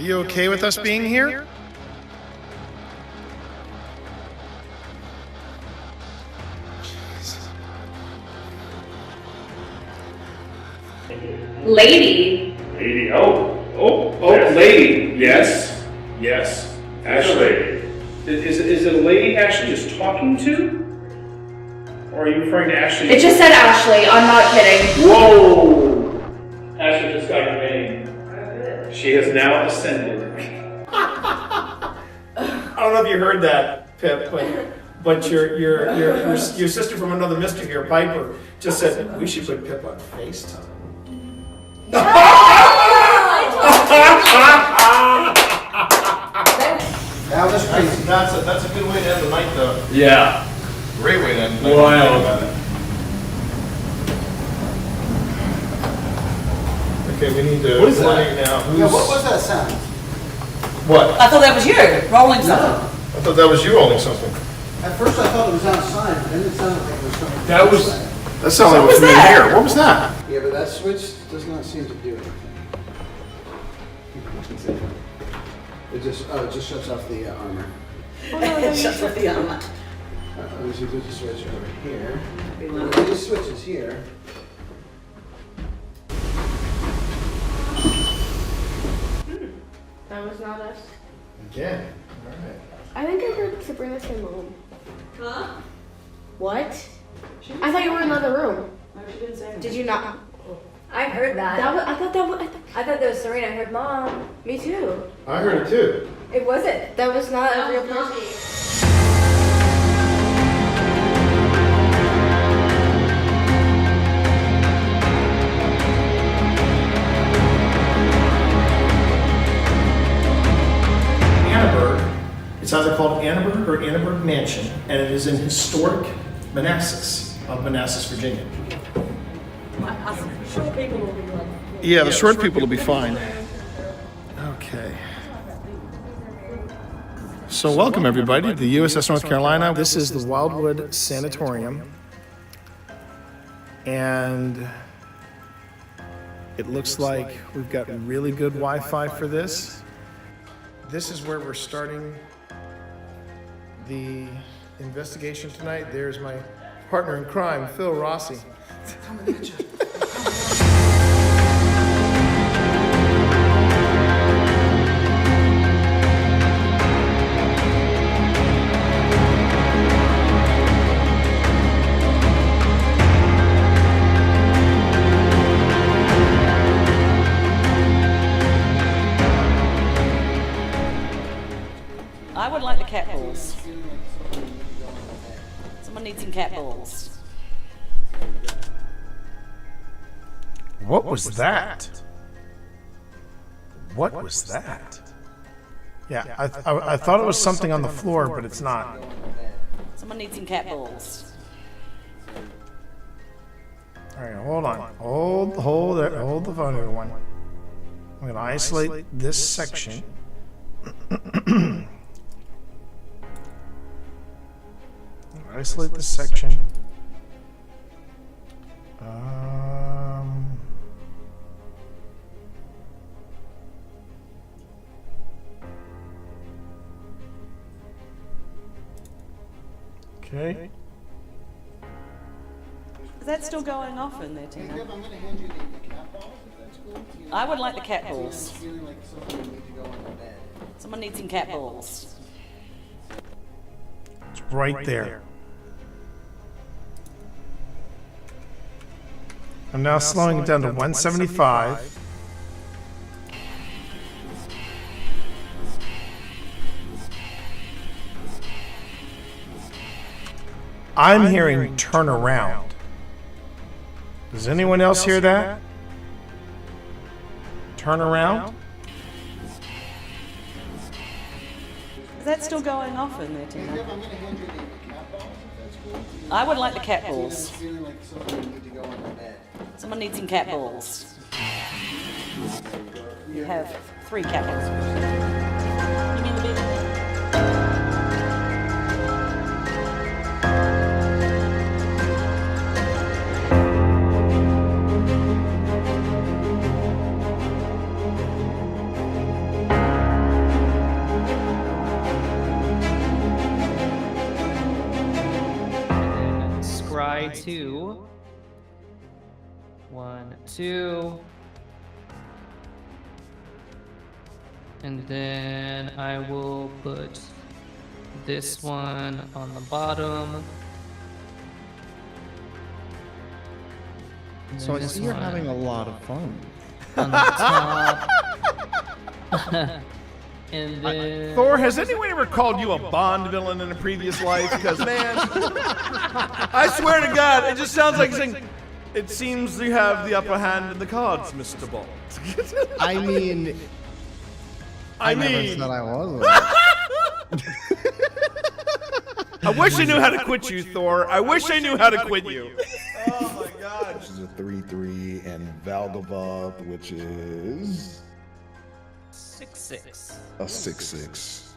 you okay with us being here? Lady. Lady, lady. Yes. Ashley. Is it a lady Ashley is talking to? Or are you referring to Ashley? It just said Ashley, I'm not kidding. Whoa! Ashley just got her name. She has now ascended. I don't know if you heard that, Pip, but your sister from another mister here, Piper, just said we should put Pip on FaceTime. That was crazy. That's a good way to end the night, though. Yeah. Great way to end the night. Wild. Okay, we need to. What is that? coordinate now. Yeah, what was that sound? What? I thought that was you rolling something. No. I thought that was you rolling something. At first I thought it was outside, but then it sounded like it was coming. That was- inside. That sounded like it was What was from in that? here. What was that? Yeah, but that switch does not seem to do anything. It just shuts off the armor. Shuts off the armor. Let me see if there's a switch over here. Be one. These switches here. That was not us. Again. All right. I think I heard Sabrina say mom. Huh? What? I thought you were in another room. No, she didn't say Did you not? I heard that. That was, I thought that was. I thought that was Serena. I heard mom. Me too. I heard it too. It wasn't. That was not a real person. Annenberg. It's either called Annenberg or Annenberg Mansion, and it is in historic Manassas of Manassas, Virginia. Short people will be like. Yeah, the short people will be fine. Okay. So welcome everybody to the USS North Carolina. This is the Wildwood Sanatorium. And it looks like we've got really good Wi-Fi for this. This is where we're starting the investigation tonight. There's my partner in crime, Phil Rossi. I would like the cat balls. Someone needs some cat balls. What was that? What was that? Yeah, I thought it was something on the floor, but it's not. Someone needs some cat balls. All right, hold on. Hold the phone, everyone. I'm gonna isolate this section. Isolate this section. Okay. Is that still going off in there, Tina? I'm going to hand you the cat balls, if that's cool. I would like the cat balls. Feeling like something you need to go on the bed. Someone needs some cat balls. It's right there. I'm now slowing it down to 175. I'm hearing turn around. Does anyone else hear that? Turn around? Is that still going off in there, Tina? I'm going to hand you the cat balls, if that's cool. I would like the cat balls. Feeling like something you need to go on the bed. Someone needs some cat balls. You have 3 cat balls. You mean the big one? try to. 1, 2. And then I will put this one on the bottom. And So I then this see you're one having a lot of fun. on the top. And then Thor, has anyone ever called you a Bond villain in a previous life? Because, man, I swear to God, it just sounds like saying, it seems you have the upper hand in the cards, Mr. Bond. I mean, I never said I wasn't. I wish I knew how to quit you, Thor. I wish I knew how to quit you. Oh my God. Which is a 3/3, and Valgavoth, which is 6/6. a 6/6.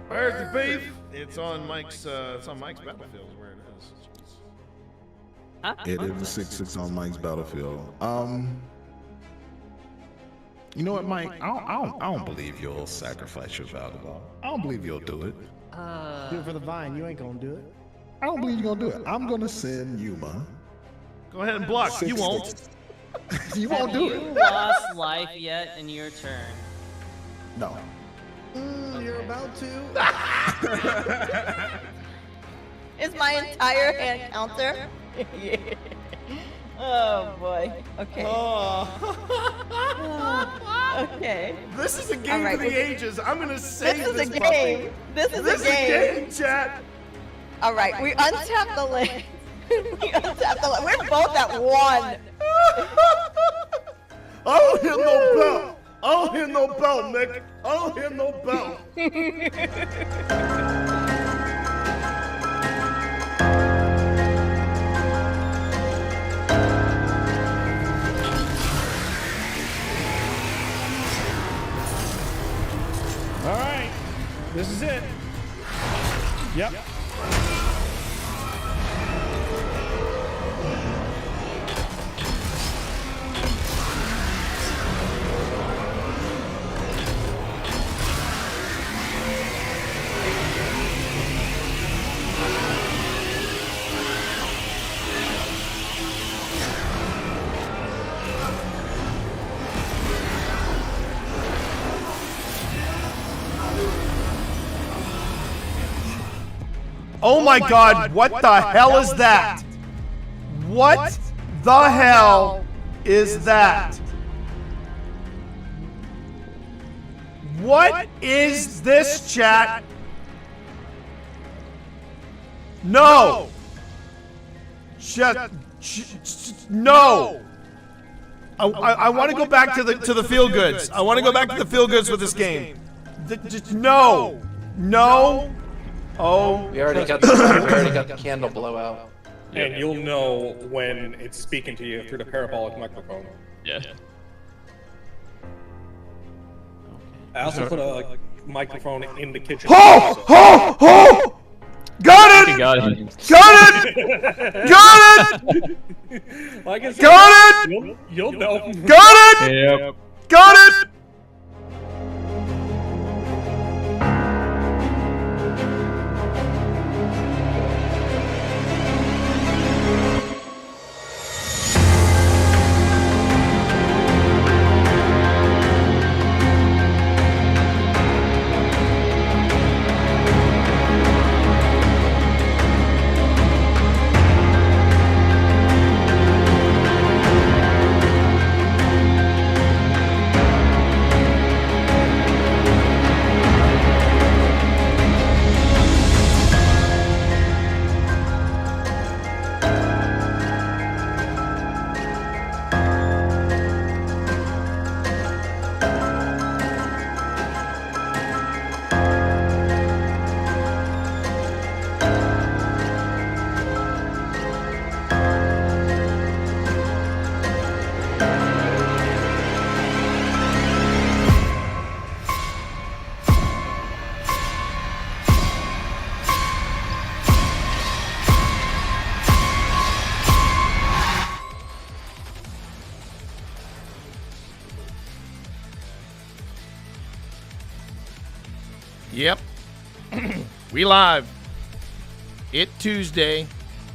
Where's the beef? It's on Mike's battlefield. Where it is. Huh? It is a 6/6 on Mike's battlefield. You know what, Mike? I don't believe you'll sacrifice your Valgavoth. I don't believe you'll do it. Do it for the vine. You ain't gonna do it. I don't believe you're gonna do it. I'm gonna send Yuma. Go ahead and block. You won't. You won't do Have it. you lost life yet in your turn? No. You're about to. Is my entire hand counter? Oh boy. Okay. Okay. This is a game All right, for the we're- ages. I'm gonna save This is this a puppy. game. This is This a is a game. game, chat. All right, we untap the land. We untap the land. We're both at 1. I don't hear no bell. I don't hear no bell, Nick. I don't hear no bell. All right, this is it. Yep. Oh my God, what the hell is that? What the hell is that? What is this, chat? No. No. I want to go back to the feel goods. I want to go back to the feel goods with this game. Just no. No. Oh. We already got the candle blowout. And you'll know when it's speaking to you through the parabolic microphone. Yeah. I also put a microphone in the kitchen. Oh! Oh! Oh! Got it! Got it. Got it! Got it! Like I said, Got it! You'll know. Got it! Yep. Got it! Yep. We live. It Tuesday.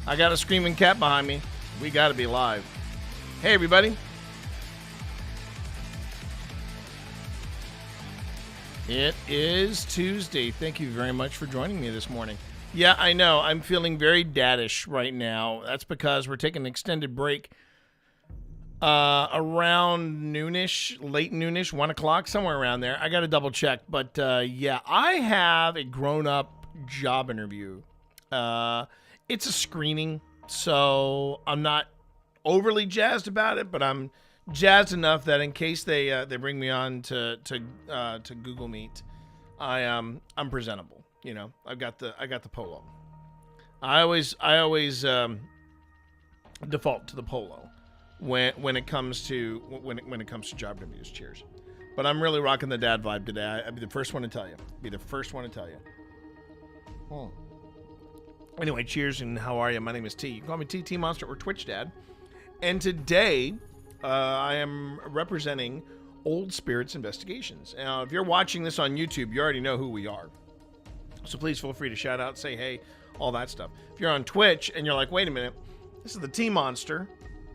I got a screaming cat behind me. We got to be live. Hey, everybody. It is Tuesday. Thank you very much for joining me this morning. Yeah, I know. I'm feeling very daddish right now. That's because we're taking an extended break around noonish, late noonish, 1 o'clock, somewhere around there. I got to double check. But yeah, I have a grown-up job interview. It's a screening, so I'm not overly jazzed about it, but I'm jazzed enough that in case they bring me on to Google Meet, I'm presentable. You know, I got the polo. I always default to the polo when it comes to job interviews. Cheers. But I'm really rocking the dad vibe today. I'll be the first one to tell you. Anyway, cheers and how are you? My name is T. You can call me T Monster or Twitch Dad. And today I am representing Old Spirits Investigations. Now, if you're watching this on YouTube, you already know who we are. So please feel free to shout out, say hey, all that stuff. If you're on Twitch and you're like, wait a minute, this is the T Monster.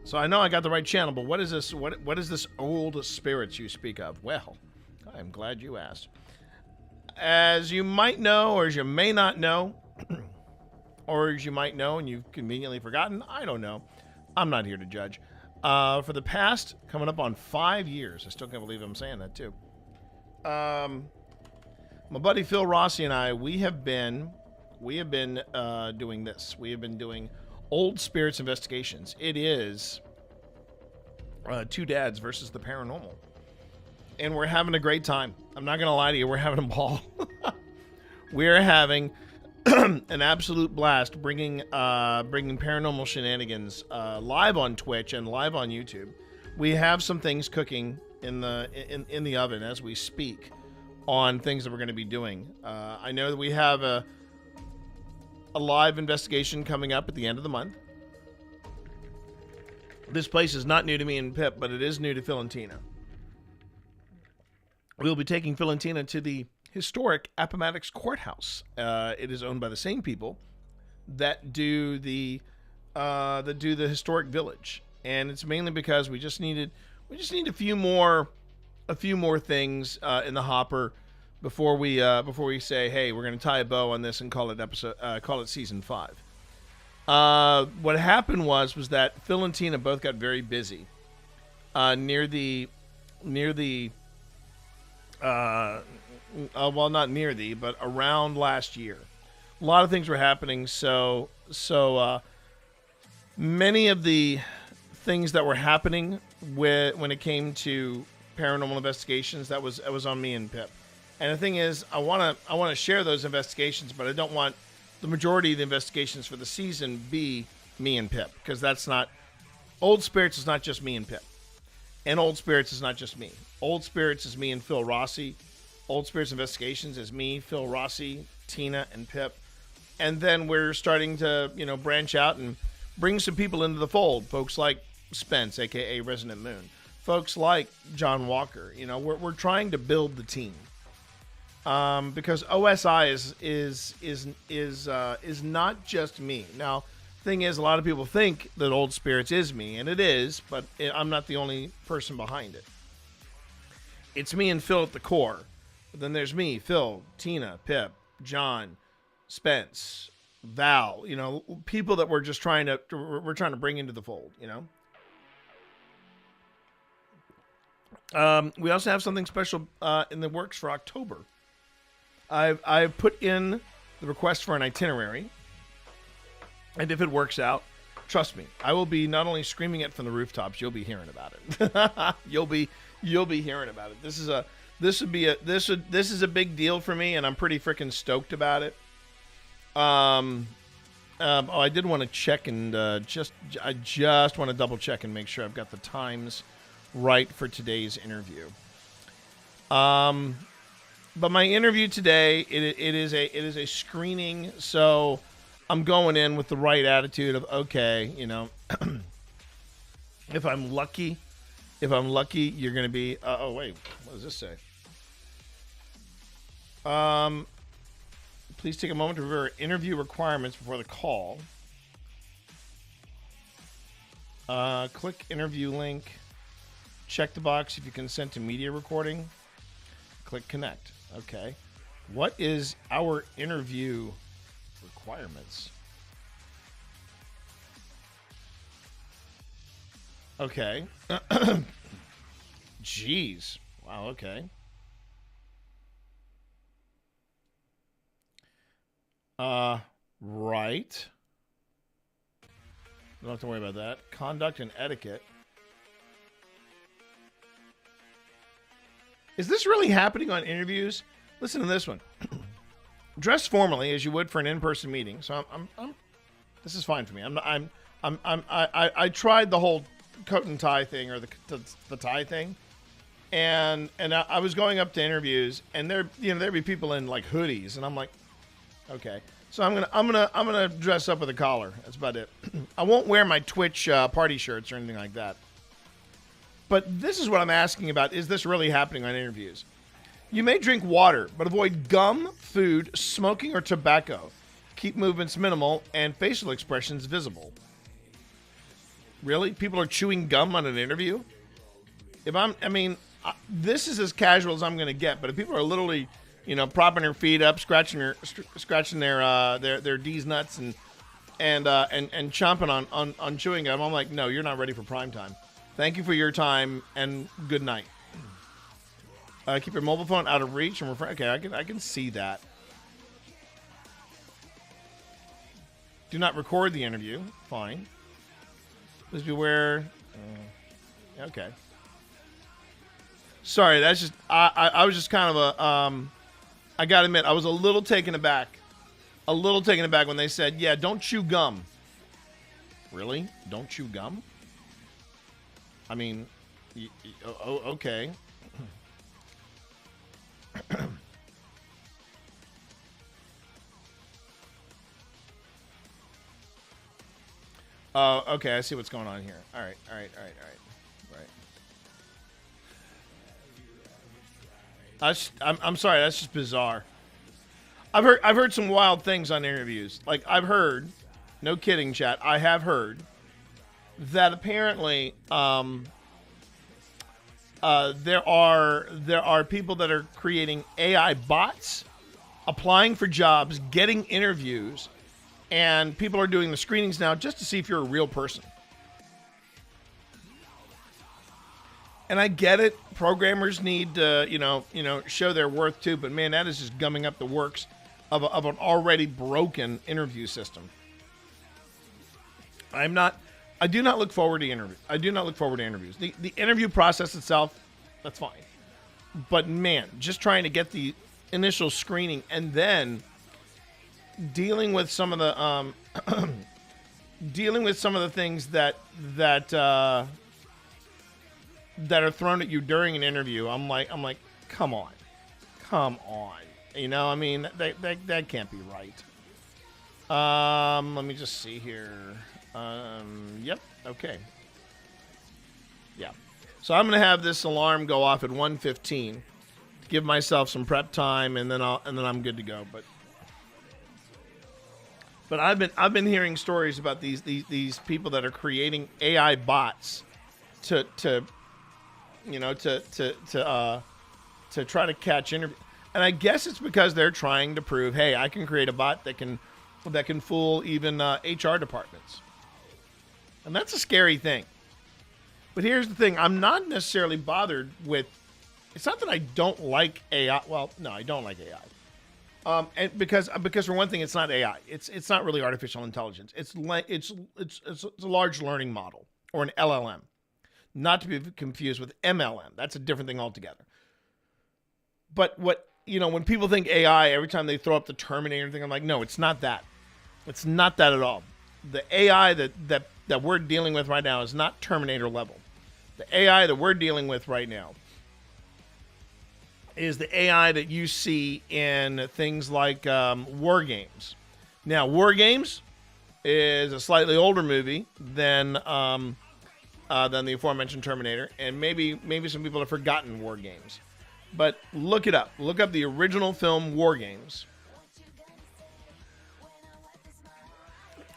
So I know I got the right channel, but what is this? What is this Old Spirits you speak of? Well, I'm glad you asked. As you might know, or as you may not know, or as you might know and you've conveniently forgotten, I don't know. I'm not here to judge. For the past, coming up on 5 years, I still can't believe I'm saying that too. My buddy Phil Rossi and I, we have been doing this. We have been doing Old Spirits Investigations. It is two dads versus the paranormal, and we're having a great time. I'm not gonna lie to you, we're having a ball. We're having an absolute blast bringing paranormal shenanigans live on Twitch and live on YouTube. We have some things cooking in the oven as we speak on things that we're going to be doing. I know that we have a live investigation coming up at the end of the month. This place is not new to me and Pip, but it is new to Phil and Tina. We'll be taking Phil and Tina to the historic Appomattox Courthouse. It is owned by the same people that do the historic village, and it's mainly because we just need a few more things in the hopper before we say, hey, we're going to tie a bow on this and call it season 5. What happened was that Phil and Tina both got very busy near the well, not near the, but around last year. A lot of things were happening, so many of the things that were happening when it came to paranormal investigations, that was on me and Pip. And the thing is, I want to share those investigations, but I don't want the majority of the investigations for the season be me and Pip, because that's not Old Spirits is not just me and Pip, and Old Spirits is not just me. Old Spirits is me and Phil Rossi. Old Spirits Investigations is me, Phil Rossi, Tina, and Pip. And then we're starting to, branch out and bring some people into the fold. Folks like Spence, a.k.a. Resonant Moon. Folks like John Walker. We're trying to build the team. Because OSI is not just me. Now, thing is, a lot of people think that Old Spirits is me, and it is, but I'm not the only person behind it. It's me and Phil at the core. But then there's me, Phil, Tina, Pip, John, Spence, Val, people that we're just trying to bring into the fold, We also have something special in the works for October. I've put in the request for an itinerary, and if it works out, trust me, I will be not only screaming it from the rooftops, you'll be hearing about it. You'll be hearing about it. This is a big deal for me, and I'm pretty freaking stoked about it. I did want to check and I just want to double check and make sure I've got the times right for today's interview. But my interview today, it is a screening, so I'm going in with the right attitude of, okay, if I'm lucky, you're going to be, oh wait, what does this say? Please take a moment to review our interview requirements before the call. Click interview link. Check the box if you consent to media recording. Click connect. Okay. What is our interview requirements? Okay. Jeez. Wow, okay. Right. Don't have to worry about that. Conduct and etiquette. Is this really happening on interviews? Listen to this one. Dress formally as you would for an in-person meeting. So I'm this is fine for me. I tried the whole coat and tie thing, or the tie thing, and I was going up to interviews, and there'd be people in like hoodies, and I'm like, okay, so I'm gonna dress up with a collar. That's about it. I won't wear my Twitch party shirts or anything like that. But this is what I'm asking about. Is this really happening on interviews? You may drink water, but avoid gum, food, smoking, or tobacco. Keep movements minimal and facial expressions visible. Really? People are chewing gum on an interview? This is as casual as I'm going to get, but if people are literally, propping their feet up, scratching their D's nuts and chomping on chewing gum, I'm like, no, you're not ready for prime time. Thank you for your time and good night. Keep your mobile phone out of reach and okay, I can see that. Do not record the interview. Fine. Please beware. Okay. Sorry, that's just I was just kind of I gotta admit, I was a little taken aback. When they said, yeah, don't chew gum. Really? Don't chew gum? I mean, okay. Okay, I see what's going on here. All right. I'm sorry, that's just bizarre. I've heard some wild things on interviews. Like, I've heard, no kidding, chat, I have heard that apparently there are people that are creating AI bots, applying for jobs, getting interviews, and people are doing the screenings now just to see if you're a real person. And I get it. Programmers need to, show their worth too. But man, that is just gumming up the works of an already broken interview system. I do not look forward to interviews. The interview process itself, that's fine. But man, just trying to get the initial screening and then dealing with some of the things that are thrown at you during an interview, I'm like, come on. That can't be right. Let me just see here. Yep. Okay. Yeah. So I'm gonna have this alarm go off at 1:15 to give myself some prep time, and then I'm good to go. But I've been hearing stories about these people that are creating AI bots to try to catch interview. And I guess it's because they're trying to prove, hey, I can create a bot that can fool even HR departments. And that's a scary thing. But here's the thing. I'm not necessarily bothered with... It's not that I don't like AI. Well, no, I don't like AI. And because for one thing, it's not AI. It's not really artificial intelligence. It's a large learning model, or an LLM. Not to be confused with MLM. That's a different thing altogether. But when people think AI, every time they throw up the Terminator thing, I'm like, no, it's not that. It's not that at all. The AI that we're dealing with right now is not Terminator level. The AI that we're dealing with right now is the AI that you see in things like War Games. Now, War Games is a slightly older movie than the aforementioned Terminator, and maybe some people have forgotten War Games. But look it up. Look up the original film War Games.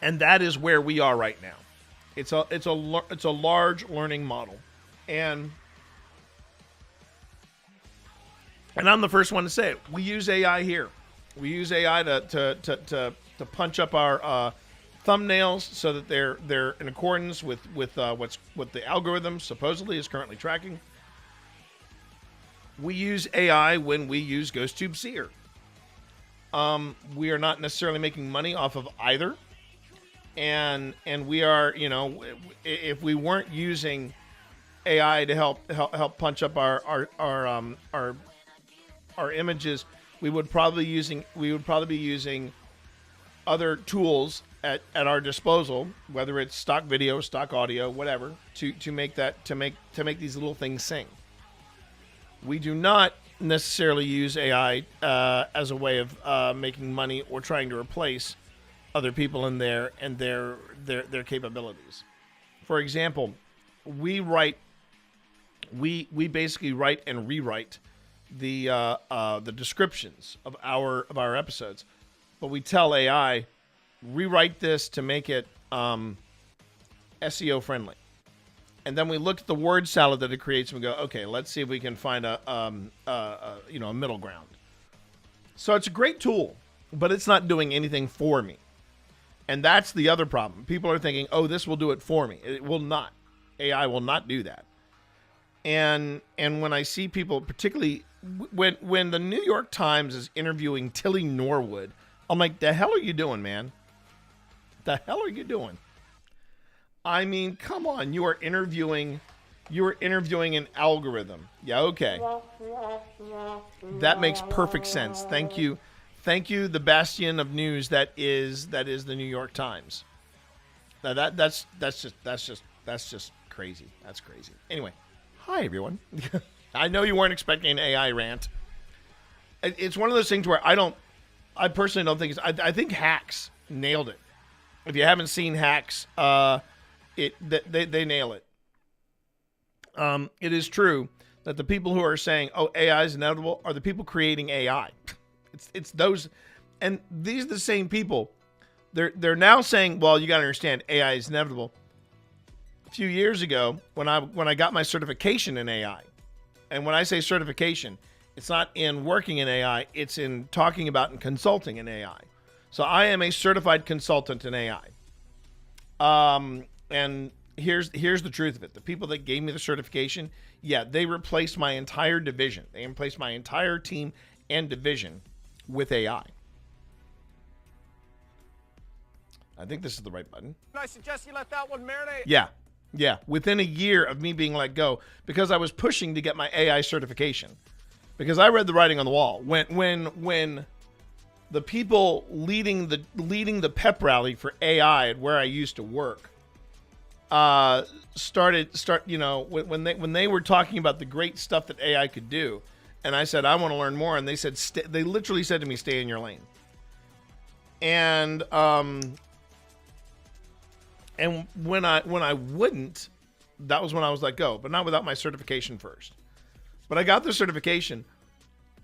And that is where we are right now. It's a large learning model, and I'm the first one to say it. We use AI here. We use AI to punch up our thumbnails so that they're in accordance with what the algorithm supposedly is currently tracking. We use AI when we use GhostTube Seer. We are not necessarily making money off of either, and we are, if we weren't using AI to help punch up our images, we would probably be using other tools at our disposal, whether it's stock video, stock audio, whatever, to make these little things sing. We do not necessarily use AI as a way of making money or trying to replace other people in their capabilities. For example, we basically write and rewrite the descriptions of our episodes, but we tell AI, rewrite this to make it SEO friendly. And then we look at the word salad that it creates and we go, okay, let's see if we can find a middle ground. So it's a great tool, but it's not doing anything for me. And that's the other problem. People are thinking, oh, this will do it for me. It will not. AI will not do that. And when I see people, particularly when the New York Times is interviewing Tilly Norwood, I'm like, the hell are you doing, man? The hell are you doing? I mean, come on. You are interviewing an algorithm. Yeah, okay. That makes perfect sense. Thank you. Thank you, the bastion of news that is the New York Times. Now that's just crazy. That's crazy. Anyway, hi everyone. I know you weren't expecting an AI rant. It's one of those things where I personally don't think I think Hacks nailed it. If you haven't seen Hacks, they nail it. It is true that the people who are saying, "Oh, AI is inevitable," are the people creating AI. It's those, and these are the same people. They're now saying, "Well, you got to understand, AI is inevitable." A few years ago, when I got my certification in AI, and when I say certification, it's not in working in AI; it's in talking about and consulting in AI. So I am a certified consultant in AI. And here's the truth of it. The people that gave me the certification, yeah, they replaced my entire division. They replaced my entire team and division with AI. I think this is the right button. I suggest you let that one marinate. Yeah. Within a year of me being let go, because I was pushing to get my AI certification, because I read the writing on the wall. When the people leading the pep rally for AI at where I used to work when they were talking about the great stuff that AI could do, and I said I want to learn more, and they said they literally said to me, "Stay in your lane." And when I wouldn't, that was when I was let go, but not without my certification first. But I got the certification,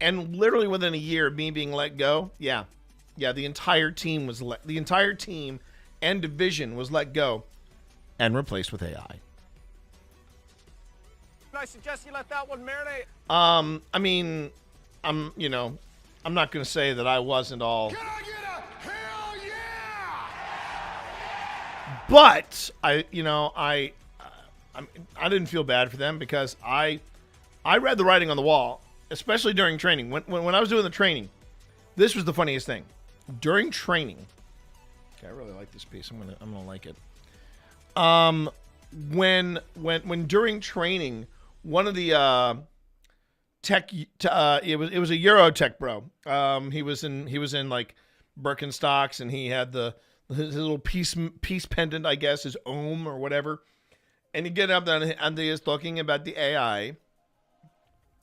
and literally within a year of me being let go, the entire team and division was let go and replaced with AI. I suggest you let that one marinate. I mean, I'm not going to say that I wasn't all. Can I get a hell yeah? But I didn't feel bad for them, because I read the writing on the wall, especially during training. When I was doing the training, this was the funniest thing. During training, okay, I really like this piece. I'm gonna like it. When during training, one of the tech, it was a Eurotech bro. He was in like Birkenstocks, and he had his little peace pendant, I guess, his ohm or whatever. And he get up there and he is talking about the AI,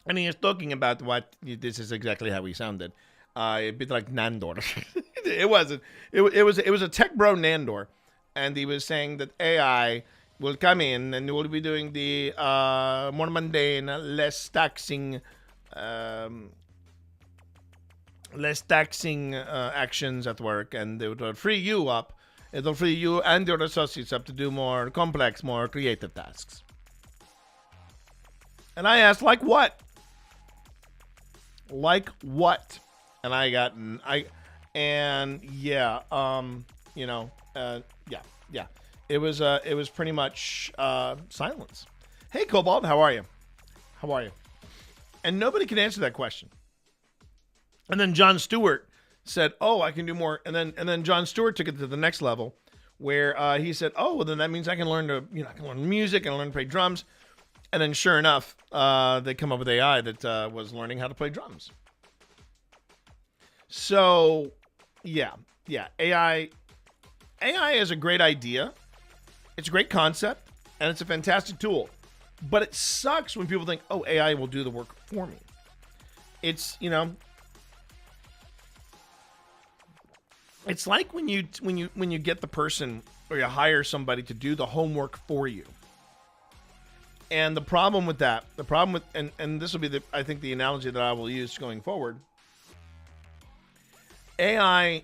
and he is talking about what this is exactly how he sounded. A bit like Nandor. It wasn't. It was a tech bro Nandor, and he was saying that AI will come in and will be doing the more mundane, less taxing actions at work, and they would free you up, It'll free you and your associates up to do more complex, more creative tasks. And I asked, like what? Like what? And I got, yeah. It was pretty much silence. Hey, Cobalt, how are you? How are you? And nobody can answer that question. And then John Stewart said, "Oh, I can do more." And then John Stewart took it to the next level, where he said, "Oh, well, then that means I can learn I can learn music, I can learn to play drums." And then, sure enough, they come up with AI that was learning how to play drums. So, yeah, AI is a great idea. It's a great concept, and it's a fantastic tool. But it sucks when people think, "Oh, AI will do the work for me." It's it's like when you get the person or you hire somebody to do the homework for you. And the problem with that, and this will be I think the analogy that I will use going forward. AI,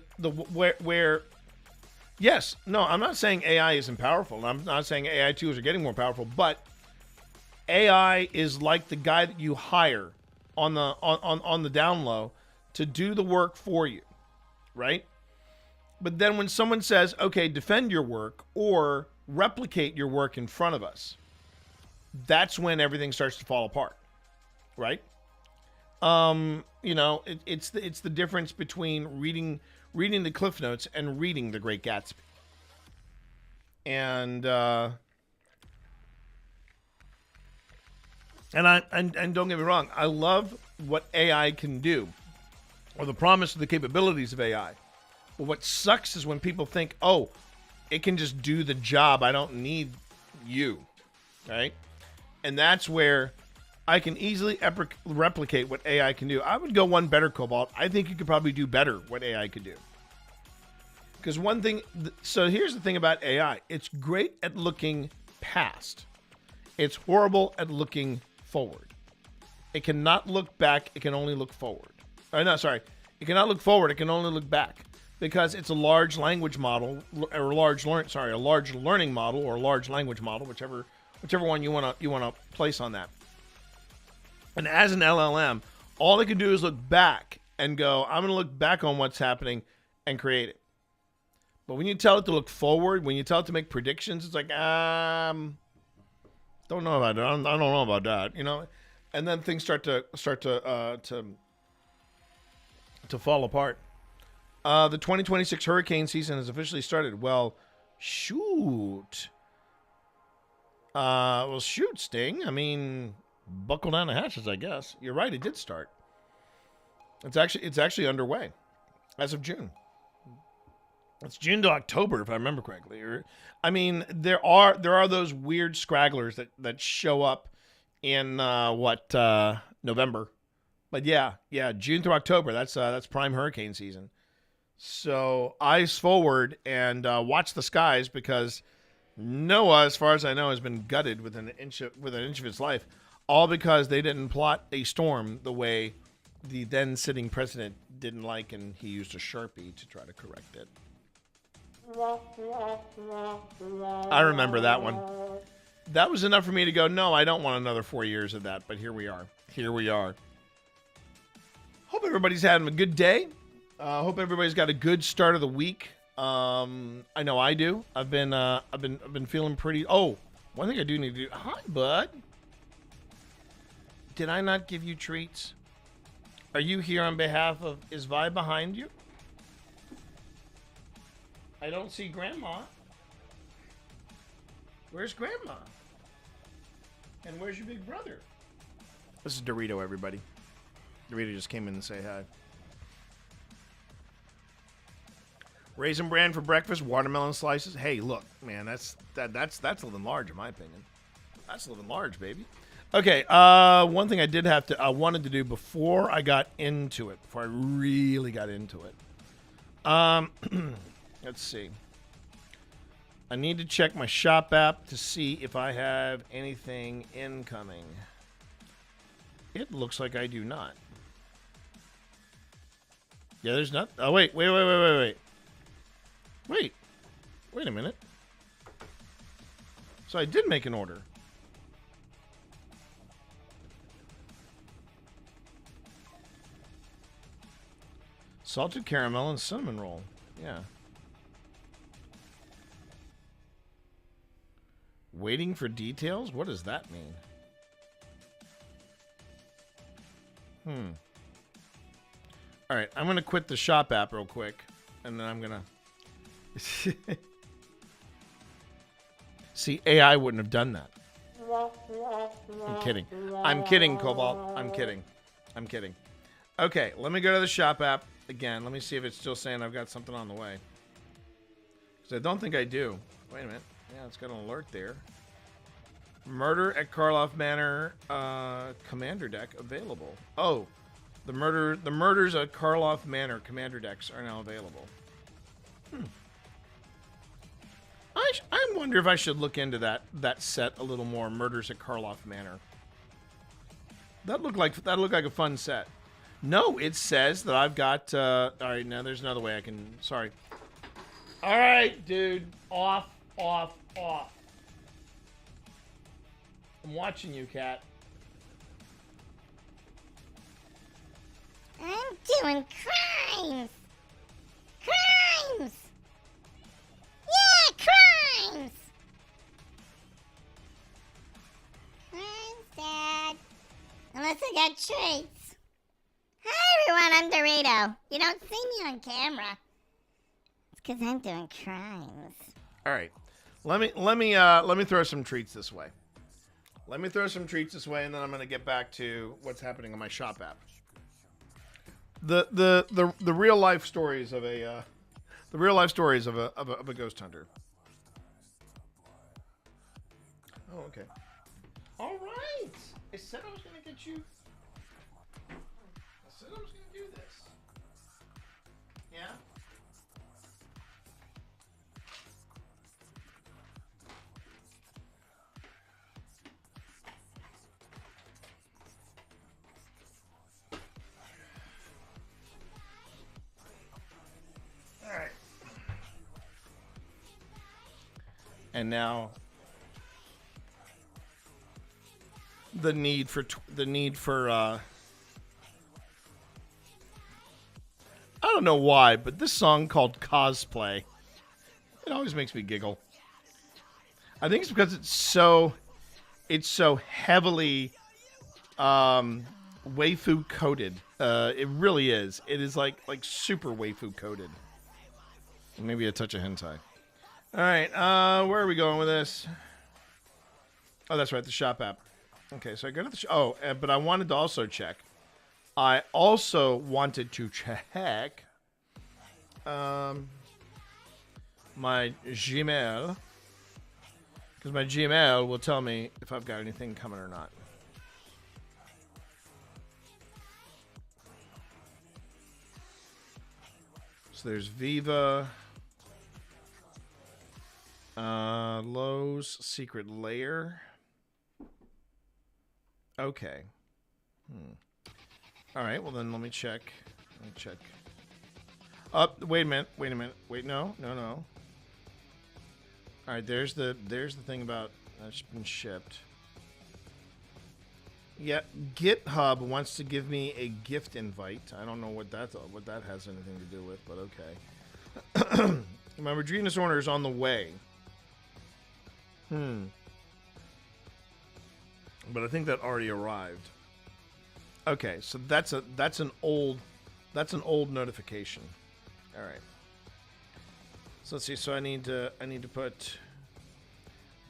yes, no, I'm not saying AI isn't powerful. I'm not saying AI tools are getting more powerful, but AI is like the guy that you hire on the down low to do the work for you, right? But then when someone says, "Okay, defend your work or replicate your work in front of us," that's when everything starts to fall apart, right? It's the difference between reading the Cliff Notes and reading The Great Gatsby. And don't get me wrong, I love what AI can do, or the promise of the capabilities of AI. But what sucks is when people think, "Oh, it can just do the job. I don't need you," right? And that's where I can easily replicate what AI can do. I would go one better, Cobalt. I think you could probably do better what AI could do. Because one thing, so here's the thing about AI. It's great at looking past. It's horrible at looking forward. It cannot look back. It can only look forward. It cannot look forward. It can only look back. Because it's a large language model, or a large learning model, or a large language model, whichever one you want to place on that. And as an LLM, all it can do is look back and go, "I'm going to look back on what's happening and create it." But when you tell it to look forward, when you tell it to make predictions, it's like, don't know about that. I don't know about that, And then things start to fall apart. The 2026 hurricane season has officially started. Well, shoot. Shoot, Sting. I mean, buckle down the hatches, I guess. You're right, it did start. It's actually underway as of June. It's June to October, if I remember correctly. I mean, there are those weird scragglers that show up in November. But yeah, June to October. That's prime hurricane season. So eyes forward and watch the skies, because Noah, as far as I know, has been gutted with an inch of his life, all because they didn't plot a storm the way the then sitting president didn't like, and he used a Sharpie to try to correct it. I remember that one. That was enough for me to go, "No, I don't want another 4 years of that." But here we are. Hope everybody's having a good day. Hope everybody's got a good start of the week. I know I do. I've been feeling pretty. Oh, one thing I do need to do. Hi, bud. Did I not give you treats? Are you here on behalf of? Is Vi behind you? I don't see Grandma. Where's Grandma? And where's your big brother? This is Dorito, everybody. Dorito just came in to say hi. Raisin bran for breakfast, watermelon slices. Hey, look, man, that's living large in my opinion. That's living large, baby. Okay, one thing I wanted to do before I got into it, before I really got into it. Let's see. I need to check my shop app to see if I have anything incoming. It looks like I do not. Yeah, there's not. Oh, wait. Wait. Wait a minute. So I did make an order. Salted caramel and cinnamon roll. Yeah. Waiting for details? What does that mean? All right, I'm going to quit the shop app real quick, and then I'm going to... See, AI wouldn't have done that. I'm kidding. I'm kidding, Cobalt. I'm kidding. I'm kidding. Okay, let me go to the shop app again. Let me see if it's still saying I've got something on the way. Because I don't think I do. Wait a minute. Yeah, it's got an alert there. Murder at Karloff Manor commander deck available. Oh, the murders at Karloff Manor commander decks are now available. I wonder if I should look into that set a little more. Murders at Karloff Manor. That looked like a fun set. No, it says that I've got. All right, now there's another way I can. Sorry. All right, dude. Off. I'm watching you, cat. I'm doing crimes. Crimes. Yeah, crimes. Crimes, Dad. Unless I got treats. Hi, everyone. I'm Dorito. You don't see me on camera. It's because I'm doing crimes. All right. Let me throw some treats this way. Let me throw some treats this way, and then I'm going to get back to what's happening on my shop app. The real life stories of a ghost hunter. Oh, okay. All right. I said I was going to get you. I said I was going to do this. Yeah. And now the need for I don't know why, but this song called Cosplay, it always makes me giggle. I think it's because it's so heavily waifu coded. It really is. It is like super waifu coded. Maybe a touch of hentai. All right, where are we going with this? Oh, that's right, the shop app. Okay, so I go to the but I wanted to also check. I also wanted to check my Gmail, because my Gmail will tell me if I've got anything coming or not. So there's Viva. Lowe's Secret Lair. Okay. All right, well then let me check. Wait a minute. Wait, no. All right, there's the thing about that's been shipped. Yeah, GitHub wants to give me a gift invite. I don't know what that has anything to do with, but okay. My Regina's order is on the way. But I think that already arrived. Okay, so that's an old notification. All right. So let's see. So I need to put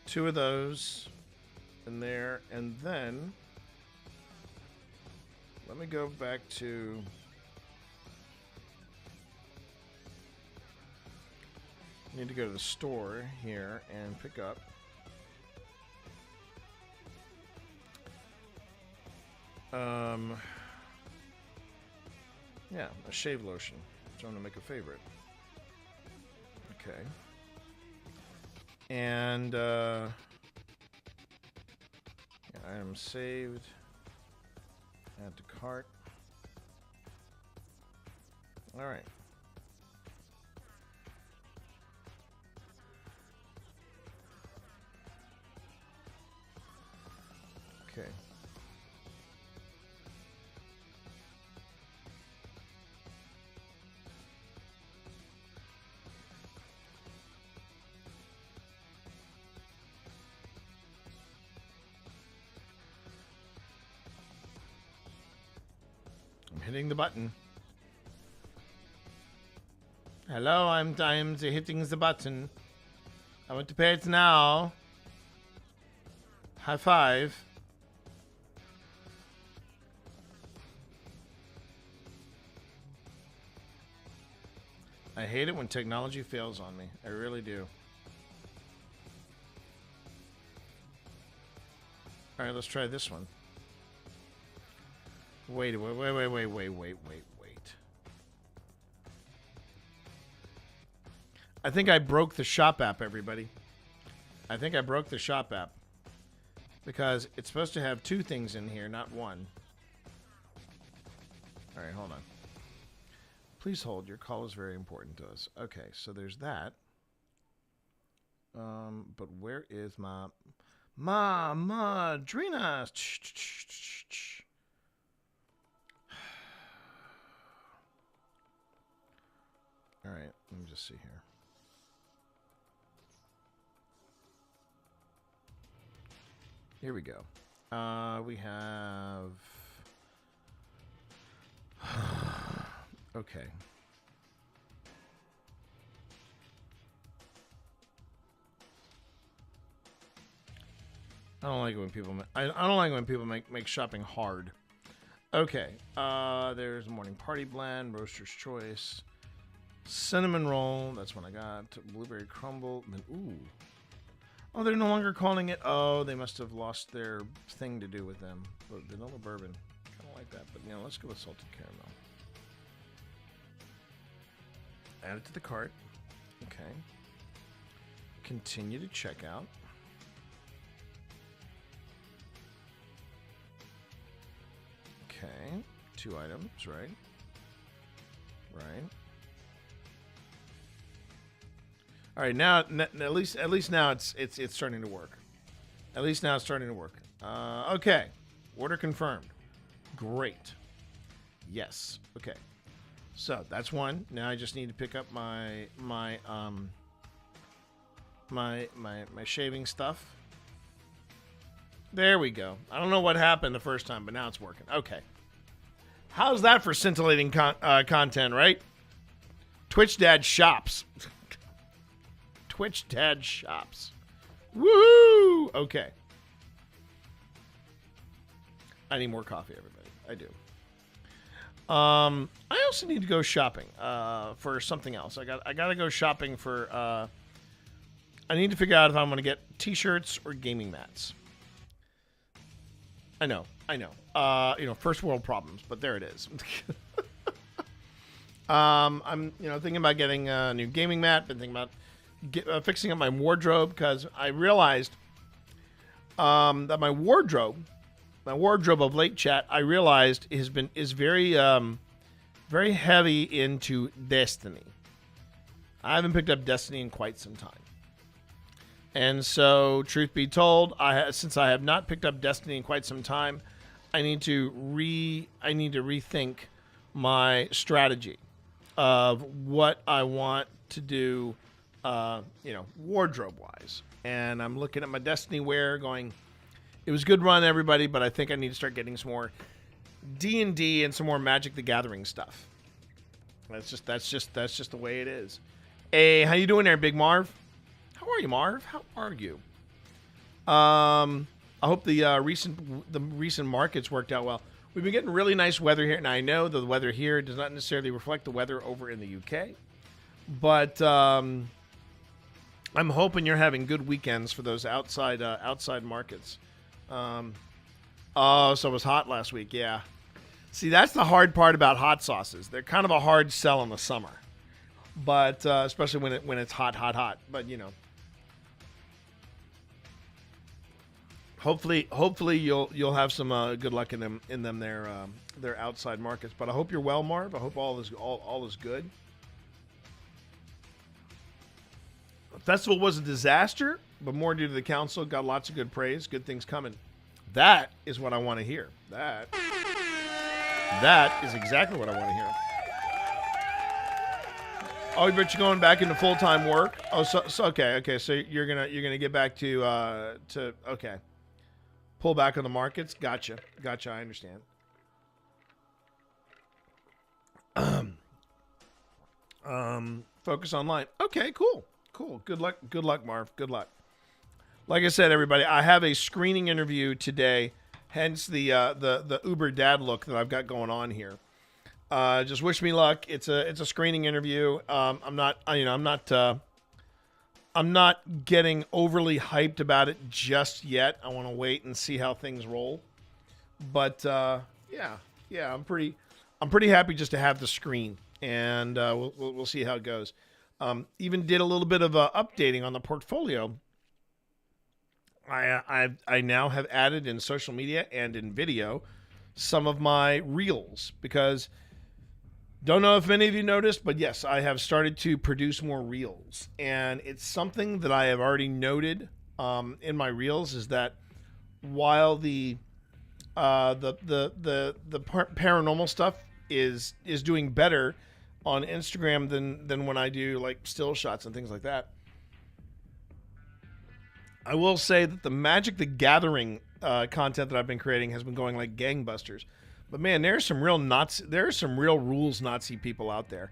2 of those in there, and then let me go back to. I need to go to the store here and pick up. Yeah, a shave lotion. So I'm gonna make a favorite. Okay. And yeah, item saved. Add to cart. All right. hitting the button. Hello, I'm hitting the button. I want to pay it now. High five. I hate it when technology fails on me. I really do. All right, let's try this one. Wait. I think I broke the shop app, everybody. I think I broke the shop app. Because it's supposed to have 2 things in here, not 1. All right, hold on. Please hold. Your call is very important to us. Okay, so there's that. But where is my Drina? All right, let me just see here. Here we go. We have... okay. I don't like it when people I don't like when people make shopping hard. Okay. There's morning party blend, roaster's choice, cinnamon roll. That's what I got. Blueberry crumble. Ooh. Oh, they're no longer calling it. Oh, they must have lost their thing to do with them. But vanilla bourbon. Kind of like that. But, let's go with salted caramel. Add it to the cart. Okay. Continue to check out. Okay. 2 items, right? Right. All right, now at least now it's starting to work. At least now it's starting to work. Okay, order confirmed. Great. Yes. Okay. So that's one. Now I just need to pick up my shaving stuff. There we go. I don't know what happened the first time, but now it's working. Okay. How's that for scintillating content, right? Twitch Dad shops. Twitch Dad shops. Woohoo! Okay. I need more coffee, everybody. I do. I also need to go shopping for something else. I got to go shopping for. I need to figure out if I'm going to get T-shirts or gaming mats. I know. First world problems, but there it is. I'm thinking about getting a new gaming mat. Been thinking about fixing up my wardrobe because I realized that my wardrobe of late, chat, I realized is very very heavy into Destiny. I haven't picked up Destiny in quite some time, and so truth be told, since I have not picked up Destiny in quite some time, I need to rethink my strategy of what I want to do. Wardrobe wise, and I'm looking at my Destiny wear going, it was good run, everybody, but I think I need to start getting some more D&D and some more Magic the Gathering stuff. That's just the way it is. Hey, how you doing there, Big Marv? How are you, Marv? How are you? I hope the recent markets worked out well. We've been getting really nice weather here, and I know the weather here does not necessarily reflect the weather over in the UK, but I'm hoping you're having good weekends for those outside markets. So it was hot last week, yeah. See, that's the hard part about hot sauces. They're kind of a hard sell in the summer, but especially when it's hot. But hopefully you'll have some good luck in them their outside markets. But I hope you're well, Marv. I hope all is good. The festival was a disaster, but more due to the council. Got lots of good praise. Good things coming. That is what I want to hear. That is exactly what I want to hear. Oh, but you're going back into full-time work? Oh, so okay. So you're gonna get back to okay. Pull back on the markets. Gotcha. I understand. Focus online. Okay, cool. Good luck, Marv. Good luck. Like I said, everybody, I have a screening interview today, hence the Uber dad look that I've got going on here. Just wish me luck. It's a screening interview. I'm not getting overly hyped about it just yet. I want to wait and see how things roll. But yeah, I'm pretty happy just to have the screen, and we'll see how it goes. Even did a little bit of updating on the portfolio. I now have added in social media and in video some of my reels, because don't know if many of you noticed, but yes, I have started to produce more reels, and it's something that I have already noted in my reels, is that while the paranormal stuff is doing better on Instagram than when I do like still shots and things like that, I will say that the Magic the Gathering content that I've been creating has been going like gangbusters. But man, there are some real rules Nazi people out there.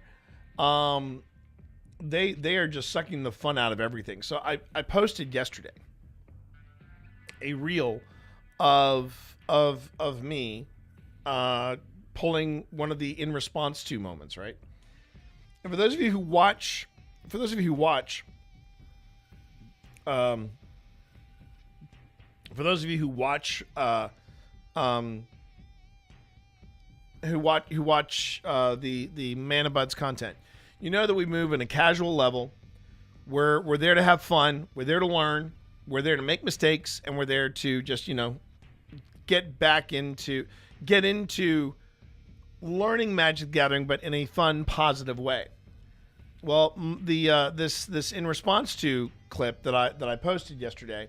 They are just sucking the fun out of everything. So I posted yesterday a reel of me pulling one of the in response to moments, right? And for those of you who watch the Manabuds content, you know that we move in a casual level. We're there to have fun. We're there to learn. We're there to make mistakes, and we're there to just get into learning Magic the Gathering, but in a fun, positive way. Well, this in response to clip that I posted yesterday,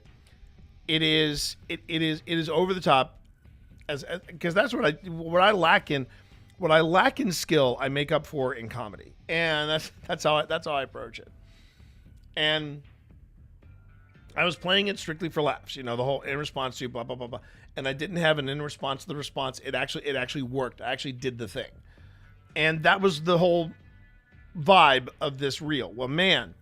it is over the top, because that's what I lack in skill, I make up for in comedy, and that's how I approach it. And I was playing it strictly for laughs, the whole in response to blah blah blah blah, and I didn't have an in response to the response. It actually worked. I actually did the thing, and that was the whole vibe of this reel. Well, man,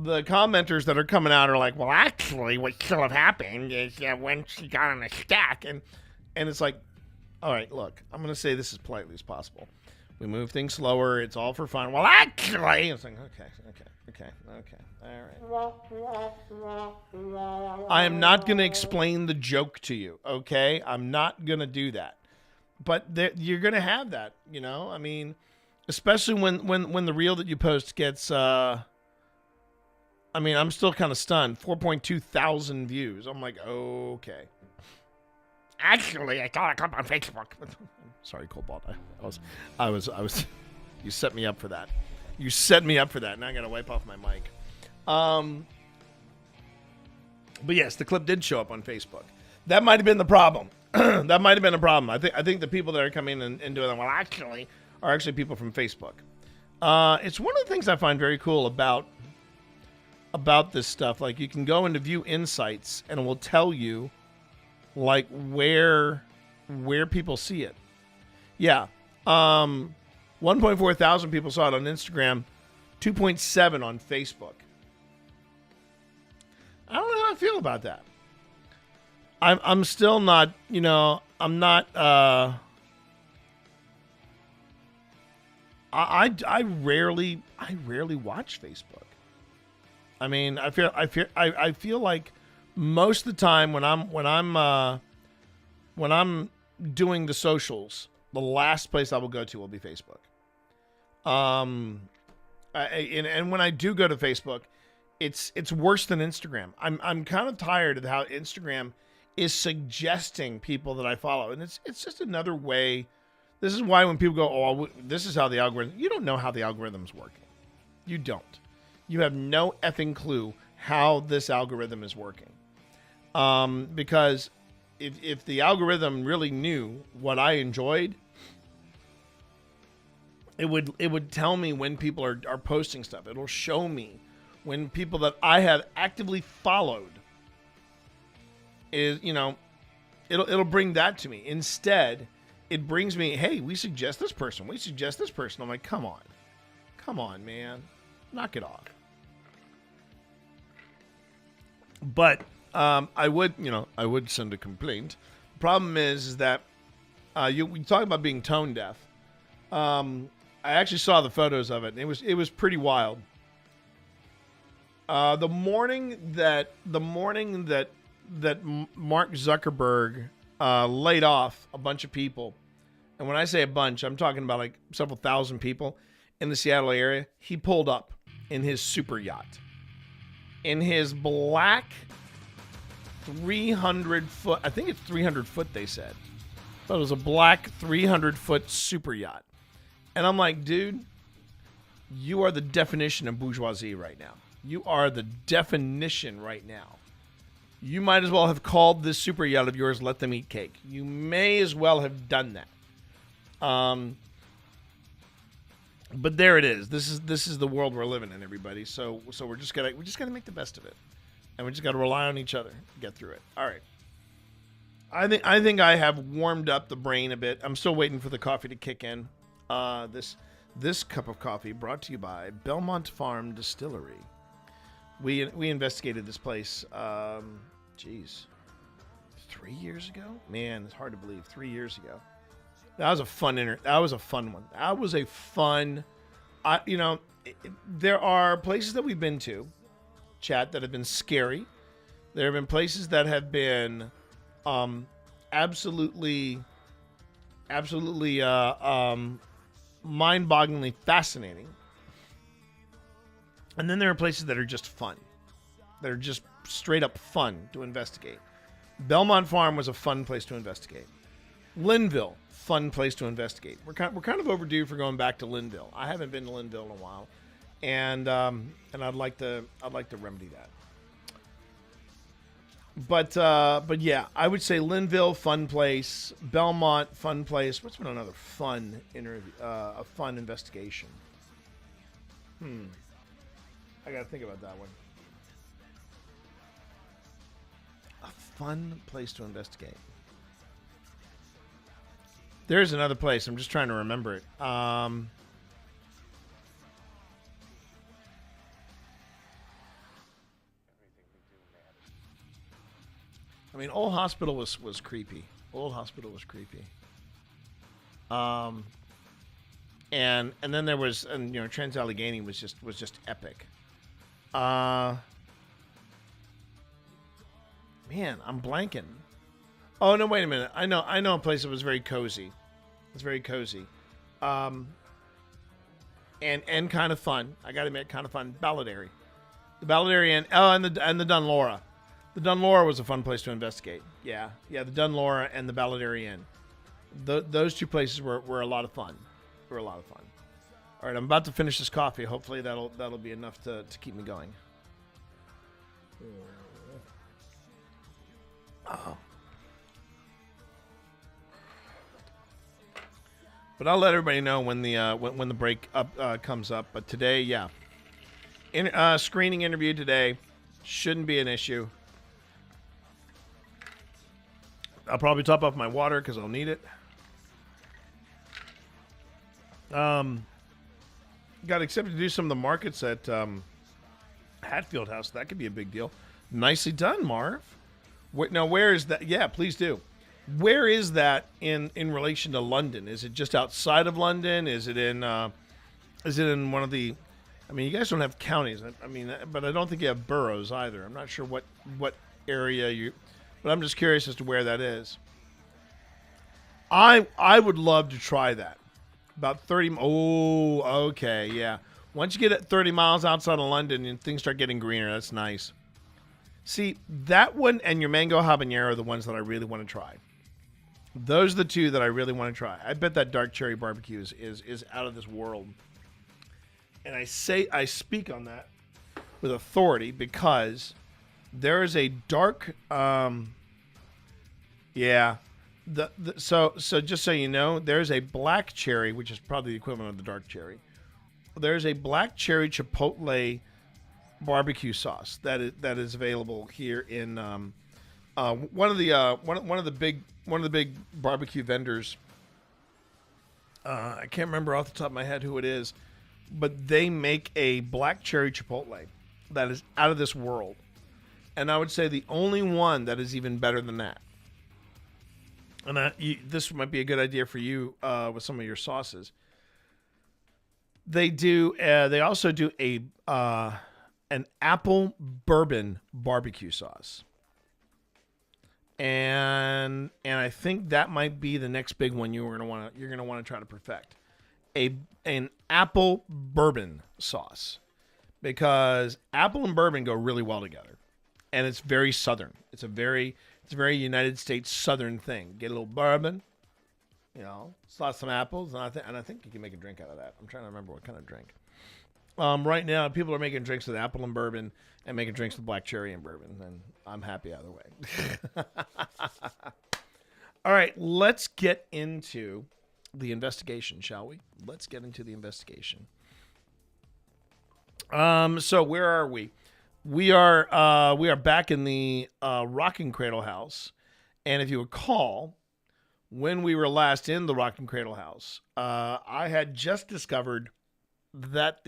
the commenters that are coming out are like, well, actually, what should have happened is when she got on a stack, and it's like, all right, look, I'm going to say this as politely as possible. We move things slower. It's all for fun. Well, actually, it's like, okay, all right. I am not going to explain the joke to you, okay? I'm not going to do that. But you're going to have that, I mean, especially when the reel that you post gets, I'm still kind of stunned. 4.2 thousand views. I'm like, okay. Actually, I saw a clip on Facebook. Sorry, Cobalt. I was. You set me up for that. Now I gotta wipe off my mic. But yes, the clip did show up on Facebook. That might have been the problem. I think the people that are coming in and doing that, well, actually, are actually people from Facebook. It's one of the things I find very cool about this stuff. Like, you can go into view insights and it will tell you like where people see it. Yeah. 1.4 thousand people saw it on Instagram, 2.7 on Facebook. I don't know how I feel about that. I'm still not, I'm not I rarely watch Facebook. I mean, I feel like most of the time when I'm doing the socials, the last place I will go to will be Facebook. And when I do go to Facebook, it's worse than Instagram. I'm kind of tired of how Instagram is suggesting people that I follow, and it's just another way. This is why when people go, oh, this is how the algorithm, you don't know how the algorithm's working. You don't. You have no effing clue how this algorithm is working. Because if the algorithm really knew what I enjoyed, it would tell me when people are posting stuff. It'll show me when people that I have actively followed is, it'll bring that to me. Instead, it brings me, hey, we suggest this person. I'm like, come on. Come on, man. Knock it off. But I would send a complaint. Problem is that we talk about being tone deaf. I actually saw the photos of it, and it was pretty wild. The morning that Mark Zuckerberg laid off a bunch of people, and when I say a bunch, I'm talking about like several thousand people in the Seattle area, he pulled up in his super yacht, in his black 300-foot, I think it's 300-foot, they said. But it was a black 300-foot super yacht. And I'm like, dude, you are the definition of bourgeoisie right now. You are the definition right now. You might as well have called this super yacht of yours Let Them Eat Cake. You may as well have done that. But there it is. This is the world we're living in, everybody. So we're just gotta make the best of it. And we just gotta rely on each other to get through it. All right. I think I have warmed up the brain a bit. I'm still waiting for the coffee to kick in. This cup of coffee brought to you by Belmont Farm Distillery. We investigated this place 3 years ago? Man, it's hard to believe. 3 years ago. That was a fun that was a fun one. That was a fun there are places that we've been to, chat, that have been scary. There have been places that have been absolutely mind-bogglingly fascinating. And then there are places that are just fun. That are just straight up fun to investigate. Belmont Farm was a fun place to investigate. Linville, fun place to investigate. We're kind of overdue for going back to Linville. I haven't been to Linville in a while, and I'd like to remedy that. But yeah, I would say Linville, fun place. Belmont, fun place. What's been another fun a fun investigation? I gotta think about that one. A fun place to investigate. There's another place. I'm just trying to remember it. I mean, Old Hospital was creepy. Old Hospital was creepy. And then there was, Trans-Allegheny was just epic. Man, I'm blanking. Oh no, wait a minute. I know a place that was very cozy. It's very cozy. And kind of fun. I gotta admit, kind of fun. Balladary. The Balladary and the Dunlora. The Dunlora was a fun place to investigate. Yeah, the Dunlora and the Balladary Inn. Those two places were a lot of fun. All right, I'm about to finish this coffee. Hopefully that'll be enough to keep me going. Oh. But I'll let everybody know when the break up comes up. But today, yeah, screening interview today shouldn't be an issue. I'll probably top off my water because I'll need it. Got accepted to do some of the markets at Hatfield House. That could be a big deal. Nicely done, Marv. Now, where is that? Yeah, please do. Where is that in relation to London? Is it just outside of London? Is it in one of the? I mean, you guys don't have counties. I mean, but I don't think you have boroughs either. I'm not sure what area you. But I'm just curious as to where that is. I would love to try that. About 30. Oh, okay, yeah. Once you get at 30 miles outside of London and things start getting greener, that's nice. See, that one and your mango habanero are the ones that I really want to try. Those are the two that I really want to try. I bet that dark cherry barbecue is out of this world. And I speak on that with authority because there is a dark so just so you know, there's a black cherry, which is probably the equivalent of the dark cherry. There's a black cherry chipotle barbecue sauce that is available here in one of the big barbecue vendors. I can't remember off the top of my head who it is. but they make a black cherry chipotle that is out of this world. And I would say the only one that is even better than that. And this might be a good idea for you with some of your sauces. They do. They also do an apple bourbon barbecue sauce, and I think that might be the next big one you're gonna want to try to perfect. An apple bourbon sauce, because apple and bourbon go really well together, and it's very southern. It's a very United States southern thing. Get a little bourbon, slice some apples, and I think you can make a drink out of that. I'm trying to remember what kind of drink. Right now, people are making drinks with apple and bourbon and making drinks with black cherry and bourbon, and I'm happy either way. All right, let's get into the investigation, shall we? Let's get into the investigation. So where are we? We are back in the Rocking Cradle House, and if you recall, when we were last in the Rocking Cradle House, I had just discovered that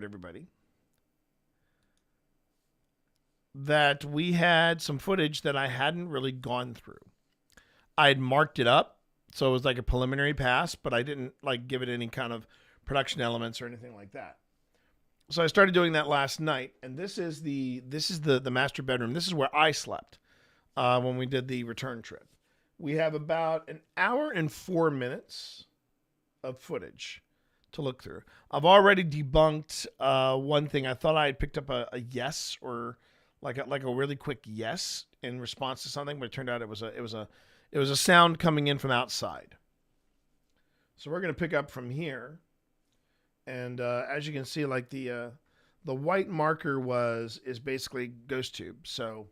everybody, that we had some footage that I hadn't really gone through. I had marked it up, so it was like a preliminary pass, but I didn't give it any kind of production elements or anything like that. So I started doing that last night, and this is the master bedroom. This is where I slept when we did the return trip. We have about an hour and 4 minutes of footage to look through. I've already debunked one thing. I thought I had picked up a yes, or like a really quick yes in response to something, but it turned out it was a sound coming in from outside. So we're gonna pick up from here, and as you can see, the white marker is basically ghost tube. So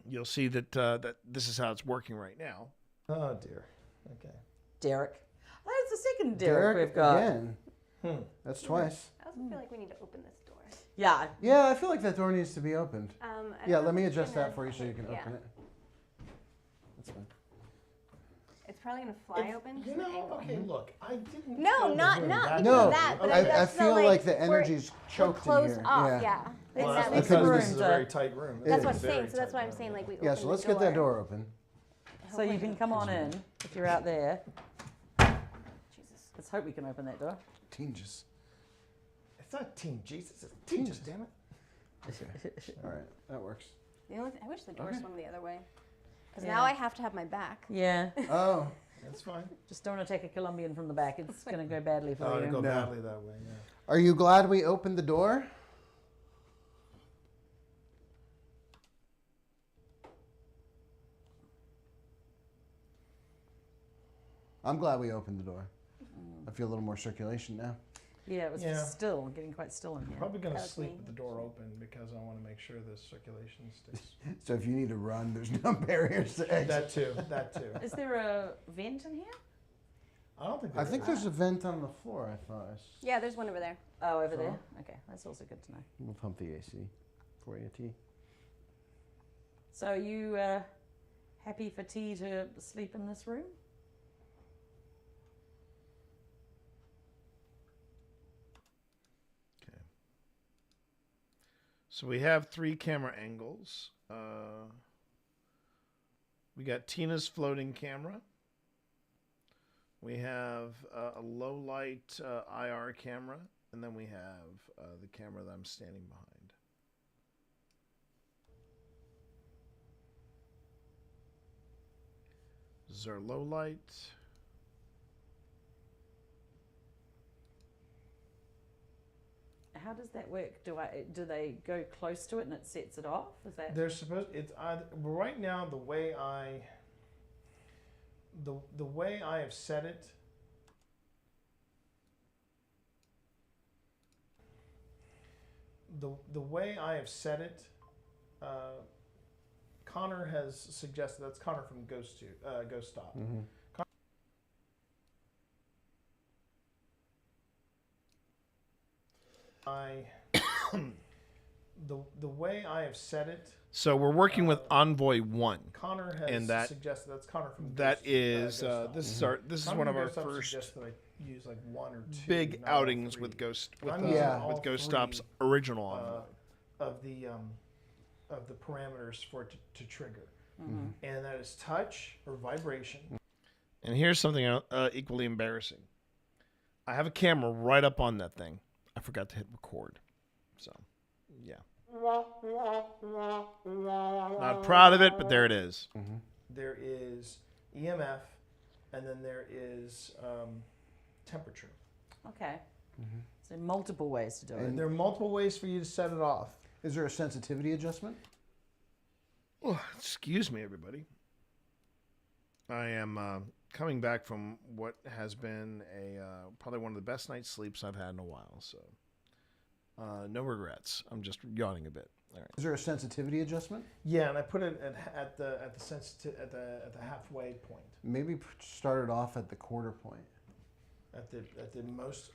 you'll see that this is how it's working right now. Oh dear. Okay. Derek. Oh, it's the second Derek we've got. Again. That's twice. I also feel like we need to open this door. Yeah. Yeah, I feel like that door needs to be opened. I Yeah, don't let me know if it's adjust gonna- that for you so you can yeah. open it. That's fine. It's probably gonna fly open. You know, okay, look, I didn't. No, go not to not No, that. But I just feel feel like the we're- energy's we're choked in closed here. off. Yeah. Well, That that's makes it because room this is a to- very tight room. That's It what I'm is. saying. So that's why I'm saying we. Yeah, open so let's the get that door open. So you can come on in if you're out there. Jesus. Let's hope we can open that door. Tinges. It's not Team Jesus. It's Team Jesus, damn it. All right, that works. The only I wish the door swung the other way. Because Yeah. now I have to have my back. Yeah. Oh. That's fine. Just don't attack a Colombian from the back. It's going to go badly for Oh, you. it'll go No. badly that way, yeah. Are you glad we opened the door? I'm glad we opened the door. I feel a little more circulation now. Yeah, it was Yeah. still getting quite still in here. Probably going to That was sleep me. with the door open because I want to make sure the circulation stays. So if you need to run, there's no barriers to exit. That too. Is there a vent in here? I don't think I think there's a vent on the floor, I thought. Yeah, there's one over there. Oh, over there? Okay, that's also good to know. We'll pump the AC for you, T. So are you happy for T to sleep in this room? So we have 3 camera angles. We got Tina's floating camera. We have a low light IR camera, and then we have the camera that I'm standing behind. This is our low light. How does that work? Do they go close to it and it sets it off? Is that They're supposed. It's right now the way I have set it. The way I have set it, Connor has suggested, that's Connor from Ghost Stop. the way I have said it. So we're working with Envoy 1. Connor has And that- suggested that's Connor from That Ghost, is Ghost this is Ops. our this is Connor one from of our Ghost Ops first suggested I use like 1 or 2 big not all outings 3. with Ghost with I'm using all with Ghost 3, Ops original Envoy. of the parameters for it to trigger, and that is touch or vibration. And here's something equally embarrassing. I have a camera right up on that thing. I forgot to hit record. So, yeah. Not proud of it, but there it is. There is EMF, and then there is temperature. Okay. So multiple ways to do it. And there are multiple ways for you to set it off. Is there a sensitivity adjustment? Oh, excuse me, everybody. I am coming back from what has been probably one of the best night's sleeps I've had in a while. So, no regrets. I'm just yawning a bit. All right. Is there a sensitivity adjustment? Yeah, and I put it at the halfway point. Maybe start it off at the quarter point. At the most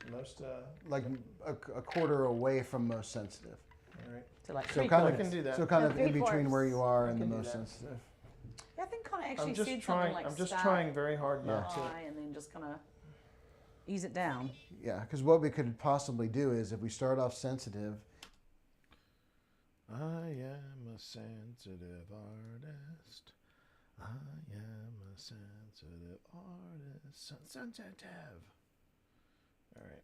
like a quarter away from most sensitive. All right. So like So three kind quarters. I can do that. So kind No, of in between 3/4. where you are and the can do most that. sensitive. Yeah, I think kind of actually I'm just said trying. something like I'm just start trying very hard not to. high and then just kind of ease it down. Yeah, because what we could possibly do is if we start off sensitive. I am a sensitive artist. I am a sensitive artist. Sensitive. All right.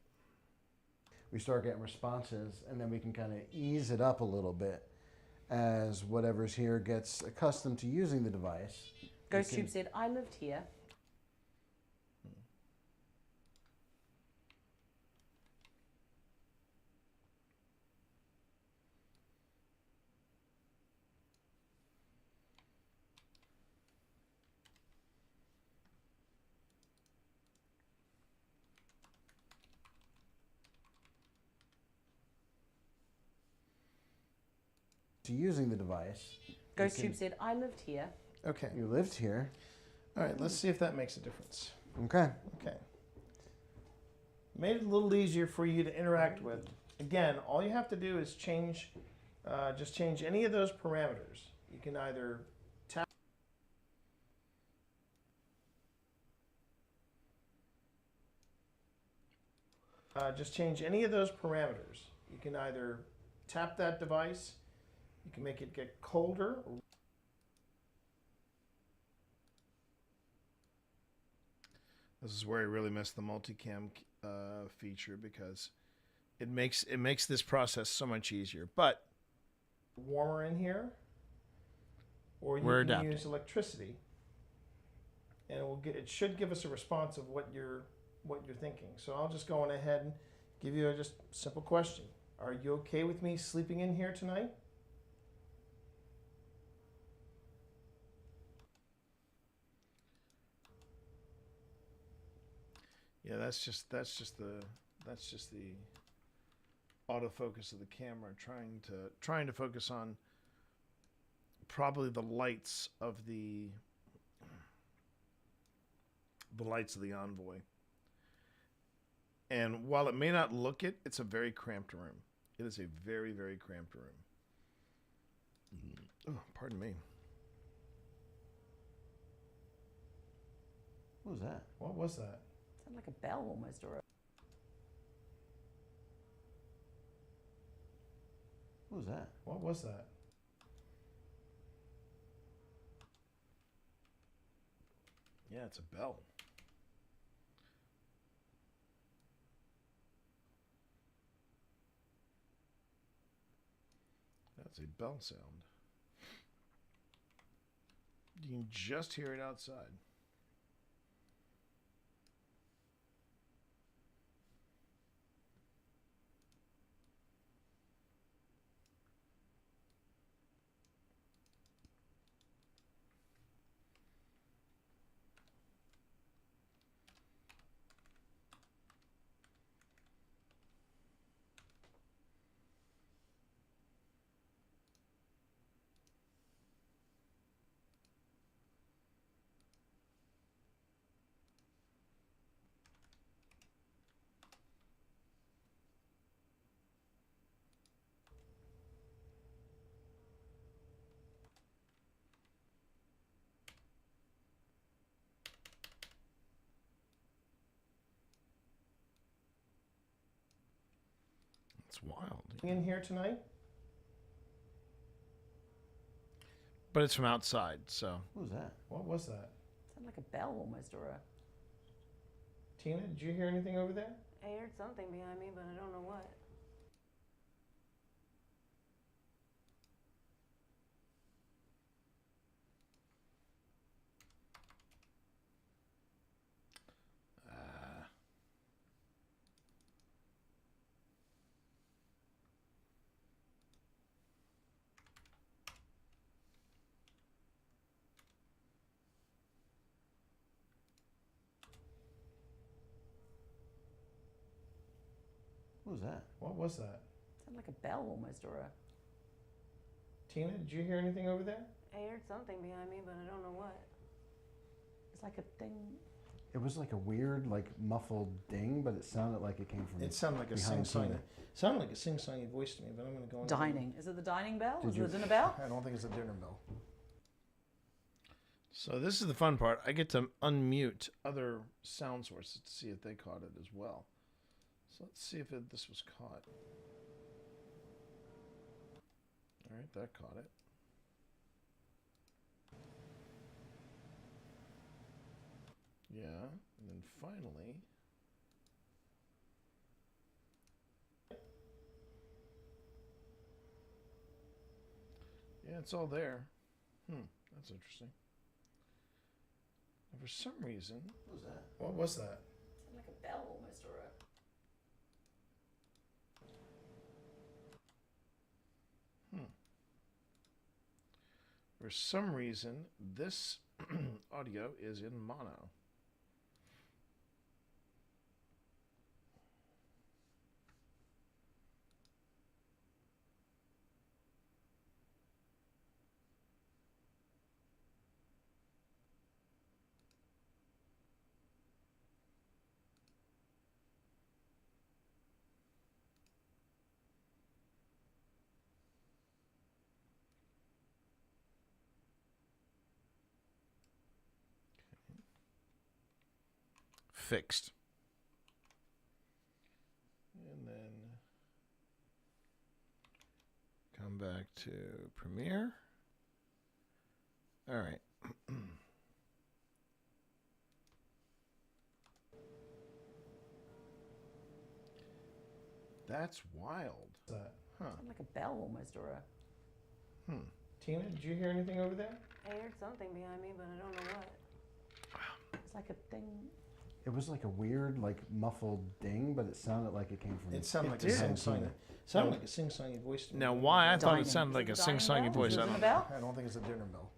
We start getting responses, and then we can kind of ease it up a little bit as whatever's here gets accustomed to using the device. Ghost Tube said, I lived here. To using the device. Ghost Tube said, I lived here. Okay. You lived here. All right. Let's see if that makes a difference. Okay. Okay. Made it a little easier for you to interact with. Again, all you have to do is change, just change any of those parameters. You can either tap. Just change any of those parameters. You can either tap that device. You can make it get colder. This is where I really miss the multicam feature because it makes this process so much easier. But warmer in here, or you can adapting. use electricity, and it should give us a response of what you're thinking. So I'll just go on ahead and give you a just simple question: are you okay with me sleeping in here tonight? Yeah, that's just the autofocus of the camera trying to focus on probably the lights of the Envoy. And while it may not look it, it's a very cramped room. It is a very, very cramped room. Oh, pardon me. What was that? What was that? Sounded like a bell almost, or What was that? What was that? Yeah, it's a bell. That's a bell sound. You can just hear it outside. That's wild. In here tonight? But it's from outside, so. What was that? What was that? Sounded like a bell almost, or a... Tina, did you hear anything over there? I heard something behind me, but I don't know what. What was that? What was that? Sounded like a bell almost, or a... Tina, did you hear anything over there? I heard something behind me, but I don't know what. It's like a thing. It was like a weird, like muffled ding, but it sounded like it came from. It sounded like a behind sing-songy. Tina. Sounded like a sing-songy voice to me, but I'm going to go on. Dining. Is it the dining bell? Did Is you- it the dinner bell? I don't think it's a dinner bell. So this is the fun part. I get to unmute other sound sources to see if they caught it as well. So let's see if this was caught. All right, that caught it. Yeah, and then finally... Yeah, it's all there. That's interesting. And for some reason... What was that? What was that? Sounded like a bell almost, or a... For some reason, this audio is in mono. Fixed. And then come back to Premiere. All right. That's wild. That. Huh. Sounded like a bell almost, or a... Tina, did you hear anything over there? I heard something behind me, but I don't know what. It's like a thing. It was like a weird, like muffled ding, but it sounded like it came from. It sounded like a behind sing-songy. Tina. Sounded like a sing-songy voice to me. Now, why? I thought Dining. it sounded like a Is it the dining sing-songy bell? voice. Is it I the don't dinner know. bell? I don't think it's a dinner bell.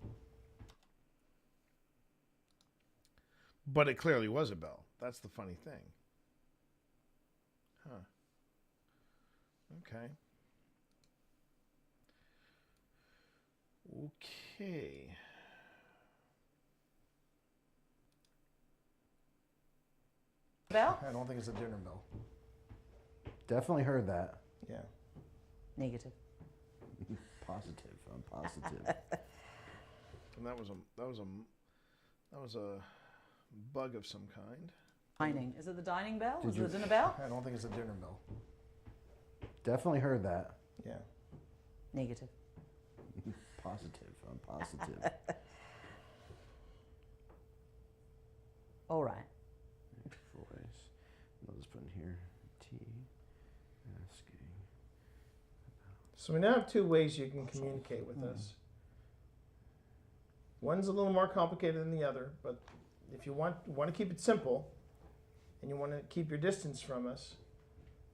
But it clearly was a bell. That's the funny thing. Huh. Okay. Okay. Bell? I don't think it's a dinner bell. Definitely heard that. Yeah. Negative. Positive. I'm positive. And that was a bug of some kind. Dining. Is it the dining bell? Did Is you- it the dinner bell? I don't think it's a dinner bell. Definitely heard that. Yeah. Negative. Positive. I'm positive. All right. Voice. I'll just put in here. T. Asking. So we now have two ways you can communicate with us. One's a little more complicated than the other, but if you want to keep it simple and you want to keep your distance from us,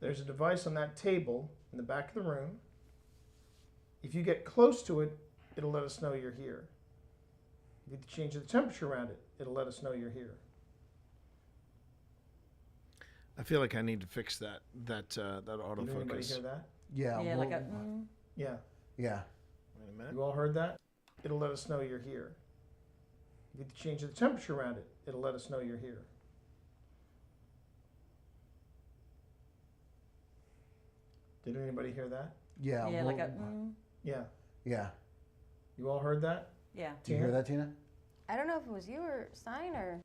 there's a device on that table in the back of the room. If you get close to it, it'll let us know you're here. If you change the temperature around it, it'll let us know you're here. I feel like I need to fix that Did anybody autofocus. hear that? Yeah. Yeah, well, like a... Yeah. Yeah. Wait a minute. You all heard that? It'll let us know you're here. If you change the temperature around it, it'll let us know you're here. Did anybody hear that? Yeah. Yeah, well, like a... Yeah. Yeah. You all heard that? Yeah. Did you hear that, Tina? I don't know if it was you or Stein or...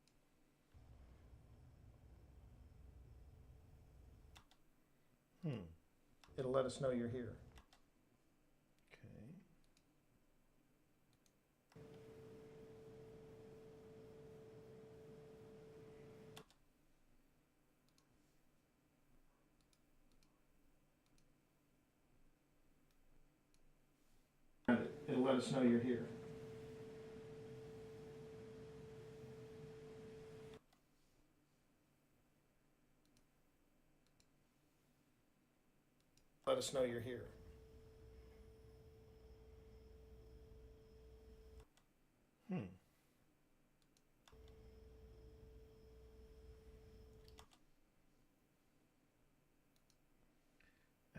it'll let us know you're here. Okay. It'll let us know you're here. Let us know you're here. I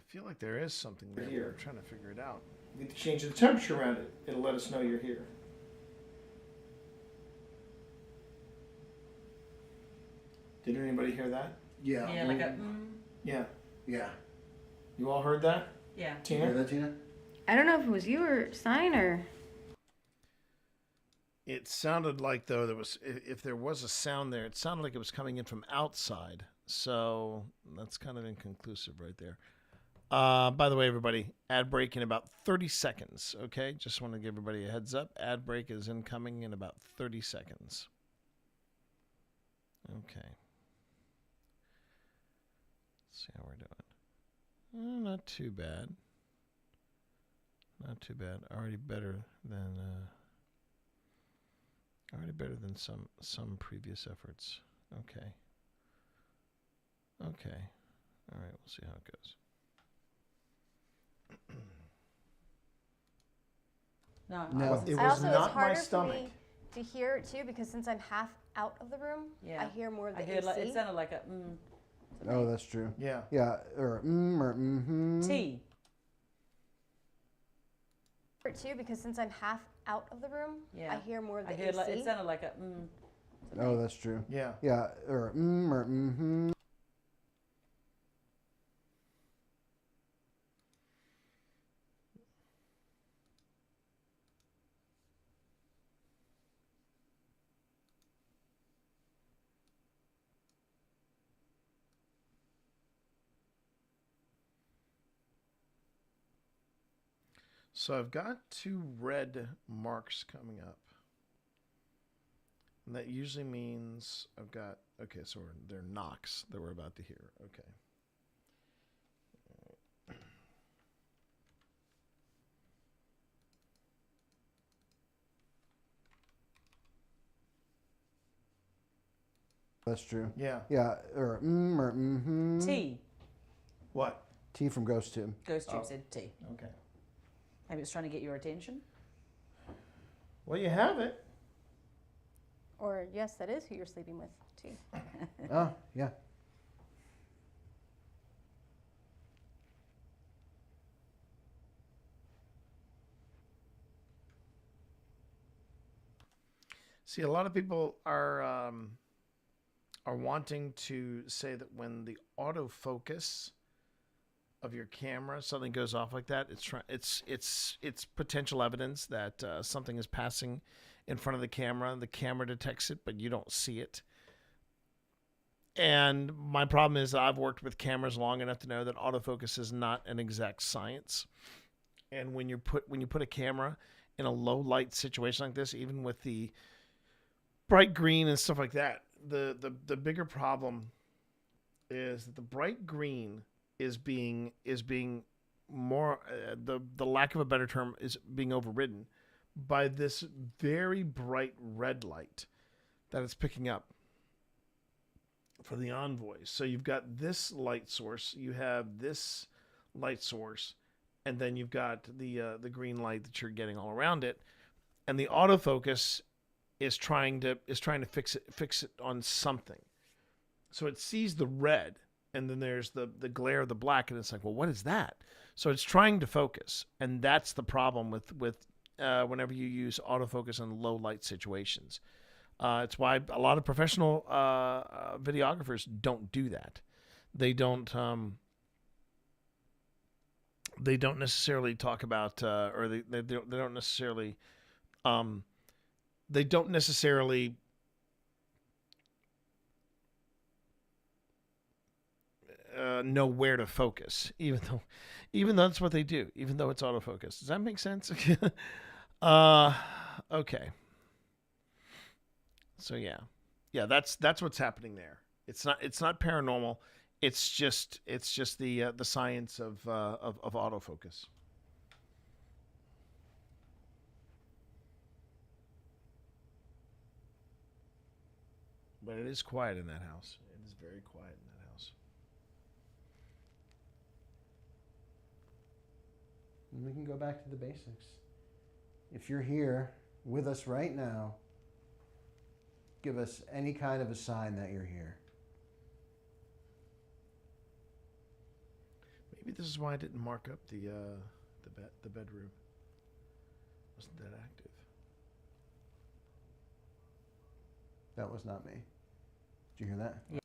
feel like there is something there. Here. I'm trying to figure it out. You get to change the temperature around it. It'll let us know you're here. Did anybody hear that? Yeah. Yeah, like a. Yeah. Yeah. You all heard that? Yeah. You Tina? hear that, Tina? I don't know if it was you or Stein or. It sounded like, though, there was, if there was a sound there, it sounded like it was coming in from outside. So that's kind of inconclusive right there. By the way, everybody, ad break in about 30 seconds. Okay, just want to give everybody a heads up. Ad break is incoming in about 30 seconds. Okay. Let's see how we're doing. Not too bad. Not too bad. Already better than some previous efforts. Okay. Okay. All right, we'll see how it goes. No, it I was also, not it's my harder stomach. for me to hear it too because since I'm half out of the room, Yeah. I hear more of the I hear AC. like, it sounded like a Oh, that's true. Yeah. Yeah, or mm-hmm. T. Too because since I'm half out of the room, Yeah. I hear more of the I hear AC. like, it sounded like a Oh, that's true. Yeah. Yeah, or mm-hmm. So I've got 2 red marks coming up. And that usually means I've got, okay, so they're knocks that we're about to hear. Okay. That's true. Yeah. Yeah, or mm-hmm. T. What? T from Ghost Tube. Ghost Tube said T. Okay. Maybe it's trying to get your attention. Well, you have it. Or yes, that is who you're sleeping with too. Oh, yeah. See, a lot of people are wanting to say that when the autofocus of your camera suddenly goes off like that, it's potential evidence that something is passing in front of the camera. The camera detects it, but you don't see it. And my problem is that I've worked with cameras long enough to know that autofocus is not an exact science. And when you put a camera in a low light situation like this, even with the bright green and stuff like that, the bigger problem is that the bright green is being more the lack of a better term is being overridden by this very bright red light that it's picking up for the envoys. So you've got this light source, you have this light source, and then you've got the green light that you're getting all around it, and the autofocus is trying to fix it on something. So it sees the red, and then there's the glare of the black, and it's like, well, what is that? So it's trying to focus, and that's the problem with whenever you use autofocus in low light situations. It's why a lot of professional videographers don't do that. They don't necessarily talk about, or they don't necessarily. They don't necessarily know where to focus, even though that's what they do, even though it's autofocus. Does that make sense? Okay. So yeah, that's what's happening there. It's not paranormal. It's just the science of autofocus. But it is quiet in that house. It is very quiet in that house. And we can go back to the basics. If you're here with us right now, give us any kind of a sign that you're here. Maybe this is why I didn't mark up the bedroom. Wasn't that active? That was not me. Did you hear that? Yeah.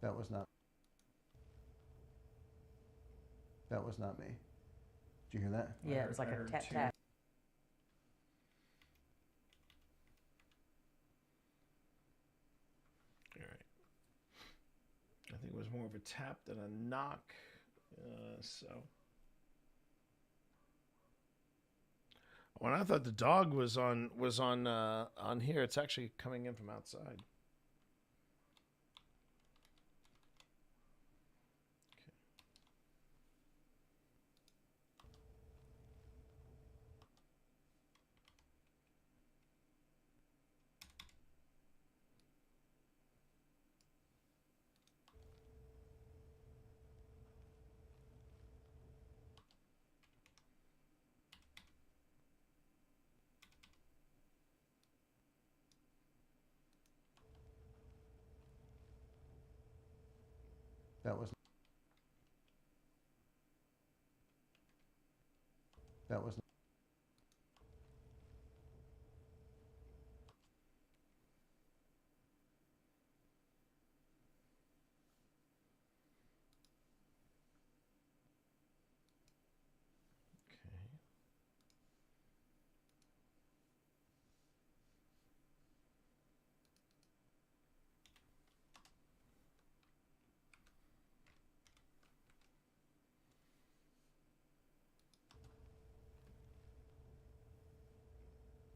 That was not. That was not me. Did you hear that? Yeah, it was like a tap tap. All right. I think it was more of a tap than a knock. So. When I thought the dog was on here, it's actually coming in from outside. That was. That was.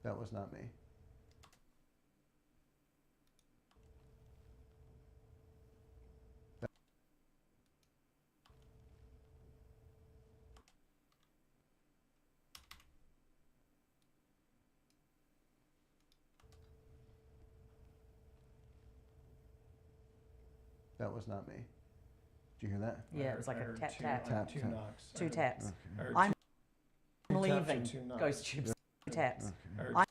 That was not me. That was not me. Did you hear that? Yeah, it was like a tap tap. Tap, Two tap. knocks. Two taps. Okay. I'm Two taps or leaving. two knocks? Ghost tubes. Two taps. Okay. I'm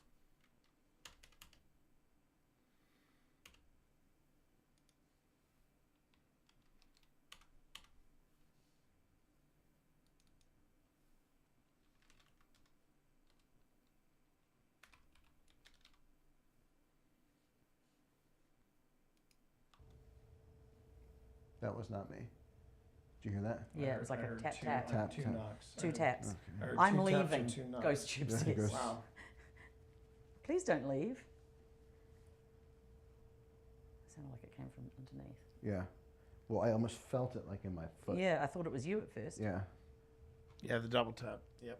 That was not me. Did you hear that? Yeah, it was like a tap tap. Tap, Two tap. knocks. Two taps. Or I'm two taps or leaving. two knocks? Ghost tubes. Yeah, Yes. ghost- Wow. Please don't leave. It sounded like it came from underneath. Yeah. Well, I almost felt it like in my foot. Yeah, I thought it was you at first. Yeah. Yeah, the double tap. Yep.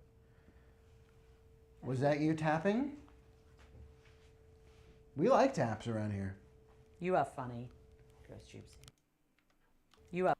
Was that you tapping? We like taps around here. You are funny. Ghost tubes. You are.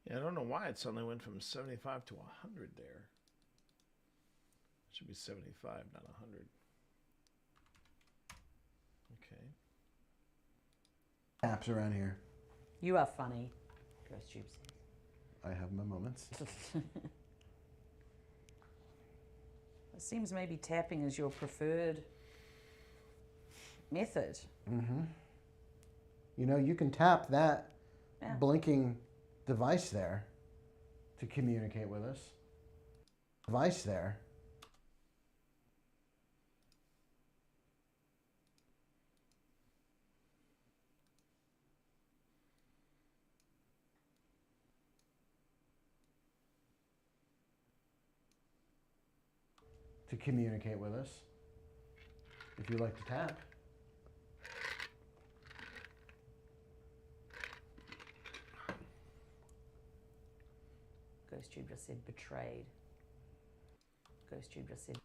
Yeah, I don't know why it suddenly went from 75 to 100 there. It should be 75, not 100. Okay. Taps around here. You are funny. Ghost tubes. I have my moments. It seems maybe tapping is your preferred method. Mm-hmm. You know, you can tap that blinking device there to communicate with us. Device there. To communicate with us. If you like to tap. Ghost Tube just said betrayed. Ghost Tube just said.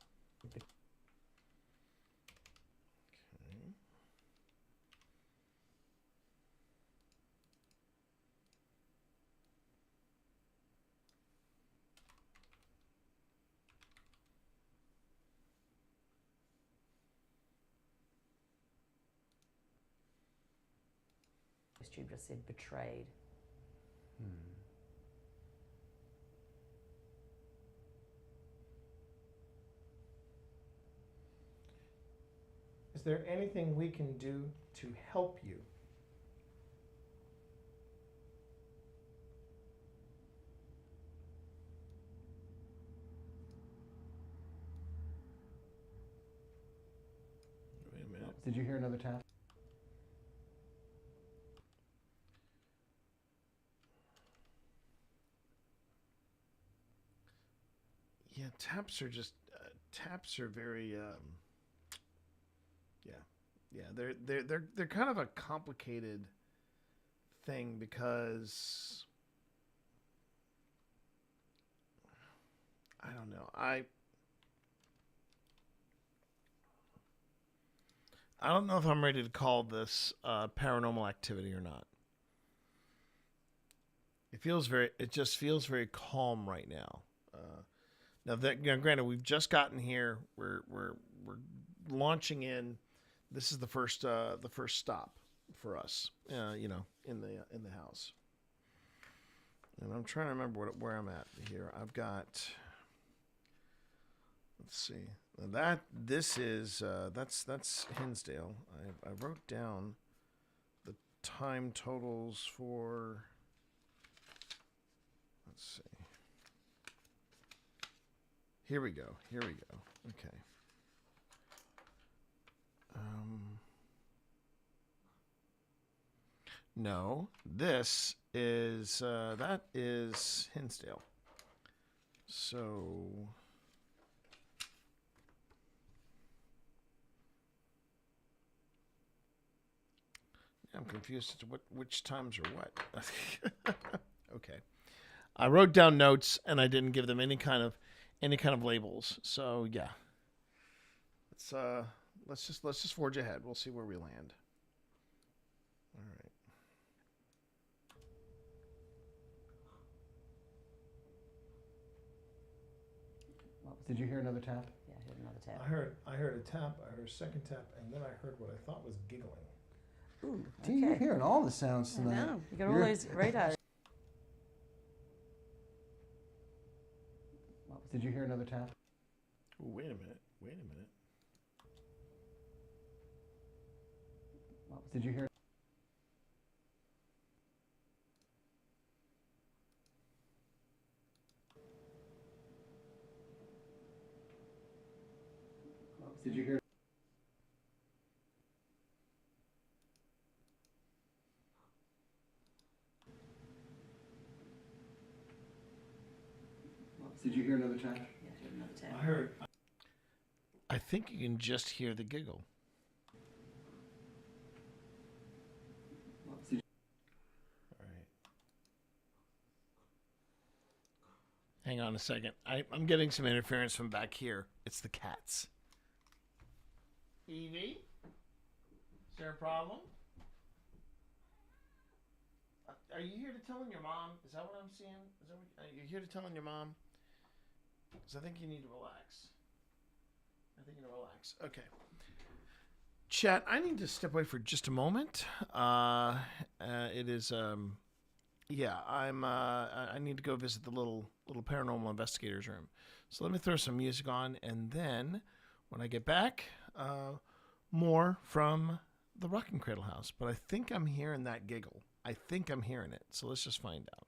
Ghost Tube just said betrayed. Is there anything we can do to help you? Wait a minute. Did you hear another tap? Yeah, taps are just taps are very yeah, they're kind of a complicated thing because I don't know. I don't know if I'm ready to call this paranormal activity or not. It just feels very calm right now. Now, granted, we've just gotten here. We're launching in. This is the first stop for us. In the house. And I'm trying to remember where I'm at here. I've got. Let's see. This is that's Hinsdale. I wrote down the time totals for. Let's see. Here we go. Okay. No, this is that is Hinsdale. So I'm confused as to which times are what. Okay. I wrote down notes and I didn't give them any kind of labels. So yeah. Let's just forge ahead. We'll see where we land. All right. Did you hear another tap? Yeah, I heard another tap. I heard a tap, I heard a second tap, and then I heard what I thought was giggling. Ooh, See, you're hearing all the sounds I tonight. know. You got all those radars. Did you hear another tap? Ooh, wait a minute. Did you hear? Did you hear? Did you hear another tap? Yeah, I heard another tap. I heard. I think you can just hear the giggle. All right. Hang on a second. I'm getting some interference from back here. It's the cats. Evie? Is there a problem? Are you here to tell your mom? Is that what I'm seeing? Are you here to tell your mom? Because I think you need to relax. Okay. Chat, I need to step away for just a moment. It is, yeah, I need to go visit the little paranormal investigators room. So let me throw some music on, and then when I get back, more from the Rocking Cradle House. But I think I'm hearing that giggle. I think I'm hearing it, so let's just find out.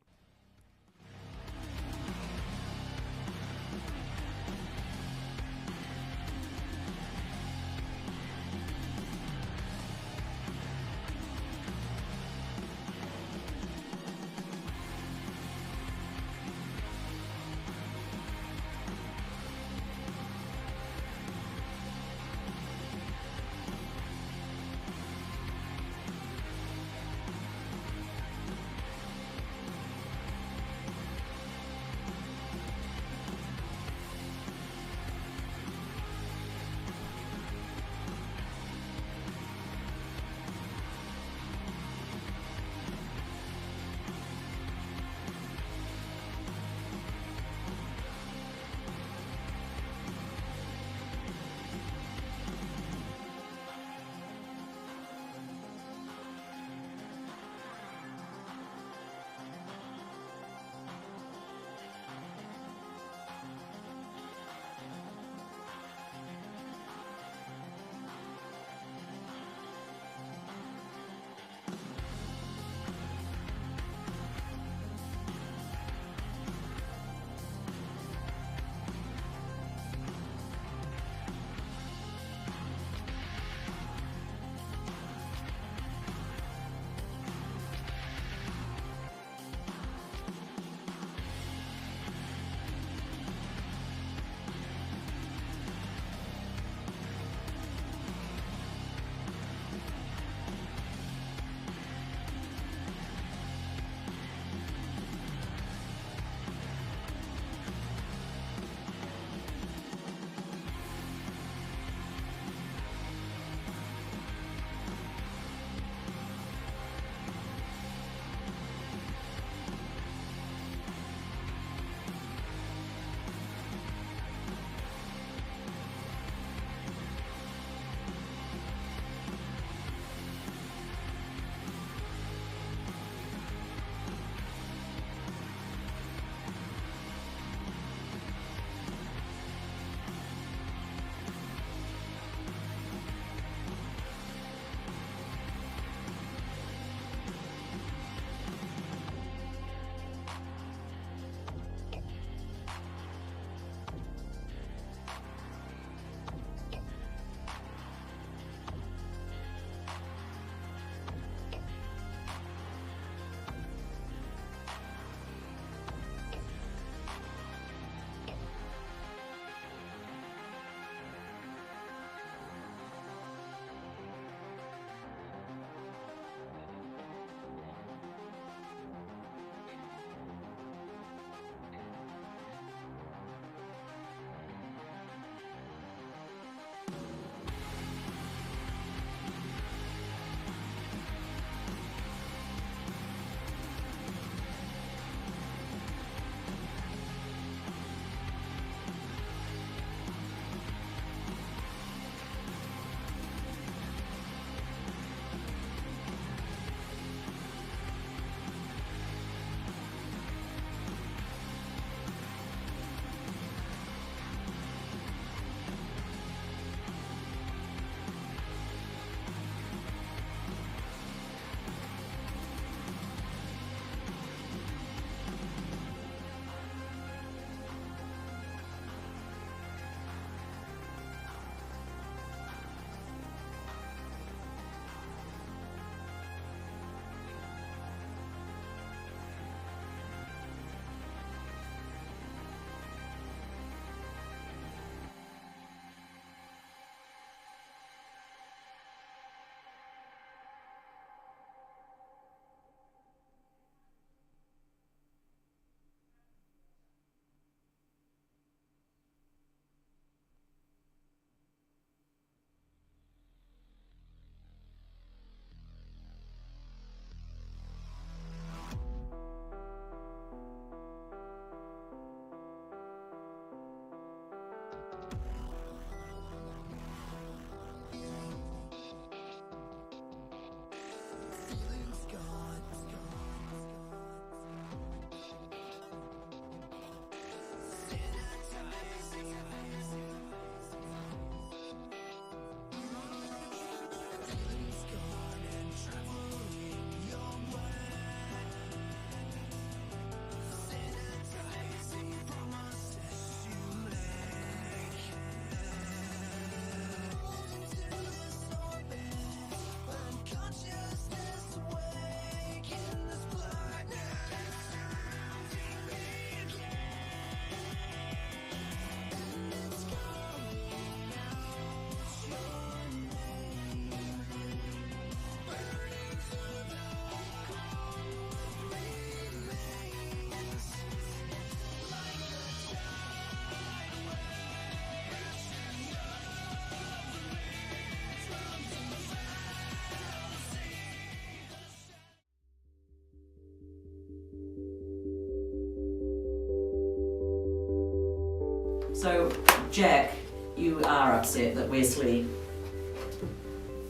So, Jack, you are upset that Wesley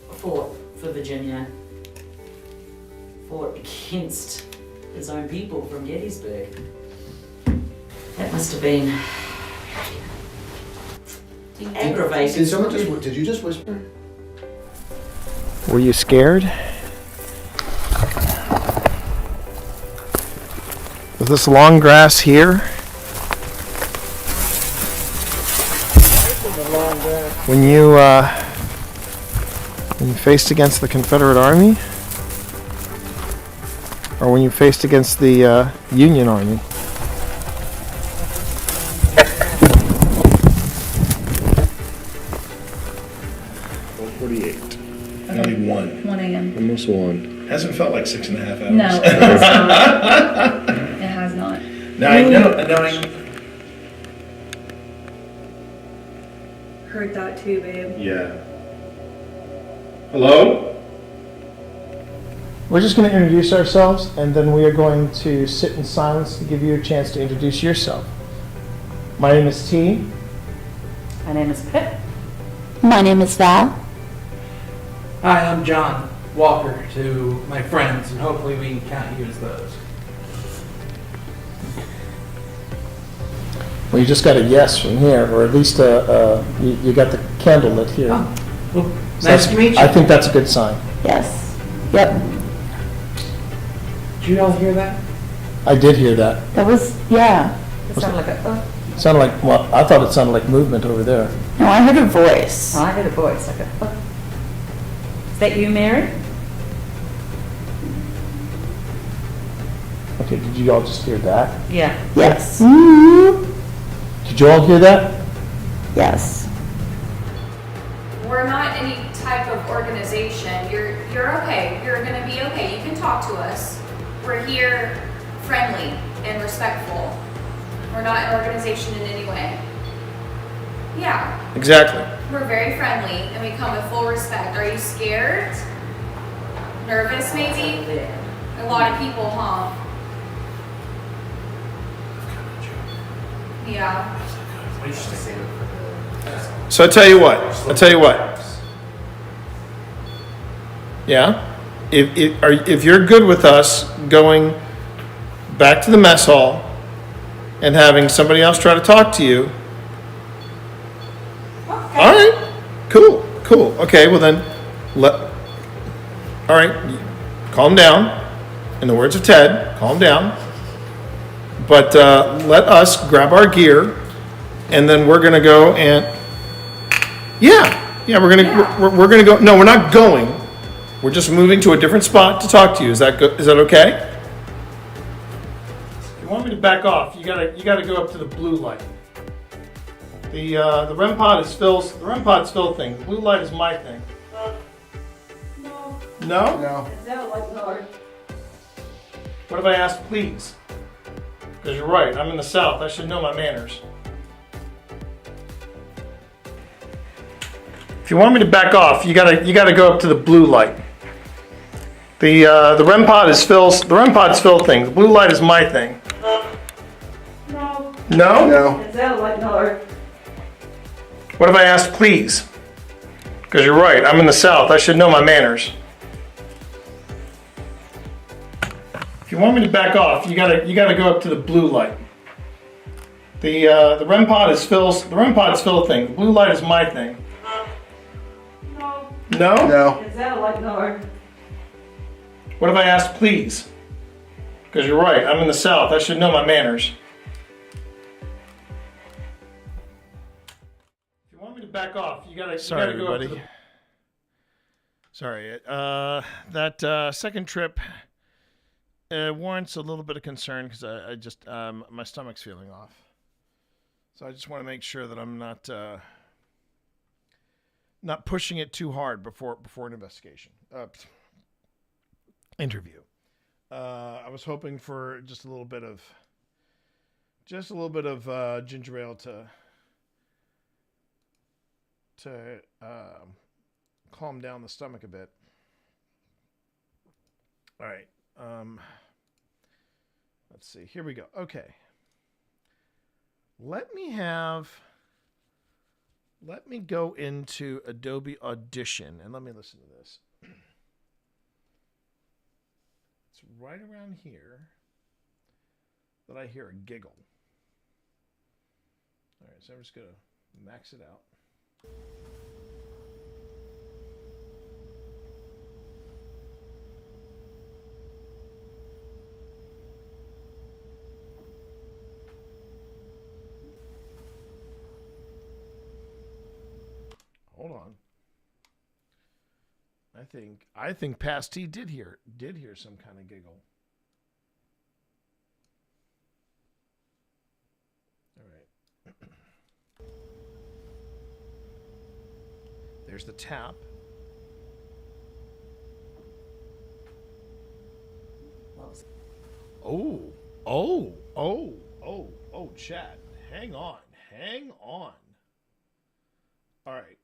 fought for Virginia, fought against his own people from Gettysburg. That must have been aggravating. Did someone just? Did you just whisper? Were you scared? Was this long grass here? When you faced against the Confederate Army? Or when you faced against the Union Army? Nearly 1. 1 a.m. Almost 1. Hasn't felt like 6.5 hours. No, it has not. It has not. Now I know. Heard that too, babe. Yeah. Hello? We're just going to introduce ourselves, and then we are going to sit in silence to give you a chance to introduce yourself. My name is T. My name is Pip. My name is Val. Hi, I'm John Walker to my friends, and hopefully we can count you as those. Well, you just got a yes from here, or at least you got the candle lit here. Oh, well, So nice to meet you. I think that's a good sign. Yes. Yep. Did you all hear that? I did hear that. That was, yeah. It sounded like a. Sounded like, well, I thought it sounded like movement over there. No, I heard a voice. I heard a voice like a. Is that you, Mary? Okay, did you all just hear that? Yeah. Yes. Did you all hear that? Yes. We're not any type of organization. You're okay. You're gonna be okay. You can talk to us. We're here friendly and respectful. We're not an organization in any way. Yeah. Exactly. We're very friendly and we come with full respect. Are you scared? Nervous maybe? A lot of people, huh? Yeah. So I tell you what. Yeah? If you're good with us going back to the mess hall and having somebody else try to talk to you. Okay. All right. Cool. Okay, well then, all right, calm down. In the words of Ted, calm down. But let us grab our gear, and then we're gonna go and we're gonna go. No, we're not going. We're just moving to a different spot to talk to you. Is that good? Is that okay? If you want me to back off, you gotta go up to the blue light. The REM pod is Phil's. The REM pod's Phil thing. The blue light is my thing. No. No? No. Is that like no? What if I asked, please? Because you're right. I'm in the South. I should know my manners. If you want me to back off, you gotta go up to the blue light. The REM pod is Phil's. The REM pod's Phil thing. The blue light is my thing. No. No? No. Is that like no? What if I asked, please? Because you're right. I'm in the South. I should know my manners. If you want me to back off, you gotta go up to the blue light. The REM pod is Phil's. The REM pod's Phil thing. The blue light is my thing. No. No? No. Is that like no? What if I asked, please? Because you're right. I'm in the South. I should know my manners. If you want me to back off, you gotta go up to the... Sorry. That second trip warrants a little bit of concern because I just my stomach's feeling off. So I just want to make sure that I'm not pushing it too hard before an investigation interview. I was hoping for just a little bit of ginger ale to calm down the stomach a bit. All right. Let's see. Here we go. Okay. Let me have Let me go into Adobe Audition and let me listen to this. It's right around here that I hear a giggle. All right, so I'm just going to max it out. Hold on. I think Pasty did hear some kind of giggle. All right. There's the tap. Oh, chat. Hang on. All right.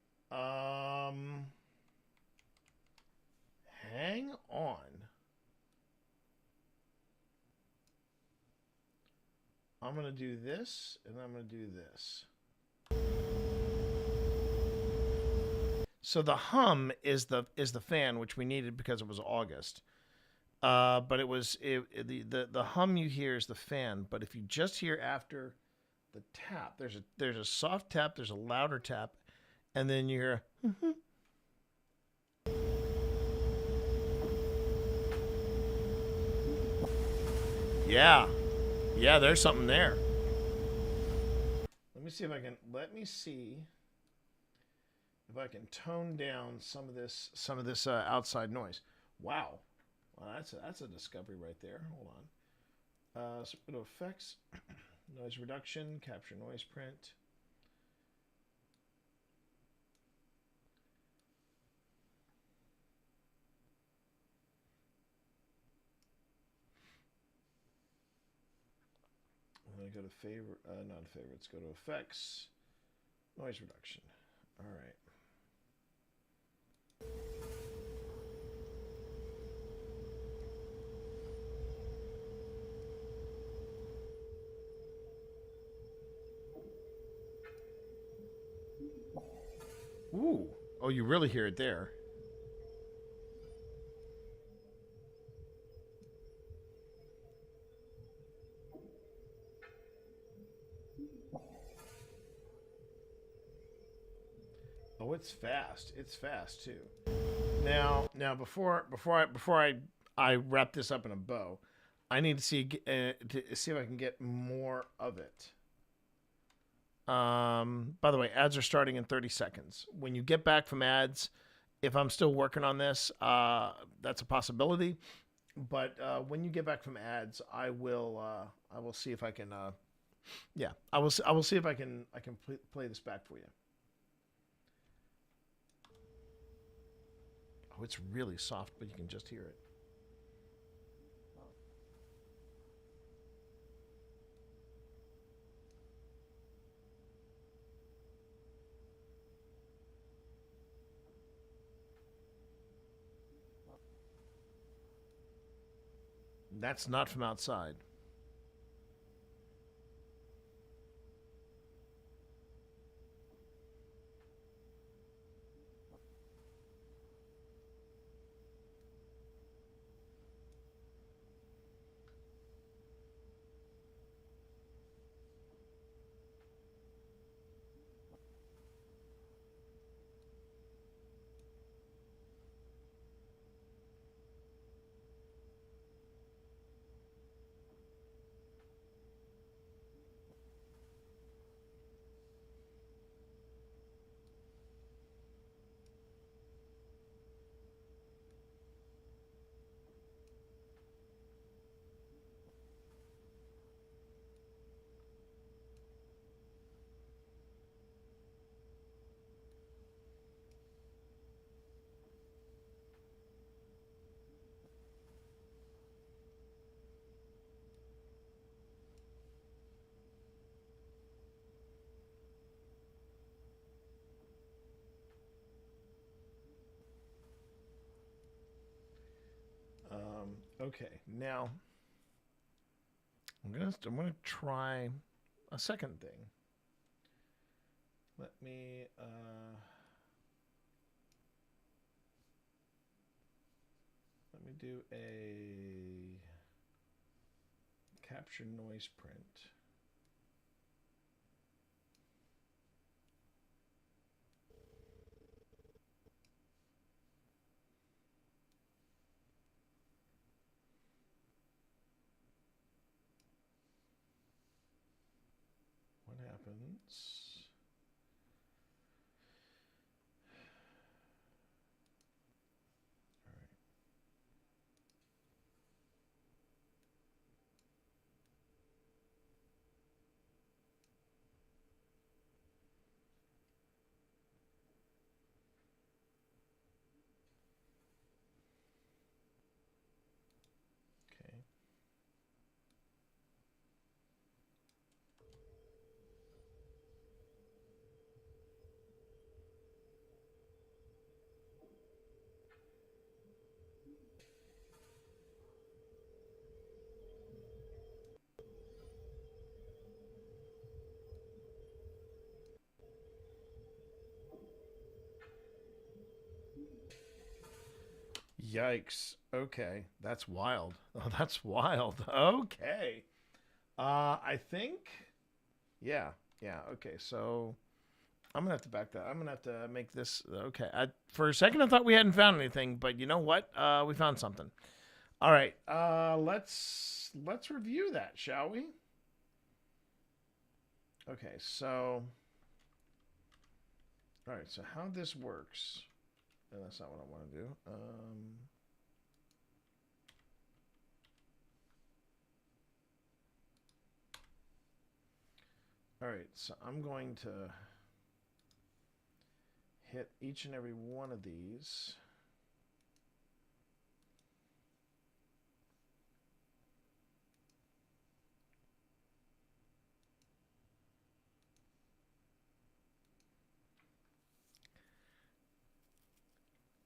Hang on. I'm going to do this, and I'm going to do this. So the hum is the fan, which we needed because it was August. But the hum you hear is the fan. But if you just hear after the tap, there's a soft tap, there's a louder tap, and then you hear. Yeah, there's something there. Let me see if I can tone down some of this outside noise. Wow, well, that's a discovery right there. Hold on. So go to effects, noise reduction, capture noise print. I'm going to go to not favorites, go to effects, noise reduction. All right. Ooh. Oh, you really hear it there. Oh, it's fast. It's fast too. Now, before I wrap this up in a bow, I need to see if I can get more of it. By the way, ads are starting in 30 seconds. When you get back from ads, if I'm still working on this, that's a possibility. But when you get back from ads, I will see if I can. I will see if I can play this back for you. Oh, it's really soft, but you can just hear it. That's not from outside. Okay, now I'm gonna try a second thing. Let me do a capture noise print. What happens? Okay. Yikes. Okay. That's wild. Oh, that's wild. Okay. I think, yeah. Okay. So I'm going to have to back that. I'm going to have to make this. Okay. For a second, I thought we hadn't found anything, but you know what? We found something. All right. Let's review that, shall we? Okay. So, all right. So how this works. And that's not what I want to do. All right, so I'm going to hit each and every one of these.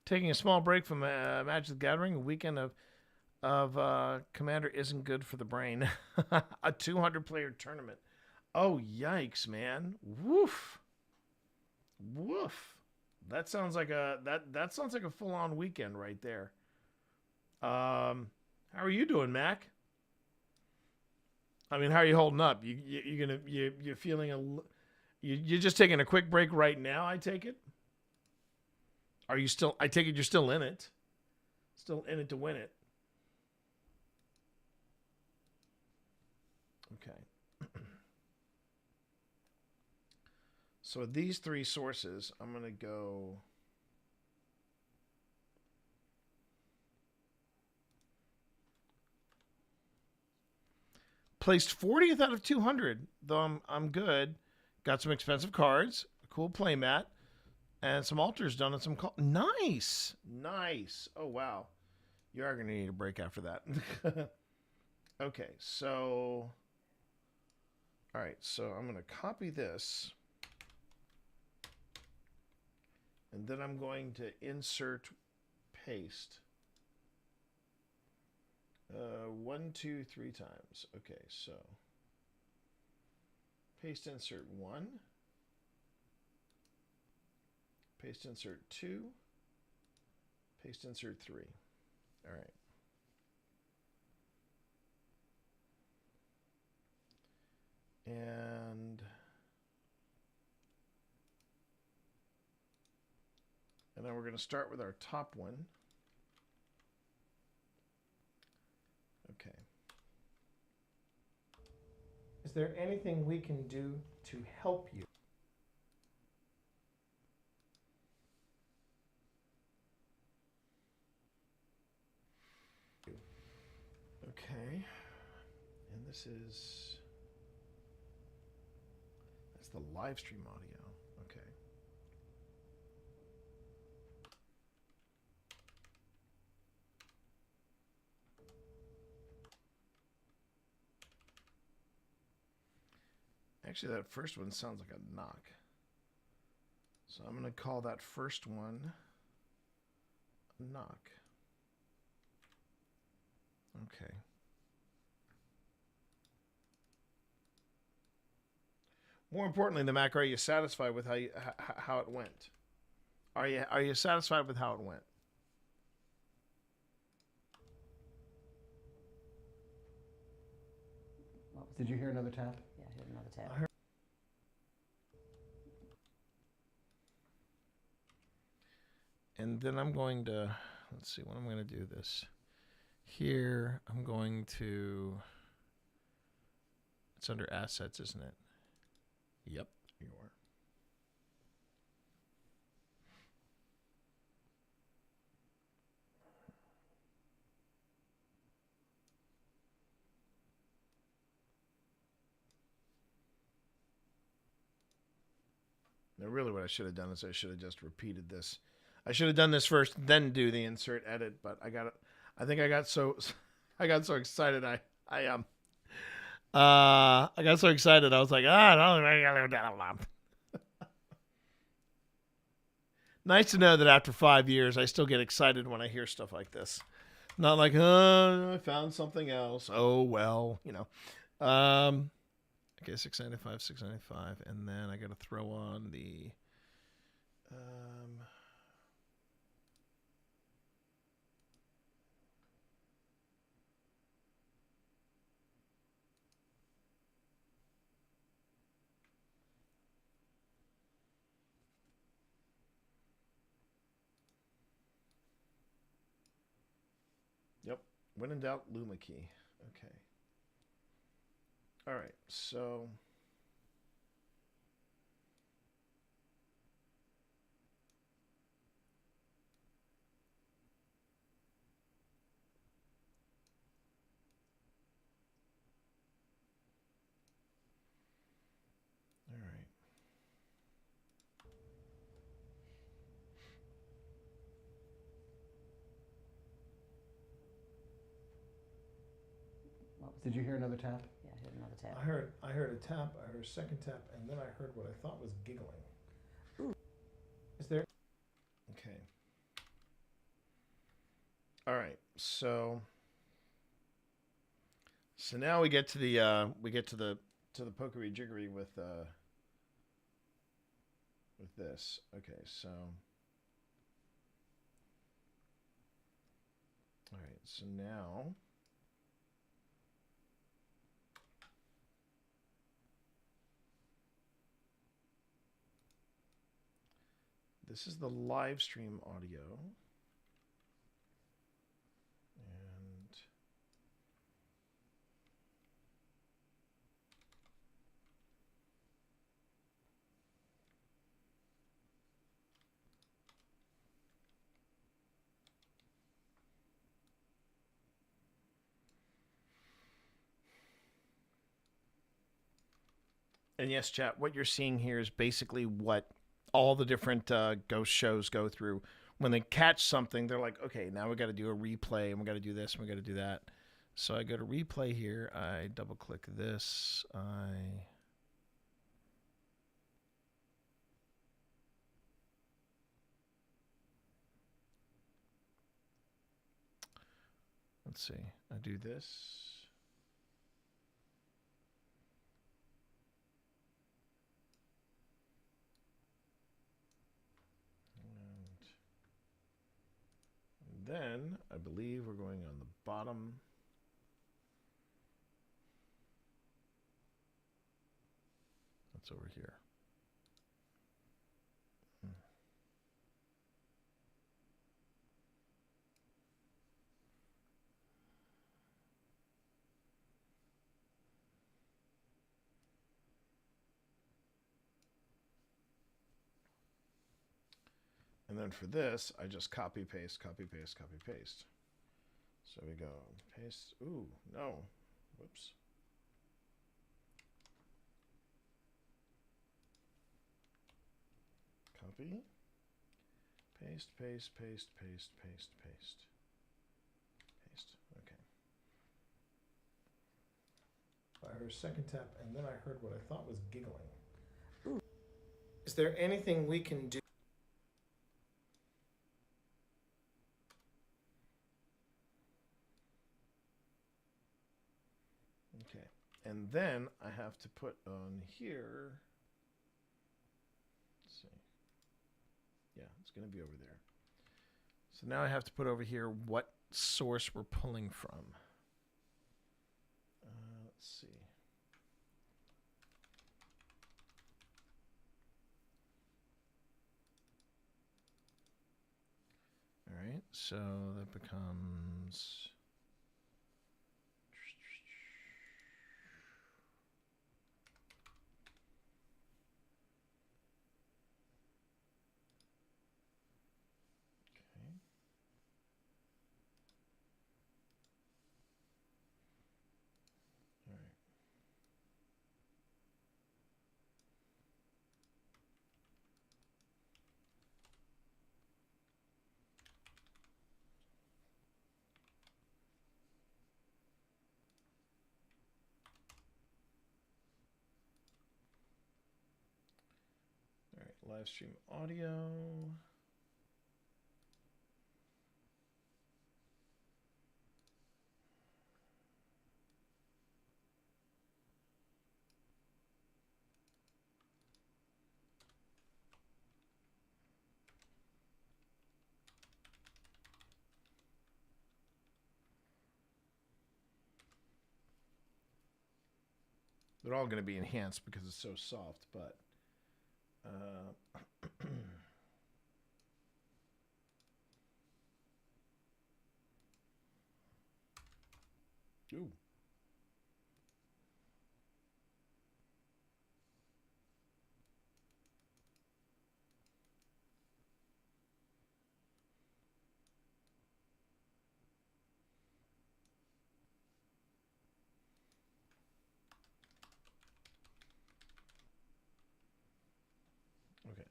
Taking a small break from Magic the Gathering, a weekend of Commander isn't good for the brain. A 200-player tournament. Oh, yikes, man. Woof. Woof. That sounds like a that sounds like a full-on weekend right there. How are you doing, Mac? I mean, how are you holding up? You're feeling you're just taking a quick break right now, I take it? Are you still, I take it you're still in it. Still in it to win it. Okay. So these three sources, I'm going to go placed 40th out of 200, though I'm good. Got some expensive cards, a cool playmat, and some altars done and some nice. Nice. Oh wow. You are going to need a break after that. Okay, so all right, so I'm going to copy this. And then I'm going to insert paste. 1, 2, 3 times. Okay, so paste insert 1. Paste insert 2. Paste insert 3. All right. And then we're going to start with our top one. Okay. Is there anything we can do to help you? Okay. And this is, that's the live stream audio. Okay. Actually, that first one sounds like a knock. So I'm going to call that first one a knock. Okay. More importantly, the Mac, are you satisfied with how it went? Are you satisfied with how it went? Did you hear another tap? Yeah, I heard another tap. I heard. And then I'm going to, let's see, what I'm going to do this. Here, I'm going to, it's under assets, isn't it? Yep, you are. Now, really what I should have done is I should have just repeated this. I should have done this first, then do the insert edit, but I got so excited. I got so excited. I was like, nice to know that after 5 years, I still get excited when I hear stuff like this. Not like, I found something else. Oh, well, you know. Okay, 695, and then I got to throw on the Yep. When in doubt, Luma key. Okay. All right. So all right. Did you hear another tap? Yeah, I heard another tap. I heard a tap. I heard a second tap, and then I heard what I thought was giggling. Ooh. Is there? Okay. All right. So now we get to the pokery jiggery with this. Okay. So all right. So now this is the live stream audio. And yes, chat, what you're seeing here is basically what all the different ghost shows go through. When they catch something, they're like, okay, now we got to do a replay, and we got to do this, and we got to do that. So I go to replay here. I double click this. Let's see. I do this. Then I believe we're going on the bottom. That's over here. And then for this, I just copy, paste, copy, paste, copy, paste. So we go, paste, ooh, no, whoops. Copy, paste, paste, paste, paste, paste, paste. Paste, okay. I heard a second tap, and then I heard what I thought was giggling. Ooh. Is there anything we can do? Okay, and then I have to put on here Yeah, it's going to be over there. So now I have to put over here what source we're pulling from. Let's see. All right, so that becomes... All right, live stream audio. They're all going to be enhanced because it's so soft, but ooh. Okay.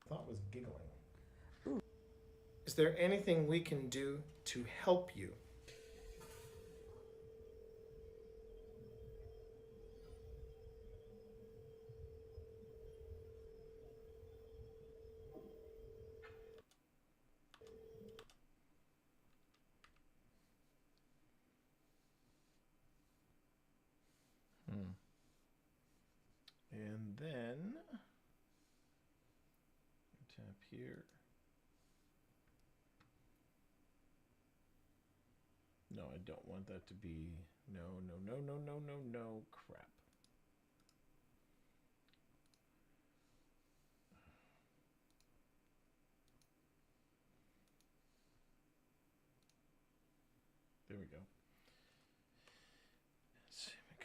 Thought was giggling. Is there anything we can do to help you? And then tap here. No, I don't want that to be no. Crap. There we go. Here we go.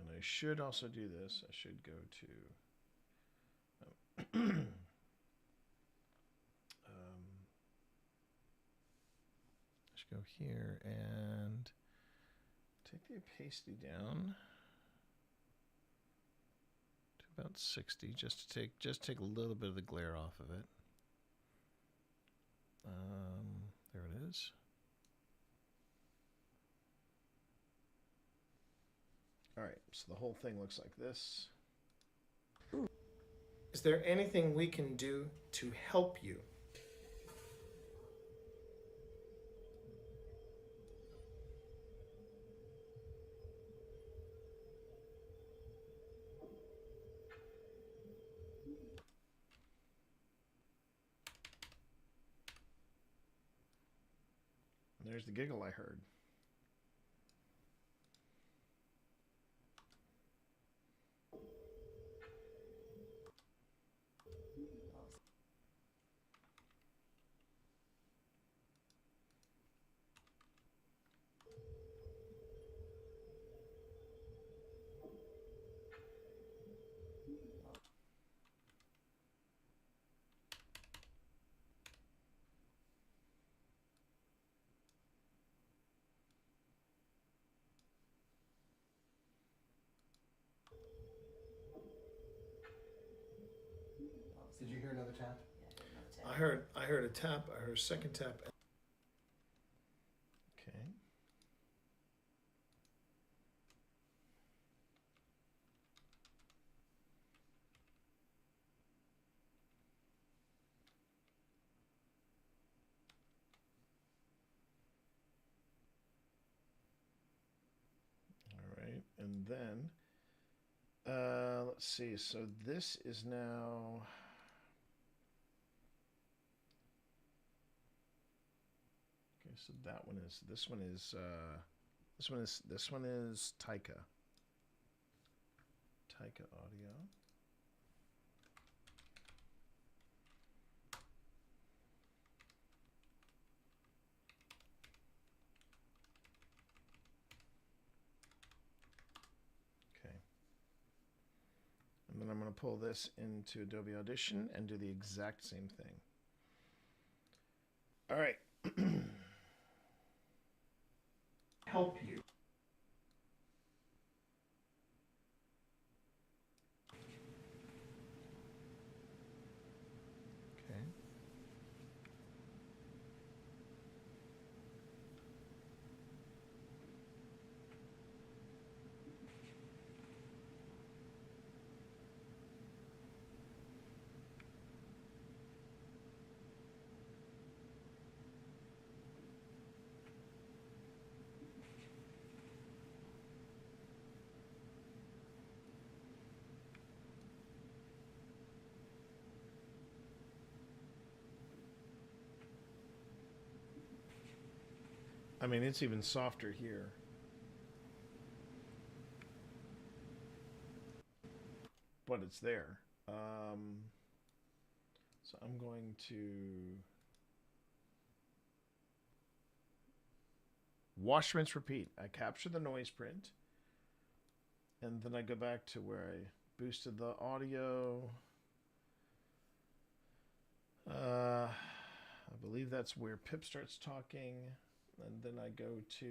And I should also do this. I should go to I should go here and take the opacity down to about 60, just to take a little bit of the glare off of it. There it is. All right, so the whole thing looks like this. Is there anything we can do to help you? There's the giggle I heard. Did you hear another tap? I heard a tap. I heard a second tap. Okay. All right, and then let's see. So this is now. Okay, so that one is. This one is. This one is Taika. Taika audio. Okay. And then I'm going to pull this into Adobe Audition and do the exact same thing. All right. Help you. Okay. I mean, it's even softer here. But it's there. So I'm going to wash, rinse, repeat. I capture the noise print. And then I go back to where I boosted the audio. I believe that's where Pip starts talking. And then I go to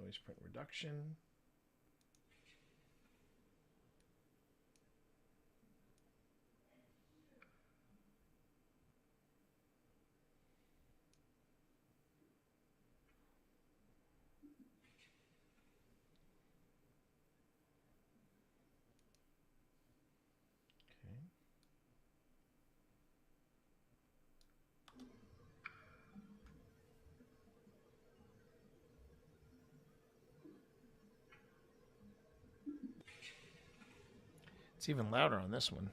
noise print reduction. It's even louder on this one.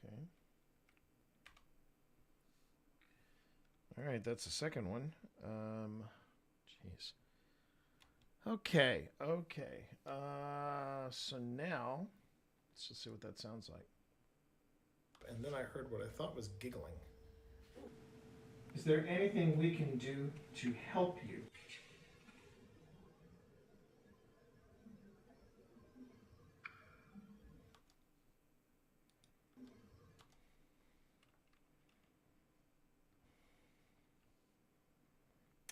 Okay. All right, that's the second one. Jeez. Okay, okay. So now, let's just see what that sounds like. And then I heard what I thought was giggling. Is there anything we can do to help you?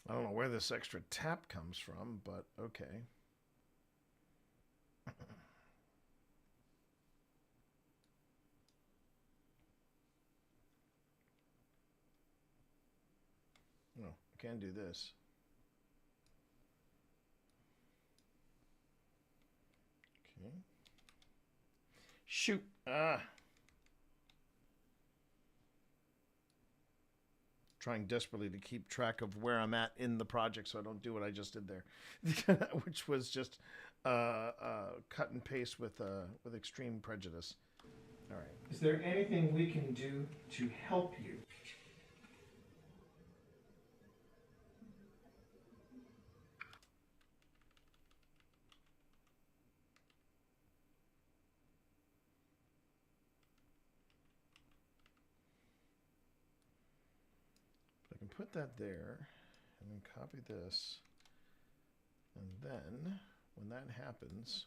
I don't know where this extra tap comes from, but okay. No, I can do this. Okay. Shoot. Trying desperately to keep track of where I'm at in the project so I don't do what I just did there, which was just cut and paste with extreme prejudice. All right. Is there anything we can do to help you? I can put that there and then copy this. And then when that happens,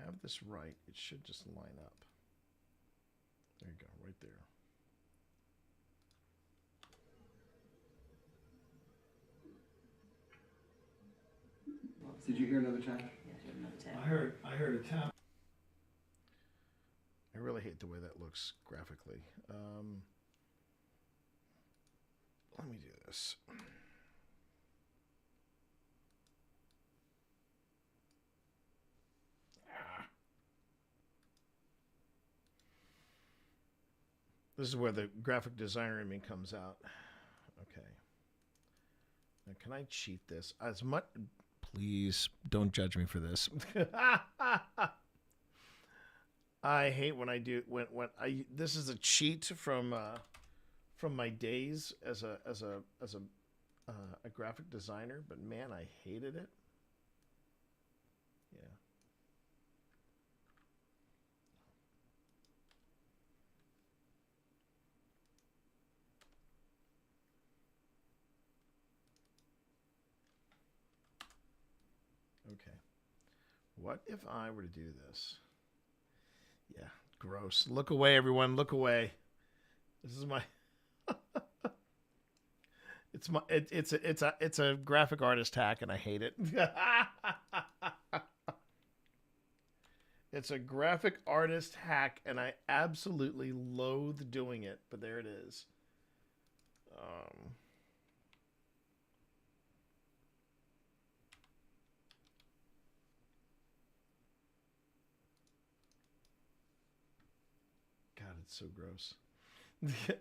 have this right, it should just line up. There you go, right there. Did you hear another tap? Yeah, I heard another tap. I heard a tap. I really hate the way that looks graphically. Let me do this. This is where the graphic designer in me comes out. Okay. Now, can I cheat this? As much, please don't judge me for this. I hate when I do when I. This is a cheat from my days as a graphic designer, but man, I hated it. Yeah. Okay. What if I were to do this? Yeah, gross. Look away, everyone. Look away. This is my. It's a graphic artist hack, and I hate it. It's a graphic artist hack, and I absolutely loathe doing it. But there it is. God, it's so gross. Okay.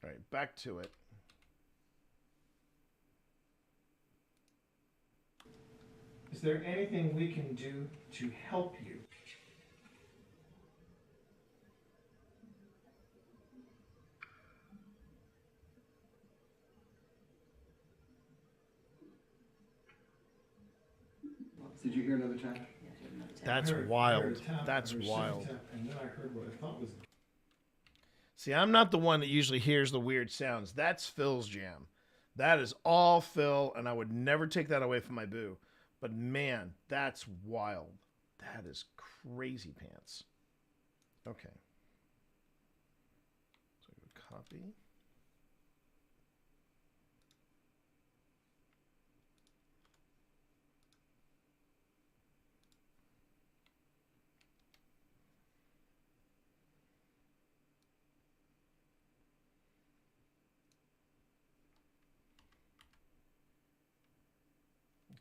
All right, back to it. Is there anything we can do to help you? Did you hear another tap? Yeah, I heard another tap. That's wild. That's wild. And then I heard what I thought was. See, I'm not the one that usually hears the weird sounds. That's Phil's jam. That is all Phil, and I would never take that away from my boo. But man, that's wild. That is crazy pants. Okay. So I go copy.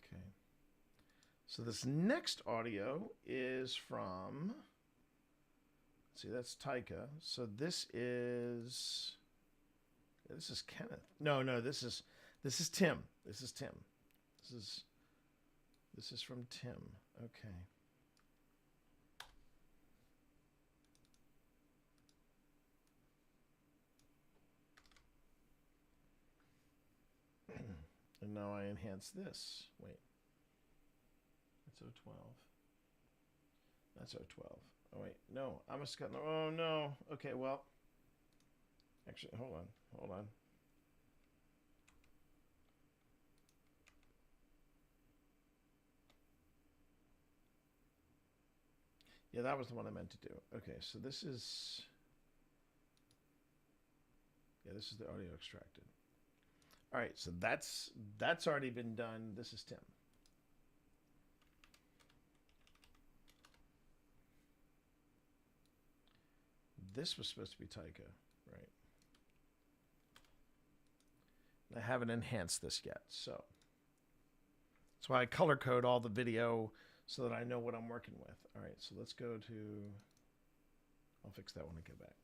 Okay. So this next audio is from, let's see, that's Taika. So this is Kenneth. No, this is Tim. This is Tim. This is from Tim. Okay. And now I enhance this. Wait. That's 012. That's 012. Oh, wait. No. I must have gotten... Oh, no. Okay, well. Actually, hold on. Hold on. Yeah, that was the one I meant to do. Okay, so this is... Yeah, this is the audio extracted. All right, so that's already been done. This is Tim. This was supposed to be Taika, right? I haven't enhanced this yet, so that's why I color code all the video so that I know what I'm working with. All right, so let's go to, I'll fix that when I get back.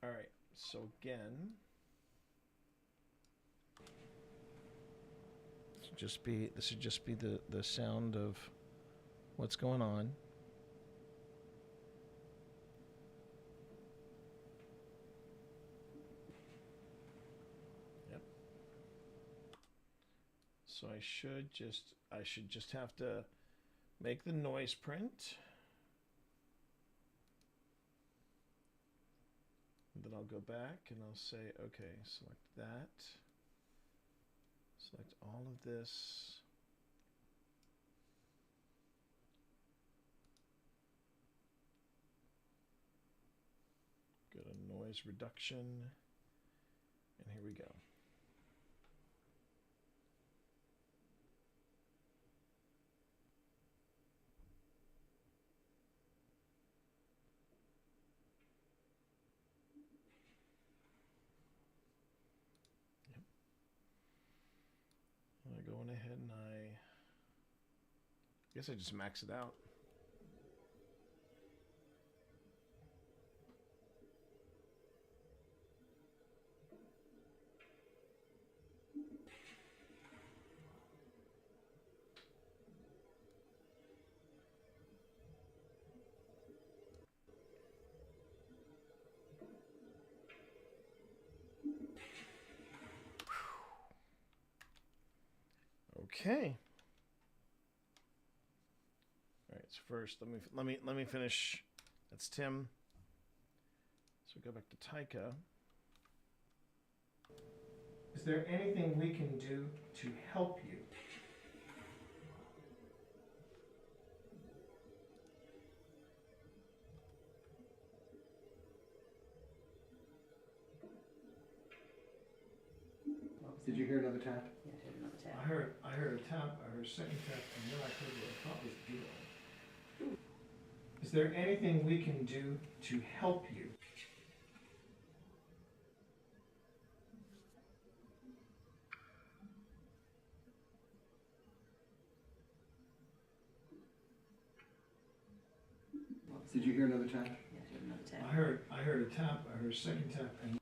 All right, so again, this should just be the sound of what's going on. Yep. So I should just have to make the noise print. Then I'll go back and I'll say, okay, select that. Select all of this. Go to noise reduction. And here we go. Going ahead and I guess I just max it out. Okay. All right. So first, let me finish. That's Tim. So we go back to Taika. Is there anything we can do to help you? Did you hear another tap? Yeah, I heard another tap. I heard a tap, I heard a second tap, and then I heard what I thought was giggling. Is there anything we can do to help you? Did you hear another tap? Yeah, I heard another tap. I heard a tap, I heard a second tap, and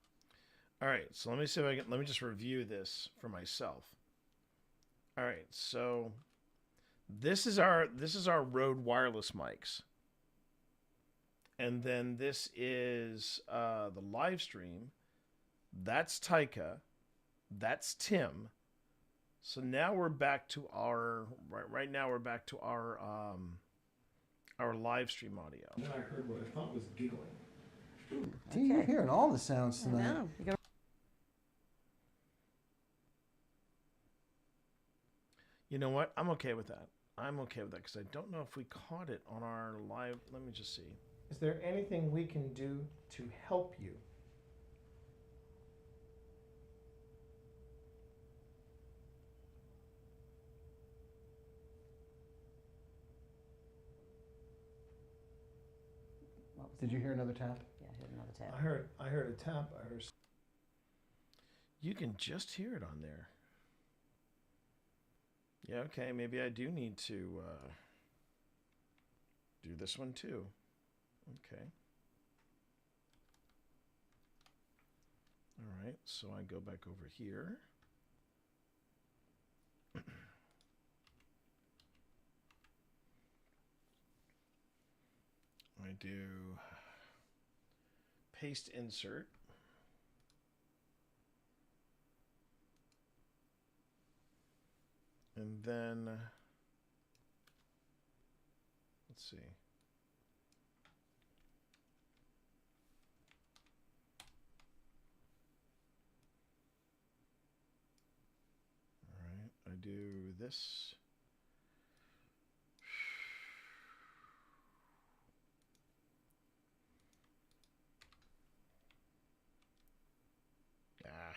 All right. So let me see if I can. Let me just review this for myself. All right. So this is our Rode wireless mics. And then this is the live stream. That's Taika. That's Tim. So now we're back to our right now we're back to our live stream audio. then I heard what I thought was giggling. Gee, you're hearing all the sounds tonight. You know what? I'm okay with that. I'm okay with that because I don't know if we caught it on our live. Let me just see. Is there anything we can do to help you? Did you hear another tap? Yeah, I heard another tap. I heard a tap, I heard. You can just hear it on there. Yeah, okay, maybe I do need to do this one too. Okay. All right, so I go back over here. I do paste insert. And then, let's see. All right, I do this. Ah.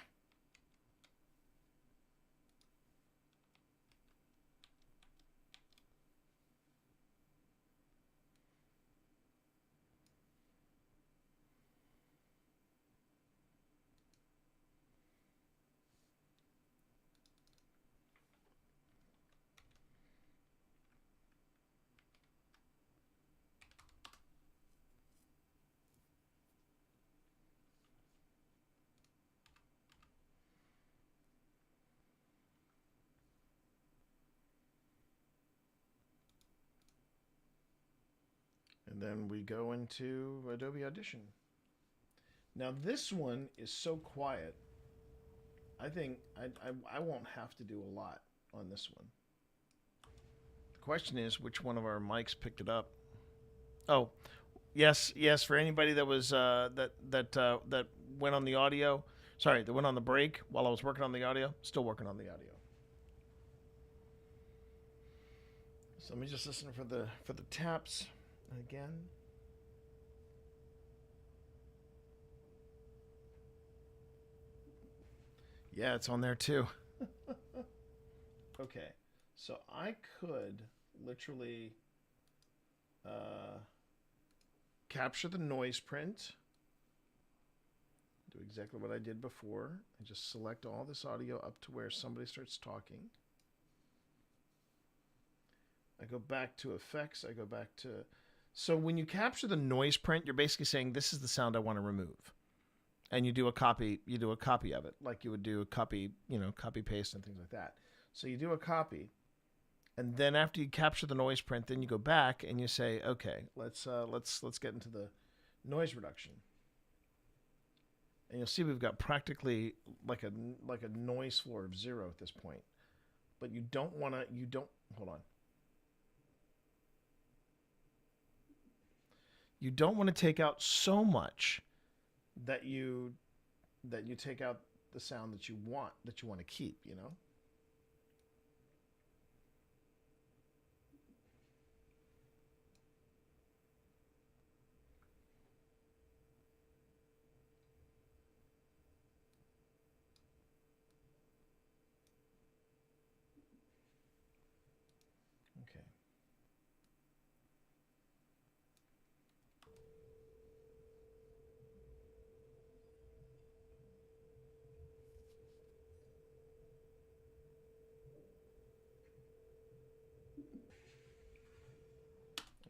And then we go into Adobe Audition. Now this one is so quiet. I think I won't have to do a lot on this one. The question is which one of our mics picked it up. Oh, yes. For anybody that was that went on the audio. Sorry, that went on the break while I was working on the audio. Still working on the audio. So let me just listen for the taps again. Yeah, it's on there too. Okay, so I could literally capture the noise print. Do exactly what I did before. I just select all this audio up to where somebody starts talking. I go back to effects. I go back to... So when you capture the noise print, you're basically saying this is the sound I want to remove. And you do a copy of it, like you would do a copy, copy paste and things like that. So you do a copy, and then after you capture the noise print, then you go back and you say, okay, let's get into the noise reduction. And you'll see we've got practically like a noise floor of 0 at this point. But you don't want to, hold on. You don't want to take out so much that you take out the sound that you want to keep, Okay.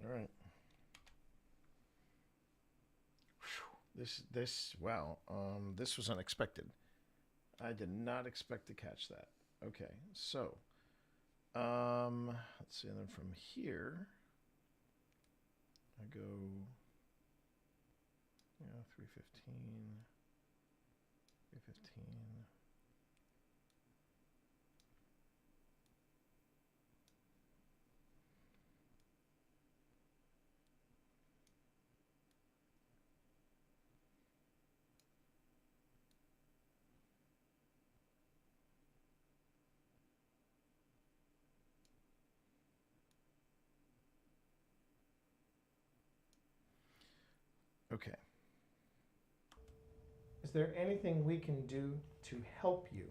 All right. This was unexpected. I did not expect to catch that. Okay, so let's see, and then from here I go 315, 315. Okay. Is there anything we can do to help you?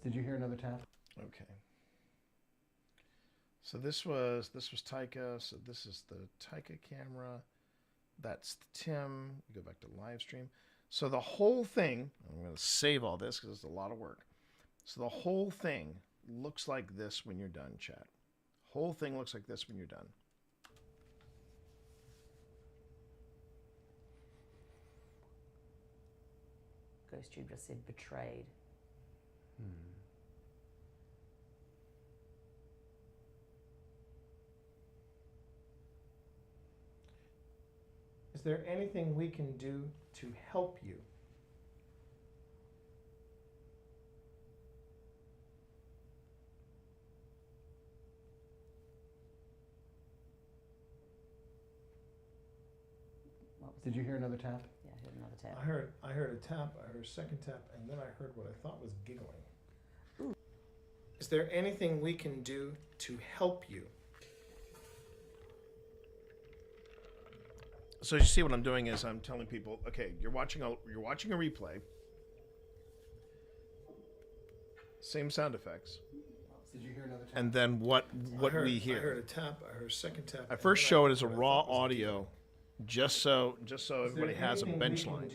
Did you hear another tap? Okay. So this was Taika. So this is the Taika camera. That's the Tim. We go back to live stream. So the whole thing, I'm going to save all this because it's a lot of work. So the whole thing looks like this when you're done, chat. Whole thing looks like this when you're done. GhostTube just said betrayed. Is there anything we can do to help you? Did you hear another tap? Yeah, I heard another tap. I heard a tap, I heard a second tap, and then I heard what I thought was giggling. Ooh. Is there anything we can do to help you? So you see what I'm doing is I'm telling people, okay, you're watching a replay. Same sound effects. Did you hear another tap? And then what we hear. I heard a tap, I heard a second tap. I first show it as a raw audio, just so everybody has a bench line.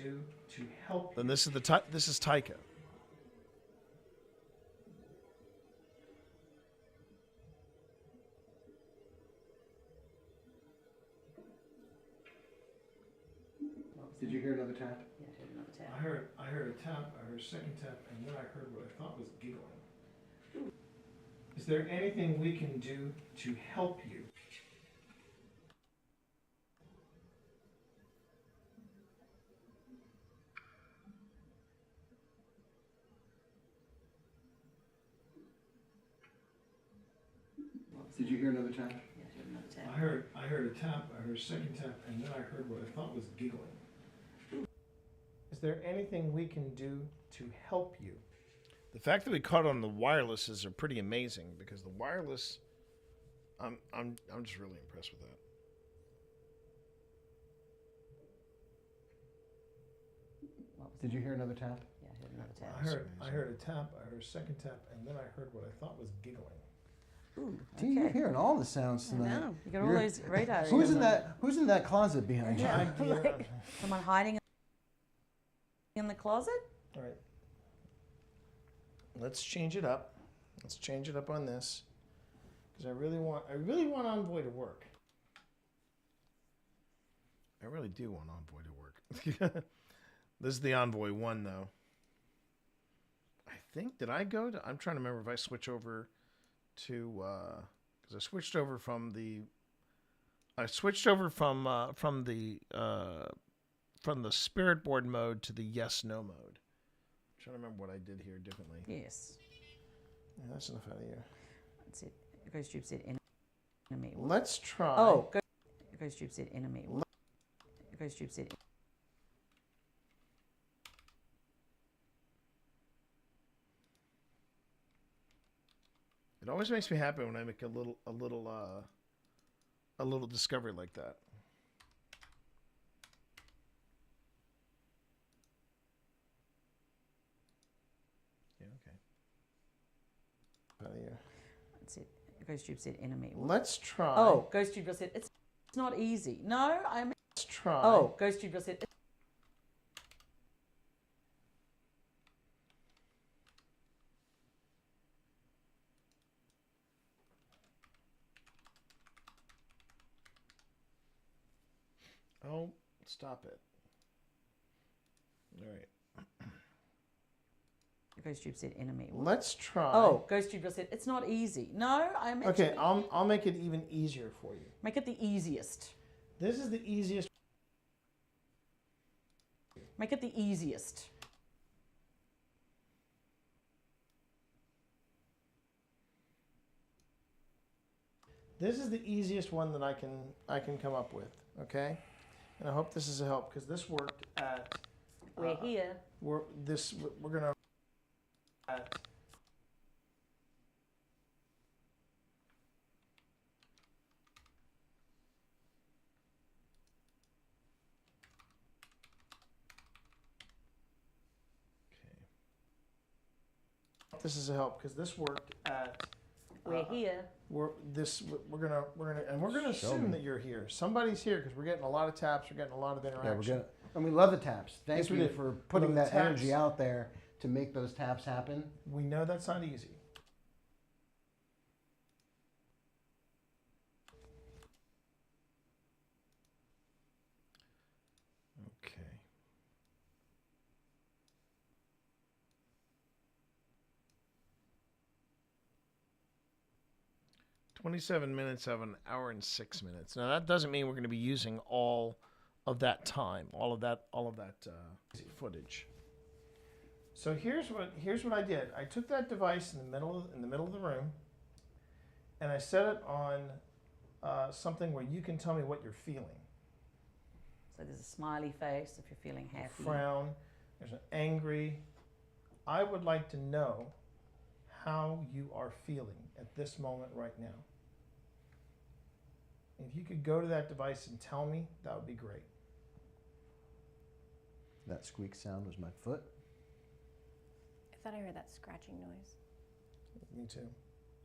Then this is this is Taika. Did you hear another tap? Yeah, I heard another tap. I heard a tap, I heard a second tap, and then I heard what I thought was giggling. Is there anything we can do to help you? Did you hear another tap? Yeah, I heard another tap. I heard a tap, I heard a second tap, and then I heard what I thought was giggling. Is there anything we can do to help you? The fact that we caught on the wirelesses are pretty amazing because the wireless, I'm just really impressed with that. Did you hear another tap? Yeah, I heard another tap. I heard a tap, I heard a second tap, and then I heard what I thought was giggling. Ooh, Gee, you're hearing all the sounds tonight. I know. You got all those radars. Who's in that closet behind you? Like, someone hiding in the closet? All right. Let's change it up. Let's change it up on this, because I really want Envoy to work. I really do want Envoy to work. This is the Envoy 1, though. I think, did I go to, I'm trying to remember if I switch over to, because I switched over from the spirit board mode to the yes/no mode. I'm trying to remember what I did here differently. Yes. Yeah, that's enough out of you. That's it. Ghost Tube said enemy. Let's try. Oh, Ghost Tube said enemy. Ghost Tube said. It always makes me happy when I make a little discovery like that. Yeah, okay. Out of you. That's it. Ghost Tube said enemy. Let's try. Oh, Ghost Tube said it's not easy. No, I'm. Let's try. Oh, Ghost Tube said. Oh, stop it. All right. Ghost Tube said enemy. Let's try. Oh, Ghost Tube said it's not easy. No, I'm. Okay, I'll make it even easier for you. Make it the easiest. This is the easiest. Make it the easiest. This is the easiest one that I can come up with. Okay, and I hope this is a help because this worked at. We're here. We're gonna. At, this is a help because this worked at. We're here. We're gonna assume that you're here. Somebody's here because we're getting a lot of taps. We're getting a lot of interaction. And we love the taps. Thank Yes, we you do. for putting Love the that energy taps. out there to make those taps happen. We know that's not easy. Okay. "27 minutes of an hour and 6 minutes." Now that doesn't mean we're going to be using all of that time, all of that footage. So here's what I did. I took that device in the middle of the room, and I set it on something where you can tell me what you're feeling. So there's a smiley face if you're feeling happy. Frown. There's an angry. I would like to know how you are feeling at this moment right now. If you could go to that device and tell me, that would be great. That squeak sound was my foot. I thought I heard that scratching noise. Me too.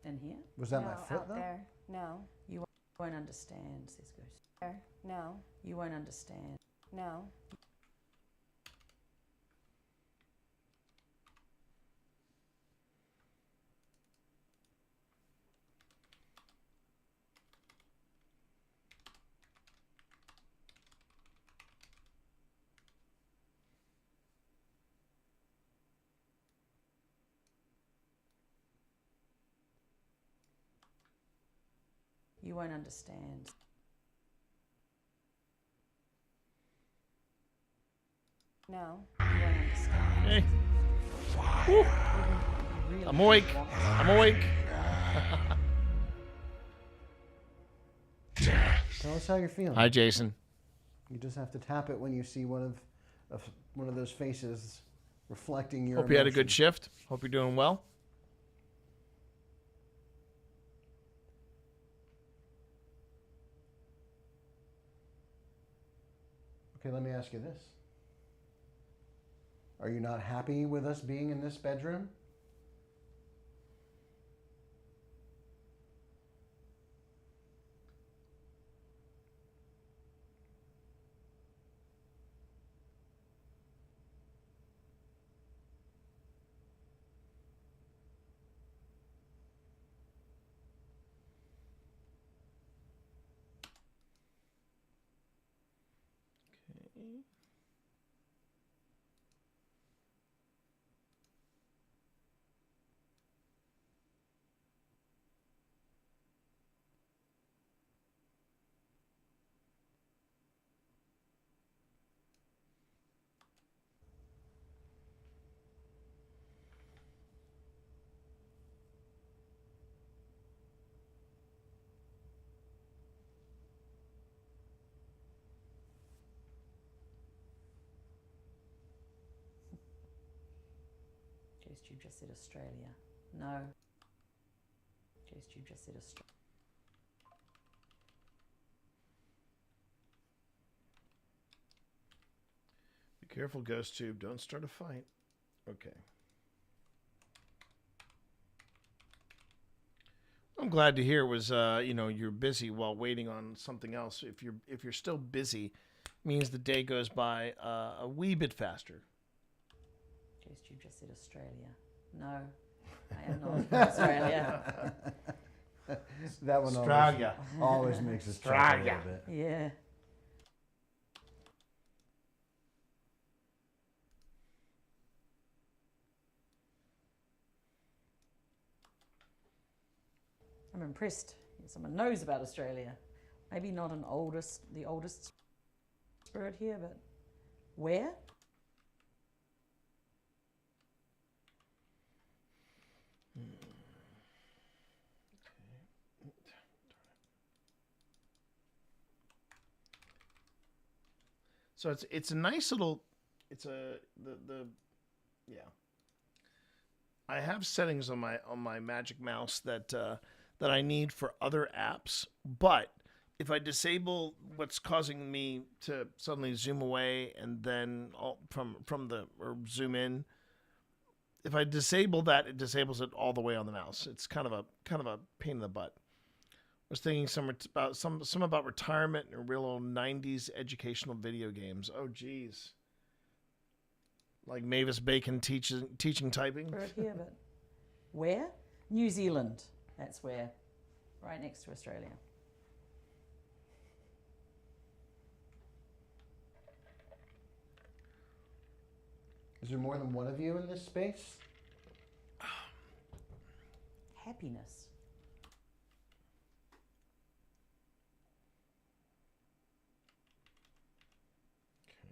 In here? Was that no, my foot out though? there. No. You won't understand, says Ghost. There. No. You won't understand. No. You won't understand. No. You won't understand. Hey. Really I'm awake. I'm awake. Tell us how you're feeling. Hi, Jason. You just have to tap it when you see one of those faces reflecting your Hope you had a good emotion. shift. Hope you're doing well. Okay, let me ask you this. Are you not happy with us being in this bedroom? You just said Australia. No. You just said Australia. Be careful, Ghost Tube. Don't start a fight. Okay. I'm glad to hear it was you're busy while waiting on something else. If you're still busy, means the day goes by a wee bit faster. You just said Australia. No, I am not from Australia. That one Australia. always makes us chuckle a little bit. Yeah. I'm impressed. Someone knows about Australia. Maybe not the oldest spirit here, but where? So it's a nice little, I have settings on my Magic Mouse that I need for other apps, but if I disable what's causing me to suddenly zoom away and then or zoom in, if I disable that, it disables it all the way on the mouse. It's kind of a pain in the butt. I was thinking some about retirement and real old 90s educational video games. Oh, geez. Like Mavis Bacon teaching typing. Spirit here, but where? New Zealand. That's where. Right next to Australia. Is there more than one of you in this space? Happiness.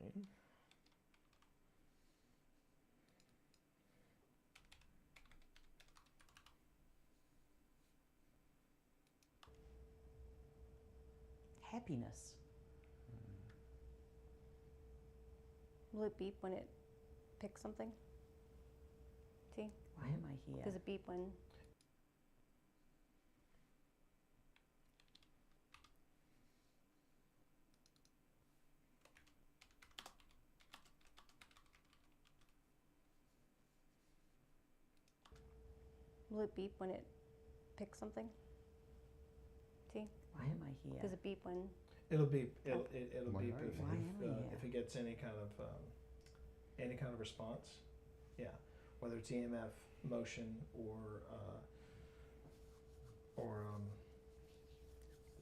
Okay. Happiness. Will it beep when it picks something? See? Why am I here? Does it beep when? Will it beep when it picks something? See? Why am I here? Does it beep when? It'll beep. It'll beep if it gets any kind of response. Yeah, whether it's EMF, motion, or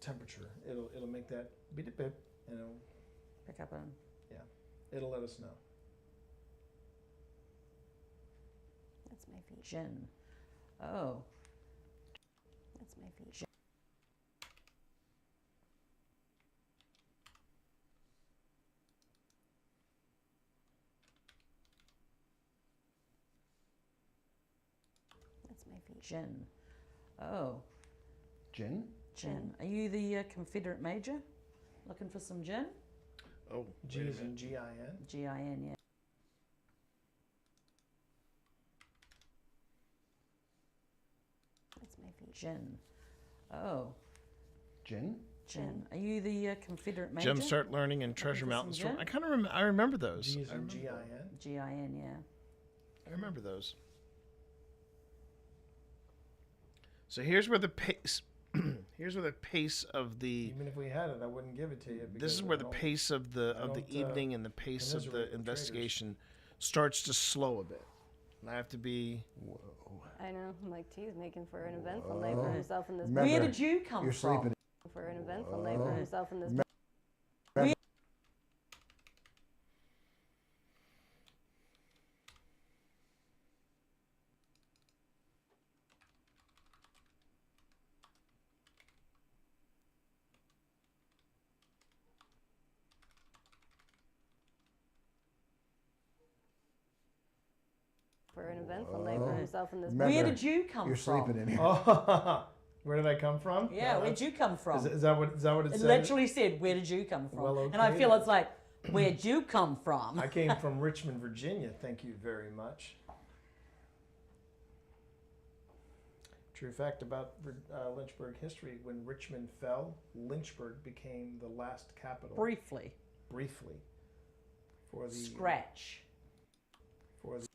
temperature. It'll make that beep beep, and it'll pick up on. Yeah, it'll let us know. That's my feet. Gin. Oh. That's my feet. That's my feet. Gin. Oh. Gin? Gin. Are you the Confederate Major? Looking for some gin? Oh, G is in G-I-N. G-I-N, yeah. That's my feet. Gin. Oh. Gin? Gin. Are you the Confederate major? Jumpstart Learning and Treasure Looking for Mountain some Storm. gin? I kind of I remember those. G is I in remember- G-I-N. G-I-N, yeah. I remember those. So here's where the pace. Here's where the pace of the. Even if we had it, I wouldn't give it to you. This because is where I the don't- pace of the I don't, evening and the pace of commiserate the with investigation starts to slow a bit. And I have to be. Whoa. I know. I'm like, geez, making for an eventful night for himself in this. Remember, Where did you come you're from? sleeping. For an eventful night for himself in this. For an eventful night for himself in this. Remember, Where did you come you're from? sleeping in here. Oh, where did I come from? Yeah, No, where'd you come from? Is that what it It said? literally said, where did you come from? Well, And I okay feel then. it's like, where'd you come from? I came from Richmond, Virginia. Thank you very much. True fact about Lynchburg history: when Richmond fell, Lynchburg became the last capital. Briefly. Briefly. For the Scratch. For the.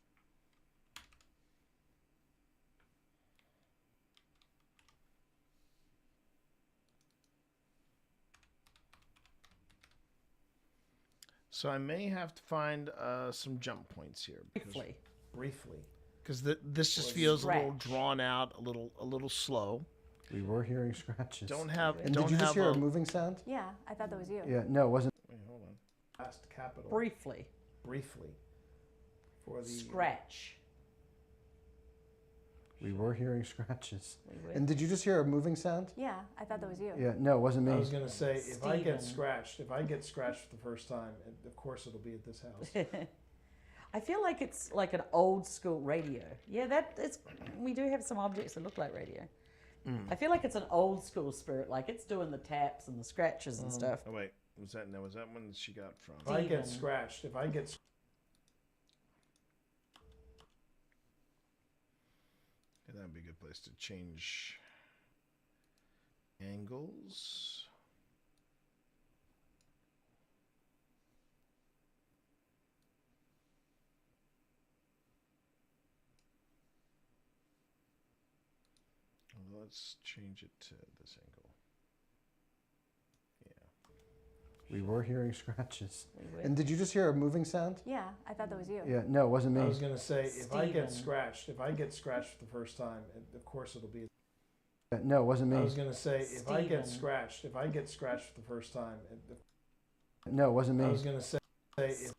So I may have to find some jump points here. Briefly. Briefly. Because this just Or feels a little scratch. drawn out, a little slow. We were hearing scratches. Don't have. And don't did you just have hear a moving sound? Yeah, I thought that was you. Yeah, no, it wasn't. Wait, hold on. Last capital. Briefly. Briefly. For the. Scratch. We were hearing scratches. We were. And did you just hear a moving sound? Yeah, I thought that was you. Yeah, no, it wasn't me. I was gonna say if I get Steven. scratched for the first time, of course it'll be at this house. I feel like it's like an old school radio. Yeah, we do have some objects that look like radio. I feel like it's an old school spirit, like it's doing the taps and the scratches and stuff. Oh wait, was that one she got from? If I get Steven. scratched, Yeah, that'd be a good place to change angles. Well, let's change it to this angle. Yeah. We were hearing scratches. We were. And did you just hear a moving sound? Yeah, I thought that was you. Yeah, no, it wasn't me. I was gonna say if I get Steven. scratched for the first time, of course it'll be. Yeah, no, it wasn't me. I was gonna say if I get Steven. scratched for the first time, No, it wasn't me. I was gonna say if.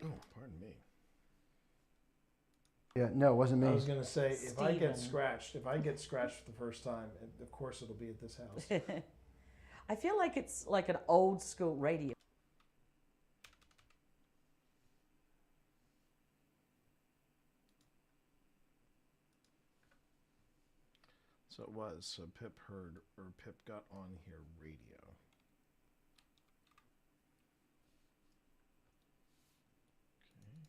Oh, pardon me. Yeah, no, it wasn't me. I was gonna say if I get Steven. scratched for the first time, of course it'll be at this house. I feel like it's like an old school radio. So it was. So Pip got on here radio. Okay.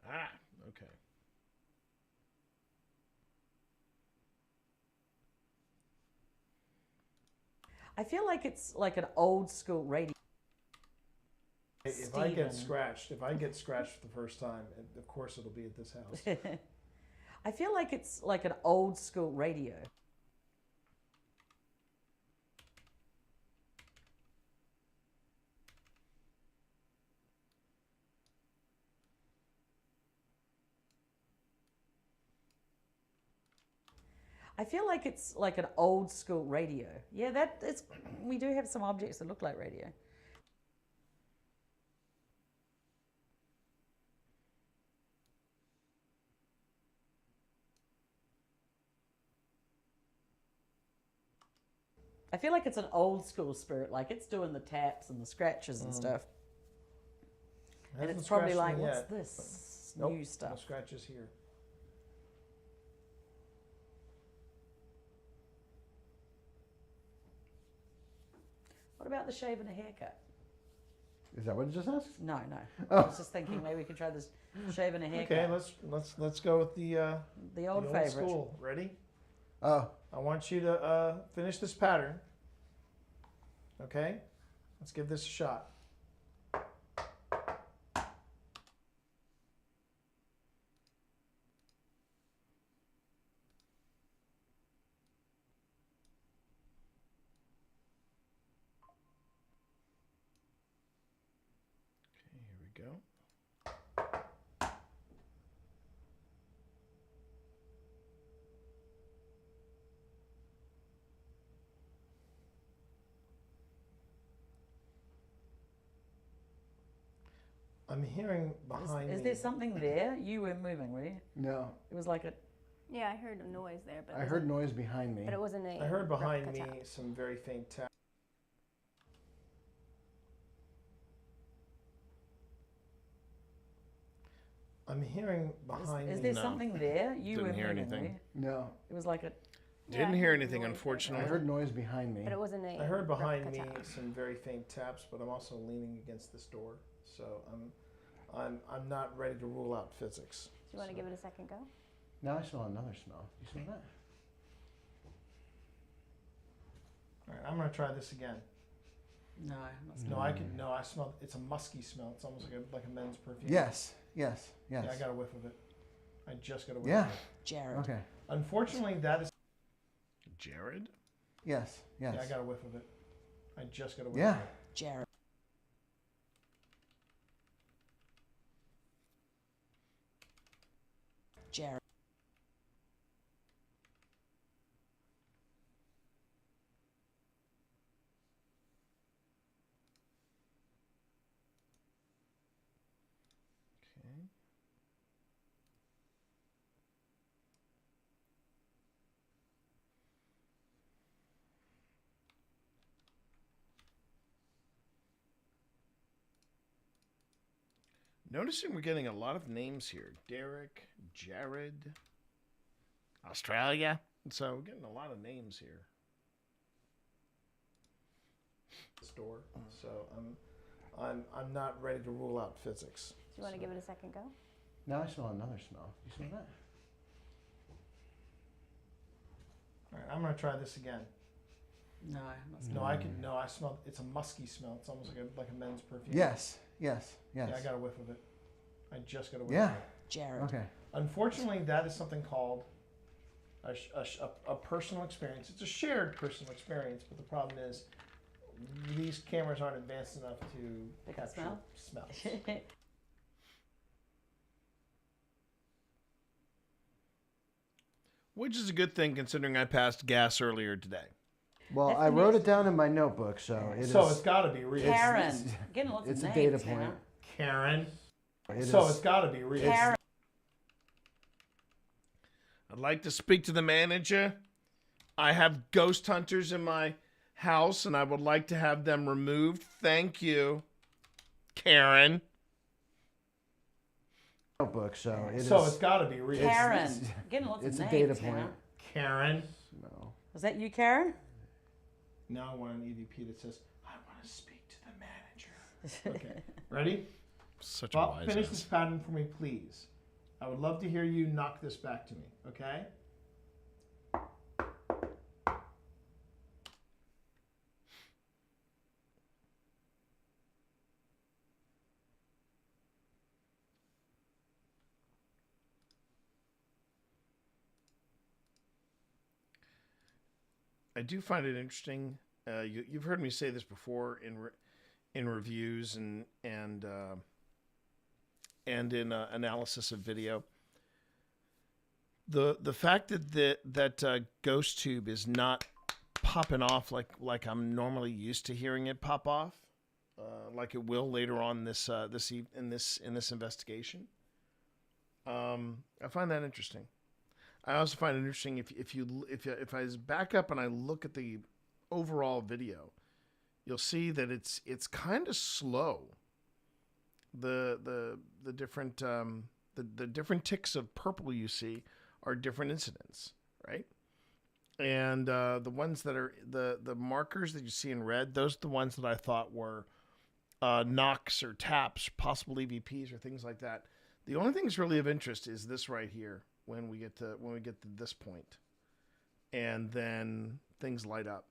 Ah, okay. I feel like it's like an old school radio. If I get Steven. scratched for the first time, of course it'll be at this house. I feel like it's like an old school radio. I feel like it's like an old school radio. Yeah, we do have some objects that look like radio. I feel like it's an old school spirit, like it's doing the taps and the scratches and stuff. And Hasn't it's probably scratched like, me what's yet, this but- new No stuff? scratches here. What about the shave and a haircut? Is that what it just asked? No. Oh. I was just thinking maybe we could try this shave and a haircut. Okay, let's go with the old favorite. school. Ready? Oh. I want you to finish this pattern. Okay? Let's give this a shot. Here we go. I'm hearing behind Is me. there something there? You were moving, were you? No. It was like a. Yeah, I heard a noise there, but I heard noise behind me. But it wasn't a. I heard behind replica me tap. some very faint tap. I'm hearing behind Is me. there something there? You Didn't were hear moving, anything. were you? No. It was like a. Didn't hear anything, unfortunately. I heard noise behind me. But it wasn't a. I heard behind me replica tap. some very faint taps, but I'm also leaning against this door, so I'm not ready to rule out physics. Do you want to give it a second go? Now I smell another smell. You smell that? All right, I'm gonna try this again. No. No, I smell. It's a musky smell. It's almost like a men's perfume. Yes. Yeah, I got a whiff of it. I just got a whiff. Yeah. Of it. Jared. Okay. Unfortunately, that is. Jared? Yes. Yeah, I got a whiff of it. I just got a whiff. Yeah. Of it. Jared. Jared. Okay. Noticing we're getting a lot of names here. Derek, Jared, Australia. So we're getting a lot of names here. Store. So I'm not ready to rule out physics. Do you want to give it a second go? Now I smell another smell. You smell that? All right, I'm gonna try this again. No. I smell. It's a musky smell. It's almost like a men's perfume. Yes. Yeah, I got a whiff of it. I just got a whiff. Yeah. Of it. Jared. Okay. Unfortunately, that is something called a personal experience. It's a shared personal experience, but the problem is these cameras aren't advanced enough to Pick up capture smell? smells. Which is a good thing considering I passed gas earlier today. Well, I wrote it down in my notebook, so it's got to be real. Karen. Getting lots it's of a names, data point. Karen. It So is- it's got to be real. Karen. I'd like to speak to the manager. I have ghost hunters in my house, and I would like to have them removed. Thank you, Karen. Notebook, so it's got to be real. Karen. Getting lots it's of a names. data point. Karen. No. Was that you, Karen? Now I want an EVP that says, "I want to speak to the manager." Okay, ready? Such a Well, wise finish ass. this pattern for me, please. I would love to hear you knock this back to me. Okay. I do find it interesting. You've heard me say this before in reviews and in analysis of video. The fact that GhostTube is not popping off like I'm normally used to hearing it pop off, like it will later on this investigation. I find that interesting. I also find it interesting if I back up and I look at the overall video, you'll see that it's kind of slow. the different the different ticks of purple you see are different incidents, right? And the ones that are the markers that you see in red, those are the ones that I thought were knocks or taps, possible EVPs or things like that. The only thing that's really of interest is this right here when we get to this point, and then things light up.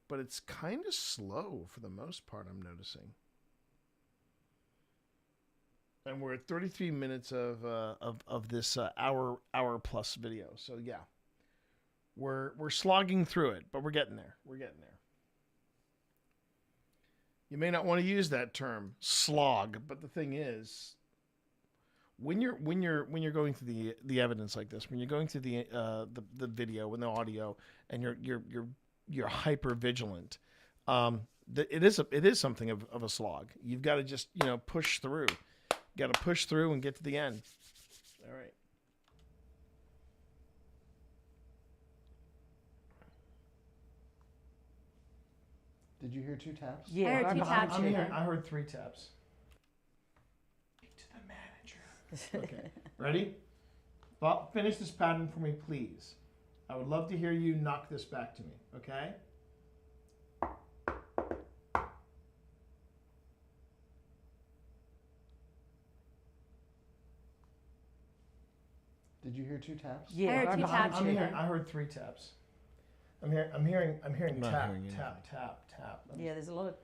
But it's kind of slow for the most part, I'm noticing. And we're at 33 minutes of this hour plus video. So yeah, we're slogging through it, but we're getting there. We're getting there. You may not want to use that term, slog, but the thing is, when you're going through the evidence like this, when you're going through the video and the audio, and you're hyper vigilant, it is something of a slog. You've got to just push through. You got to push through and get to the end. All right. Did you hear 2 taps? Yeah, I heard 2 taps. I heard 3 taps. Speak to the manager. Okay. Ready? Bob, finish this pattern for me, please. I would love to hear you knock this back to me, okay? Did you hear 2 taps? Yeah, I heard 2 taps. I heard 3 taps. I'm hearing not tap, hearing anything. tap. Yeah, there's a lot of.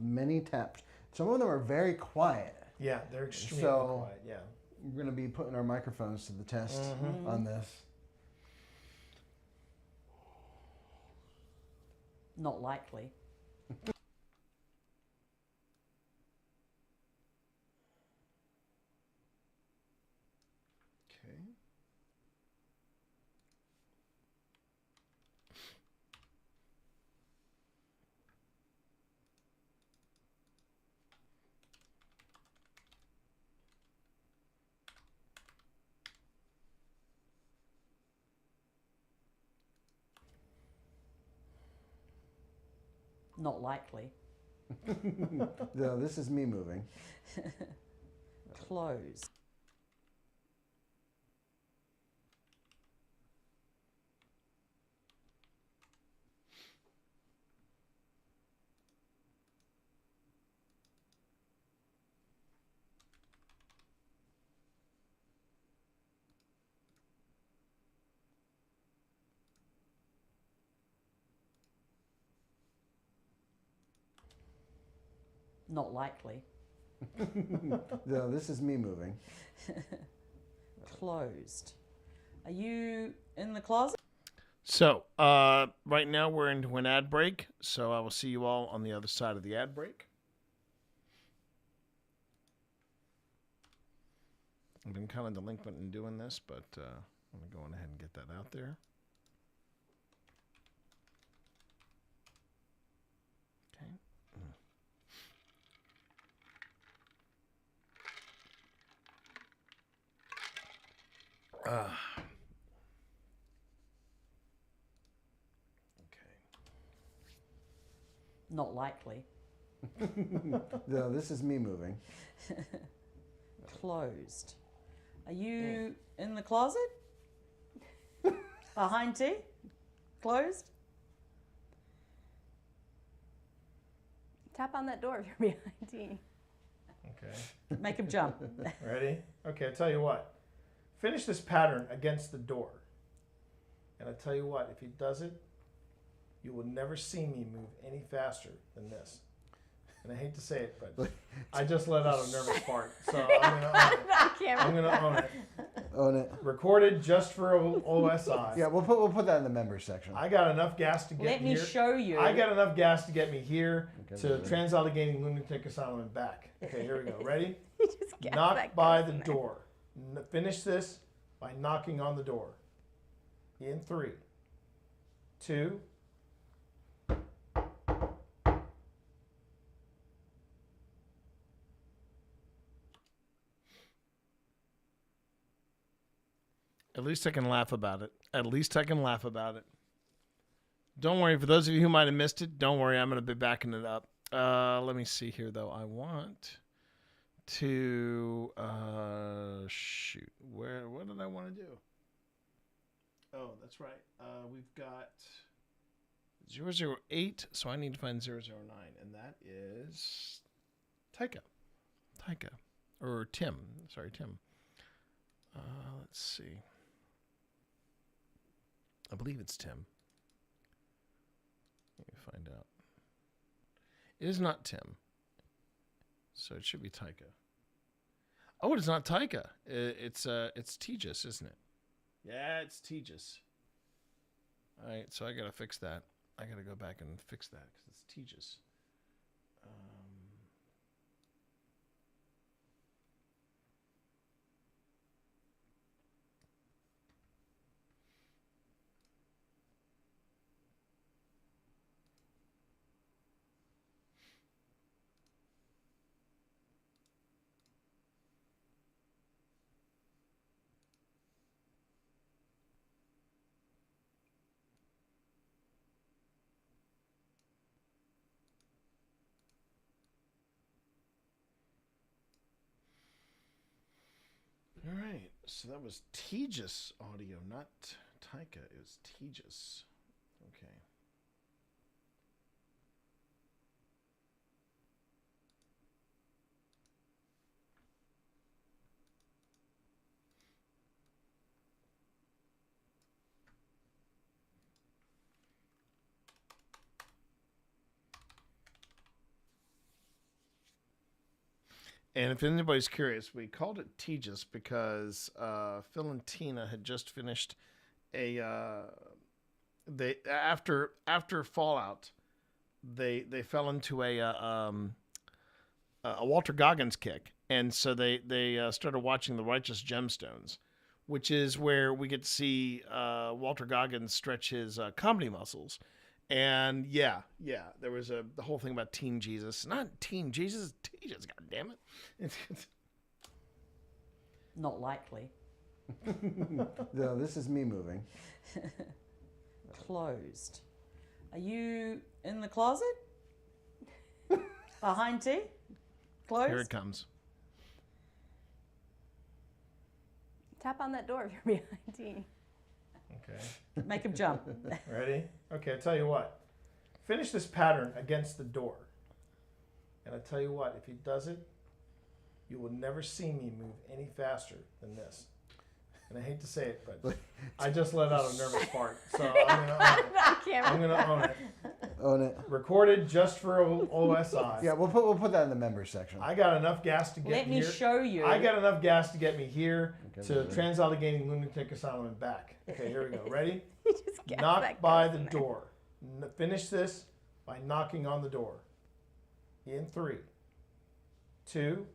Many taps. Some of them are very quiet. Yeah, they're extremely quiet. Yeah. We're going to be putting our microphones to the test on this. Not likely. Okay. Not likely. No, this is me moving. Closed. Not likely. No, this is me moving. Closed. Are you in the closet? So, right now we're into an ad break, so I will see you all on the other side of the ad break. I've been kind of delinquent in doing this, but I'm going to go on ahead and get that out there. Okay. Not likely. No, this is me moving. Closed. Are you in the closet? Behind T? Closed? Tap on that door if you're behind T. Okay. Make him jump. Ready? Okay, I tell you what. Finish this pattern against the door. And I tell you what, if he does it, you will never see me move any faster than this. And I hate to say it, but I just let out a nervous fart. So I'm going to own it. I'm going to own it. Own it. Recorded just for OSI. Yeah, we'll put that in the members section. I got enough gas to get Let me here. show you. I got enough gas to get me here Okay, to ready. Trans-Allegheny Lunatic Asylum and back. Okay, here we go. Ready? Just guess Knock that by goes the in there. door. Finish this by knocking on the door. In 3, 2. At least I can laugh about it. At least I can laugh about it. Don't worry. For those of you who might have missed it, don't worry. I'm going to be backing it up. Let me see here, though. I want to shoot. What did I want to do? Oh, that's right. We've got 008, so I need to find 009, and that is Taika. Or Tim. Sorry, Tim. Let's see. I believe it's Tim. Let me find out. It is not Tim. So it should be Taika. Oh, it's not Taika. It's Tejas, isn't it? Yeah, it's Tejas. All right, so I got to fix that. I got to go back and fix that because it's Tejas. All right, so that was Tejas audio, not Taika. It was Tejas. Okay. And if anybody's curious, we called it Tejas because Phil and Tina had just finished after Fallout, they fell into a Walter Goggins kick, and so they started watching The Righteous Gemstones, which is where we get to see Walter Goggins stretch his comedy muscles. And yeah, there was the whole thing about Teen Jesus. Not Teen Jesus, Tejas, God damn it. Not likely. No, this is me moving. Closed. Are you in the closet? Behind T? Closed? Here it comes. Tap on that door if you're behind T. Okay. Make him jump. Ready? Okay, I tell you what. Finish this pattern against the door. And I tell you what, if he does it, you will never see me move any faster than this. And I hate to say it, but I just let out a nervous fart. So I'm going to own it. I'm going to own it. Own it. Recorded just for OSI. Yeah, we'll put that in the members section. I got enough gas to get Let me here. show you. I got enough gas to get me here to Trans-Allegheny Lunatic Asylum and back. Okay, here we go. Ready? Knock by the door. Finish this by knocking on the door. In 3, 2.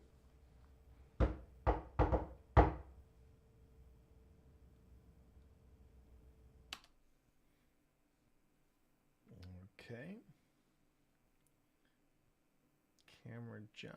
Okay. Camera jump.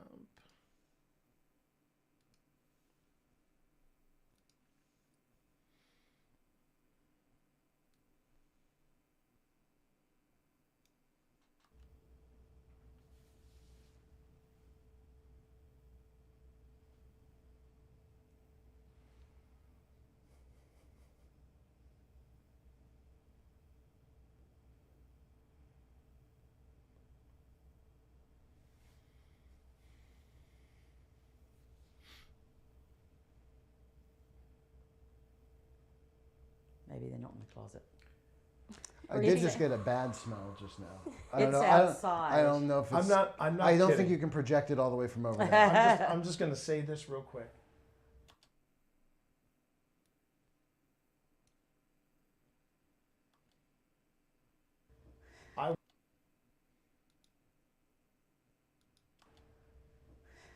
Maybe they're not in the closet. I did just get a bad smell just now. I don't It's know. outside. I don't know if it's... I'm not I don't kidding. think you can project it all the way from over there. I'm just going to say this real quick.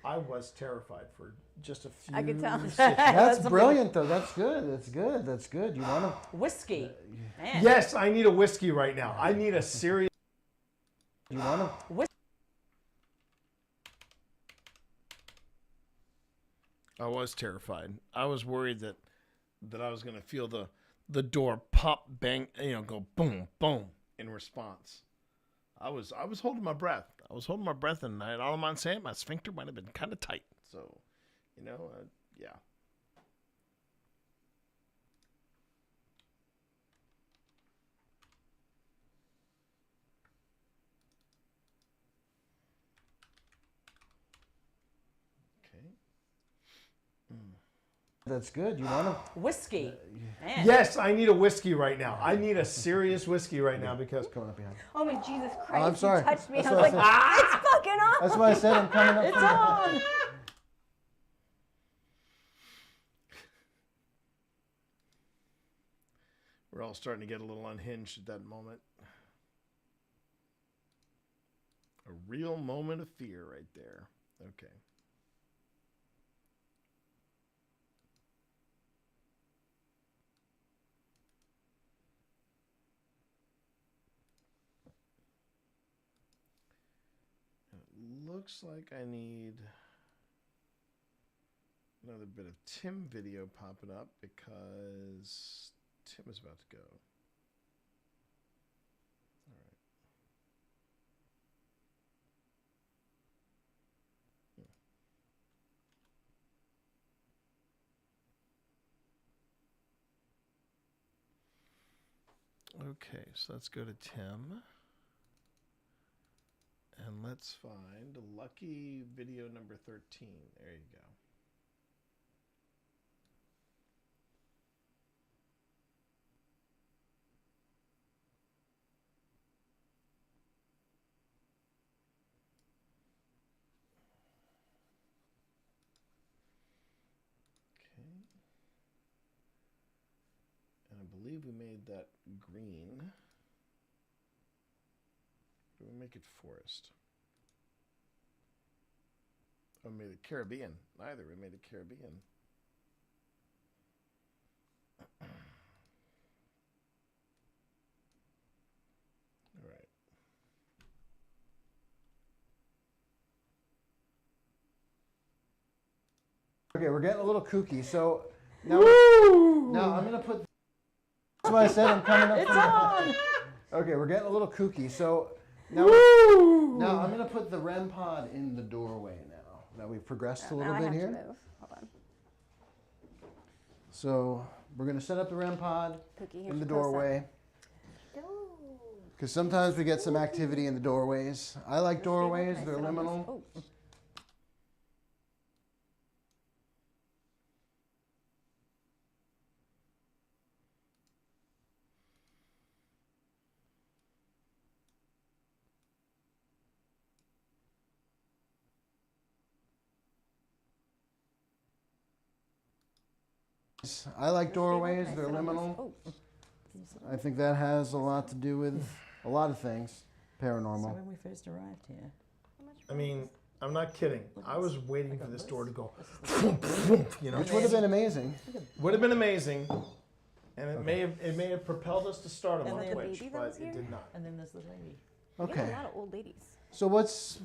I was terrified for just a few I could tell. seconds. That's brilliant, though. That's good. That's good. That's good. You want to... Whiskey. Man. Yes, I need a whiskey right now. I need a serious... You want to... I was terrified. I was worried that I was going to feel the door pop, bang, go boom, boom, in response. I was holding my breath. I was holding my breath, and all I'm saying, my sphincter might have been kind of tight. So, yeah. Okay. That's good. You want to whiskey? Man. Yes, I need a whiskey right now. I need a serious whiskey right now because coming up behind. Oh my Jesus Christ! Oh, I'm sorry. You touched me. That's I was what like, I said. it's fucking on. That's why I said I'm coming up. It's on. We're all starting to get a little unhinged at that moment. A real moment of fear right there. Okay. It looks like I need another bit of Tim video popping up because Tim is about to go. All right. Okay, so let's go to Tim. And let's find lucky video number 13. There you go. Okay. And I believe we made that green. Do we make it forest? Oh, we made it Caribbean. Neither. We made it Caribbean. All right. Okay, we're getting a little kooky. So now, now I'm gonna put. That's why I said I'm coming up. It's on. Okay, we're getting a little kooky. So now, now I'm gonna put the REM pod in the doorway now. Now we've progressed a little bit here. Move. Hold on. So we're gonna set up the REM pod Cookie, in the doorway. Because sometimes we get some activity in the doorways. I like doorways, they're liminal. Oh. I like doorways, they're liminal. I think that has a lot to do with a lot of things paranormal. So when we first arrived here. I mean, I'm not kidding. I was waiting for this door to go, you know, Which would have been amazing. Would have been amazing, and it may have propelled us to stardom And on then- Twitch, baby that but was it here? did not. And then there's the lady. We have Okay. a lot of old ladies. So what's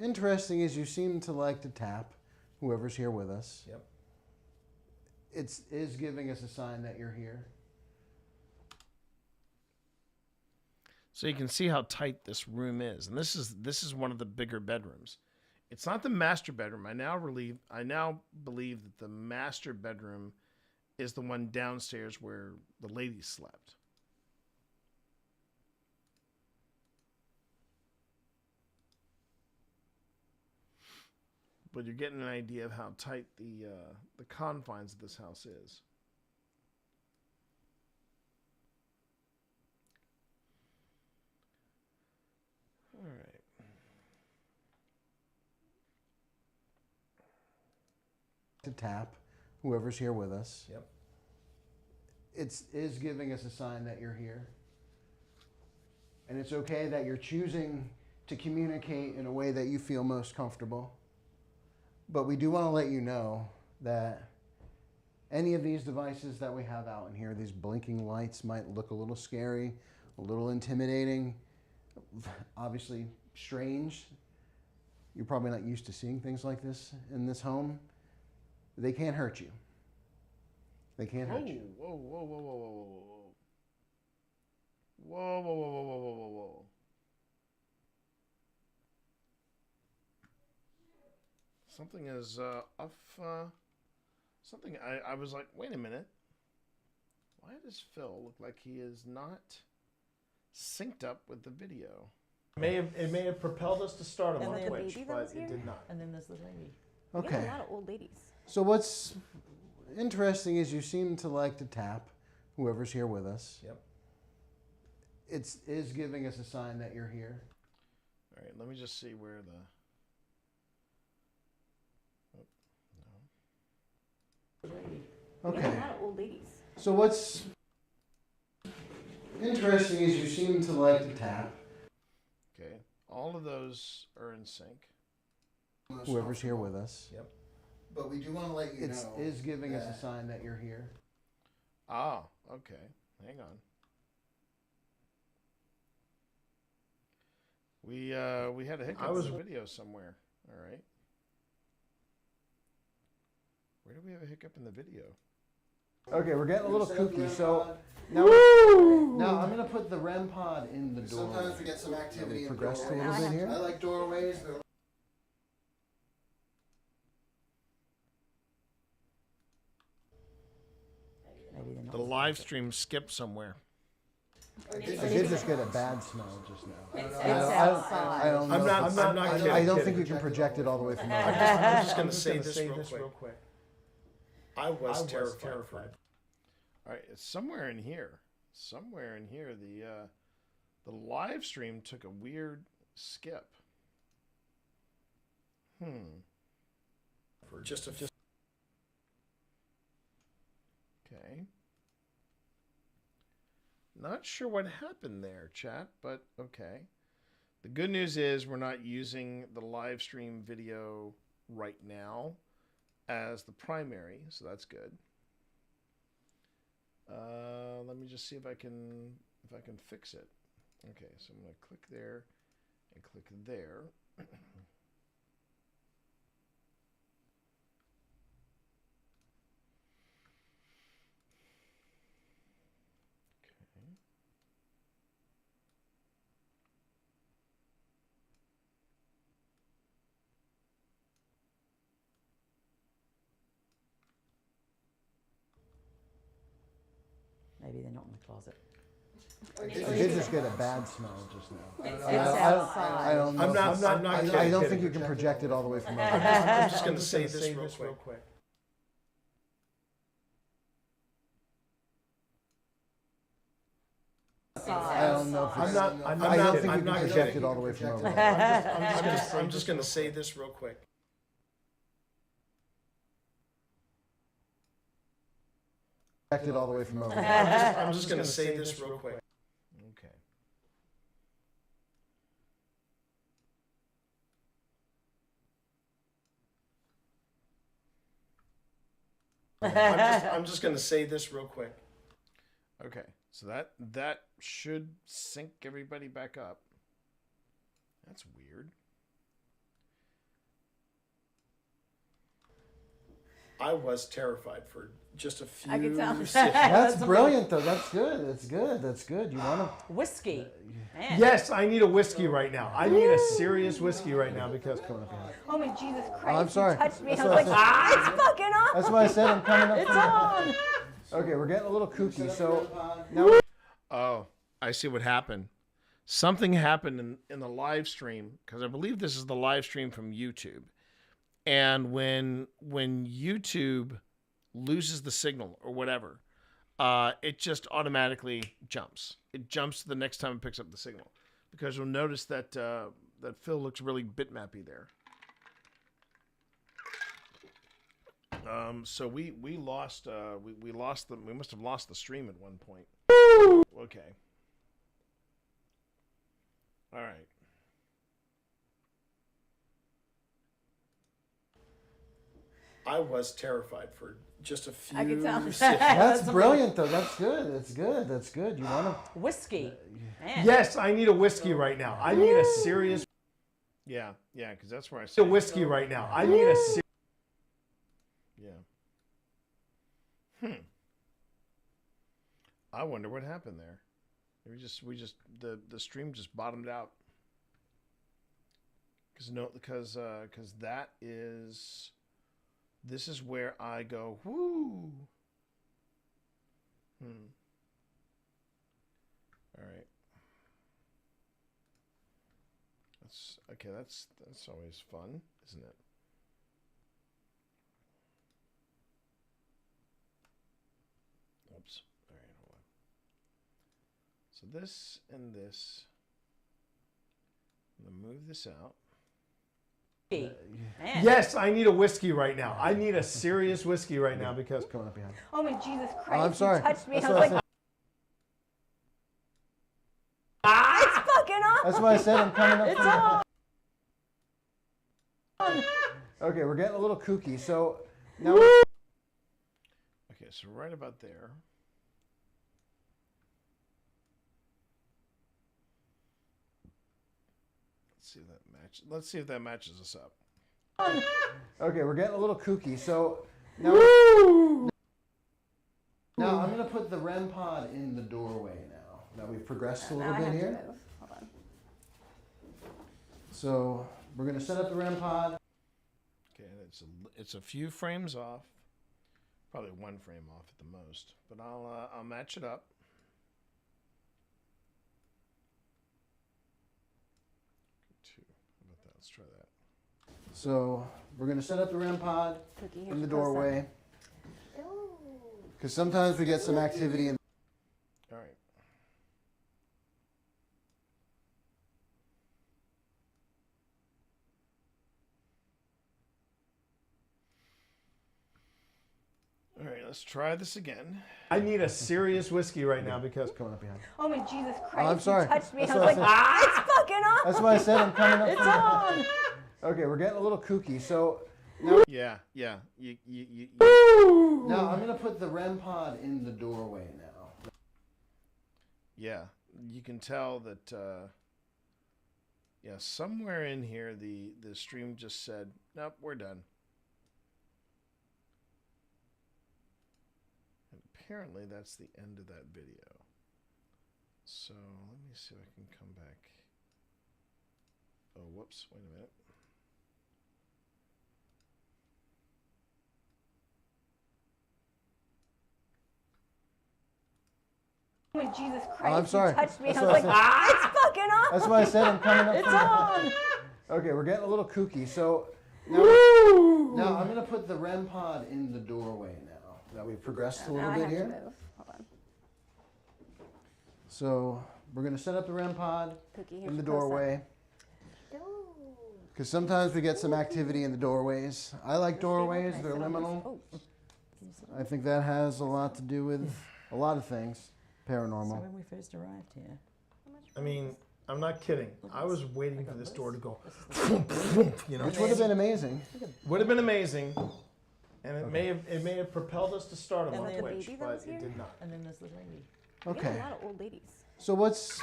interesting is you seem to like to tap whoever's here with us. Yep. It is giving us a sign that you're here. So you can see how tight this room is, and this is one of the bigger bedrooms. It's not the master bedroom. I now believe that the master bedroom is the one downstairs where the ladies slept. But you're getting an idea of how tight the confines of this house is. All right. To tap whoever's here with us. Yep. It is giving us a sign that you're here. And it's okay that you're choosing to communicate in a way that you feel most comfortable. But we do want to let you know that any of these devices that we have out in here, these blinking lights, might look a little scary, a little intimidating, obviously strange. You're probably not used to seeing things like this in this home. They can't hurt you. They can't hurt you. Whoa, whoa, whoa, whoa, whoa, whoa, Whoa, whoa, whoa, whoa, whoa, whoa, whoa, whoa. Something is off. Something. I was like, wait a minute. Why does Phil look like he is not synced up with the video? It may have propelled us to start him And on then the Twitch, baby that but was here? it did not. And then there's the lady. We got Okay. a lot of old ladies. So what's interesting is you seem to like to tap whoever's here with us. Yep. It is giving us a sign that you're here. All right, let me just see where the. We Okay. got a lot of old ladies. So what's interesting is you seem to like to tap Okay, all of those are in sync. whoever's here with us. Yep. But we do want to let you know. It is giving us a sign that you're here. Ah, okay. Hang on. We had a hiccup in the video somewhere. All right. Where do we have a hiccup in the video? Okay, we're getting a little kooky. So now, now I'm going to put the REM pod in the door. Sometimes we get some activity in progressed a doorways. little bit here. I like doorways. They're The live stream skipped somewhere. I did just get a bad smell just now. It's I don't know. I'm not kidding. I don't think you can project it all the way from over. I'm just going to say this real quick. I was terrified. All right, it's somewhere in here. Somewhere in here, the live stream took a weird skip. For just a. Okay. Not sure what happened there, chat, but okay. The good news is we're not using the live stream video right now as the primary, so that's good. Let me just see if I can fix it. Okay, so I'm going to click there and click there. Maybe they're not in the closet. I did just get a bad smell just now. It's I don't know. I'm not I don't think you can project it all the way from over. I'm just going to say this real quick. I don't know. I'm not I don't think you I'm can not project kidding. it all the way from over. I'm just going to say this real quick. Project it all the way from over. I'm just going to say this real quick. Okay. I'm just going to say this real quick. Okay, so that should sync everybody back up. That's weird. I was terrified for just a few I can tell. seconds. That's brilliant, though. That's good. That's good. That's good. You want to Whiskey. Man. Yes, I need a whiskey right now. I need a serious whiskey right now because coming up here. Oh my Jesus Christ! I'm sorry. You touched me. That's I was what like, I it's fucking on. That's why I said I'm coming up. It's on. Okay, we're getting a little kooky. So now. Oh, I see what happened. Something happened in the live stream, because I believe this is the live stream from YouTube. And when YouTube loses the signal or whatever, it just automatically jumps. It jumps the next time it picks up the signal, because you'll notice that that Phil looks really bitmappy there. So we lost we lost the we must have lost the stream at one point. Okay. All right. I was terrified for just a few I can tell. seconds. That's brilliant, though. That's good. That's good. That's good. You want to. Whiskey. Man. Yes, I need a whiskey right now. I need a serious. Yeah, because that's where I A said whiskey right now. I need a serious. Yeah. I wonder what happened there. The stream just bottomed out. Because this is where I go, whoo. All right. That's always fun, isn't it? Oops. All right, hold on. So this and this. I'm gonna move this out. Yes, I need a whiskey right now. I need a serious whiskey right now because coming up behind. Oh my Jesus Christ! I'm sorry. You touched me. That's I was what I like, said. it's fucking on. That's why I said I'm coming up. It's on. Okay, we're getting a little kooky. So now. Okay, so right about there. Let's see if that matches us up. Okay, we're getting a little kooky. So now. Now I'm gonna put the REM pod in the doorway now. Now we've progressed a little bit here. Hold on. So we're gonna set up the REM pod. Okay, it's a few frames off, probably one frame off at the most. But I'll match it up. Two. How about that? Let's try that. So we're gonna set up the REM pod Cookie, in the doorway. Because sometimes we get some activity in. All right. All right, let's try this again. I need a serious whiskey right now because coming up behind. Oh my Jesus Christ! I'm sorry. You touched me. That's I was what like, I said. it's fucking on. That's why I said I'm coming up. It's on. Okay, we're getting a little kooky. So now. Yeah. Now I'm gonna put the REM pod in the doorway now. Yeah, you can tell that. Yeah, somewhere in here the stream just said, "Nope, we're done." And apparently that's the end of that video. So let me see if I can come back. Oh, whoops! Wait a minute. Oh my Jesus Christ! I'm sorry. You touched me. That's I was what like, I said. it's fucking on. That's why I said I'm coming up. It's on. Okay, we're getting a little kooky. So now I'm gonna put the REM pod in the doorway now. Now we've progressed a little bit here. Hold on. So we're gonna set up the REM pod Cookie, in the doorway. Because sometimes we get some activity in the doorways. I like doorways, they're liminal. I think that has a lot to do with a lot of things paranormal. So when we first arrived here. I mean, I'm not kidding. I was waiting for this door to go, you know, Which would have been amazing. Would have been amazing, and it may have propelled us to stardom And on the Twitch, baby that but was here? it did not. And then this little lady. We have Okay. a lot of old ladies. So what's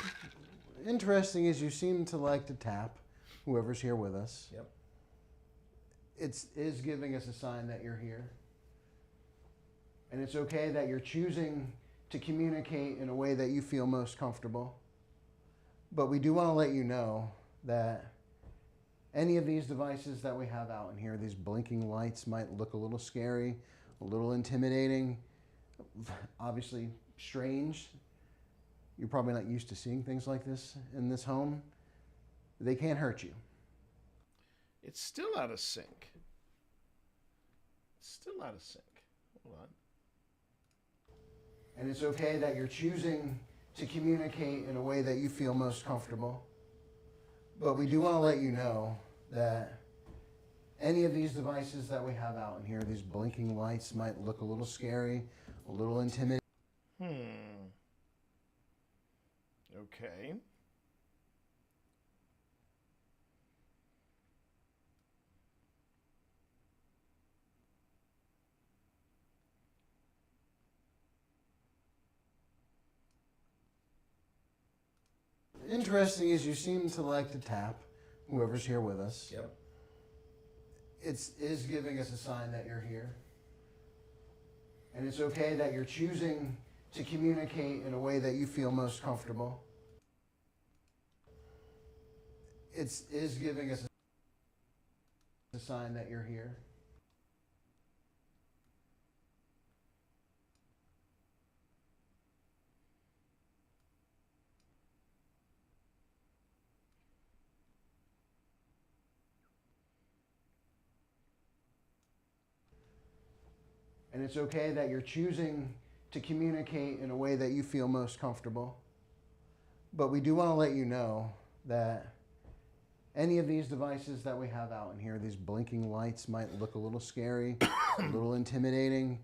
interesting is you seem to like to tap whoever's here with us. Yep. It is giving us a sign that you're here. And it's okay that you're choosing to communicate in a way that you feel most comfortable. But we do want to let you know that any of these devices that we have out in here, these blinking lights, might look a little scary, a little intimidating, obviously strange. You're probably not used to seeing things like this in this home. They can't hurt you. It's still out of sync. It's still out of sync. Hold on. And it's okay that you're choosing to communicate in a way that you feel most comfortable. But we do want to let you know that any of these devices that we have out in here, these blinking lights, might look a little scary, a little intimidating. Okay. Interesting is you seem to like to tap whoever's here with us. Yep. It is giving us a sign that you're here. And it's okay that you're choosing to communicate in a way that you feel most comfortable. It is giving us a sign that you're here. And it's okay that you're choosing to communicate in a way that you feel most comfortable. But we do want to let you know that any of these devices that we have out in here, these blinking lights, might look a little scary, a little intimidating,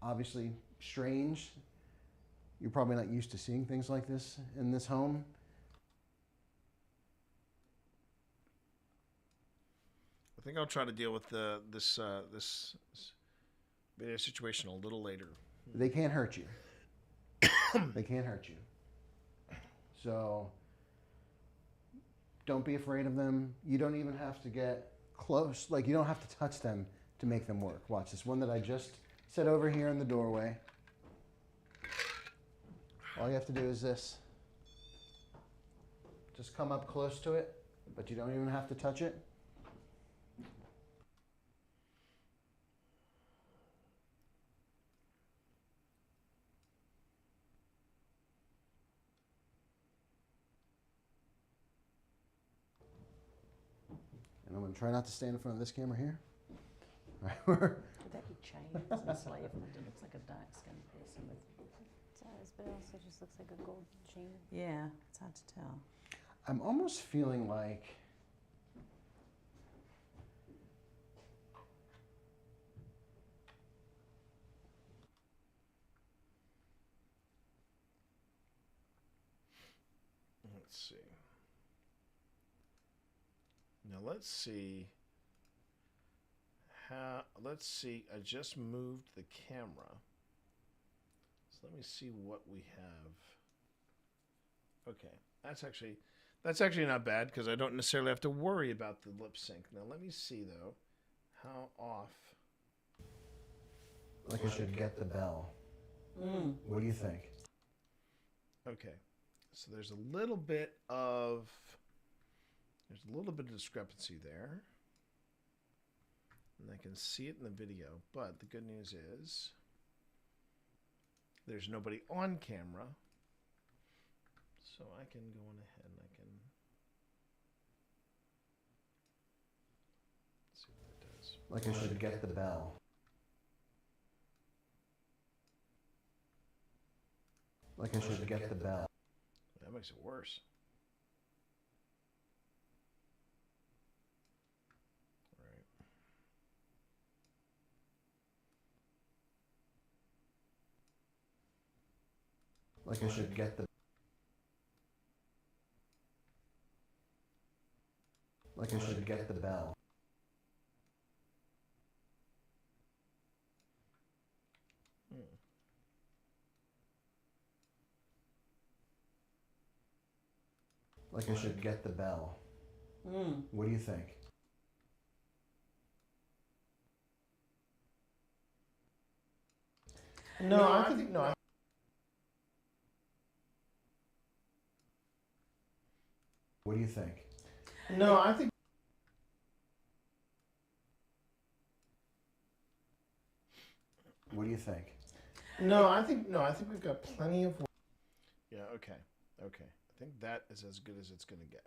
obviously strange. You're probably not used to seeing things like this in this home. I think I'll try to deal with this video situation a little later. They can't hurt you. They can't hurt you. So don't be afraid of them. You don't even have to get close. Like, you don't have to touch them to make them work. Watch this one that I just set over here in the doorway. All you have to do is this. Just come up close to it, but you don't even have to touch it. And I'm going to try not to stand in front of this camera here. All right, Would that be chains and slave? It looks like a dark-skinned person with... It does, but it also just looks like a gold chain. Yeah, it's hard to tell. I'm almost feeling like let's see. Now let's see how, let's see, I just moved the camera. So let me see what we have. Okay, that's actually not bad because I don't necessarily have to worry about the lip sync. Now let me see though, how off. like I should get the bell. What do you think? Okay, so there's a little bit of discrepancy there. And I can see it in the video, but the good news is there's nobody on camera. So I can go on ahead and I can see what that does. Like I should get the bell. Like I should get the bell. That makes it worse. Like I should get the. Like I should get the bell. Like I should get the bell. What do you think? No, I think no. What do you think? No, I think. What do you think? No, I think we've got plenty of. Yeah. Okay. Okay. I think that is as good as it's going to get.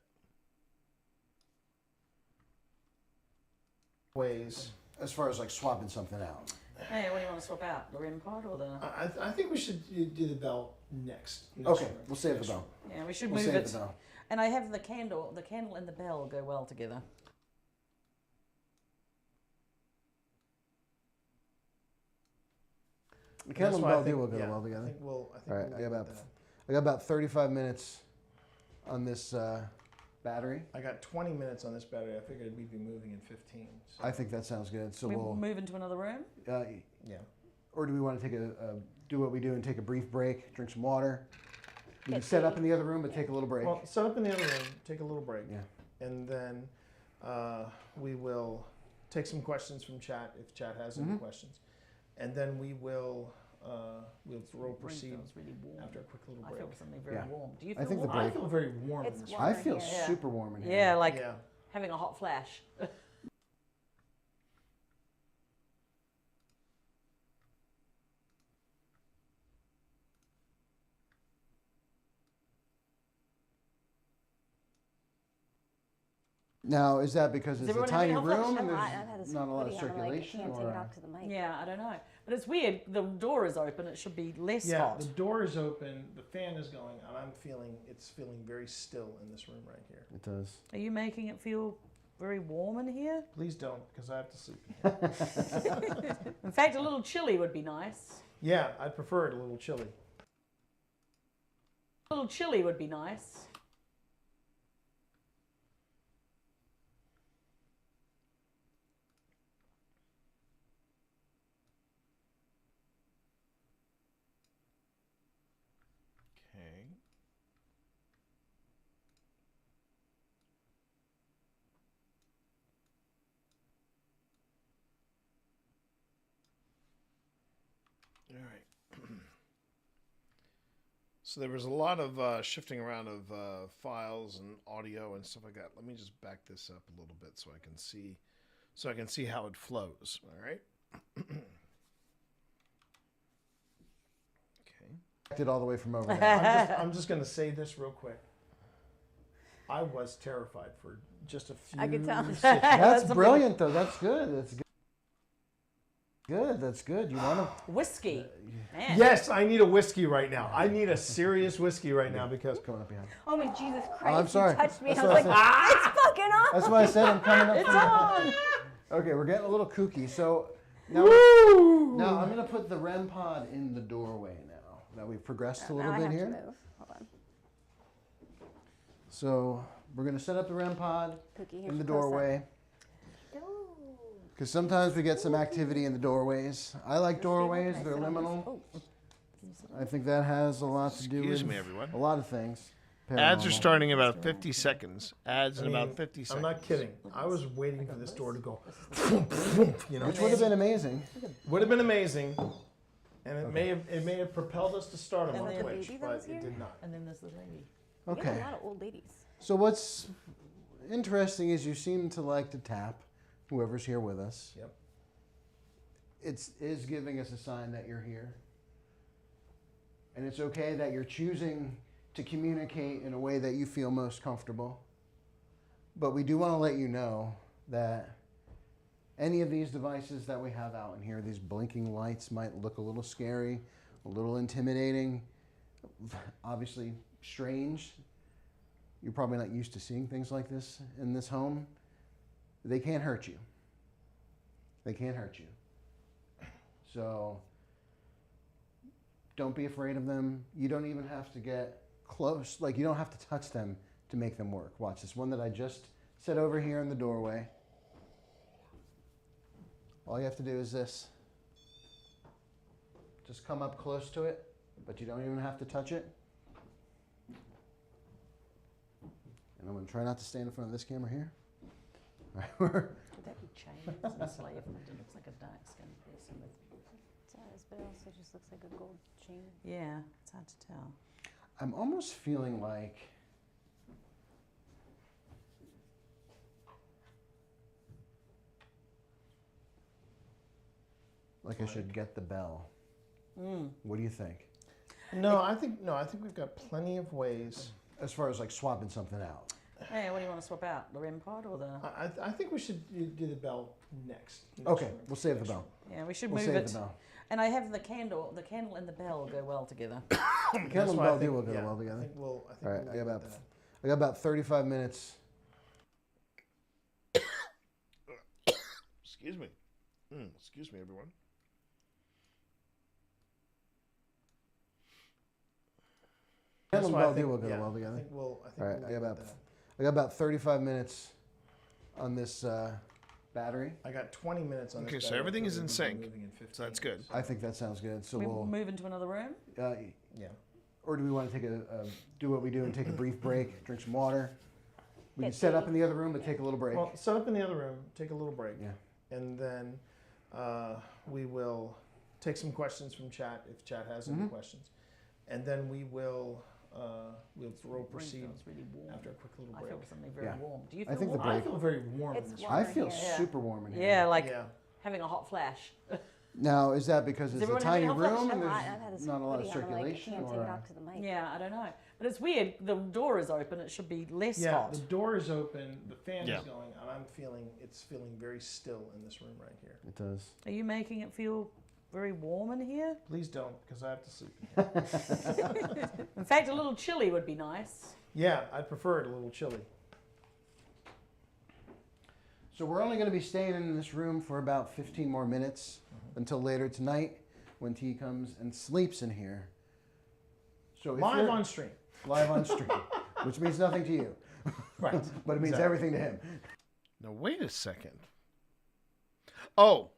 Ways. As far as like swapping something out. Hey, what do you want to swap out? The REM pod or the... I think we should do the bell next. Okay, we'll save the bell. Yeah, we should We'll move save it. the bell. And I have the candle. The candle and the bell go well together. The candle and bell do will go well I together. think All we'll right, get that. I got about 35 minutes on this battery. I got 20 minutes on this battery. I figured we'd be moving in 15. So. I think that sounds good. So We we'll move into another room? Yeah. Or do we want to take do what we do and take a brief break, drink some water? We can set up in the other room, but take a little break. Well, set up in the other room, take a little break. Yeah. And then we will take some questions from chat if chat has any questions. And then we will we'll proceed feels really warm. after a quick little I break. feel something very Yeah. warm. Do you I feel think the warm? I break. feel very warm. It's in this warm. room. I feel Yeah. super warm in here. Yeah, like Yeah. having a hot flash. Now, is that because it's a everyone tiny having a hot room flash? and I've had there's this not a lot of hoodie on, like, I circulation? can't take it or- off to the mic. Yeah, I don't know. But it's weird. The door is open. It should be less Yeah, hot. the door is open, the fan is going, and it's feeling very still in this room right here. It does. Are you making it feel very warm in here? Please don't, because I have to sleep. In fact, a little chilly would be nice. Yeah, I'd prefer it a little chilly. A little chilly would be nice. Okay. All right. So there was a lot of shifting around of files and audio and stuff like that. Let me just back this up a little bit so I can see how it flows. All right. It all the way from over there. I'm just going to say this real quick. I was terrified for just a few I could tell. seconds. That's brilliant, though. That's good. That's good. Good. That's good. You want to whiskey? Man. Yes, I need a whiskey right now. I need a serious whiskey right now because coming up behind. Oh my Jesus Christ! I'm sorry. You touched me. That's I was what like, I said. it's fucking on. That's why I said I'm coming up. It's on. Okay, we're getting a little kooky. So now, now I'm going to put the REM pod in the doorway now. Now we've progressed a little Now I bit have to here. move. Hold on. So we're going to set up the REM pod Cookie, in the here's your close-up. doorway. Because sometimes we get some activity in the doorways. I like doorways. They're liminal. I think that has a lot to do with Excuse me, everyone. a lot of things. Ads are Paranormal. starting in about 50 seconds. Ads in about 50 seconds. I'm not kidding. I was waiting for this door to go, you know, Which would have been amazing. Would have been amazing, and it may have propelled us to stardom And on then the Twitch, lady that but was it here? did not. And then there's the lady. We have Okay. a lot of old ladies. So what's interesting is you seem to like to tap whoever's here with us. Yep. It is giving us a sign that you're here. And it's okay that you're choosing to communicate in a way that you feel most comfortable. But we do want to let you know that any of these devices that we have out in here, these blinking lights, might look a little scary, a little intimidating, obviously strange. You're probably not used to seeing things like this in this home. They can't hurt you. They can't hurt you. So don't be afraid of them. You don't even have to get close. Like, you don't have to touch them to make them work. Watch this one that I just set over here in the doorway. All you have to do is this. Just come up close to it, but you don't even have to touch it. And I'm going to try not to stand in front of this camera here. All right, Could that be changed? Slave, it looks like a dark-skinned person with. It does, but it also just looks like a gold chain. Yeah, it's hard to tell. I'm almost feeling like I should get the bell. What do you think? No, I think we've got plenty of ways. As far as like swapping something out. Hey, what do you want to swap out? The REM pod or the? I think we should do the bell next. Okay, we'll save the bell. Yeah, we should We'll move save it. the bell. And I have the candle. The candle and the bell go well together. Candle and bell do will go well together. I think All we'll right, leave it at I got about 35 minutes. Excuse me. Excuse me, everyone. Candle and why I bell do think- will go yeah, well I together. think we'll All right, leave I it got at about that. I got about 35 minutes on this battery. I got 20 minutes on this. Okay, so battery. everything is in We'll be sync. moving in 15 So that's good. I think that sounds good. So We we'll move into another room. Yeah. Or do we want to take do what we do and take a brief break, drink some water? We can set up in the other room, but take a little break. Well, set up in the other room, take a little break. Yeah. And then we will take some questions from chat if chat has any questions, and then we'll proceed after a quick little I break. feel something very warm. Do you feel I think warm? the break. I feel very warm. It's in this warm I room. in feel here. super warm in here. Yeah, like Yeah. having a hot flash. Now, is that because it's a everyone tiny having a hot room flash? and I've had there's this not a lot of hoodie on, I'm like, I circulation? can't take it Or off to the mic. Yeah, I don't know. But it's weird. The door is open. It should be less Yeah, hot. the door is open, the fan Yeah. is going, and I'm feeling it's feeling very still in this room right here. it does. Are you making it feel very warm in here? Please don't, because I have to sleep. In fact, a little chilly would be nice. Yeah, I'd prefer it a little chilly. So we're only going to be staying in this room for about 15 more minutes until later tonight when T comes and sleeps in here. So if Live you're- on stream. Live on stream, which means nothing to you. Right. But it means Exactly. everything to him. Now, wait a second. Oh,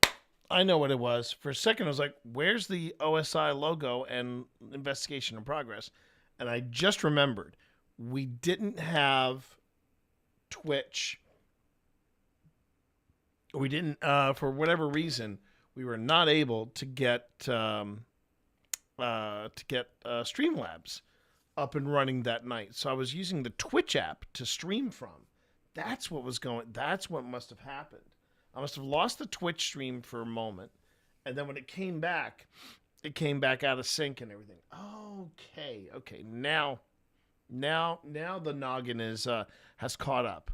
I know what it was. For a second, I was like, where's the OSI logo and investigation in progress? And I just remembered we didn't have Twitch. We didn't, for whatever reason, we were not able to get Streamlabs up and running that night. So I was using the Twitch app to stream from. That's what was going. That's what must have happened. I must have lost the Twitch stream for a moment, and then when it came back out of sync and everything. Okay. Now the noggin is has caught up.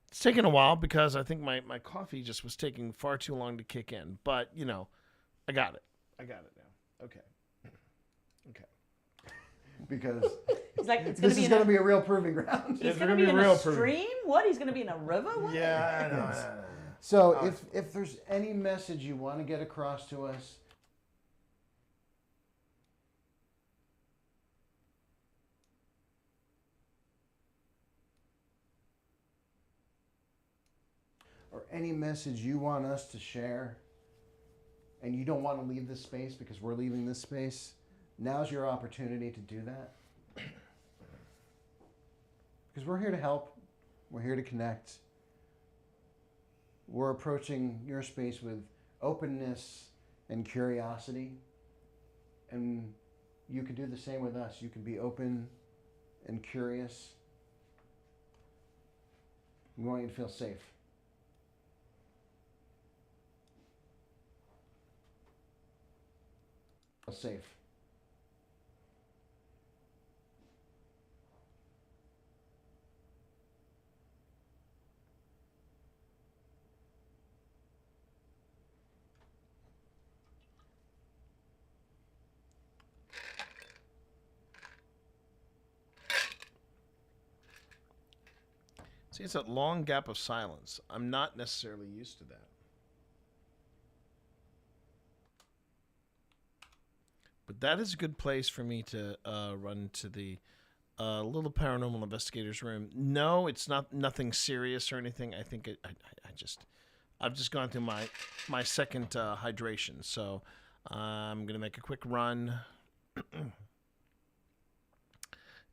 It's taken a while because I think my coffee just was taking far too long to kick in. But I got it now. Okay. Because It's like it's this is going to be a real proving ground. He's going to be in a stream? What? He's going to be in a river? What? Yeah, I know. So if there's any message you want to get across to us, or any message you want us to share, and you don't want to leave this space because we're leaving this space, now's your opportunity to do that. Because we're here to help. We're here to connect. We're approaching your space with openness and curiosity. And you can do the same with us. You can be open and curious. We want you to feel safe. Feel safe. See, it's that long gap of silence. I'm not necessarily used to that. But that is a good place for me to run to the little paranormal investigator's room. No, it's nothing serious or anything. I think I've just gone through my second hydration, so I'm gonna make a quick run.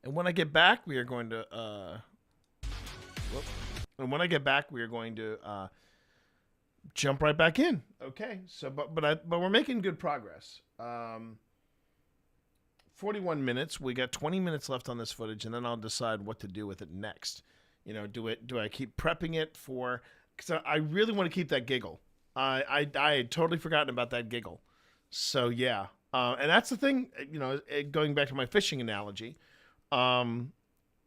And when I get back, we are going to. And when I get back, we are going to jump right back in. Okay. So, but we're making good progress. 41 minutes. We got 20 minutes left on this footage, and then I'll decide what to do with it next. Do I keep prepping it for? Because I really want to keep that giggle. I had totally forgotten about that giggle. So yeah. And that's the thing. Going back to my fishing analogy.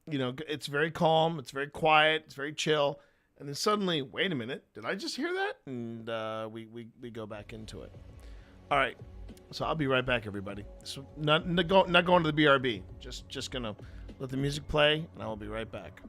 It's very calm, it's very quiet, it's very chill, and then suddenly, wait a minute, did I just hear that? And we go back into it. All right, so I'll be right back, everybody. So not going to the BRB, just gonna let the music play, and I will be right back.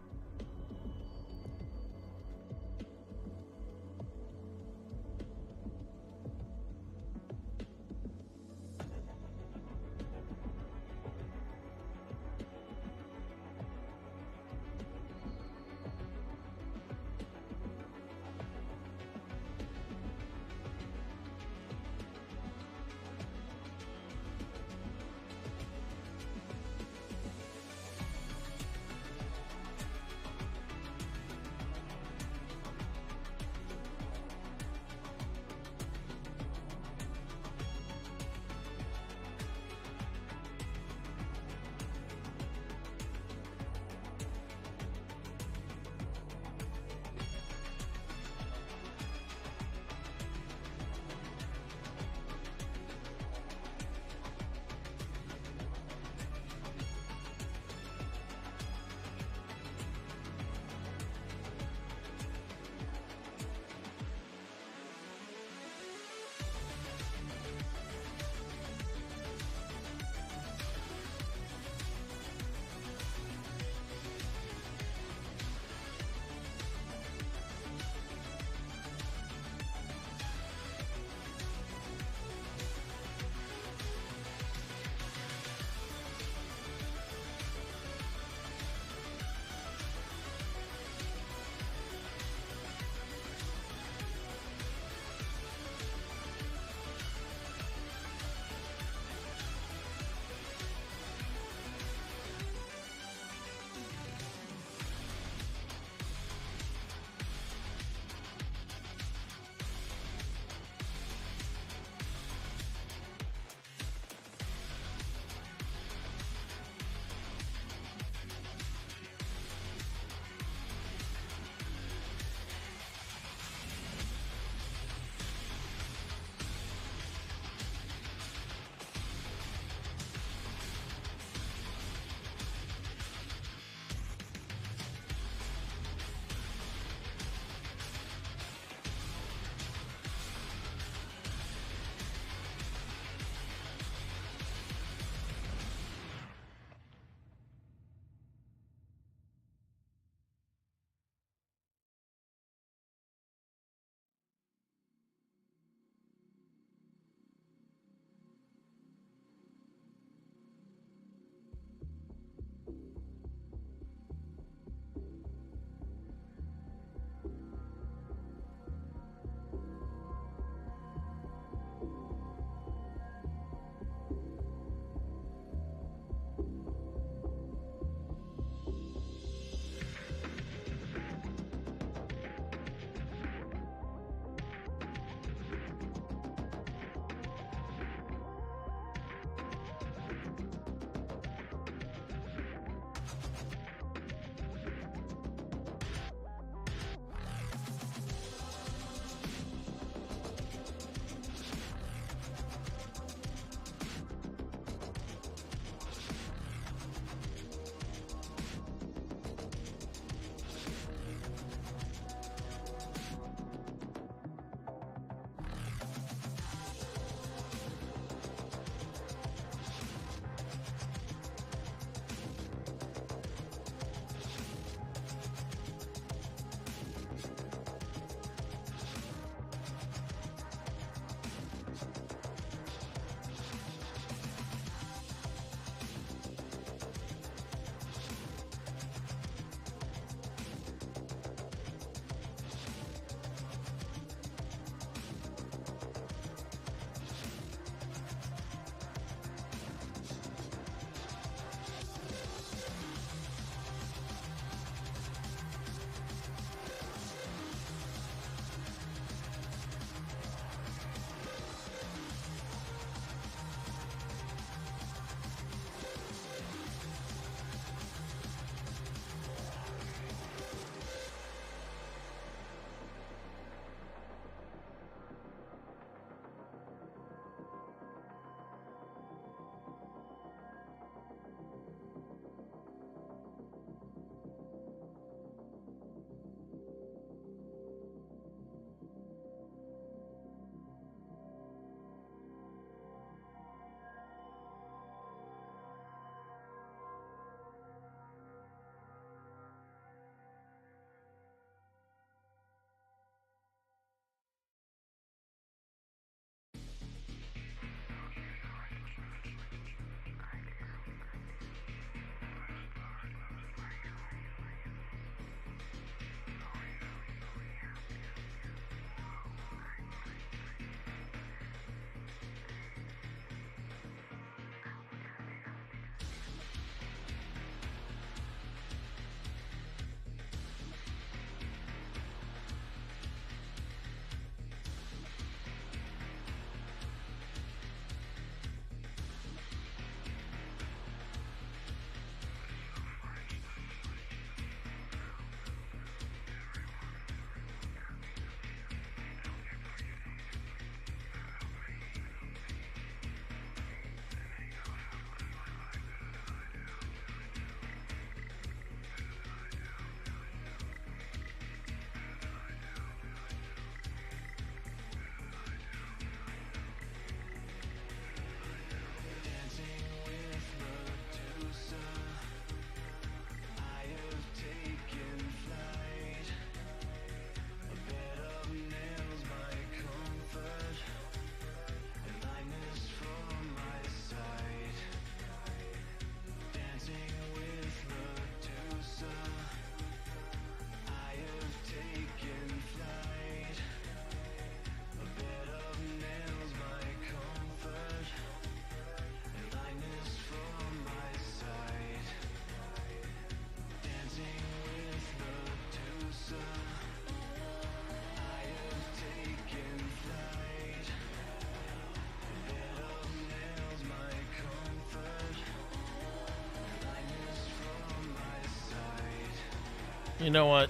You know what?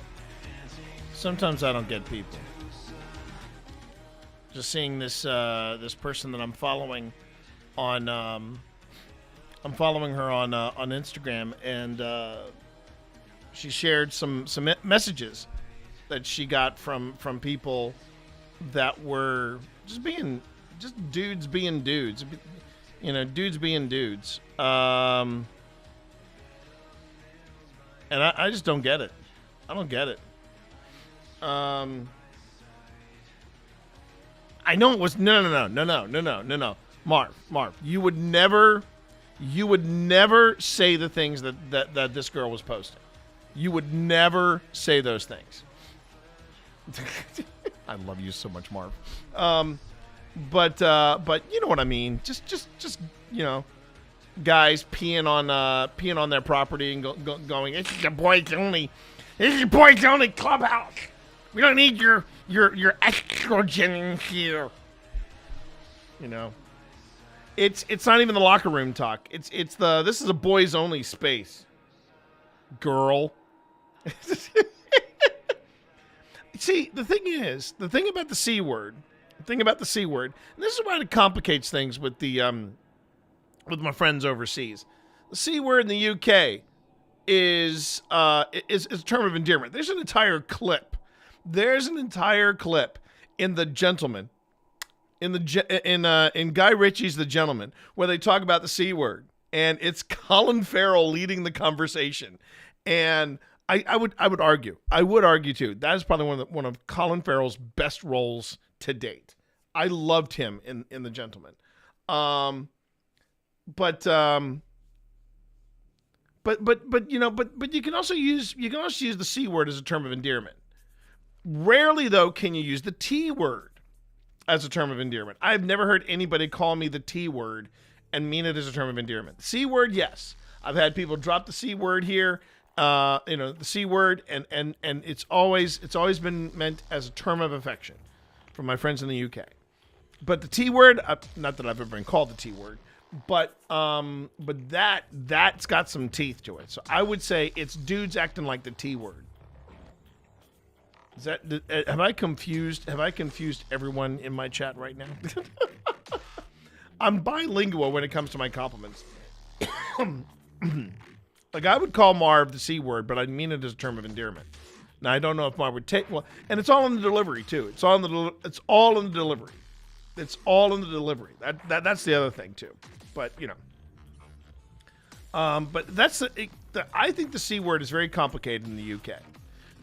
Sometimes I don't get people. Just seeing this this person that I'm following on I'm following her on Instagram, and she shared some messages that she got from people that were just dudes being dudes, you know, dudes being dudes. And I just don't get it. I don't get it. I know it was no. Marv, you would never say the things that this girl was posting. You would never say those things. I love you so much, Marv. But you know what I mean. Just you know, guys peeing on their property and going, this is your boys only clubhouse. We don't need your estrogen in here. You know, it's not even the locker room talk. This is a boys only space. Girl. See, the thing about the C word, and this is why it complicates things with with my friends overseas. The C word in the UK is a term of endearment. There's an entire clip in The Gentleman, in Guy Ritchie's The Gentleman, where they talk about the C word, and it's Colin Farrell leading the conversation. And I would argue too, that is probably one of Colin Farrell's best roles to date. I loved him in The Gentleman. But you know, but you can also use the C word as a term of endearment. Rarely though can you use the T word as a term of endearment. I've never heard anybody call me the T word and mean it as a term of endearment. The C word, yes. I've had people drop the C word here. You know, the C word, and it's always been meant as a term of affection from my friends in the UK. But the T word, not that I've ever been called the T word, but that's got some teeth to it. So I would say it's dudes acting like the T word. Is that have I confused everyone in my chat right now? I'm bilingual when it comes to my compliments. Like, I would call Marv the C word, but I mean it as a term of endearment. Now, I don't know if Marv would take... Well, and it's all in the delivery, too. It's all in the delivery. That's the other thing, too. But, you know. But that's... I think the C word is very complicated in the UK.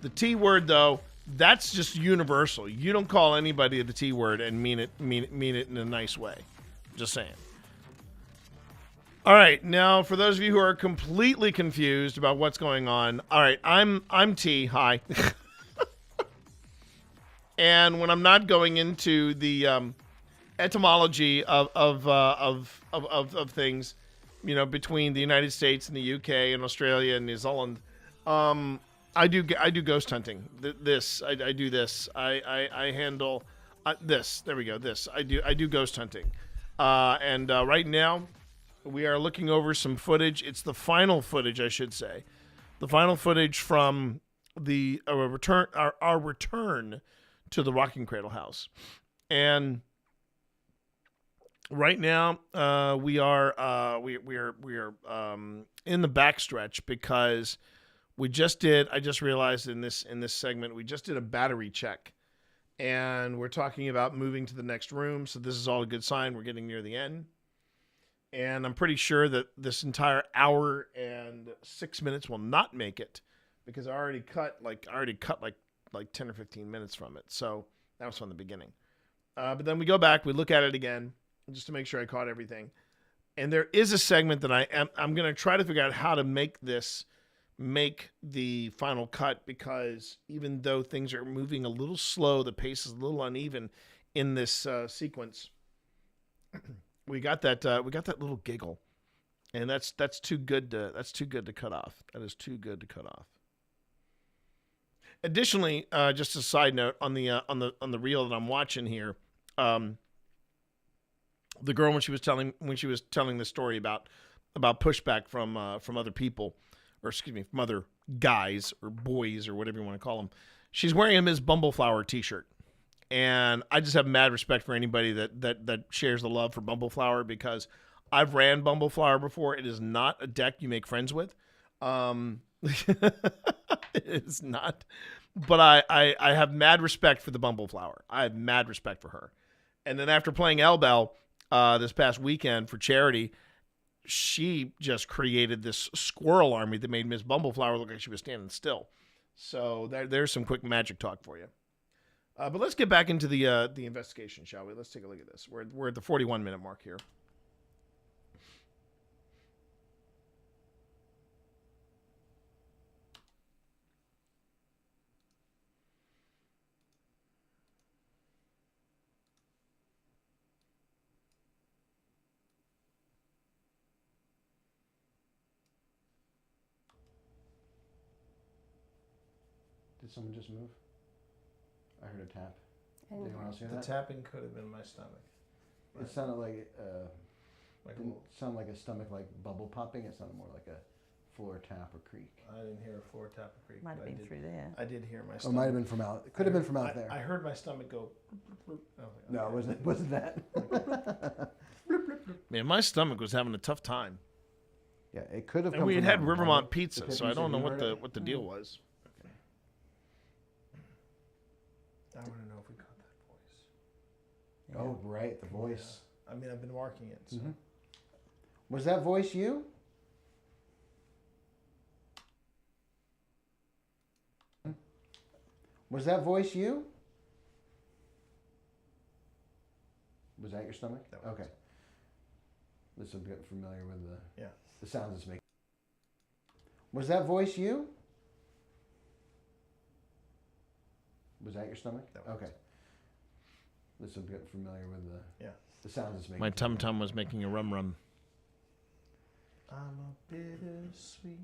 The T word, though, that's just universal. You don't call anybody the T word and mean it in a nice way. Just saying. All right, now for those of you who are completely confused about what's going on, all right, I'm T. Hi, and when I'm not going into the etymology of things, you know, between the United States and the UK and Australia and New Zealand, I do ghost hunting. I do this. I handle this. There we go. This I do ghost hunting, and right now. We are looking over some footage. It's the final footage, I should say. The final footage from our return to the Rocking Cradle House. And right now, we are in the backstretch because I just realized in this segment, we just did a battery check. And we're talking about moving to the next room. So this is all a good sign. We're getting near the end. And I'm pretty sure that this entire hour and 6 minutes will not make it because I already cut like 10 or 15 minutes from it. So that was from the beginning. But then we go back, we look at it again just to make sure I caught everything. And there is a segment that I'm going to try to figure out how to make the final cut, because even though things are moving a little slow, the pace is a little uneven in this sequence. We got that little giggle, and that's too good to cut off. That is too good to cut off. Additionally, just a side note on the reel that I'm watching here, the girl when she was telling the story about pushback from other people, or excuse me, from other guys or boys or whatever you want to call them. She's wearing a Ms. Bumbleflower t-shirt. And I just have mad respect for anybody that shares the love for Bumbleflower, because I've ran Bumbleflower before. It is not a deck you make friends with. It's not. But I have mad respect for the Bumbleflower. I have mad respect for her. And then after playing Elbel this past weekend for charity, she just created this squirrel army that made Miss Bumbleflower look like she was standing still. So there's some quick magic talk for you. But let's get back into the investigation, shall we? Let's take a look at this. We're at the 41-minute mark here. Did someone just move? I heard a tap. I Did didn't anyone else hear The that? tapping could have been my stomach. It sounded like Like a didn't little- sound like a stomach like bubble popping. It sounded more like a floor tap or creak. I didn't hear a floor tap or creak. Might have but I been did- through there. I did hear my Oh, stomach. it might have been from out. It could have been from out there. I heard my stomach go. Oh, No, it wasn't that. Man, my stomach was having a tough time. Yeah, it could have. And come we from had out Rivermont there. pizza, The so I pizza, don't know you what heard the it? what the deal was. I want to know if we caught that voice. Oh, right, the voice. Yeah. I mean, I've been marking it. So. Mhm. Was that voice you? Was that voice you? Was that your stomach? That was. Okay. This will get familiar with the Yeah. the sounds it's making. Was that voice you? Was that your stomach? That was. Okay. This will get familiar with the Yeah. the sounds it's making. My tum-tum was making a rum-rum. I'm a bittersweet.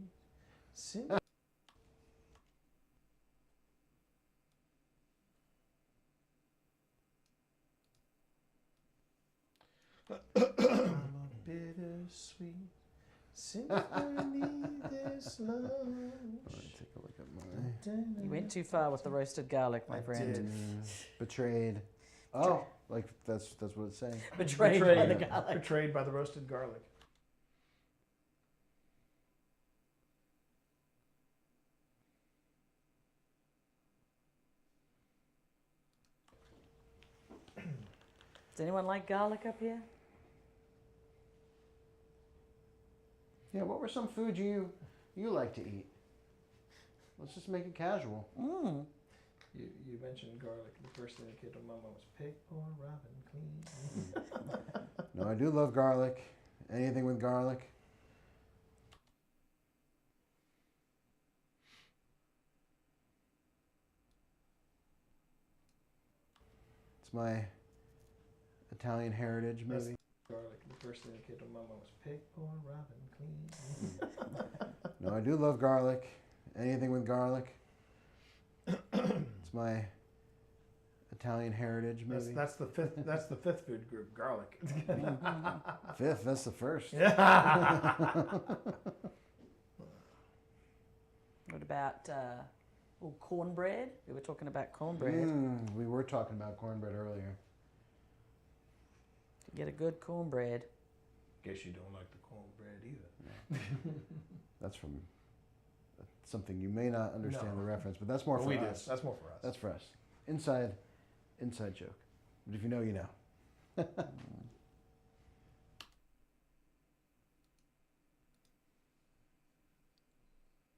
I'm a bittersweet symphony this love. Take a look at my. You went too far with the roasted garlic, my friend. Betrayed. Oh, like that's what it's saying. Betrayed by the garlic. Betrayed by the roasted garlic. Does anyone like garlic up here? Yeah, what were some foods you like to eat? Let's just make it casual. Mm. You mentioned garlic. The first thing that came to my mind was pig or robin clean. No, I do love garlic. Anything with garlic. It's my Italian heritage, That's maybe. garlic. The first thing that came to my mind was pig or robin clean. No, I do love garlic. Anything with garlic. It's my Italian heritage, maybe. That's the fifth. That's the fifth food group. Garlic. Fifth. That's the first. Yeah. What about cornbread? We were talking about cornbread. We were talking about cornbread earlier. Get a good cornbread. Guess you don't like the cornbread either. That's from something you may not understand No. the reference, but that's more Well, for we us. did. That's more for us. That's for us. Inside joke. But if you know, you know.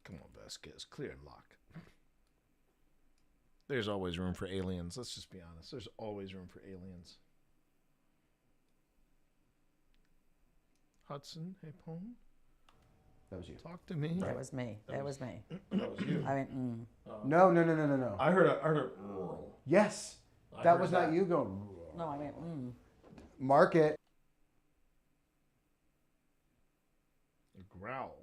Come on, Vasquez, clear and lock. There's always room for aliens. Let's just be honest. There's always room for aliens. Hudson, hey, Pone. That was you. Talk to me. That was me. That was me. That was you. I went, No. I heard a. Yes. I That heard was that. not you going. No, I went, Mark it. A growl.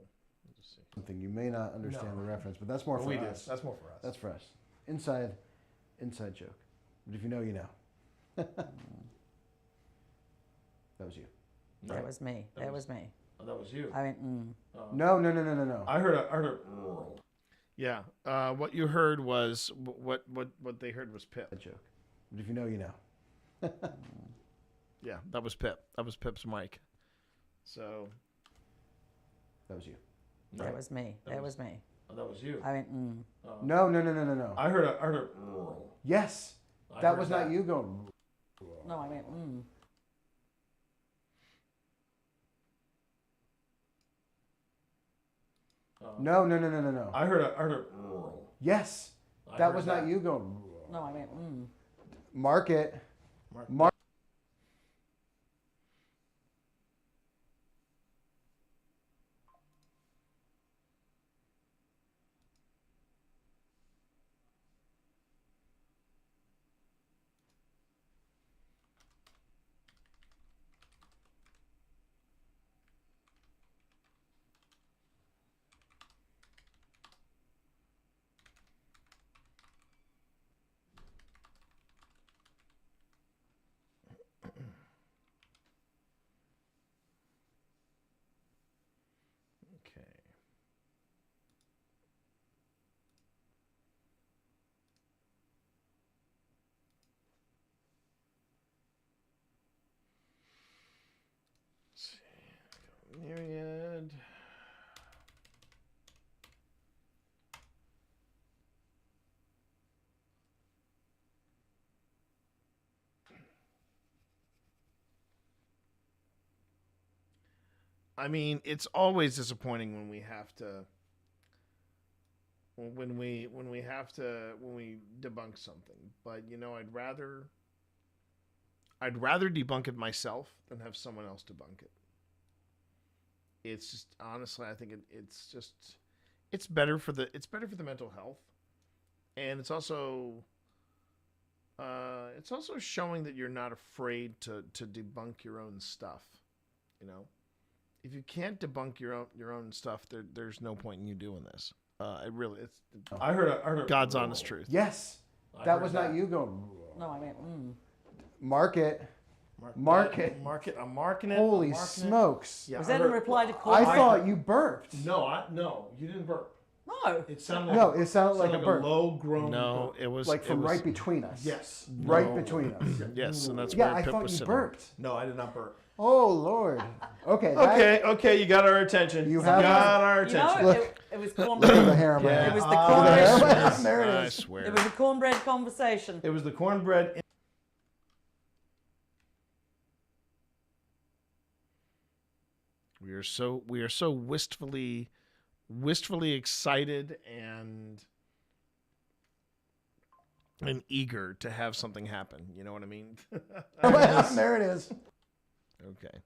Let's see. Something you may not understand No. the reference, but that's more Well, for we us. did. That's more for us. That's for us. Inside joke. But if you know, you know. That was you. That was me. That was me. Oh, that was you. I went, No, no, no, no, no, no. I heard a. Yeah. What you heard was what they heard was Pip. A joke. But if you know, you know. Yeah, that was Pip. That was Pip's mic. So. That was you. that was me. That was me. Oh, that was you. I went, No, no, no, no, no, no. I heard a. Yes. I That heard was not you going. No, I went, No, no, no, no, no, no. I heard a. Yes. I That heard was not you going. No, I went, Mark it. Mark. Okay. Let's see. Myriad. I mean, it's always disappointing when we have to when we debunk something. But you know, I'd rather debunk it myself than have someone else debunk it. It's just honestly, I think it's better for the mental health, and it's also showing that you're not afraid to debunk your own stuff. You know. If you can't debunk your own stuff, there's no point in you doing this. It's. I heard a. God's honest truth. Yes. That was not you going. no, I went, Mark it. Mark it. Mark it. I'm marking it. Holy I'm marking smokes. It. Yeah, was I that in heard- reply to I call? thought you burped. No, you didn't burp. No. It sounded like No, it sounded like a burp. low groan. No, burp. it was Like from it was, right between us. Yes. Right between us. Yes, and that's Yeah, where I Pip thought was you sitting. burped. No, I did not burp. Oh, Lord. Okay. that- Okay, you got our attention. You have got our You know, attention. it was Look at cornbread. the hair on my Yeah. head. It was the Look at the hair on my cornbread. head. There it I is. swear. It was a cornbread conversation. It was the cornbread. We are so wistfully excited and eager to have something happen. You know what I mean? There it is. Okay.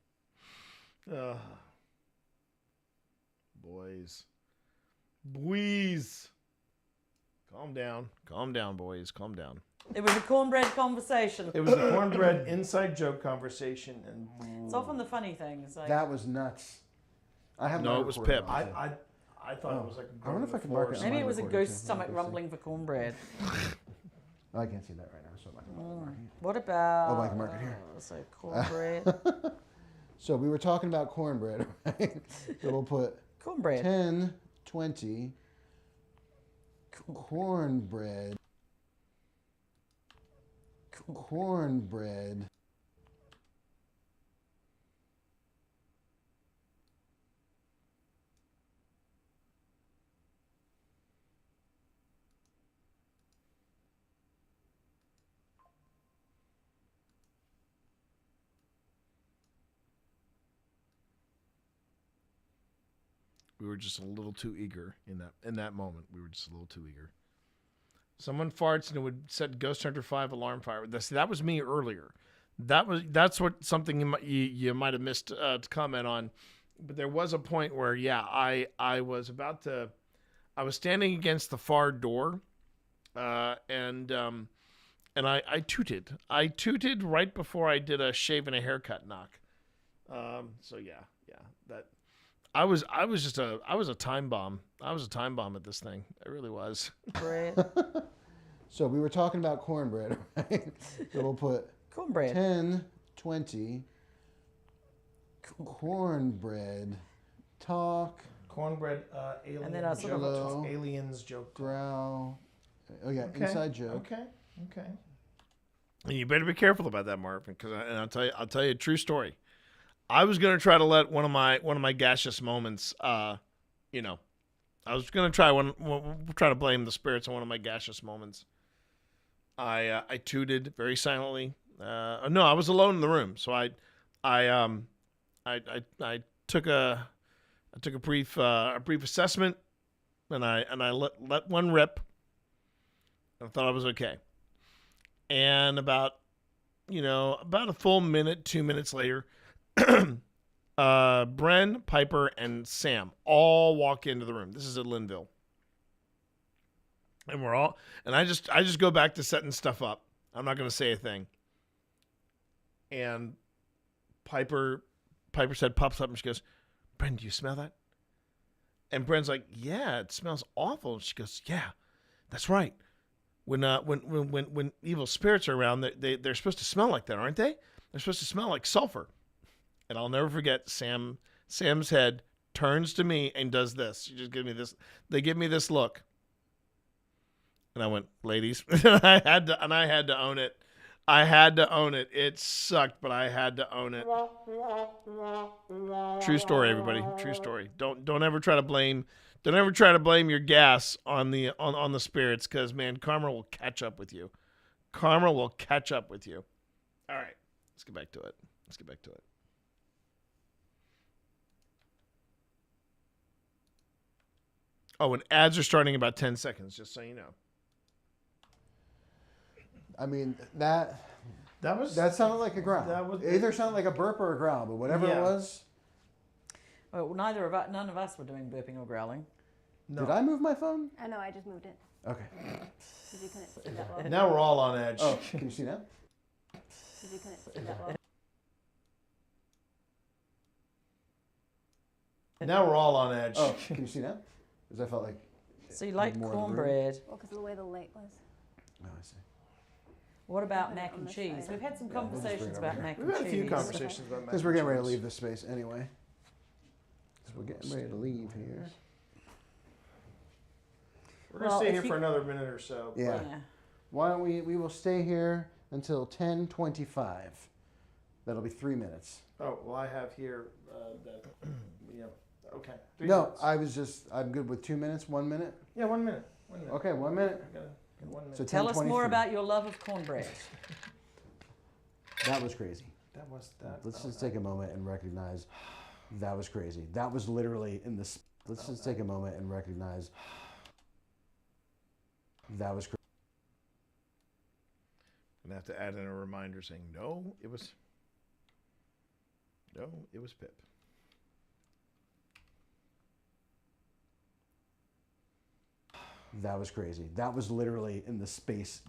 Boys. Calm down, boys. Calm down. It was a cornbread conversation. It was the cornbread inside joke conversation, and It's often the funny things. Like, That was nuts. I have No, mine it was recorded Pip. on it. I thought it was like. I wonder if I can mark it. maybe mine it was a recorded ghost too. stomach Let me see. rumbling for cornbread. I can't see that right now, so I'm not going to mark it. What about? Oh, I can mark it here. So cornbread. So we were talking about cornbread, right? So we'll put Cornbread. 10, 20, cornbread. Cornbread. We were just a little too eager in that moment. We were just a little too eager. Someone farts and it would set Ghost Hunter 5 alarm fire. That was me earlier. That's something you might have missed to comment on. But there was a point where I was standing against the far door, and I tooted. I tooted right before I did a shave and a haircut knock. So that. I was a time bomb. I was a time bomb at this thing. I really was. So we were talking about cornbread, right? So we'll put cornbread. 10, 20, Cornbread. Talk. Cornbread, alien And then I sort of- joke. Hello. Aliens joke. Growl. Oh yeah, Okay, inside joke. Okay. Okay. And you better be careful about that, Marvin, because I'll tell you a true story. I was gonna try to let one of my gaseous moments, I was gonna try to blame the spirits on one of my gaseous moments. I tooted very silently. No, I was alone in the room, so I took a brief assessment, and I let one rip. I thought I was okay. And about a full minute, 2 minutes later, Bren, Piper, and Sam all walk into the room. This is at Linville. And I just go back to setting stuff up. I'm not going to say a thing. And Piper's head pops up and she goes, "Bren, do you smell that?" And Bren's like, "Yeah, it smells awful." And she goes, "Yeah, that's right. When evil spirits are around, they're supposed to smell like that, aren't they? They're supposed to smell like sulfur." And I'll never forget Sam's head turns to me and does this. She just gives me this. They give me this look. And I went, "Ladies," and I had to own it. I had to own it. It sucked, but I had to own it. True story, everybody. True story. Don't ever try to blame your gas on the spirits, because man, karma will catch up with you. Karma will catch up with you. All right, let's get back to it. Oh, and ads are starting in about 10 seconds, just so you know. I mean, that sounded like a growl. That was either sounded like a burp or a growl, but whatever it was. Well, none of us were doing burping or growling. No. Did I move my phone? I know, I just moved it. Okay. Because you couldn't see that well. Now we're all on edge. Oh, can you see that? Because you couldn't see that well. Now we're all on edge. Oh, can you see that? Because I felt like. So you like more of the room. cornbread? Well, because of the way the light was. Oh, I see. What about mac and cheese? We've had some conversations about mac and cheese. We've had a few conversations about mac and cheese. Because we're getting ready to leave this space anyway. So we're getting ready to leave here. We're going to stay here for another minute or so. Yeah. Why don't we will stay here until 10:25. That'll be 3 minutes. Oh, well, I have here that, okay. I'm good with 2 minutes, 1 minute? Yeah, 1 minute. 1 minute. Okay, 1 minute. I got 1 minute. So Tell us more about your love of cornbread. That was crazy. That was that. Let's just take a moment and recognize that was crazy. That was literally in this. Let's just take a moment and recognize that was crazy. I'm going to have to add in a reminder saying, no, it was Pip. That was crazy. That was literally in the space.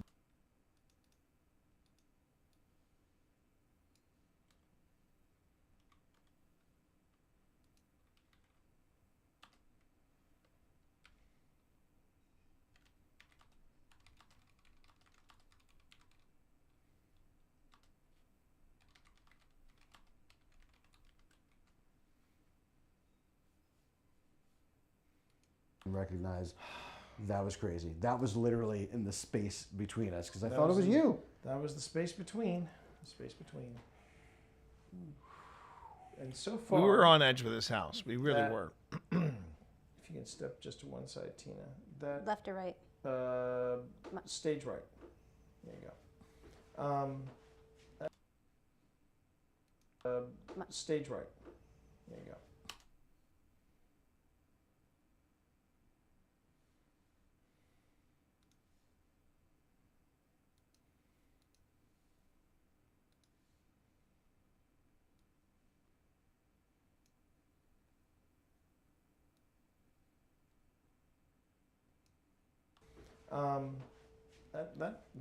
And recognize that was crazy. That was literally in the space between us because I thought it was you. That was the space between. The space between. And so far, We were on edge with this house. We really were. If you can step just to one side, Tina. That Left or right? Stage right. There you go. Stage right. There you go.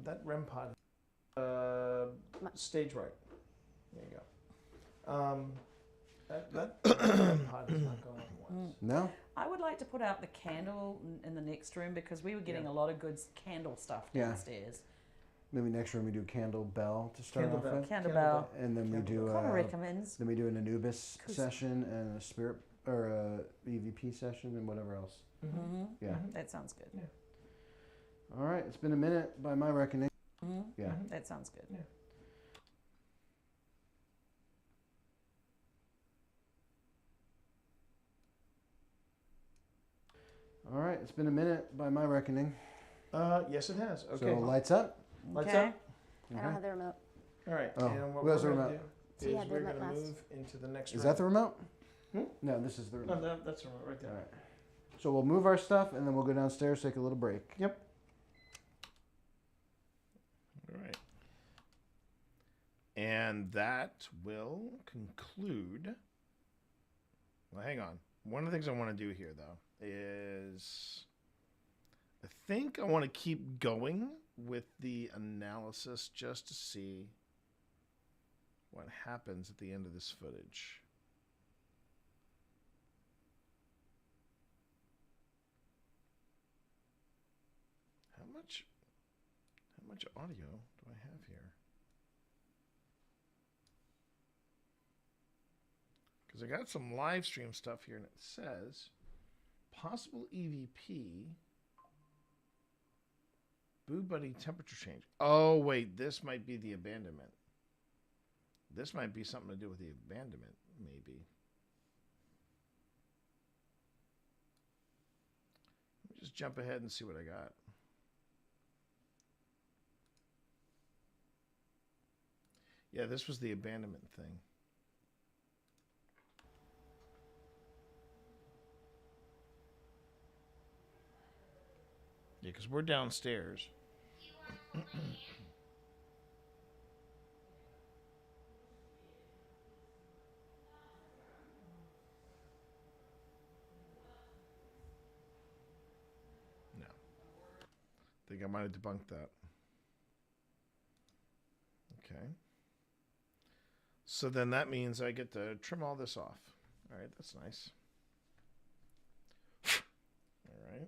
That REM pod. Stage right. There you go. That REM pod is not going once. No. I would like to put out the candle in the next room because we were getting a lot of good candle stuff downstairs. Maybe next room we do candle bell to start Candle off bell. with. Candle bell. And then we do Connor recommends. Then we do an Anubis session and a spirit or a EVP session and whatever else. Mm-hmm. Yeah. That sounds good. Yeah. All right, it's been a minute by my reckoning. Mm-hmm. Yeah. That sounds good. Yeah. All right, it's been a minute by my reckoning. Yes, it has. Okay. So lights up. Lights Okay. up. I don't have the remote. All right. Oh, and what who has we're the gonna remote? do He is had the we're remote going to last. move into the next Is room. that the remote? Hmm? No, this is the No, remote. that's the remote right there. All right. So we'll move our stuff and then we'll go downstairs, take a little break. Yep. All right. And that will conclude. Well, hang on. One of the things I want to do here, though, is I think I want to keep going with the analysis just to see what happens at the end of this footage. How much audio do I have here? Because I got some live stream stuff here, and it says possible EVP. Boo Buddy temperature change. Oh, wait, this might be the abandonment. This might be something to do with the abandonment, maybe. Let me just jump ahead and see what I got. Yeah, this was the abandonment thing. Yeah, because we're downstairs. No. I think I might have debunked that. Okay. So then that means I get to trim all this off. All right, that's nice. All right.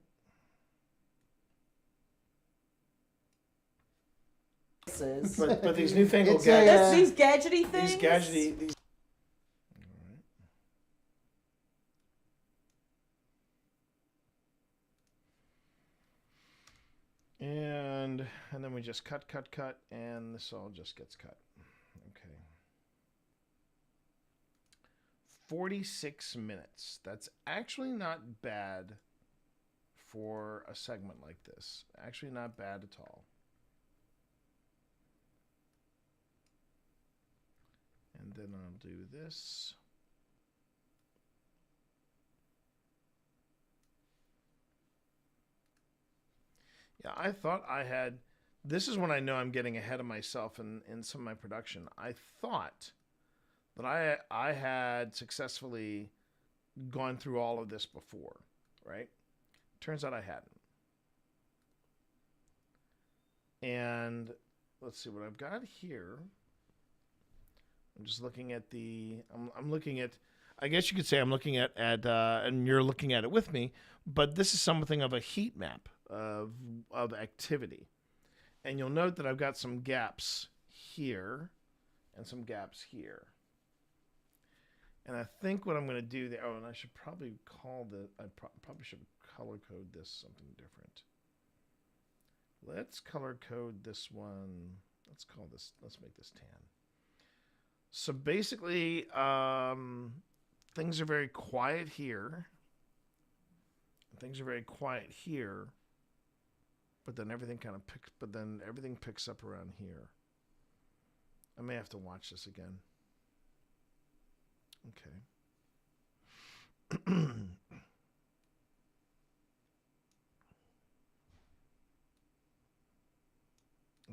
But these newfangled It's gadgets. These gadgety things. These gadgety. These. And then we just cut, and this all just gets cut. Okay. 46 minutes. That's actually not bad for a segment like this. Actually not bad at all. And then I'll do this. Yeah, I thought I had... This is when I know I'm getting ahead of myself in some of my production. I thought that I had successfully gone through all of this before, right? Turns out I hadn't. And let's see what I've got here. I'm just looking at the... I'm looking at... I guess you could say I'm looking at and you're looking at it with me, but this is something of a heat map of activity. And you'll note that I've got some gaps here and some gaps here. And I think what I'm going to do there, oh, and I should probably call the, I probably should color code this something different. Let's color code this one. Let's call this, let's make this tan. So basically, things are very quiet here. Things are very quiet here. But then everything kind of picks, but then everything picks up around here. I may have to watch this again. Okay.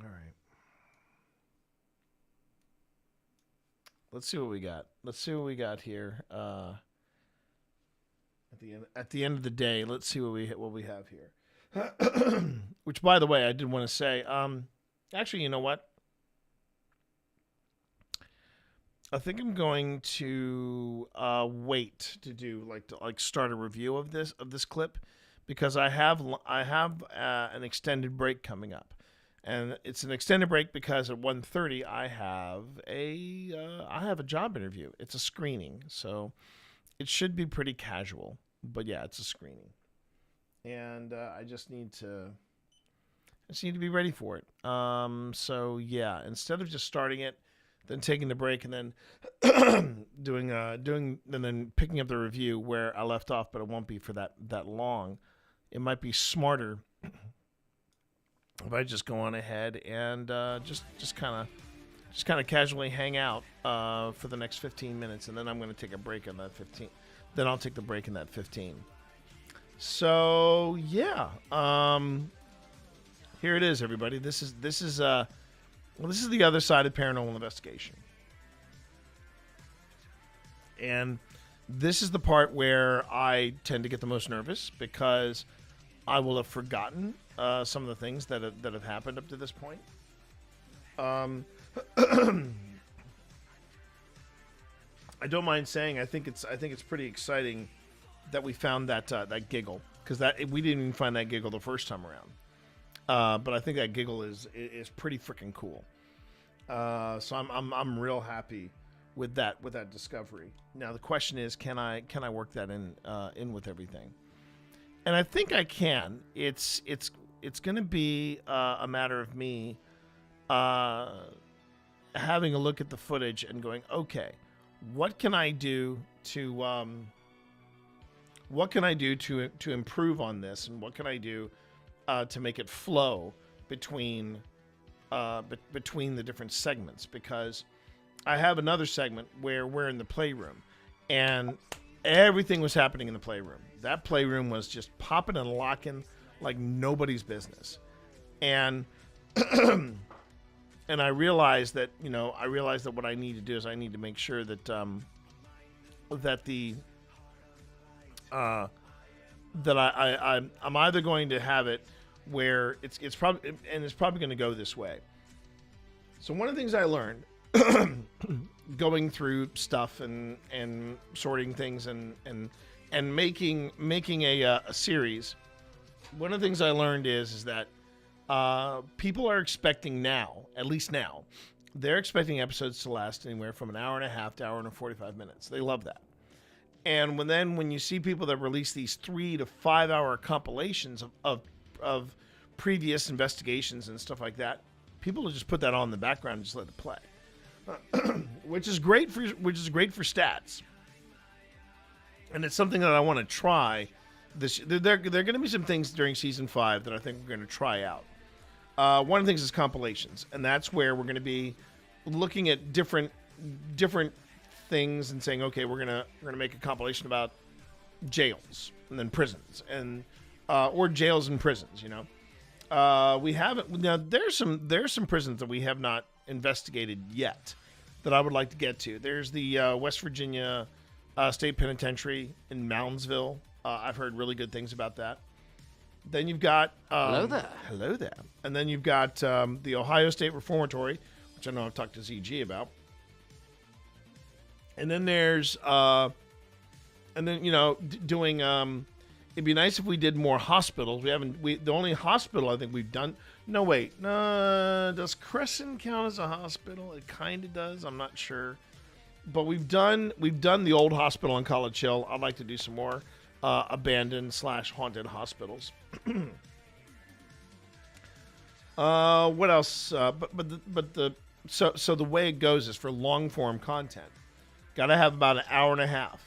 All right. Let's see what we got. Let's see what we got here. At the end of the day, let's see what we have here. Which, by the way, I did want to say. Actually, you know what? I think I'm going to wait to do like start a review of this clip because I have an extended break coming up. And it's an extended break because at 1:30 I have a job interview. It's a screening, so it should be pretty casual. But yeah, it's a screening, and I just need to be ready for it. So yeah, instead of just starting it, then taking the break, and then doing and then picking up the review where I left off, but it won't be for that long. It might be smarter if I just go on ahead and just kind of casually hang out for the next 15 minutes, and then I'm going to take a break on that 15. Then I'll take the break in that 15. So yeah, here it is, everybody. This is the other side of paranormal investigation, and this is the part where I tend to get the most nervous because I will have forgotten some of the things that have happened up to this point. I don't mind saying I think it's pretty exciting that we found that giggle, because we didn't even find that giggle the first time around. But I think that giggle is pretty freaking cool. So I'm real happy with that discovery. Now the question is, can I work that in with everything? And I think I can. It's going to be a matter of me having a look at the footage and going, okay, what can I do to improve on this, and what can I do to make it flow between the different segments? Because I have another segment where we're in the playroom, and everything was happening in the playroom. That playroom was just popping and locking like nobody's business. And and I realized that what I need to do is I need to make sure that I'm either going to have it where it's probably going to go this way. So one of the things I learned going through stuff and sorting things and making a series, one of the things I learned is that people are expecting now, at least now, they're expecting episodes to last anywhere from an hour and a half to hour and 45 minutes. They love that. And when you see people that release these 3 to 5 hour compilations of previous investigations and stuff like that, people will just put that on in the background and just let it play, which is great for stats. And it's something that I want to try. There are going to be some things during season 5 that I think we're going to try out. One of the things is compilations, and that's where we're going to be looking at different things and saying, okay, we're gonna make a compilation about jails and then prisons and or jails and prisons. We haven't. Now there's some prisons that we have not investigated yet that I would like to get to. There's the West Virginia State Penitentiary in Moundsville. I've heard really good things about that. Then you've got hello there, and then you've got the Ohio State Reformatory, which I know I've talked to ZG about. And then there's doing. It'd be nice if we did more hospitals. The only hospital I think we've done. No, wait. Does Crescent count as a hospital? It kind of does. I'm not sure. But we've done the old hospital on College Hill. I'd like to do some more abandoned / haunted hospitals. What else? So the way it goes is for long form content. Got to have about an hour and a half,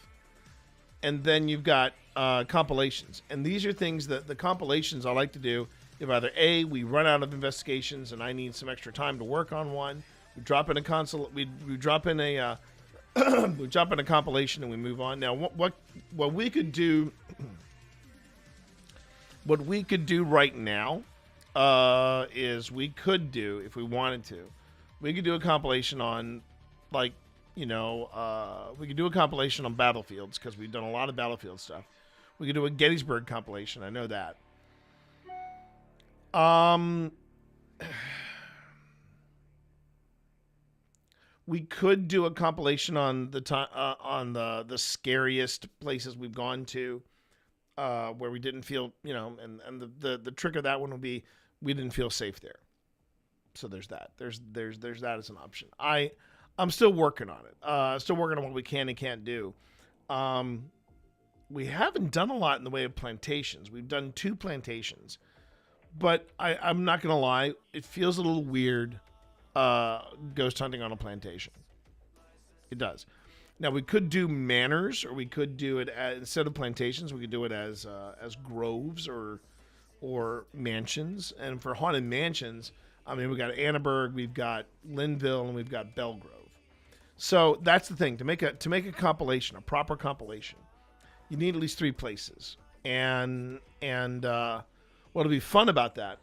and then you've got compilations. And these are things that the compilations I like to do. If either A, we run out of investigations and I need some extra time to work on one, we drop in a we drop in a we drop in a compilation and we move on. Now, what we could do, right now, is we could do, if we wanted to, we could do a compilation on, we could do a compilation on battlefields because we've done a lot of battlefield stuff. We could do a Gettysburg compilation. I know that. We could do a compilation on the scariest places we've gone to, where we didn't feel, and the trick of that one would be we didn't feel safe there. So there's that. There's that as an option. I'm still working on it. Still working on what we can and can't do. We haven't done a lot in the way of plantations. We've done 2 plantations, but I'm not gonna lie, it feels a little weird ghost hunting on a plantation. It does. Now we could do manors, or we could do it instead of plantations. We could do it as groves or mansions. And for haunted mansions, I mean, we got Annenberg, we've got Linville, and we've got Belgrove. So that's the thing. To make a compilation, a proper compilation, you need at least 3 places. And what'll be fun about that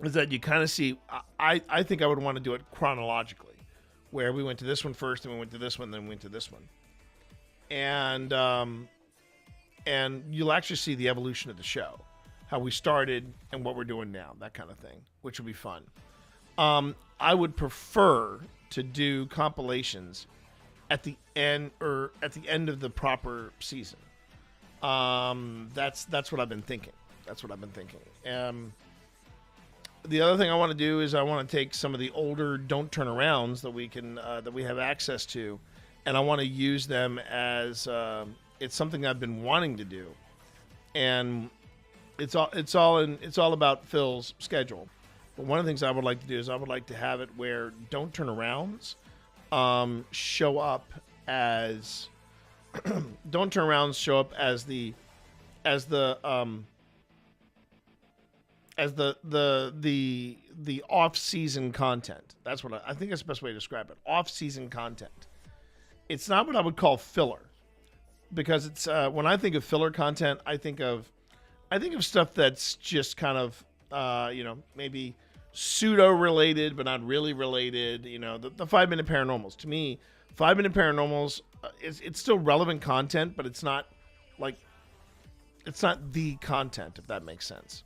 is that you kind of see. I think I would want to do it chronologically, where we went to this one first, and we went to this one, then we went to this one, and you'll actually see the evolution of the show, how we started and what we're doing now, that kind of thing, which will be fun. I would prefer to do compilations at the end of the proper season. That's what I've been thinking. The other thing I want to do is I want to take some of the older don't turn arounds that we have access to, and I want to use them as it's something I've been wanting to do, and it's all about Phil's schedule. But one of the things I would like to do is I would like to have it where don't turn arounds show up as don't turn arounds show up as the off-season content. That's what I think that's the best way to describe it. Off-season content. It's not what I would call filler, because it's when I think of filler content, I think of stuff that's just kind of maybe pseudo-related but not really related. The 5-minute paranormals. To me, 5-minute paranormals it's still relevant content, but it's not the content, if that makes sense.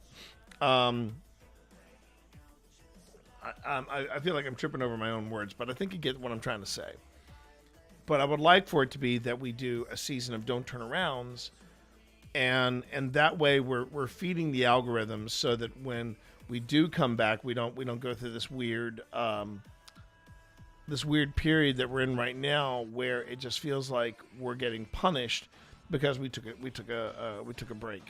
I feel like I'm tripping over my own words, but I think you get what I'm trying to say. But I would like for it to be that we do a season of don't turn arounds, and that way we're feeding the algorithms so that when we do come back, we don't go through this weird period that we're in right now, where it just feels like we're getting punished because we took a break,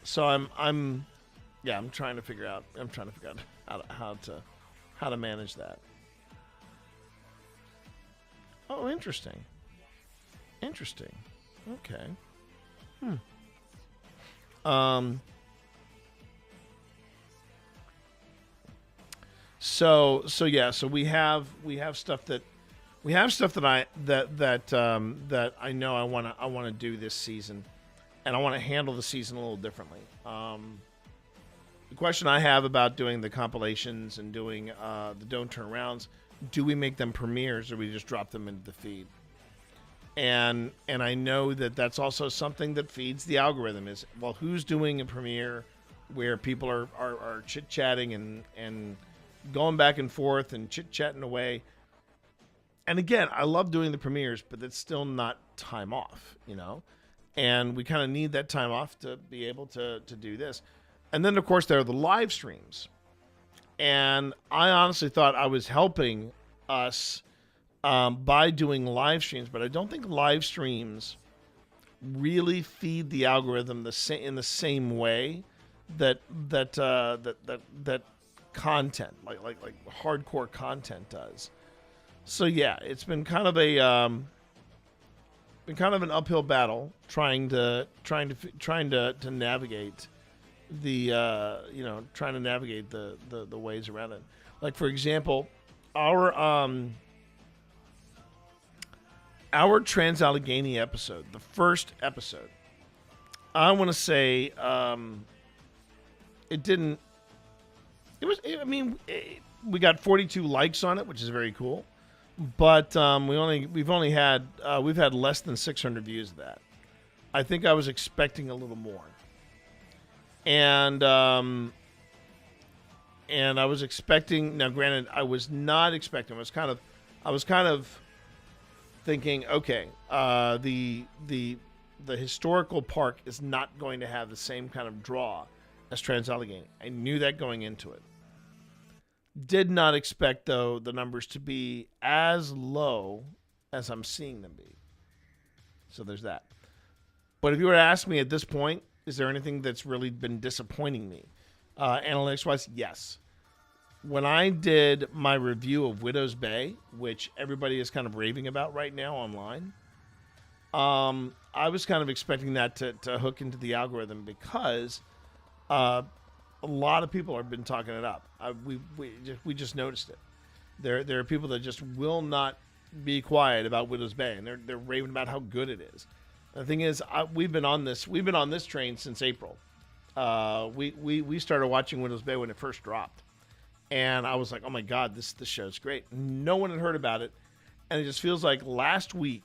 So I'm trying to figure out how to manage that. Oh, interesting. Okay. So we have stuff that I know I want to do this season, and I want to handle the season a little differently. The question I have about doing the compilations and doing the don't turn arounds, do we make them premieres or we just drop them into the feed? And I know that's also something that feeds the algorithm is, well, who's doing a premiere where people are chit-chatting and going back and forth and chit-chatting away. And again, I love doing the premieres, but it's still not time off, and we kind of need that time off to be able to do this. And then, of course, there are the live streams. And I honestly thought I was helping us by doing live streams, but I don't think live streams really feed the algorithm in the same way that content, like hardcore content does. So yeah, it's been kind of an uphill battle trying to navigate the ways around it. Like, for example, our Trans-Allegheny episode, the first episode, I want to say we got 42 likes on it, which is very cool. But we've had less than 600 views of that. I think I was expecting a little more. And I was expecting, now granted, I was not expecting, I was kind of thinking, okay, the the historical park is not going to have the same kind of draw as Trans-Allegheny. I knew that going into it. Did not expect, though, the numbers to be as low as I'm seeing them be. So there's that. But if you were to ask me at this point, is there anything that's really been disappointing me? Analytics-wise, yes. When I did my review of Widow's Bay, which everybody is kind of raving about right now online, I was kind of expecting that to hook into the algorithm because a lot of people have been talking it up. We just noticed it. There are people that just will not be quiet about Widow's Bay, and they're raving about how good it is. The thing is, we've been on this train since April. We started watching Widow's Bay when it first dropped, and I was like, oh my god, this show's great. No one had heard about it, and it just feels like last week.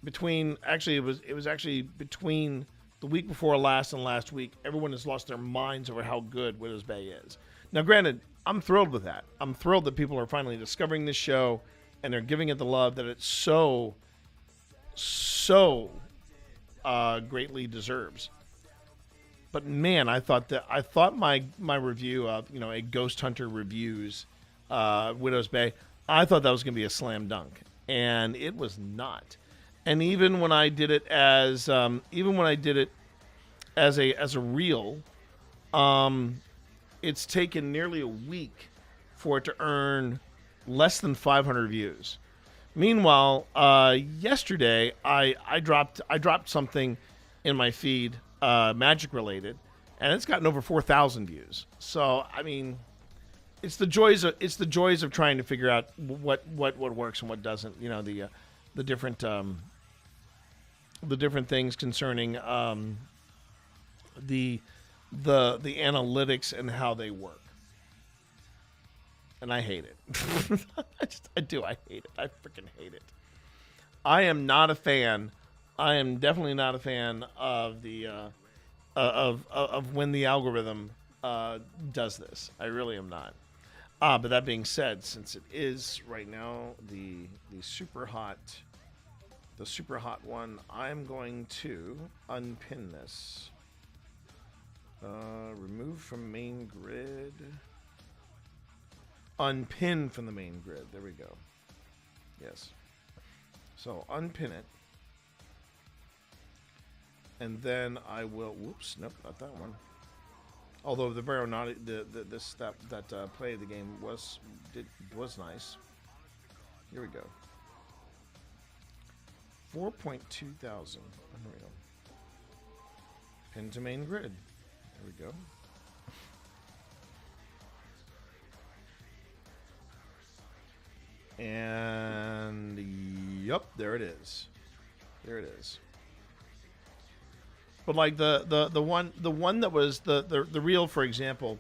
It was actually between the week before last and last week, everyone has lost their minds over how good Widow's Bay is. Now, granted, I'm thrilled with that. I'm thrilled that people are finally discovering this show and they're giving it the love that it so greatly deserves. But man, I thought my review of a Ghost Hunter reviews Widow's Bay, I thought that was going to be a slam dunk, and it was not. And even when I did it as a reel, it's taken nearly a week for it to earn less than 500 views. Meanwhile, yesterday I dropped something in my feed, magic related, and it's gotten over 4,000 views. So I mean, it's the joys of trying to figure out what works and what doesn't. The different things concerning the analytics and how they work. And I hate it. I hate it. I freaking hate it. I am not a fan. I am definitely not a fan of the of when the algorithm does this. I really am not. But that being said, since it is right now the super hot one, I'm going to unpin this. Remove from main grid. Unpin from the main grid. There we go. Yes. So unpin it. And then I will. Whoops. Nope, not that one. Although the play of the game was nice. Here we go. 4.2 thousand. There we go. Pin to main grid. There we go. And yep, there it is. There it is. But like the one that was the reel, for example,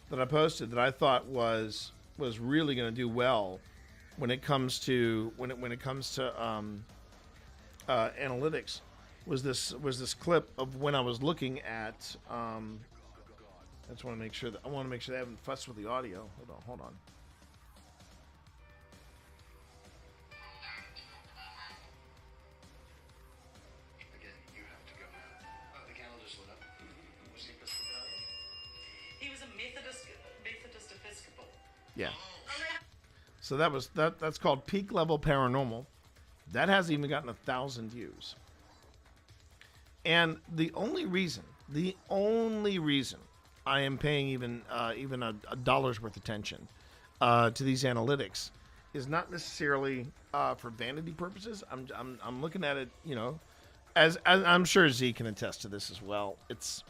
that I posted that I thought was really going to do well when it comes to analytics was this clip of when I was looking at I just want to make sure they haven't fussed with the audio. Hold on. He was a Methodist Episcopal. Yeah. So that's called Peak Level Paranormal. That hasn't even gotten 1,000 views. And the only reason I am paying even a dollar's worth of attention to these analytics is not necessarily for vanity purposes. I'm looking at it, as I'm sure Z can attest to this as well. It's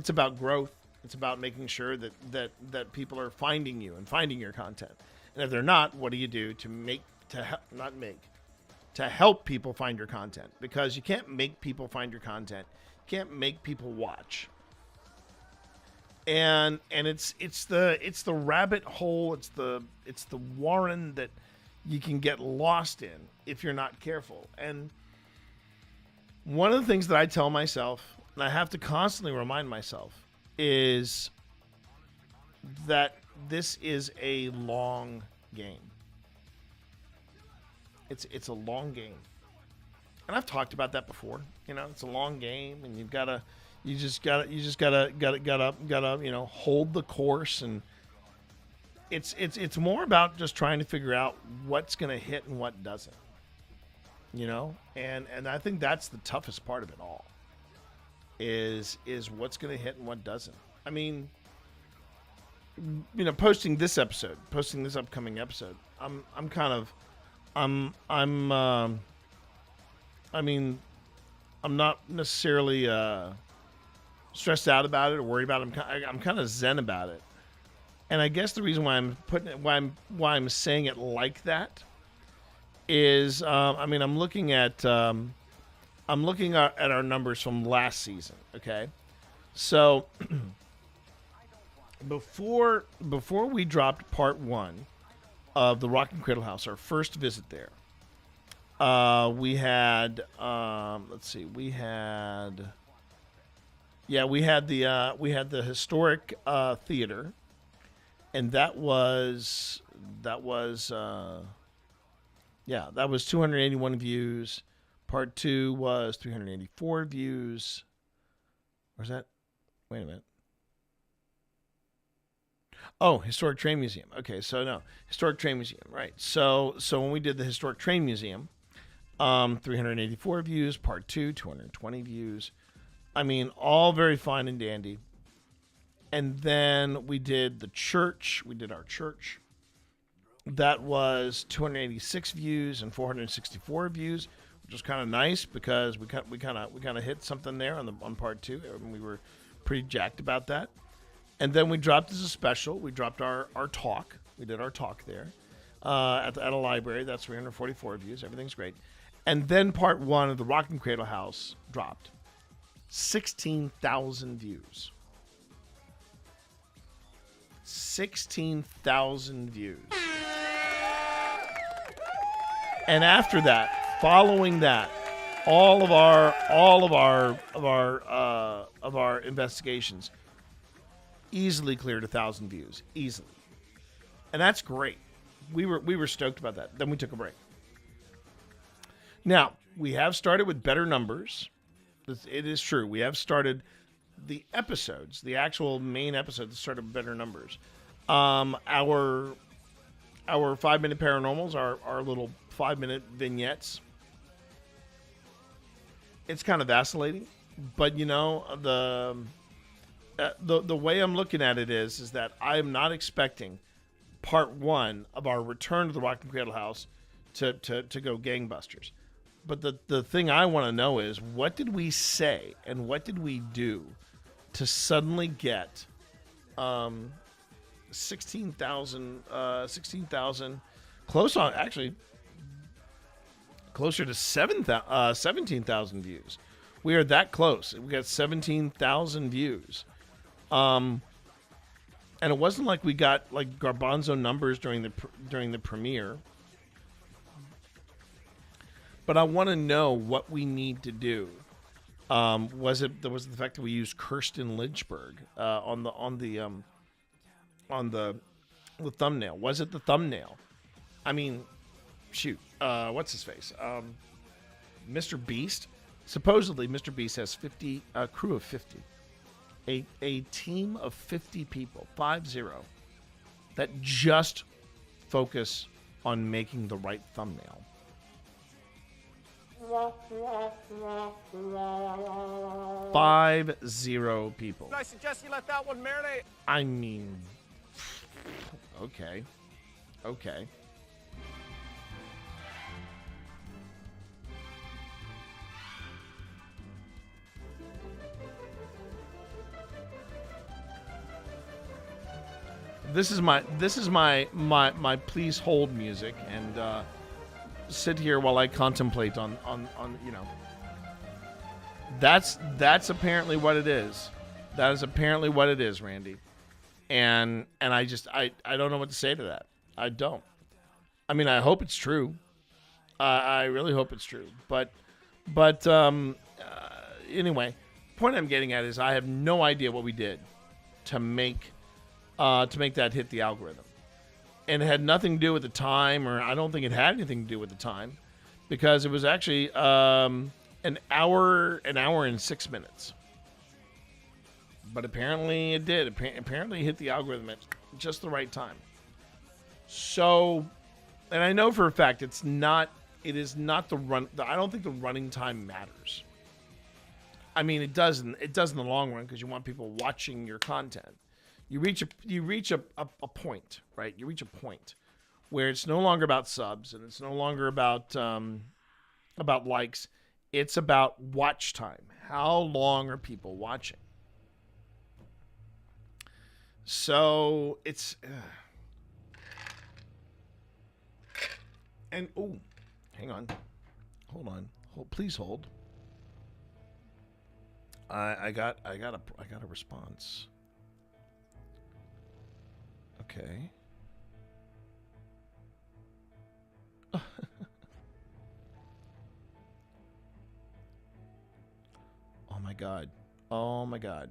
about growth. It's about making sure that people are finding you and finding your content. And if they're not, what do you do to help people find your content? Because you can't make people find your content. You can't make people watch. And it's the rabbit hole. It's the warren that you can get lost in if you're not careful. And one of the things that I tell myself, and I have to constantly remind myself, is that this is a long game. It's a long game. And I've talked about that before. You know, it's a long game, and you just gotta, you know, hold the course. And it's more about just trying to figure out what's gonna hit and what doesn't. You know, and I think that's the toughest part of it all. Is what's gonna hit and what doesn't. I mean, you know, posting this upcoming episode, I mean, I'm not necessarily stressed out about it or worried about it. I'm kind of zen about it. And I guess the reason why I'm saying it like that is, I mean, I'm looking at our numbers from last season. Okay, so before we dropped part 1 of the Rocking Cradle House, our first visit there, we had we had the historic theater, and that was 281 views. Part 2 was 384 views. Where's that? Wait a minute. Oh, Historic Train Museum. Okay, so no, Historic Train Museum, right? So when we did the Historic Train Museum, 384 views. Part 2, 220 views. I mean, all very fine and dandy. And then we did the church. We did our church. That was 286 views and 464 views, which was kind of nice because we kind of hit something there on part 2, and we were pretty jacked about that. And then we dropped as a special. We dropped our talk. We did our talk there at a library. That's 344 views. Everything's great. And then part 1 of the Rocking Cradle House dropped. 16,000 views. 16,000 views. And after that, following that, all of our investigations easily cleared 1,000 views, easily, and that's great. We were stoked about that. Then we took a break. Now we have started with better numbers. It is true. We have started the episodes, the actual main episodes, started with better numbers. Our 5-minute paranormals, our little 5-minute vignettes. It's kind of vacillating, but you know, the way I'm looking at it is that I am not expecting part 1 of our return to the Rocking Cradle House to go gangbusters. But the thing I want to know is, what did we say and what did we do to suddenly get 16,000 close on, actually closer to 17,000 views. We are that close. We got 17,000 views. And it wasn't like we got like garbanzo numbers during the premiere. But I want to know what we need to do. Was it the fact that we used Kirsten Lynchburg on the thumbnail? Was it the thumbnail? I mean, shoot, what's his face? Mr. Beast. Supposedly, Mr. Beast has a crew of 50, a team of 50 people, 50, that just focus on making the right thumbnail. 50 people. I suggest you let that one marinate. I mean, okay. This is my please hold music, and sit here while I contemplate on you know. That's apparently what it is. That is apparently what it is, Randy. And I don't know what to say to that. I don't. I mean, I hope it's true. I really hope it's true. But anyway, point I'm getting at is I have no idea what we did to make that hit the algorithm. And it had nothing to do with the time, or I don't think it had anything to do with the time, because it was actually an hour and 6 minutes. But apparently it did. Apparently it hit the algorithm at just the right time. So, and I know for a fact it is not the run. I don't think the running time matters. I mean, it does in the long run because you want people watching your content. You reach a point, right? You reach a point where it's no longer about subs and it's no longer about likes. It's about watch time. How long are people watching? So it's and oh, hang on, hold on, please hold. I got a response. Okay. Oh my god. Oh my god.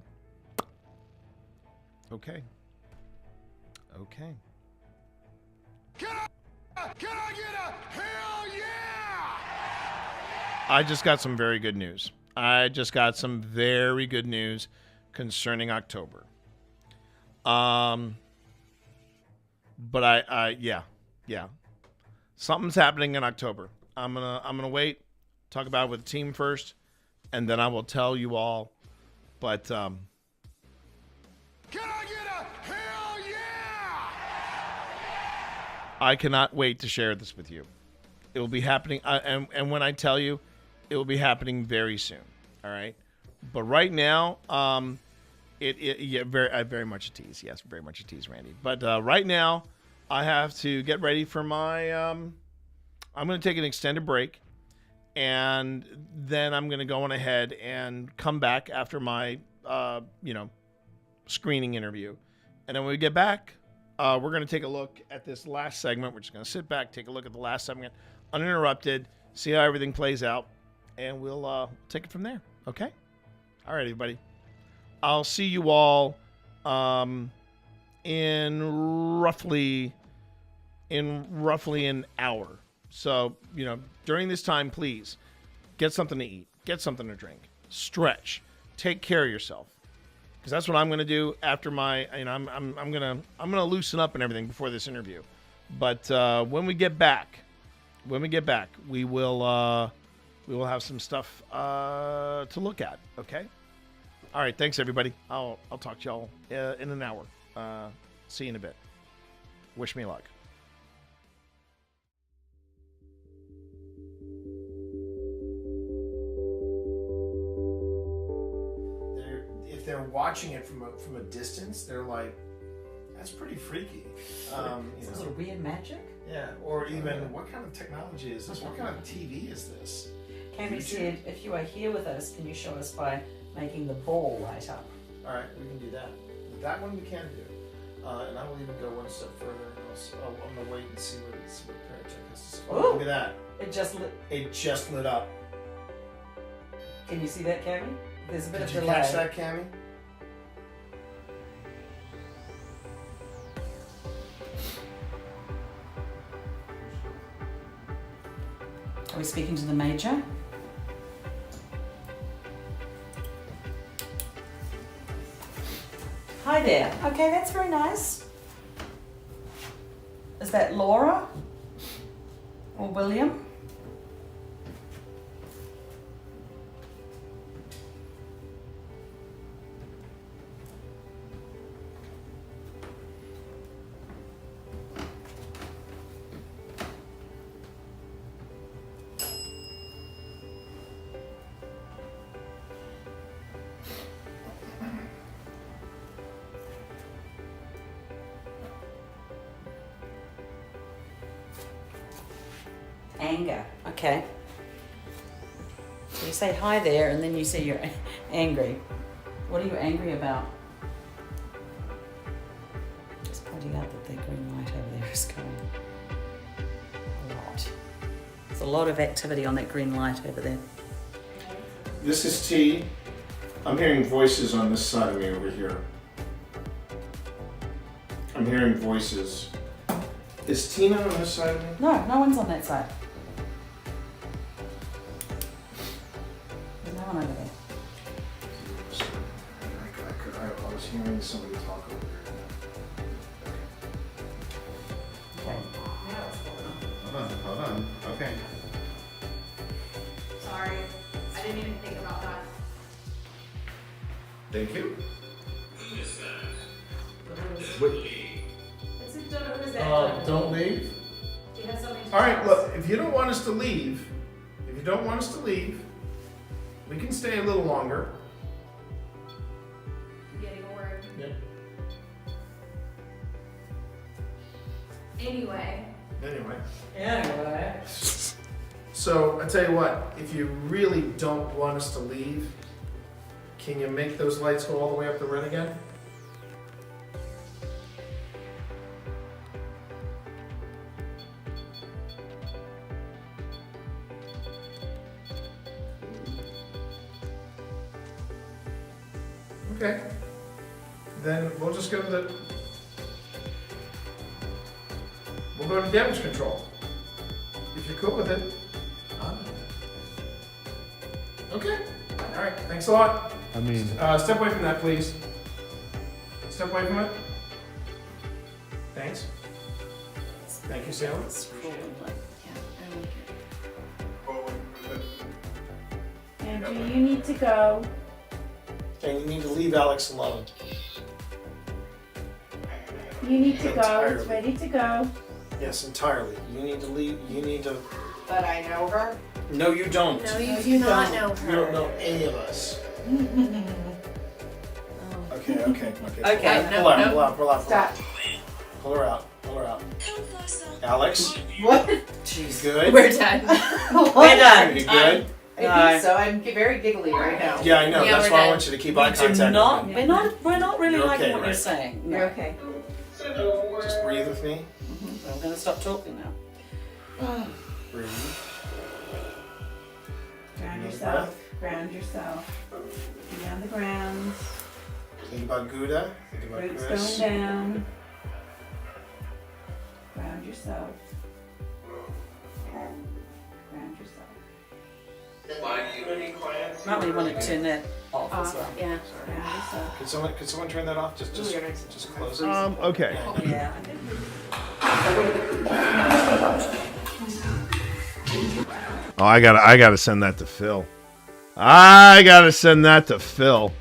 Okay. Okay. Can I get a hell yeah? I just got some very good news. Concerning October. But yeah. Something's happening in October. I'm gonna wait, talk about it with the team first, and then I will tell you all. But can I get a hell yeah? I cannot wait to share this with you. It will be happening, and when I tell you, it will be happening very soon. All right, but right now, very much a tease. Yes, very much a tease, Randy. But right now, I have to get ready for my. I'm going to take an extended break, and then I'm going to go on ahead and come back after my, screening interview, and then when we get back, we're going to take a look at this last segment. We're just going to sit back, take a look at the last segment, uninterrupted, see how everything plays out, and we'll take it from there. Okay? All right, everybody. I'll see you all in roughly an hour. So, during this time, please get something to eat, get something to drink, stretch, take care of yourself, because that's what I'm going to do after my. I'm gonna loosen up and everything before this interview. But when we get back, we will have some stuff to look at. Okay. All right. Thanks, everybody. I'll talk to y'all in an hour. See you in a bit. Wish me luck. If they're watching it from a distance, they're like, that's pretty freaky. Is this a weird magic? Yeah, or even, what kind of technology is this? What kind of TV is this? Cammy said, if you are here with us, can you show us by making the ball light up? All right, we can do that. That one we can do. And I will even go one step further. I'm going to wait and see what Paratech has to say. Oh, look at that. It just lit up. Can you see that, Cammy? There's a bit of delay. delay. Did you catch that, Cammy? Are we speaking to the Major? Hi there. Okay, that's very nice. Is that Laura? Or William? Anger. Okay. So you say hi there, and then you say you're angry. What are you angry about? Just pointing out that the green light over there is going a lot. There's a lot of activity on that green light over there. This is T. I'm hearing voices on this side of me over here. I'm hearing voices. Is Tina on this side of me? No, no one's on that side. Come on over there. I was hearing somebody talk over there. Okay. Now it's going on. Hold on. Okay. Sorry, I didn't even think about that. Thank you. Don't leave. Do you have something to All right, tell us? look, if you don't want us to leave, we can stay a little longer. I'm getting a word. Yep. Anyway. So, I tell you what, if you really don't want us to leave, can you make those lights go all the way up the run again? Okay. Then we'll just go to damage control. If you're cool with it. Okay. All right. Thanks a lot. I mean, Step away from that, please. Step away from it. Thanks. Thank you, Sailor. Andrew, you need to go. And you need to leave Alex alone. You need to go. Entirely. It's ready to go. Yes, entirely. You need to leave. You need to. But I know her. No, you don't. No, you do not know You don't know any of us. Okay. Okay, Pull out. Stop. Pull her out. Alex. What? She's good. We're done. We're done. You good? I think so. I'm very giggly right now. Yeah, I know. That's why I want you to keep eye contact. We're not really You're liking okay, what you're right? saying. No. You're okay. Just breathe with me. So I'm going to stop talking now. Breathe. Ground yourself. Ground yourself. Be on the ground. Think about Gouda. Think about Roots Chris. going down. Ground yourself. Ground yourself. Might really want to turn that off as well. Yeah. Ground yourself. Could someone turn that off? Just close it. Okay. Yeah. Oh, I gotta send that to Phil. I gotta send that to Phil.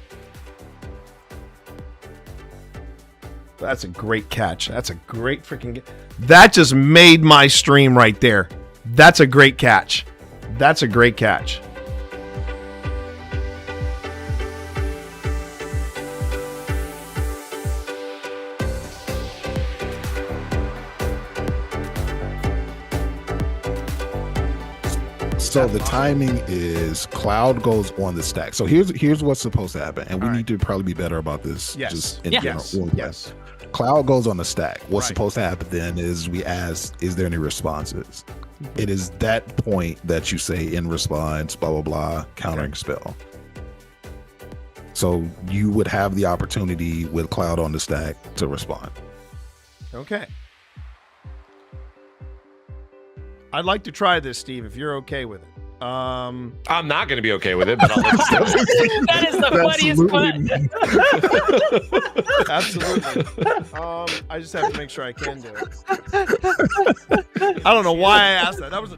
That's a great catch. That's a great freaking. That just made my stream right there. That's a great catch. That's a great catch. So the timing is Cloud goes on the stack. So here's what's supposed to happen, and we need to probably be better about this. Yes. Just in Yes. general. Yes. Cloud goes on the stack. What's Right. supposed to happen then is we ask, is there any responses? It is that point that you say in response, blah blah blah, countering spell. So you would have the opportunity with Cloud on the stack to respond. Okay. I'd like to try this, Steve, if you're okay with it. I'm not going to be okay with it, but I'll let you do it. That is the funniest Absolutely. I just have to make sure I can do it. I don't know why I asked that. That was a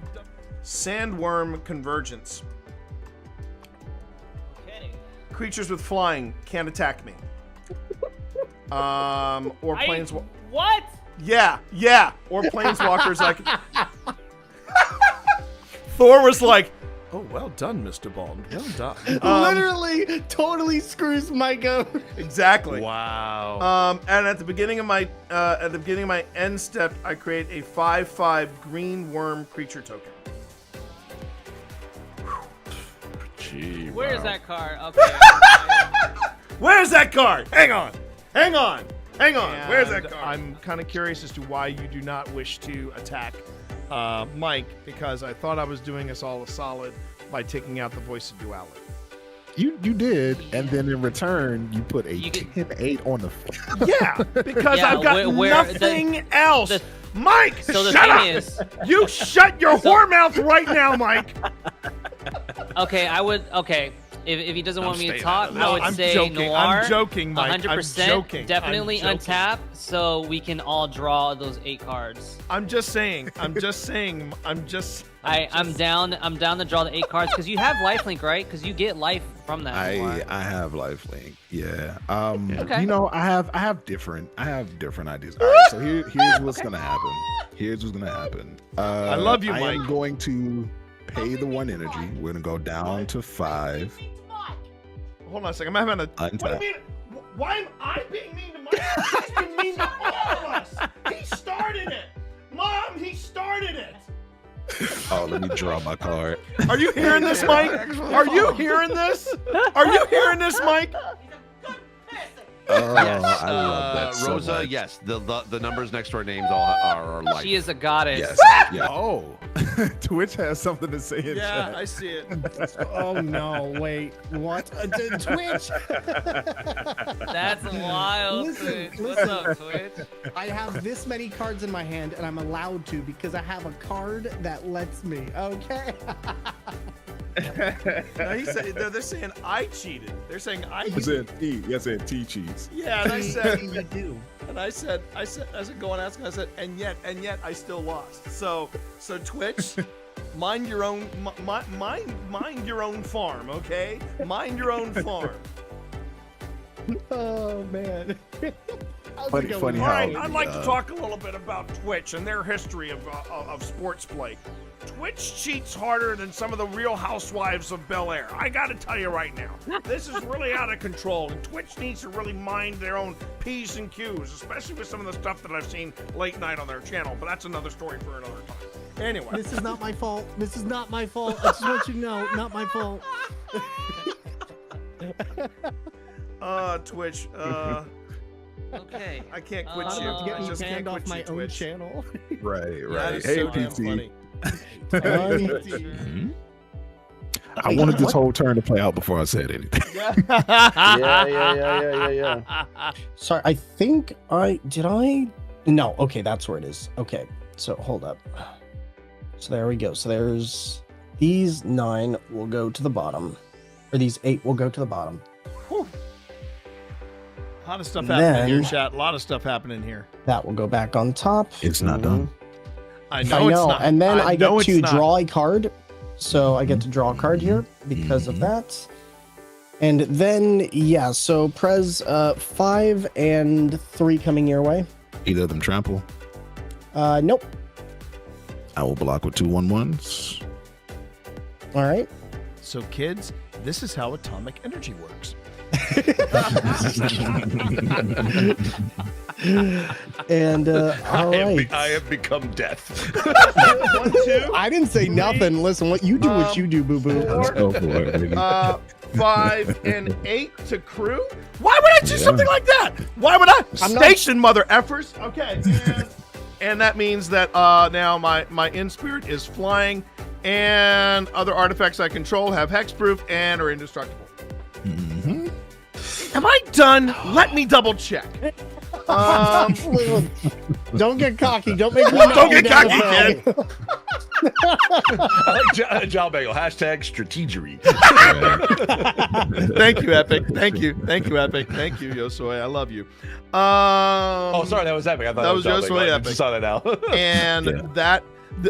sandworm convergence. Okay. Creatures with flying can't attack me. Or planes. What? Yeah. Or planeswalkers. Like Thor was like, "Oh, well done, Mr. Bond. Well done." Literally, totally screws Mike up. Exactly. Wow. And at the beginning of my end step, I create a 5/5 green worm creature token. Gee, Where's wow. that card? Okay. Where's that card? Hang on. Where's that And card? I'm kind of curious as to why you do not wish to attack Mike, because I thought I was doing us all a solid by taking out the voice of duality. You did, and then in return you put a 10-8 on the. Yeah, because Yeah, I've got where nothing else. Mike, So the shut thing up! is- You shut your whore mouth right now, Mike. Okay, I would. Okay, if he doesn't want me to staying talk, out of I would I'm say joking. Noir. I'm joking, Mike. I'm 100%. joking. Definitely I'm joking. untap, so we can all draw those 8 cards. I'm just saying. I'm down to draw the 8 cards because you have lifelink, right? Because you get life from that. I have lifelink. Yeah. Okay. You know, I have different ideas. All right. So here's what's gonna happen. Here's what's gonna happen. I love you, I Mike. am going to pay the 1 energy. We're gonna go down to 5. Hold on a second. I'm having a. What do you mean? Why am I being mean to Mike? He's been mean to all of us. He started it. Mom, he started it. Oh, let me draw my card. Are you hearing this, Mike? Are you hearing this? Are you hearing this, Mike? Oh, Yes. I love that so Rosa, much. yes. The numbers next to our names all are like. She is a goddess. Yes. Yeah. Oh, Twitch has something to say in Yeah, chat. I see it. Oh no! Wait, what? Twitch. That's wild. Listen, Twitch. What's up, Twitch? I have this many cards in my hand, and I'm allowed to because I have a card that lets me. Okay. No, they're saying I cheated. They're saying I Yes, cheated. said T cheese. Yeah, and I said you do. And I said, go and ask him. I said, and yet I still lost. So Twitch, mind your own, mind your own farm, okay? Mind your own farm. Oh man. Funny All how. right, I'd like to talk a little bit about Twitch and their history of sports play. Twitch cheats harder than some of the Real Housewives of Bel Air. I got to tell you right now, this is really out of control, and Twitch needs to really mind their own P's and Q's, especially with some of the stuff that I've seen late night on their channel. But that's another story for another time. Anyway, This is not my fault. This is not my fault. I just want you to know, not my fault. Twitch. Okay. I can't quit I'm you. about to get I me just can't banned off quit my you, own Twitch. channel. Right. That is Hey, so damn PT. funny. I wanted this whole turn to play out before I said anything. Yeah. Sorry, I think No, okay, that's where it is. Okay, so hold up. So there we go. So there's these 9 will go to the bottom, or these 8 will go to the bottom. Whew. A lot of stuff happening here, Then- chat. A lot of stuff happening here. That will go back on top. It's not done. I know, it's not. And then I know get to it's not. draw a card. So I get to draw a card here because of that. And then, yeah, so Prez, 5 and 3 coming your way. Either of them trample. Nope. I will block with 2/1/1s. All right. So, kids, this is how atomic energy works. And all right. I have become death. 1, 2. I didn't say nothing. Listen, what you do, what you do, boo boo. Let's go for it, baby. 5 and 8 to crew. Why would I do something like that? Why would I? Station, mother effers. Okay. And that means that now my in spirit is flying, and other artifacts I control have hexproof and are indestructible. Mm-hmm. Am I done? Let me double check. Don't get cocky. Don't make me Don't get cocky, kid. I like John Bagel. Hashtag strategery. Thank you, Epic. Thank you, Epic. Thank you, Yosoi. I love you. Oh, sorry, that was Epic. I thought that was John Bagel. Yosoi I Epic. just saw that now. And that,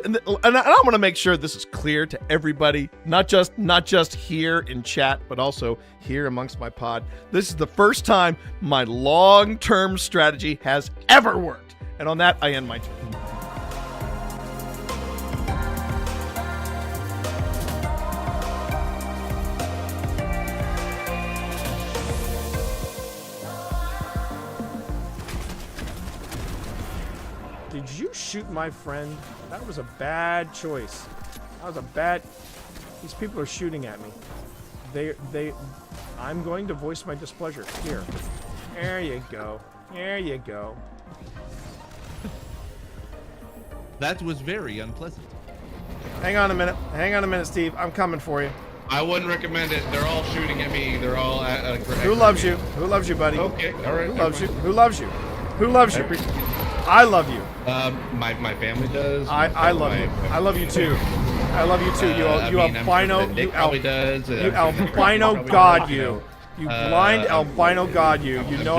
and I want to make sure this is clear to everybody, not just here in chat, but also here amongst my pod. This is the first time my long-term strategy has ever worked. And on that, I end my turn. Did you shoot my friend? That was a bad choice. That was a bad... These people are shooting at me. I'm going to voice my displeasure. Here. There you go. There you go. That was very unpleasant. Hang on a minute. Hang on a minute, Steve. I'm coming for you. I wouldn't recommend it. They're all shooting at me. They're all at Who loves you? Who loves you, buddy? Okay, all right. Who loves you? Who loves you? Who loves you? I love you. My family does. I love you. I love you too. I love you too. You albino. Nick probably does. You albino god. You blind albino god. You know.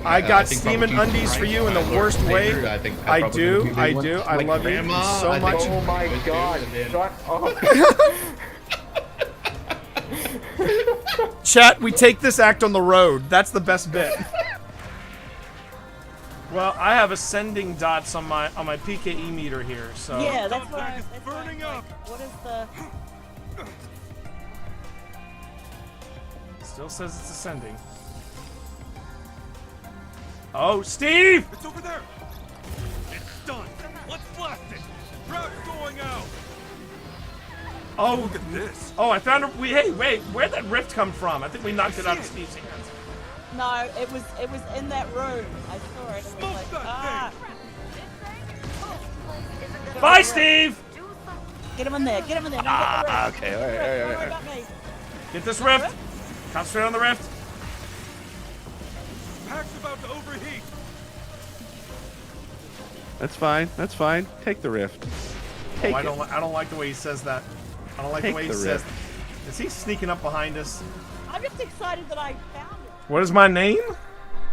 I got steaming undies for you in the worst way. I do. I love you so much. Oh my god! Shut up. Chat, we take this act on the road. That's the best bit. Well, I have ascending dots on my PKE meter here, so. Yeah, that's why it's burning up. What is the? Still says it's ascending. Oh, Steve! It's over there. It's done. Let's blast it. Crowd's going out. Oh, look at this. Oh, I found a. Hey, wait, where'd that rift come from? I think we knocked it out of Steve's hands. No, it was in that room. I saw it. It was like, ah. Bye, Steve. Get him in there. Get him in there. Okay, all right. Get this rift. Concentrate on the rift. Pack's about to overheat. That's fine. That's fine. Take the rift. Take I don't like the way he says that. I don't like the way he says. Is he sneaking up behind us? I'm just excited that I found it. What is my name?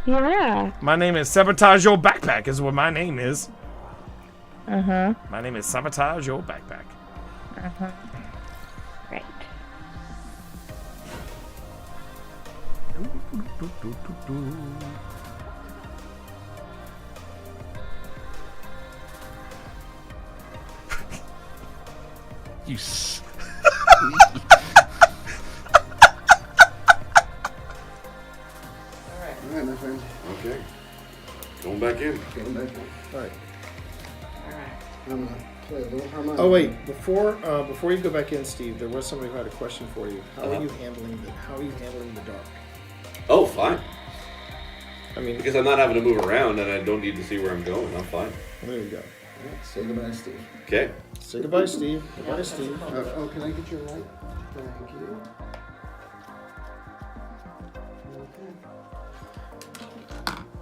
Yeah. My name is Sabotage Your Backpack. Is what my name is. Uh-huh. My name is Sabotage Your Backpack. Uh-huh. Right. You s. Alright, my friend. Okay. Going back in. Going back in. Alright. Alright. I'm gonna play a little harmonica. Oh wait, before you go back in, Steve, there was somebody who had a question for you. How are you handling the dark? Oh, fine. I mean, because I'm not having to move around and I don't need to see where I'm going. I'm fine. There you go. Alright, say goodbye, Steve. Okay. Say goodbye, Steve. Goodbye, Steve. Oh, can I get your light? Thank you.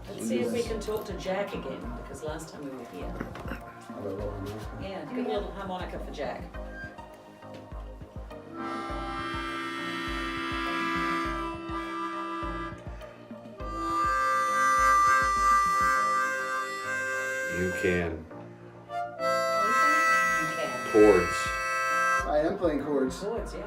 Let's see if we can talk to Jack again, because last time we were here. Yeah, give a little harmonica for Jack. You can. You can. Chords. I am playing chords. Chords, yeah.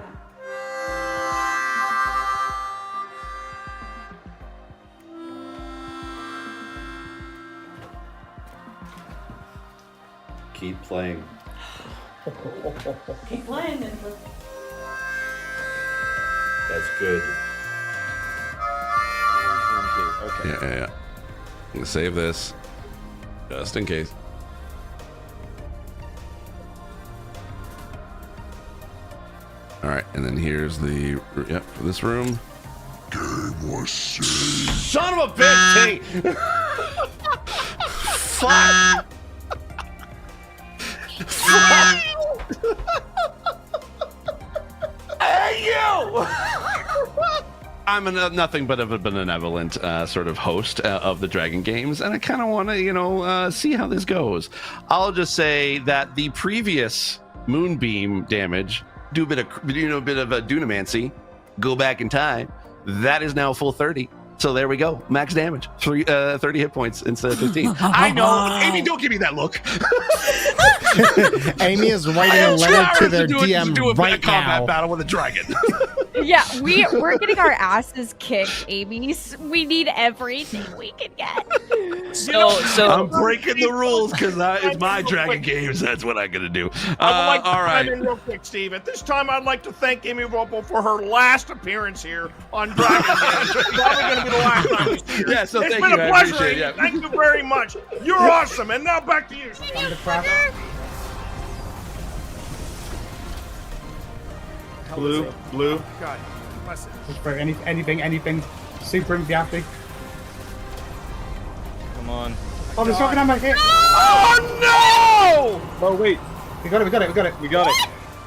Keep playing. Keep playing then. That's good. Okay. Yeah. I'm gonna save this, just in case. All right, and then here's the for this room. Game was saved. Son of a bitch, T. Fuck. Hey, you! I'm nothing but a benevolent sort of host of the Dragon Games, and I kind of want to, see how this goes. I'll just say that the previous moonbeam damage, do a bit of a dunamancy, go back in time. That is now full 30. So there we go. Max damage. 30 hit points instead of 15. I know. Amy, don't give me that look. Amy is writing a letter to their DM do a right combat now. battle with a dragon. Yeah, we're getting our asses kicked, Amy. We need everything we can get. So I'm breaking the rules because it's my Dragon Games. That's what I'm gonna do. I would like to all right. chime in real quick, Steve. At this time, I'd like to thank Amy Robo for her last appearance here on Dragon Games. It's probably going to be the last time you see her. Yeah, so it's thank been you. a I pleasure, appreciate Amy. it, yeah. Thank you very much. You're awesome. And now back to you, Steve. Blue. God, bless it. Just for anything super emphatic. Come on. Oh, there's talking on my head. Oh no! Oh wait, we got it.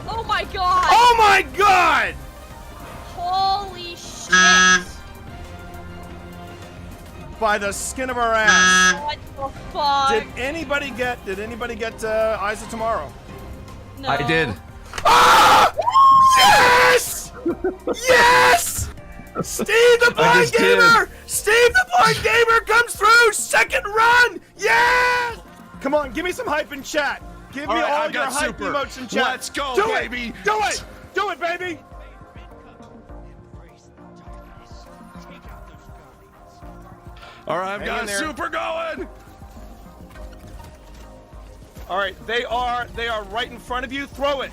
Oh my god! Oh my god! Holy shit! By the skin of our ass. What the fuck? Did anybody get Eyes of Tomorrow? No. I did. Ah! Yes! Yes! Steve the Blind Gamer! Steve the Blind Gamer comes through! Second run! Yes! Come on, give me some hype in chat. Give me all your hype emotes in chat. Let's go, Do baby! It. Do it! Do it, baby! All right, I've got a super going. All right, they are right in front of you. Throw it.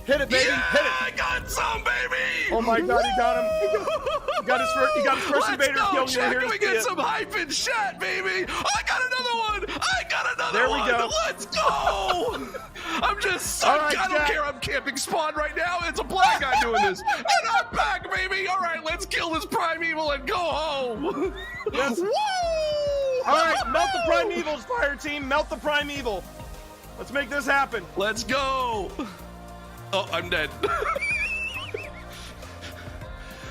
Hit it, baby. Yeah, Hit it. I got some, baby. Oh my God, he got him. He got his first invader kill. Can we get some hype in chat, baby? I got another one. There we go. Let's go. I'm just. I don't care. I'm camping spawn right now. It's a black guy doing this, and I'm back, baby. All right, let's kill this primeval and go home. Yes. Woo! All right, melt the primevals, fire team. Melt the primeval. Let's make this happen. Let's go. Oh, I'm dead.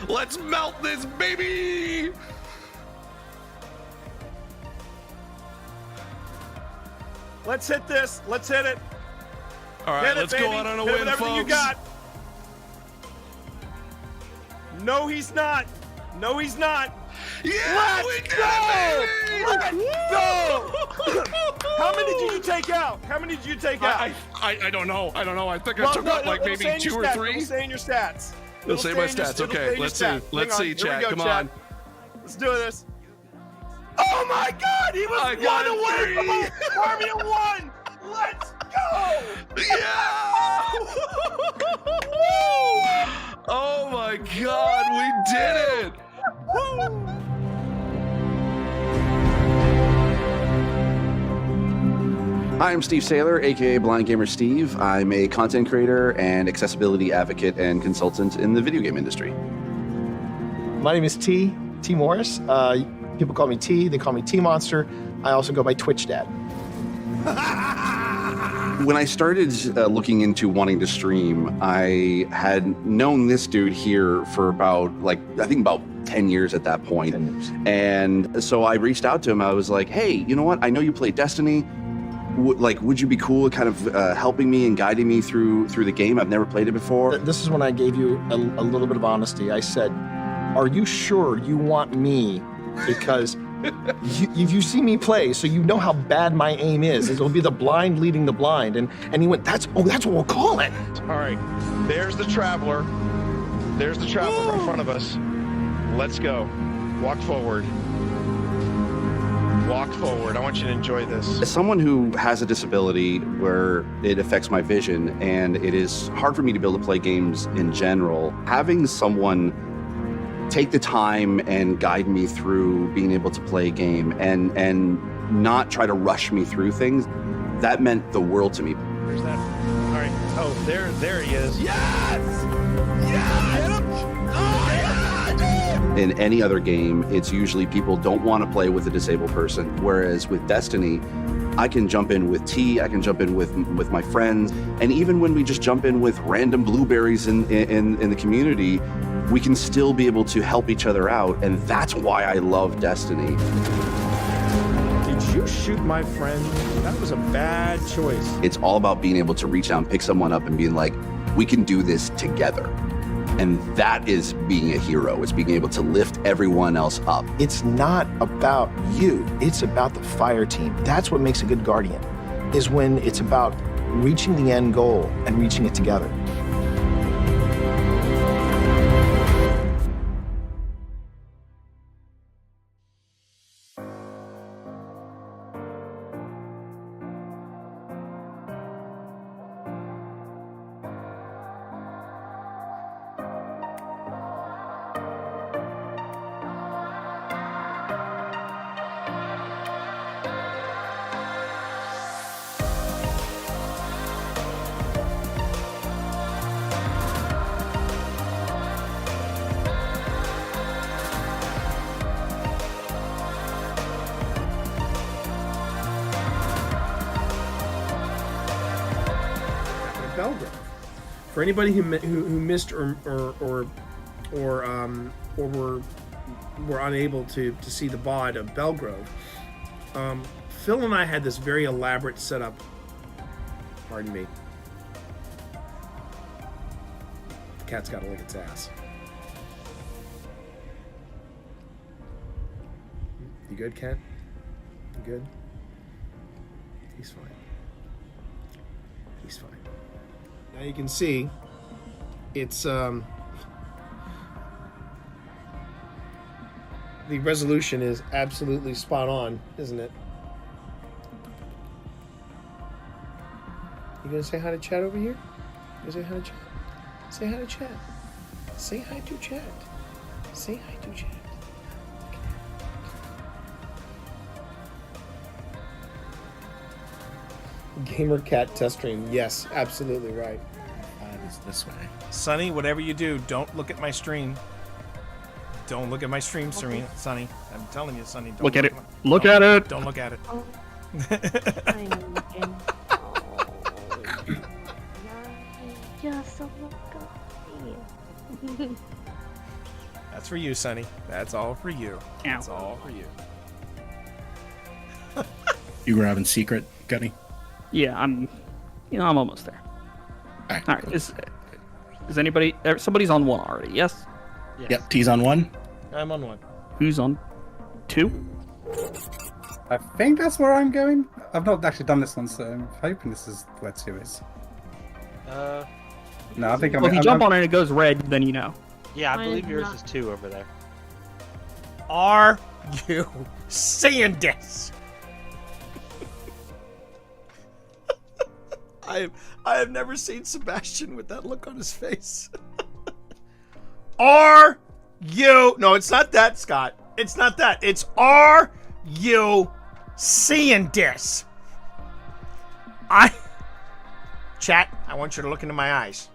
Let's melt this, baby. Let's hit this. Let's hit it. All right, let's go out on a win, folks. You got. No, he's not. No, he's not. Yeah, we did it, baby! Let's go! How many did you take out? How many did you take out? I don't know. I don't know. I think I took out like maybe 2 or 3. It'll say in your stats. It'll say my stats. Okay, let's see. Let's see, chat. Come on. Let's do this. Oh my God! He was 1 away from Army of 1. Let's go! Yeah! Oh my God! We did it! Woo! Hi, I'm Steve Saylor, aka Blind Gamer Steve. I'm a content creator and accessibility advocate and consultant in the video game industry. My name is T Morris. People call me T. They call me T Monster. I also go by Twitch Dad. When I started looking into wanting to stream, I had known this dude here for about, I think about 10 years at that point. And so I reached out to him. I was like, hey, you know what? I know you play Destiny. Would you be cool at kind of helping me and guiding me through the game? I've never played it before. This is when I gave you a little bit of honesty. I said, are you sure you want me? Because you see me play, so you know how bad my aim is. It'll be the blind leading the blind. And he went, that's what we'll call it. All right, there's the Traveler. There's the Traveler in front of us. Let's go. Walk forward. Walk forward. I want you to enjoy this. As someone who has a disability where it affects my vision, and it is hard for me to be able to play games in general, having someone take the time and guide me through being able to play a game and not try to rush me through things, that meant the world to me. Where's that? All right. Oh, there he is. Yes! Yes! In any other game, it's usually people don't want to play with a disabled person. Whereas with Destiny, I can jump in with T, I can jump in with my friends, and even when we just jump in with random blueberries in the community, we can still be able to help each other out, and that's why I love Destiny. Did you shoot my friend? That was a bad choice. It's all about being able to reach out and pick someone up and being like, we can do this together. And that is being a hero. It's being able to lift everyone else up. It's not about you. It's about the fire team. That's what makes a good guardian, is when it's about reaching the end goal and reaching it together. For anybody who missed or were unable to see the VOD of Belgrove, Phil and I had this very elaborate setup. Pardon me. cat's got to lick its ass. You good, cat? You good? He's fine. He's fine. Now you can see it's the resolution is absolutely spot on, isn't it? You gonna say hi to chat over here? You say hi to chat? Say hi to chat. Say hi to chat. Say hi to chat. Gamer cat test stream. Yes, absolutely right. It's this way. Sonny, whatever you do, don't look at my stream. Don't look at my stream, Serena. Sonny, I'm telling you, Sonny. Don't Look at it. my- Look don't- at it. Don't look at it. I'm looking. Just look up. That's for you, Sonny. That's all for you. That's all for you. You grabbing secret, Gunny? Yeah, I'm almost there. All right. Is anybody? Somebody's on one already? Yes. Yep. T's on one. I'm on one. Who's on two? I think that's where I'm going. I've not actually done this one, so I'm hoping this is where 2 is. No, I think I'm. Well, if you jump on it and it goes red, then you know. Yeah, I believe yours is 2 over there. Are you seeing this? I have never seen Sebastian with that look on his face. Are you? No, it's not that, Scott. It's not that. It's are you seeing this? Chat, I want you to look into my eyes.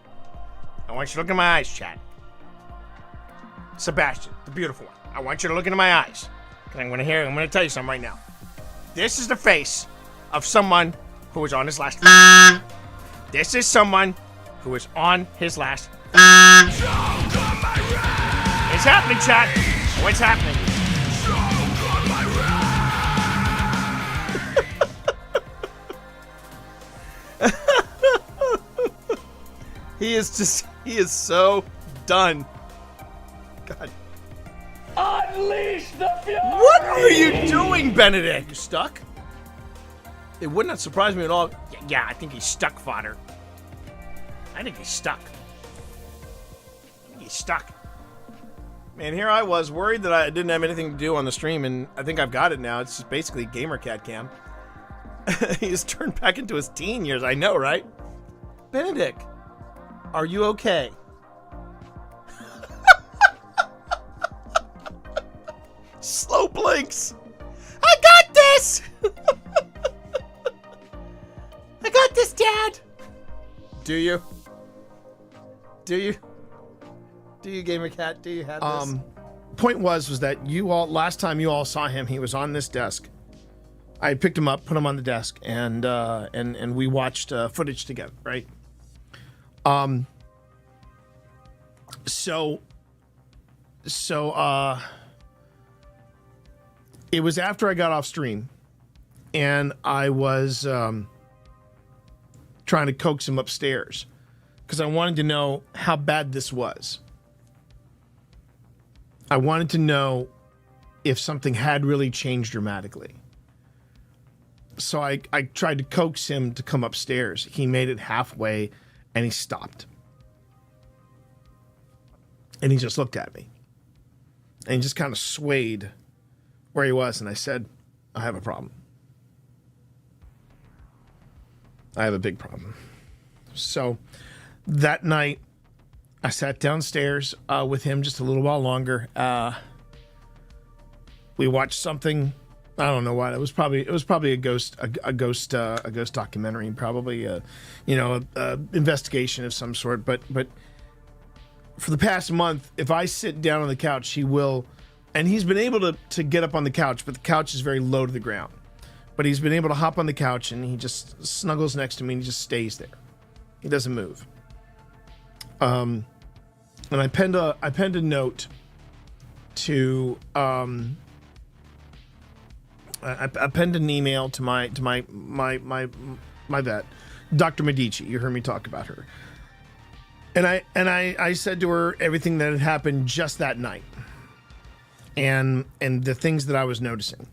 I want you to look into my eyes, chat. Sebastian, the beautiful one. I want you to look into my eyes. I'm going to tell you something right now. This is the face of someone who was on his last. This is someone who is on his last. It's happening, chat. What's happening? He is so done. God. Unleash the fury! What are you doing, Benedict? You stuck? It would not surprise me at all. Yeah, I think he's stuck, fodder. I think he's stuck. He's stuck. Man, here I was worried that I didn't have anything to do on the stream, and I think I've got it now. It's just basically gamer cat cam. He's turned back into his teen years. I know, right? Benedict, are you okay? Slow blinks. I got this. I got this, Dad. Do you? Do you? Do you, gamer cat? Do you have this? Point was that you all last time you all saw him, he was on this desk. I picked him up, put him on the desk, and we watched footage together, right? So it was after I got off stream, and I was trying to coax him upstairs because I wanted to know how bad this was. I wanted to know if something had really changed dramatically. So I tried to coax him to come upstairs. He made it halfway, and he stopped. And he just looked at me. And he just kind of swayed where he was, and I said, I have a problem. I have a big problem. So that night, I sat downstairs with him just a little while longer. We watched something. I don't know what it was. Probably a ghost documentary, probably a investigation of some sort. But for the past month, if I sit down on the couch, he will, and he's been able to get up on the couch, but the couch is very low to the ground. But he's been able to hop on the couch, and he just snuggles next to me, and he just stays there. He doesn't move. And I penned a note to I penned an email to my vet, Dr. Medici. You heard me talk about her. And I said to her everything that had happened just that night, and the things that I was noticing.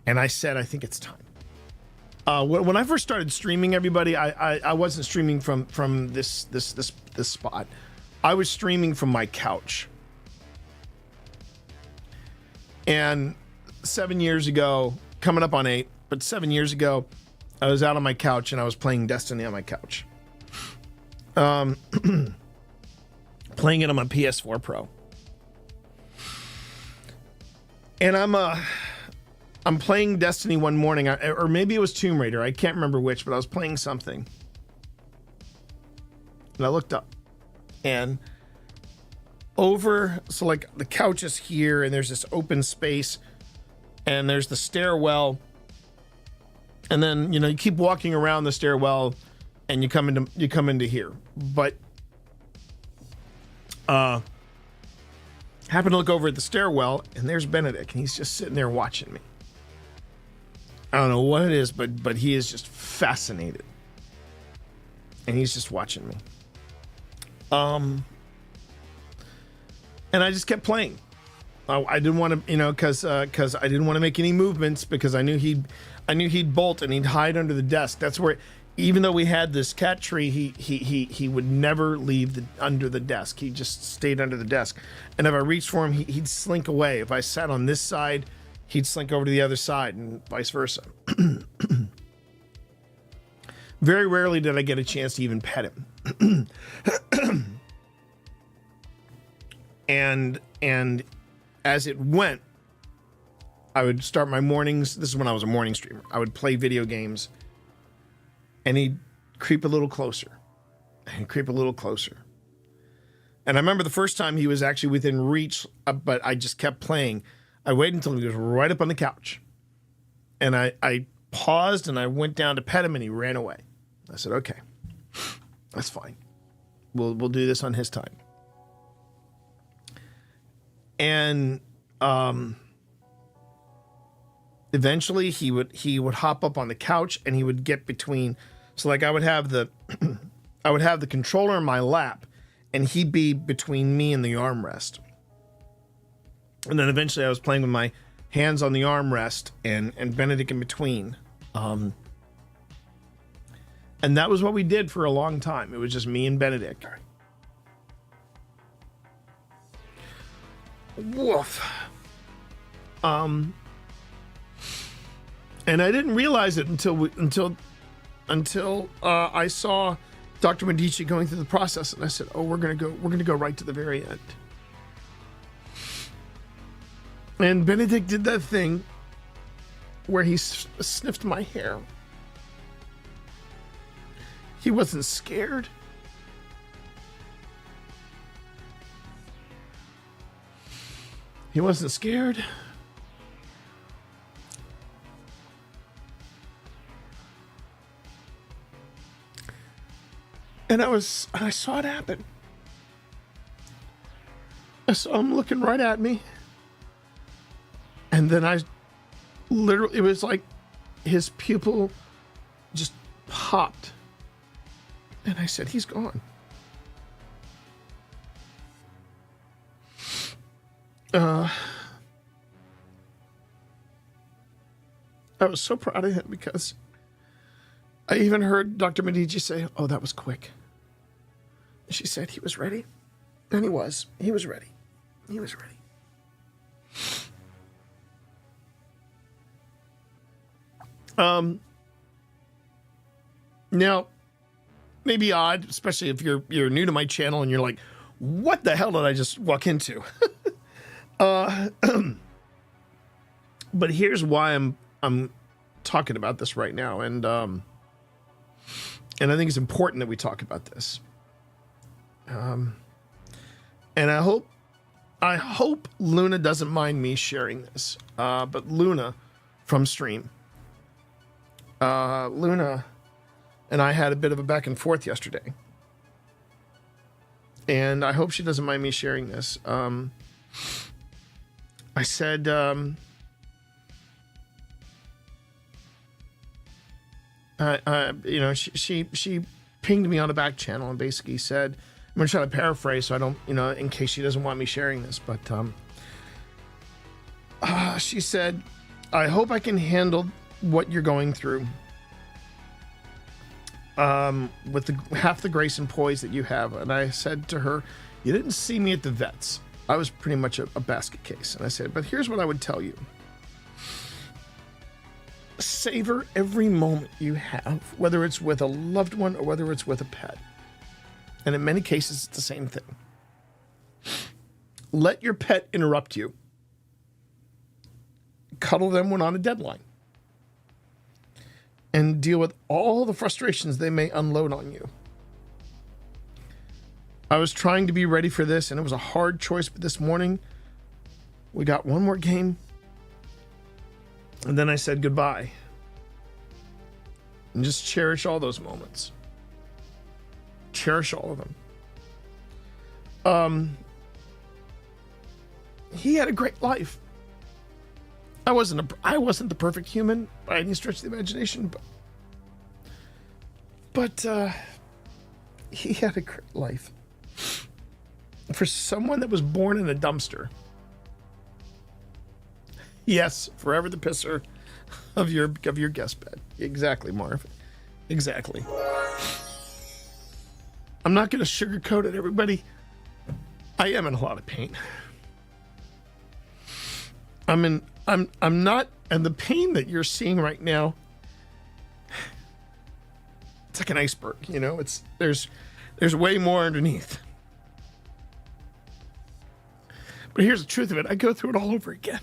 And I said, I think it's time. When I first started streaming, everybody, I wasn't streaming from this spot. I was streaming from my couch. And 7 years ago, coming up on 8, but 7 years ago, I was out on my couch and I was playing Destiny on my couch. Playing it on my PS4 Pro. And I'm playing Destiny one morning, or maybe it was Tomb Raider. I can't remember which, but I was playing something. And I looked up. And so like the couch is here, and there's this open space, and there's the stairwell. And then, you keep walking around the stairwell, and you come into here. But happen to look over at the stairwell, and there's Benedict, and he's just sitting there watching me. I don't know what it is, but he is just fascinated. And he's just watching me. And I just kept playing. I didn't want to, because I didn't want to make any movements, because I knew he'd bolt and he'd hide under the desk. That's where, even though we had this cat tree, he would never leave under the desk. He just stayed under the desk. And if I reached for him, he'd slink away. If I sat on this side, he'd slink over to the other side, and vice versa. Very rarely did I get a chance to even pet him. And as it went, I would start my mornings. This is when I was a morning streamer. I would play video games, and he'd creep a little closer, and creep a little closer. And I remember the first time he was actually within reach, but I just kept playing. I waited until he was right up on the couch, and I paused, and I went down to pet him, and he ran away. I said, okay, that's fine. We'll do this on his time. And eventually he would hop up on the couch, and he would get between. So like I would have the controller in my lap, and he'd be between me and the armrest. And then eventually I was playing with my hands on the armrest and Benedict in between. And that was what we did for a long time. It was just me and Benedict. Woof. And I didn't realize it until I saw Dr. Medici going through the process, and I said, "Oh, we're gonna go right to the very end." And Benedict did that thing where he sniffed my hair. He wasn't scared. He wasn't scared. And I saw it happen. I saw him looking right at me. And then it was like his pupil just popped. And I said, he's gone. I was so proud of him because I even heard Dr. Medici say, "Oh, that was quick." She said he was ready. And he was. He was ready. He was ready. Now, maybe odd, especially if you're new to my channel and you're like, what the hell did I just walk into? But here's why I'm talking about this right now, and I think it's important that we talk about this. And I hope Luna doesn't mind me sharing this. But Luna from stream, Luna and I had a bit of a back and forth yesterday, and I hope she doesn't mind me sharing this. I said, she pinged me on the back channel and basically said, I'm going to try to paraphrase so I don't, in case she doesn't want me sharing this, but she said, I hope I can handle what you're going through with half the grace and poise that you have. And I said to her, you didn't see me at the vets. I was pretty much a basket case. And I said, but here's what I would tell you. Savor every moment you have, whether it's with a loved one or whether it's with a pet. And in many cases, it's the same thing. Let your pet interrupt you. Cuddle them when on a deadline. And deal with all the frustrations they may unload on you. I was trying to be ready for this, and it was a hard choice, but this morning, we got one more game, and then I said goodbye. And just cherish all those moments. Cherish all of them. He had a great life. I wasn't the perfect human by any stretch of the imagination, but he had a great life. For someone that was born in a dumpster. Yes, forever the pisser of your guest bed. Exactly, Marv. Exactly. I'm not going to sugarcoat it, everybody. I am in a lot of pain. I'm not, and the pain that you're seeing right now, it's like an iceberg, there's way more underneath. But here's the truth of it. I go through it all over again.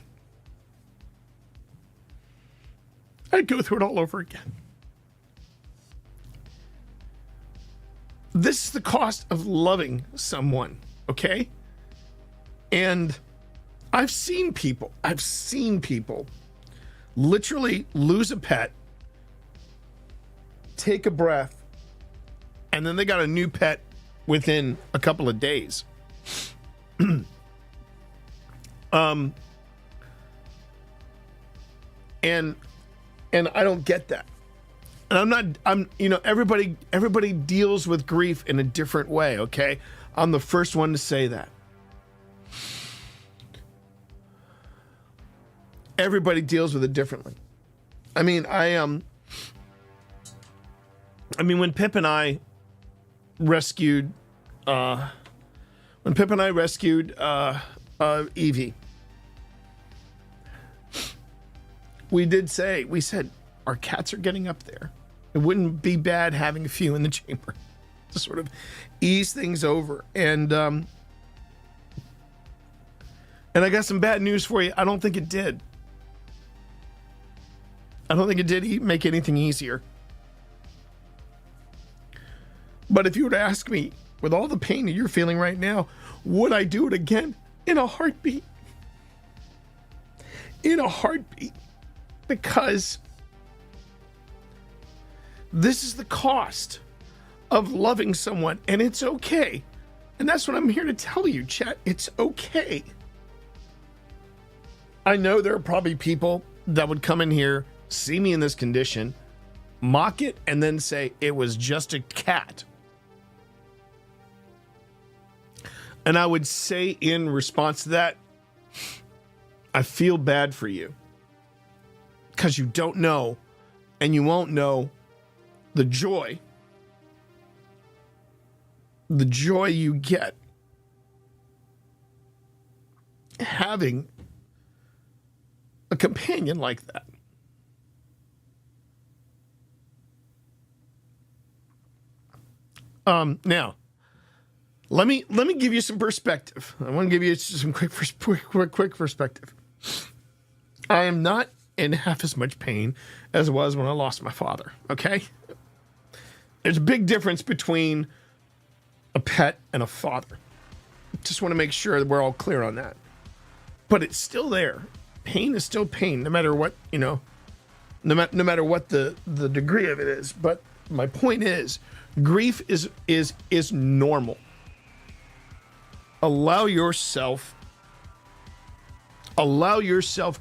This is the cost of loving someone, okay? And I've seen people literally lose a pet, take a breath, and then they got a new pet within a couple of days. And I don't get that. And everybody deals with grief in a different way, okay? I'm the first one to say that. Everybody deals with it differently. When Pip and I rescued Evie, we said, our cats are getting up there. It wouldn't be bad having a few in the chamber to sort of ease things over. And I got some bad news for you. I don't think it did. I don't think it did make anything easier. But if you were to ask me, with all the pain that you're feeling right now, would I do it again? In a heartbeat. In a heartbeat. Because this is the cost of loving someone, and it's okay. And that's what I'm here to tell you, chat. It's okay. I know there are probably people that would come in here, see me in this condition, mock it, and then say it was just a cat. And I would say in response to that, I feel bad for you. Because you don't know, and you won't know the joy you get having a companion like that. Now, let me give you some perspective. I want to give you some quick perspective. I am not in half as much pain as I was when I lost my father, okay? There's a big difference between a pet and a father. Just want to make sure that we're all clear on that. But it's still there. Pain is still pain, no matter what, no matter what the degree of it is. But my point is, grief is normal. Allow yourself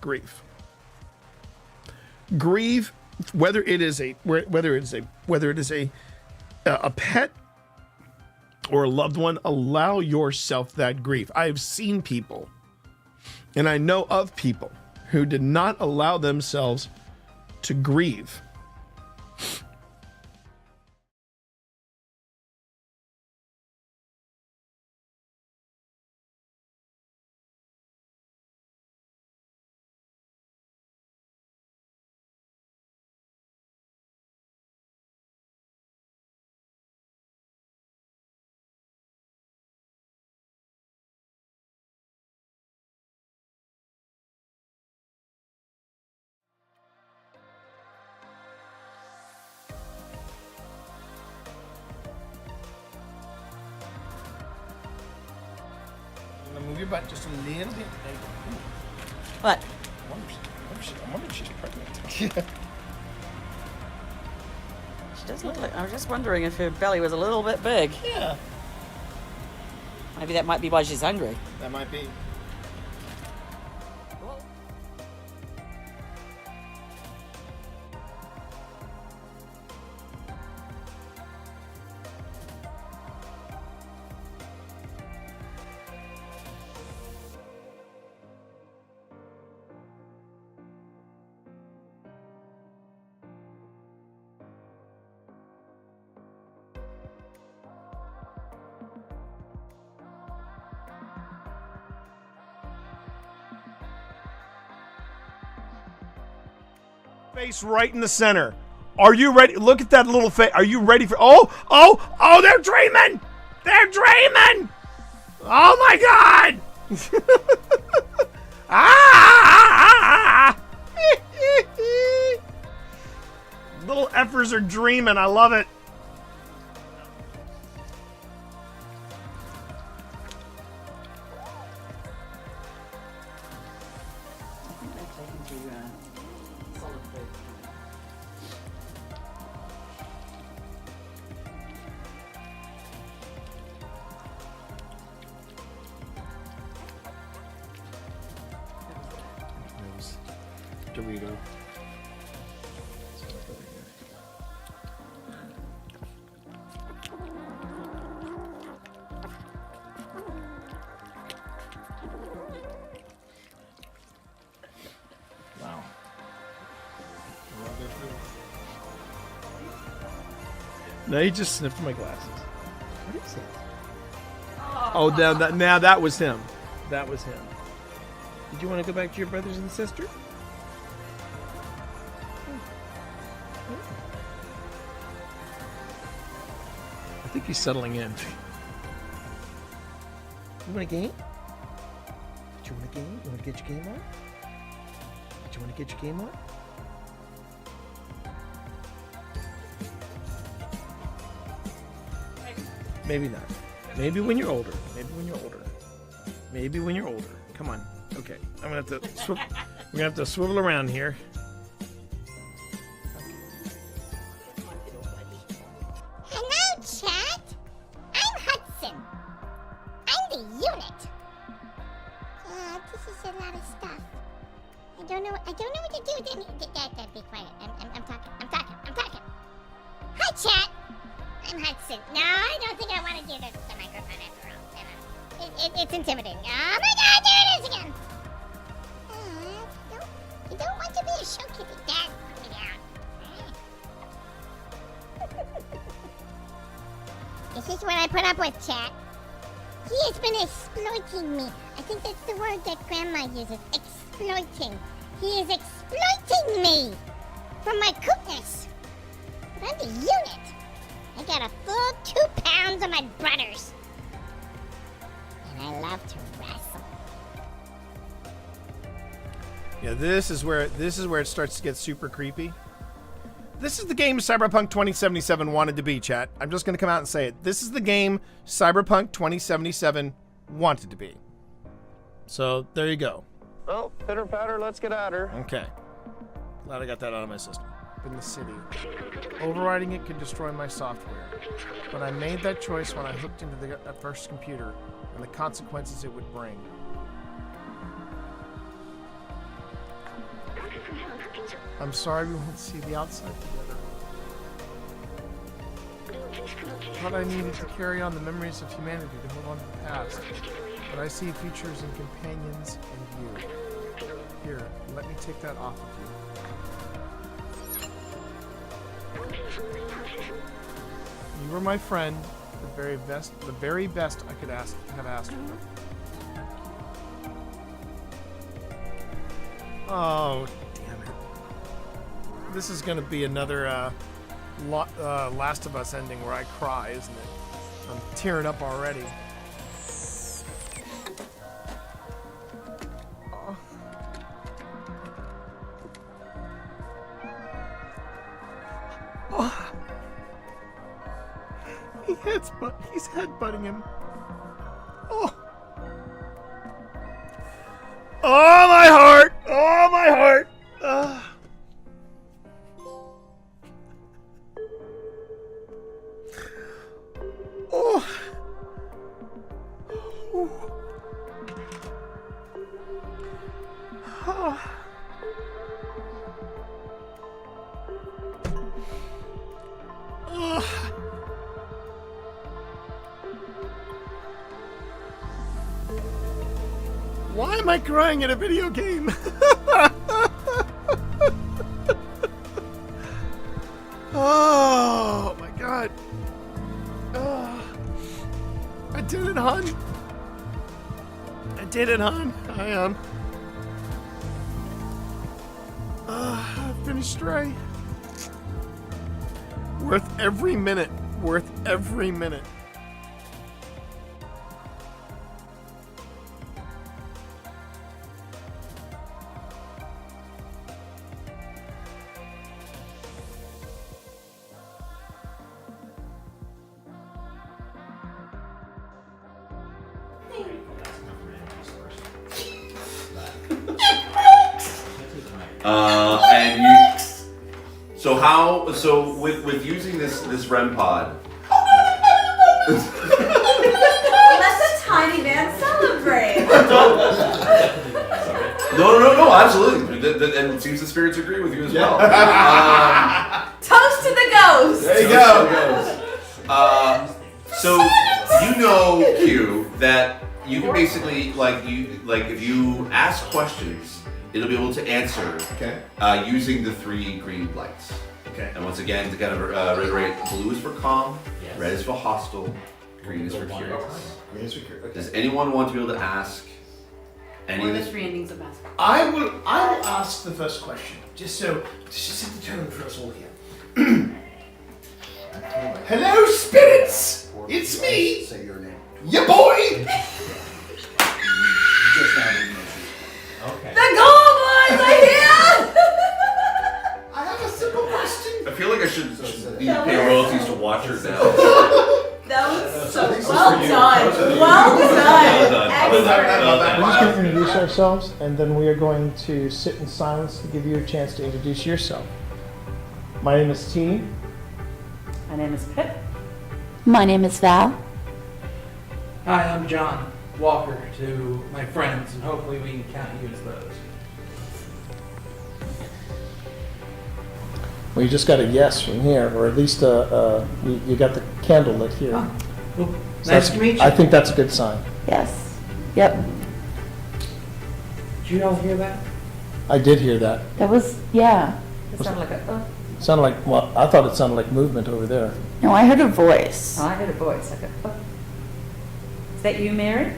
grief. Grieve, whether it is a a pet or a loved one, allow yourself that grief. I've seen people, and I know of people who did not allow themselves to grieve. I'm gonna move your butt just a little bit. What? I wonder if she's pregnant. She does look like. I was just wondering if her belly was a little bit big. Yeah. Maybe that might be why she's hungry. That might be. Face right in the center. Are you ready? Look at that little face. Are you ready for? Oh! They're dreaming. They're dreaming. Oh my God! Little effers are dreaming. I love it. Dorito. Wow. No, he just sniffed my glasses. What is that? Oh, now that was him. That was him. Did you want to go back to your brothers and sister? I think he's settling in. You want a game? Do you want a game? You want to get your game on? Do you want to get your game on? Maybe not. Maybe when you're older. Maybe when you're older. Maybe when you're older. Come on. Okay. I'm gonna have to we're gonna have to swivel around here. Hello, chat. I'm Hudson. I'm the unit. This is a lot of stuff. I don't know what to do with any. Be quiet. I'm talking. Hi, chat. I'm Hudson. No, I don't think I want to do the microphone after all. It's intimidating. Oh my God, there it is again. You don't want to be a show kitty. Dad, put me down. This is what I put up with, chat. He has been exploiting me. I think that's the word that Grandma uses. Exploiting. He is exploiting me for my cookness. But I'm the unit. I got a full 2 pounds of my brothers. And I love to wrestle. Yeah, this is where it starts to get super creepy. This is the game Cyberpunk 2077 wanted to be, chat. I'm just going to come out and say it. This is the game Cyberpunk 2077 wanted to be. So, there you go. Well, pitter patter, let's get at her. Okay. Glad I got that out of my system. In the city. Overriding it could destroy my software. But I made that choice when I hooked into that first computer and the consequences it would bring. I'm sorry we won't see the outside together. Thought I needed to carry on the memories of humanity to hold on to the past. But I see futures and companions in you. Here, let me take that off of you. You were my friend, the very best I could have asked for. Oh, damn it. This is going to be another Last of Us ending where I cry, isn't it? I'm tearing up already. Oh. Oh. He's headbutting him. Oh. Oh, my heart! Oh, my heart! Oh. Oh. Oh. Why am I crying at a video game? Oh my god. Oh. I did it, hon. I did it, hon. I am. Finished Stray. Worth every minute. Worth every minute. And you. So with using this REM pod. Let the tiny man celebrate. No, absolutely. And it seems the spirits agree with you as well. Toast to the ghost. There you go. So you know, Q, that you can basically if you ask questions, it'll be able to answer using the 3 green lights. Okay. And once again, to kind of reiterate, blue is for calm, red is for hostile, green is for curious. Green is for curious. Okay. Does anyone want to be able to ask any of the this? 3 endings of basketball. I will ask the first question, just to set the tone for us all here. Hello, spirits! It's me! Say your name. Ya boy! Okay. The goblins are here! I have a simple question. I feel like I should need to pay royalties to watch her now. That was so well done. Well done. We're just going to introduce ourselves, and then we are going to sit in silence to give you a chance to introduce yourself. My name is T. My name is Pip. My name is Val. Hi, I'm John Walker to my friends, and hopefully we can count you as those. Well, you just got a yes from here, or at least you got the candle lit here. Oh, well, So nice to meet you. I think that's a good sign. Yes. Yep. Did you all hear that? I did hear that. That was, yeah. It sounded like a. Sounded like, well, I thought it sounded like movement over there. No, I heard a voice. Oh, I heard a voice. Like a. Is that you, Mary?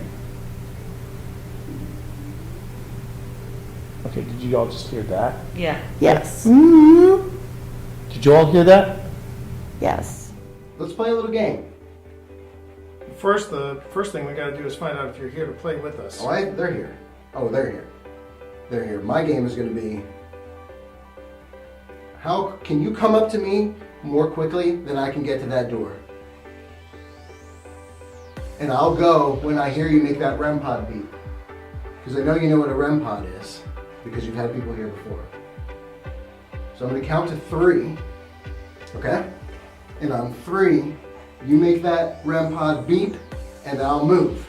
Okay, did you all just hear that? Yeah. Yes. Did you all hear that? Yes. Let's play a little game. First, the first thing we got to do is find out if you're here to play with us. Oh, they're here. Oh, they're here. They're here. My game is going to be, how can you come up to me more quickly than I can get to that door? And I'll go when I hear you make that REM pod beep. Because I know you know what a REM pod is, because you've had people here before. So I'm going to count to 3, okay? And on 3, you make that REM pod beep, and I'll move.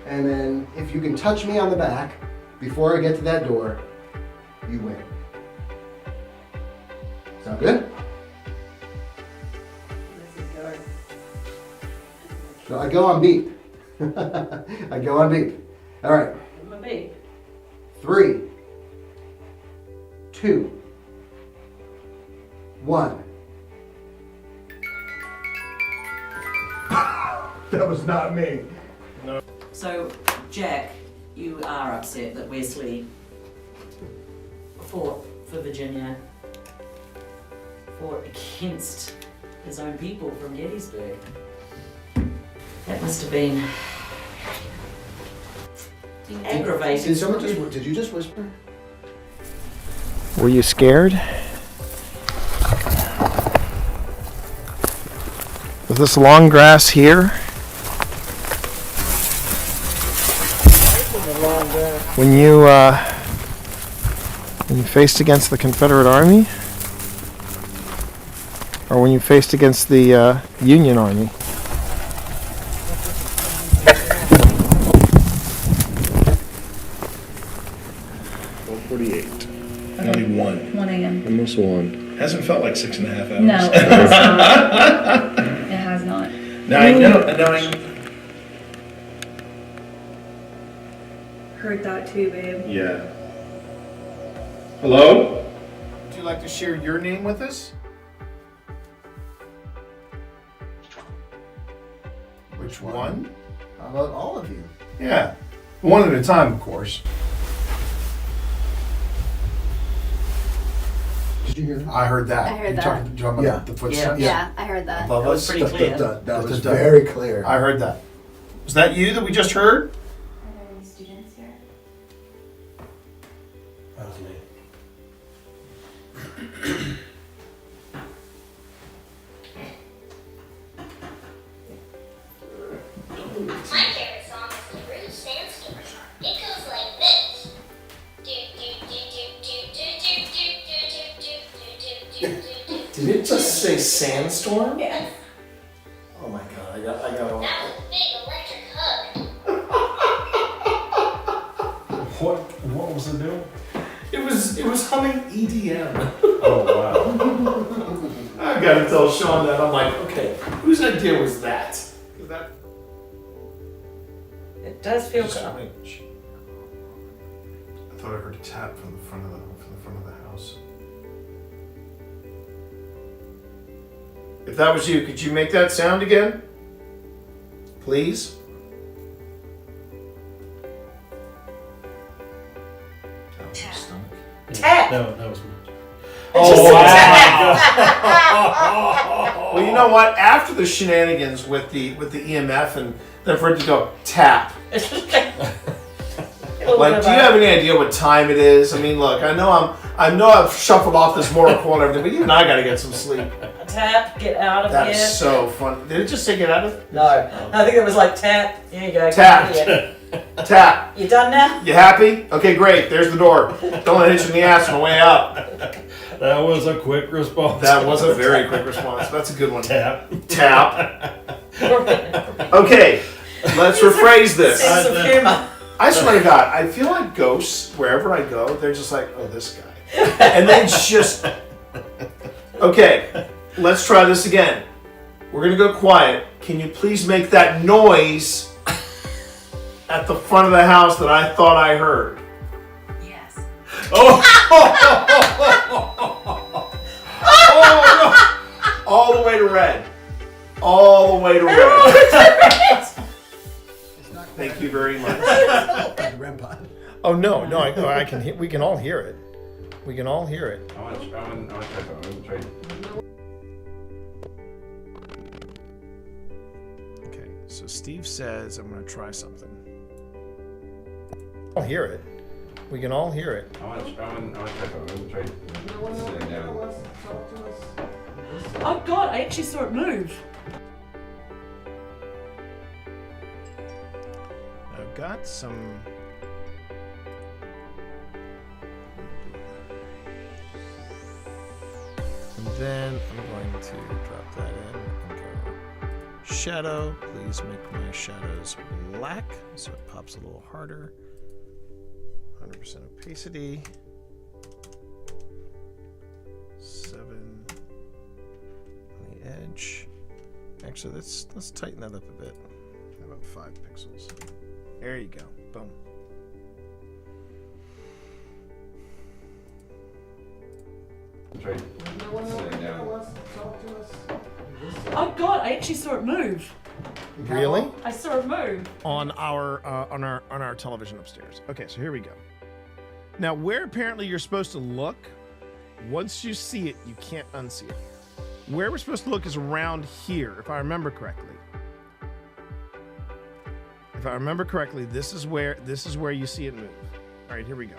And then if you can touch me on the back before I get to that door, you win. Sound good? So I go on beep. I go on beep. All right. Beep. 3, 2, 1. That was not me. No. So, Jack, you are upset that Wesley fought for Virginia, fought against his own people from Gettysburg. That must have been aggravating. Did someone just? Did you just whisper? Were you scared? Was this long grass here? When you faced against the Confederate Army? Or when you faced against the Union Army? Only 1. 1 a.m. Almost 1. Hasn't felt like 6.5 hours. No, it has not. It has not. Now I know. Heard that too, babe. Yeah. Hello? Would you like to share your name with us? Which one? How about all of you? Yeah. One at a time, of course. Did you hear that? I heard that. I heard You that. talking about Yeah. the footsteps? Yeah, I heard that. Above That was us? pretty clear. That was very clear. I heard that. Was that you that we just heard? Are there any students here? That was me. My favorite song is the Rude Sandstorm. It goes like this. Did it just say sandstorm? Yes. Oh my god, I got That was a big electric hug. What was it doing? It was humming EDM. Oh wow. I gotta tell Sean that. I'm like, okay, whose idea was that? 'Cause that It does feel strange. I thought I heard a tap from the front of the house. If that was you, could you make that sound again? Please? Tap. No, that was me. Oh, wow. Well, you know what? After the shenanigans with the EMF and then for it to go tap. Like, do you have any idea what time it is? I mean, look, I know I've shuffled off this Mortal Kombat and everything, but even I gotta get some sleep. Tap, get out of here. That's so fun. Did it just say get out of? No, I think it was like tap. Here you go. Tap. Here. Tap. You done now? You happy? Okay, great. There's the door. Don't let it hit you in the ass on the way out. That was a quick response. That was a very quick response. That's a good one. Tap. Tap. Okay, let's rephrase this. Sense of humor. I swear to God, I feel like ghosts, wherever I go, they're just like, oh, this guy. And they just... Okay, let's try this again. We're going to go quiet. Can you please make that noise at the front of the house that I thought I heard? Yes. Oh! Oh, no! All the way to red. All the way to red. Thank you very much. Oh no, I can. We can all hear it. We can all hear it. I want to try something. Okay, so Steve says I'm going to try something. I'll hear it. We can all hear it. I want to try something. Oh God, I actually saw it move. I've got some. And then I'm going to drop that in and go shadow. Please make my shadows black so it pops a little harder. 100% opacity. 7 on the edge. Actually, let's tighten that up a bit. About 5 pixels. There you go. Boom. Oh God! I actually saw it move. Really? I saw it move. On our television upstairs. Okay, so here we go. Now, where apparently you're supposed to look, once you see it, you can't unsee it. Where we're supposed to look is around here, if I remember correctly. If I remember correctly, this is where you see it move. All right, here we go.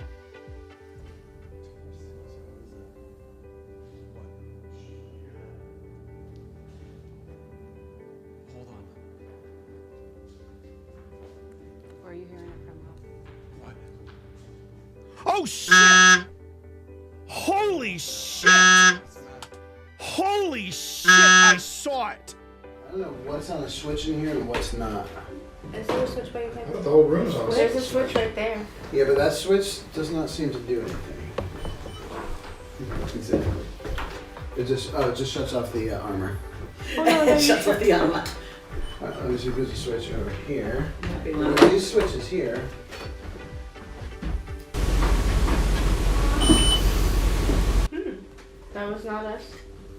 Hold on. Where are you hearing it from? What? Oh shit! Holy shit! Holy shit! I saw it. I don't know what's on the switch in here and what's not. Is there a switch by your bed? The whole room's on. There's a switch right there. Yeah, but that switch does not seem to do anything. Exactly. It just shuts off the armor. Oh, no, It shuts off the armor. Let me see if there's a switch over here. Happy Well, one. these switches here. That was not us.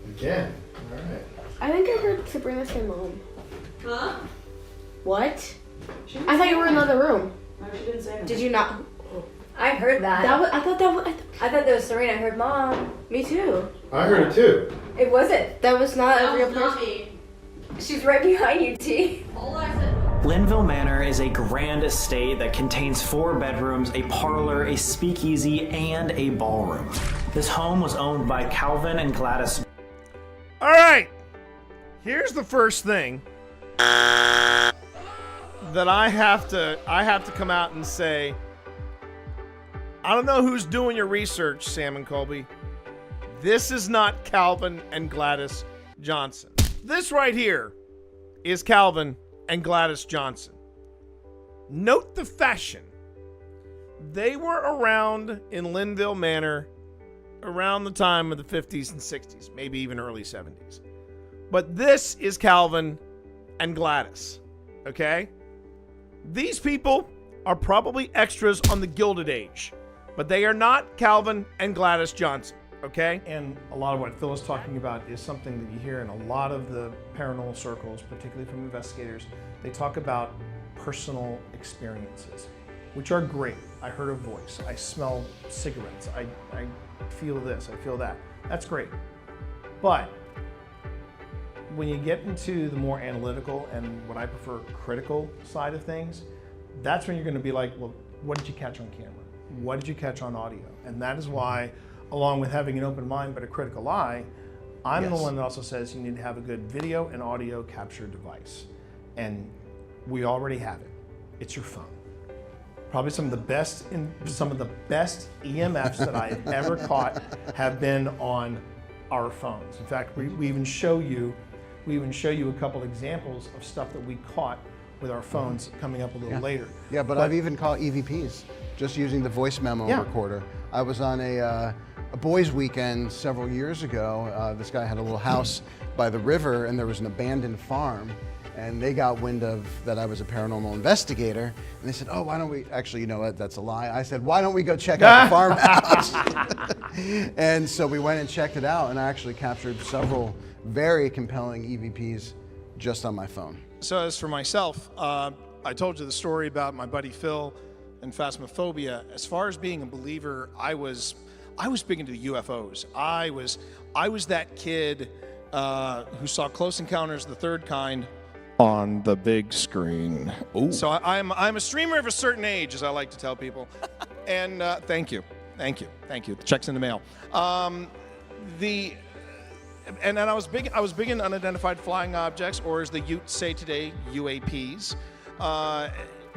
Again. All right. I think I heard Sabrina say mom. Huh? What? I thought you were in another room. No, she didn't say anything. Did you not? I heard that. That was, I thought that was. I thought that was Serena. I heard mom. Me too. I heard it too. It wasn't. That was not That a real was not person. me. She's right behind you, T. Linville Manor is a grand estate that contains 4 bedrooms, a parlor, a speakeasy, and a ballroom. This home was owned by Calvin and Gladys. All right. Here's the first thing that I have to come out and say. I don't know who's doing your research, Sam and Colby. This is not Calvin and Gladys Johnson. This right here is Calvin and Gladys Johnson. Note the fashion. They were around in Linville Manor around the time of the 50s and 60s, maybe even early 70s. But this is Calvin and Gladys, okay? These people are probably extras on the Gilded Age, but they are not Calvin and Gladys Johnson, okay? And a lot of what Phil is talking about is something that you hear in a lot of the paranormal circles, particularly from investigators. They talk about personal experiences, which are great. I heard a voice. I smell cigarettes. I feel this. I feel that. That's great. But when you get into the more analytical and what I prefer critical side of things, that's when you're going to be like, well, what did you catch on camera? What did you catch on audio? And that is why, along with having an open mind but a critical eye, I'm the one that also says you need to have a good video and audio capture device. And we already have it. It's your phone. Probably some of the best EMFs that I have ever caught have been on our phones. In fact, we even show you a couple examples of stuff that we caught with our phones coming up a little later. Yeah, but I've even caught EVPs just using the voice memo recorder. I was on a boys' weekend several years ago. This guy had a little house by the river, and there was an abandoned farm. And they got wind of that I was a paranormal investigator, and they said, "Oh, why don't we?" Actually, you know what? That's a lie. I said, "Why don't we go check out the farmhouse?" And so we went and checked it out, and I actually captured several very compelling EVPs just on my phone. So as for myself, I told you the story about my buddy Phil and phasmophobia. As far as being a believer, I was big into UFOs. I was that kid who saw Close Encounters of the Third Kind on the big screen. Ooh. So I'm a streamer of a certain age, as I like to tell people. And thank you. The check's in the mail. And I was big in unidentified flying objects, or as the Utes say today, UAPs. Yeah,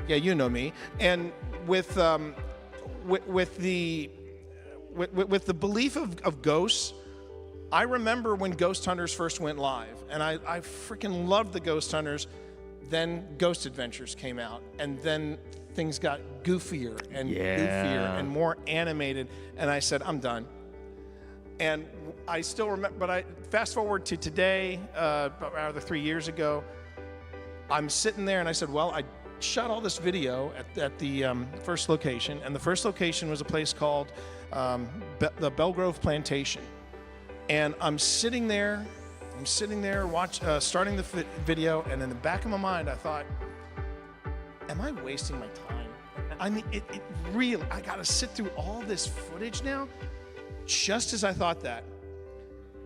you know me. And with the belief of ghosts, I remember when Ghost Hunters first went live, and I freaking loved the Ghost Hunters. Then Ghost Adventures came out, and then things got goofier and goofier and more animated, and I said, I'm done. And I still remember, but I fast forward to today, about 3 years ago, I'm sitting there and I said, well, I shot all this video at the first location, and the first location was a place called the Belgrove Plantation. And I'm sitting there starting the video, and in the back of my mind, I thought, am I wasting my time? I mean, it really, I gotta sit through all this footage now? Just as I thought that,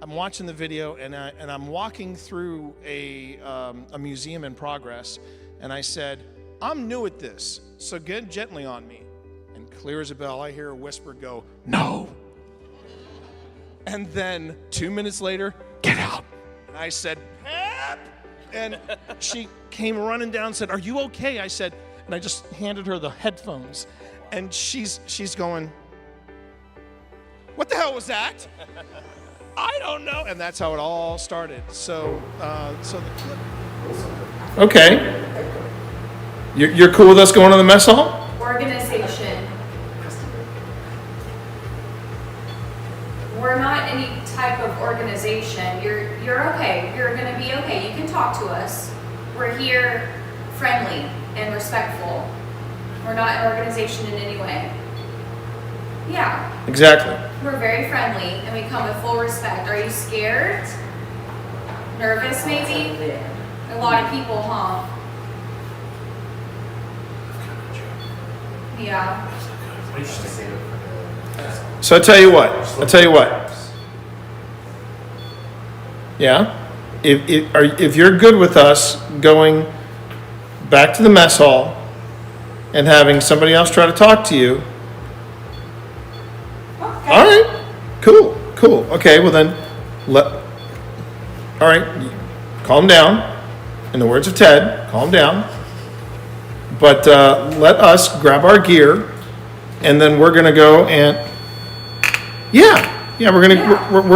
I'm watching the video, and I'm walking through a museum in progress, and I said, I'm new at this, so get gently on me. And clear as a bell, I hear a whisper go, no. And then 2 minutes later, get out. And I said, Pep! And she came running down and said, are you okay? I said, and I just handed her the headphones. And she's going, what the hell was that? I don't know. And that's how it all started. So the clip. Okay. You're cool with us going to the mess hall? Organization. We're not any type of organization. You're okay. You're gonna be okay. You can talk to us. We're here friendly and respectful. We're not an organization in any way. Yeah. Exactly. We're very friendly and we come with full respect. Are you scared? Nervous maybe? A lot of people, huh? Yeah. So I tell you what. Yeah. If you're good with us going back to the mess hall and having somebody else try to talk to you. Okay. All right. Cool. Okay, well then all right, calm down. In the words of Ted, calm down. But let us grab our gear, and then we're gonna go and we're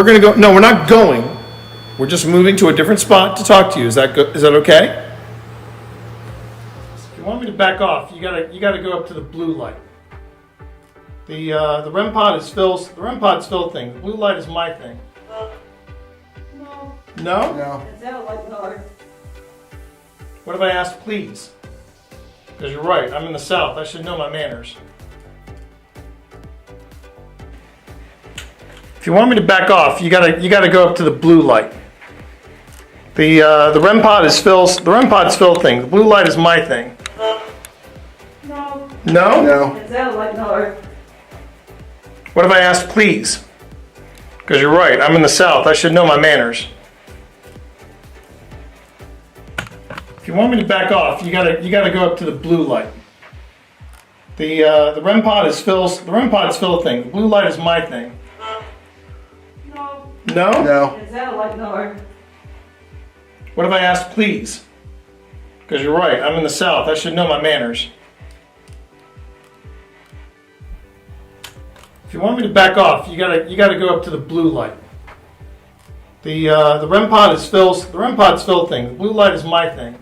gonna go. No, we're not going. We're just moving to a different spot to talk to you. Is that good? Is that okay? If you want me to back off, you gotta go up to the blue light. The REM pod is Phil's. The REM pod's Phil thing. The blue light is my thing. No. No. It sounded like no. What if I asked, please? Because you're right. I'm in the South. I should know my manners. If you want me to back off, you gotta go up to the blue light. The REM pod is Phil's. The REM pod's Phil thing. The blue light is my thing. No. No. No. It sounded like no. What if I asked, please? Because you're right. I'm in the South. I should know my manners. If you want me to back off, you gotta go up to the blue light. The REM pod is Phil's. The REM pod's Phil thing. The blue light is my thing. No. No. No. It sounded like no. What if I asked, please? Because you're right. I'm in the South. I should know my manners. If you want me to back off, you gotta go up to the blue light. The REM pod is Phil's. The REM pod's Phil thing. The blue light is my thing.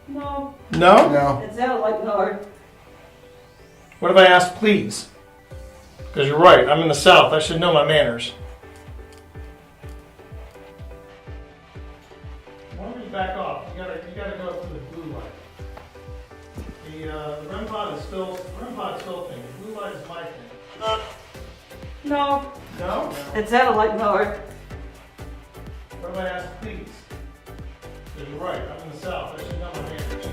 No. No. No. It sounded like no. What if I asked, please? Because you're right. I'm in the South. I should know my manners. If you want me to back off, you gotta go up to the blue light. The REM pod is Phil's. The REM pod's Phil thing. The blue light is my thing. No. No. It sounded like no. What if I asked, please? Because you're right. I'm in the South. I should know my manners.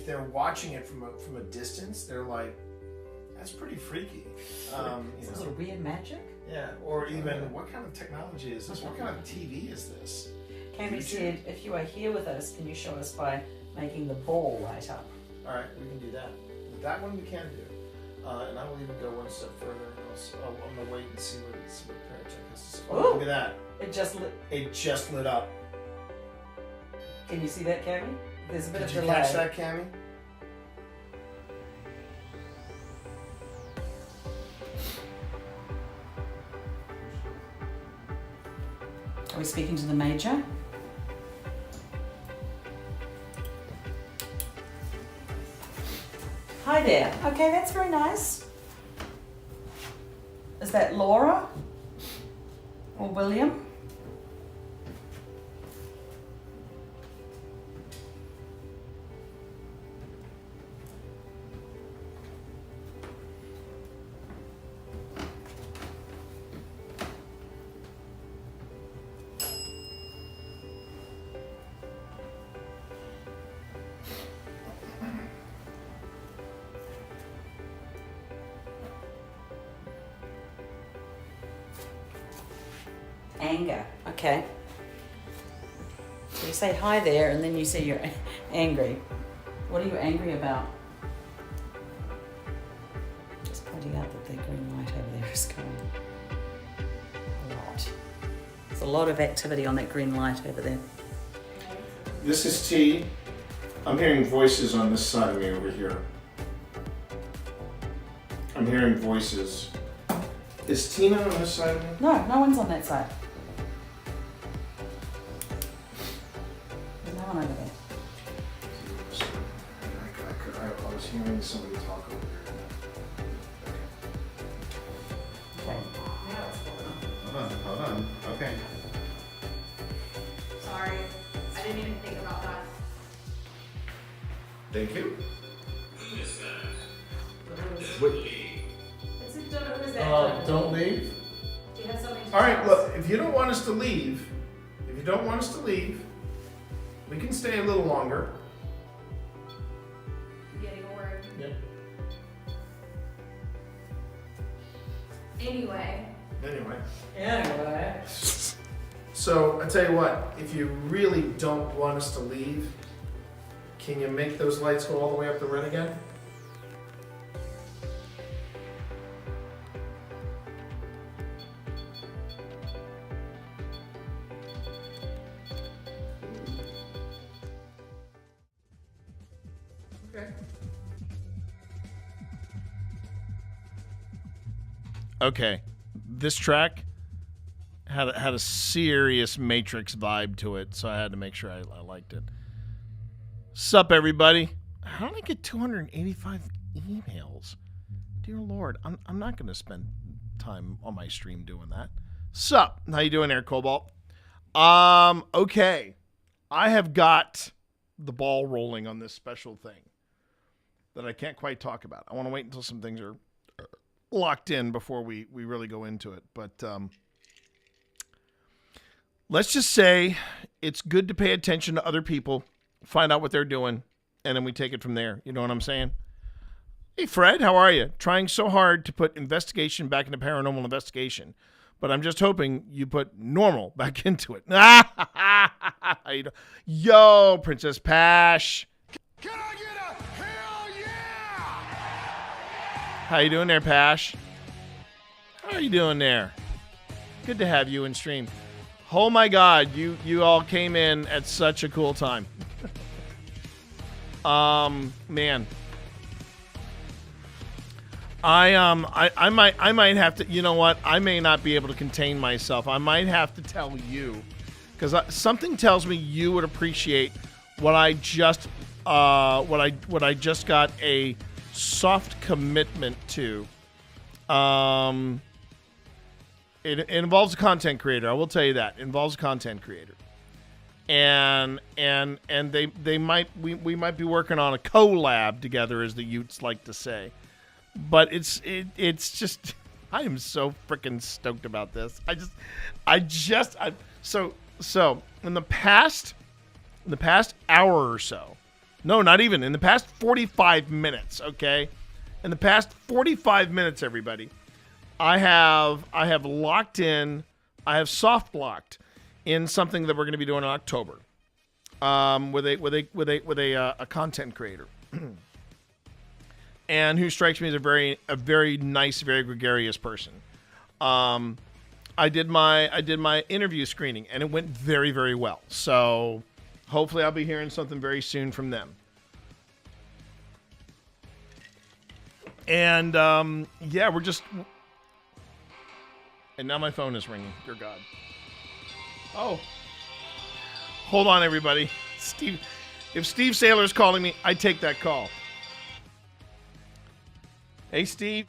if they're watching it from a distance, they're like, that's pretty freaky. It's a little weird magic. Yeah, or even what kind of technology is this? What kind of TV is this? Cammy said, if you are here with us, can you show us by making the ball light up? All right, we can do that. That one we can do. And I will even go one step further. I'm going to wait and see what Paratech has to say. Oh, look at that. It just lit up. Can you see that, Cammy? There's a bit of delay. delay. Did you catch that, Cammy? Are we speaking to the Major? Hi there. Okay, that's very nice. Is that Laura? Or William? Anger. Okay. So you say hi there and then you say you're angry. What are you angry about? Just pointing out that the green light over there is going a lot. There's a lot of activity on that green light over there. This is T. I'm hearing voices on this side of me over here. I'm hearing voices. Is Tina on this side of me? No, no one's on that side. There's no one over there. I was hearing somebody talk over there. Okay. Hold on. Okay. Sorry, I didn't even think about that. Thank you. Don't leave. Do you have something to All right, tell look, us? if you don't want us to leave, we can stay a little longer. I'm getting a word. Yep. Anyway. So, I tell you what, if you really don't want us to leave, can you make those lights go all the way up the red again? Okay, this track had a serious Matrix vibe to it, so I had to make sure I liked it. Sup, everybody? How did I get 285 emails? Dear Lord, I'm not going to spend time on my stream doing that. Sup? How you doing there, Cobalt? Okay. I have got the ball rolling on this special thing that I can't quite talk about. I want to wait until some things are locked in before we really go into it. But let's just say it's good to pay attention to other people, find out what they're doing, and then we take it from there. You know what I'm saying? Hey, Fred, how are you? Trying so hard to put investigation back into paranormal investigation, but I'm just hoping you put normal back into it. Yo, Princess Pash. Can I get a hell yeah? How you doing there, Pash? How are you doing there? Good to have you in stream. Oh my God, you all came in at such a cool time. Man. I might have to, you know what? I may not be able to contain myself. I might have to tell you, because something tells me you would appreciate what I just got a soft commitment to. It involves a content creator. I will tell you that. It involves a content creator. And we might be working on a collab together, as the Utes like to say. But it's just, I am so freaking stoked about this. So in the past hour or so, No, not even. In the past 45 minutes, okay? In the past 45 minutes, everybody, I have locked in, I have soft locked in something that we're going to be doing in October, with a content creator, and who strikes me as a very nice, very gregarious person. I did my interview screening, and it went very, very well. So hopefully I'll be hearing something very soon from them. And yeah, we're just. And now my phone is ringing. Dear God. Oh. Hold on, everybody. Steve. If Steve Saylor's calling me, I take that call. Hey, Steve.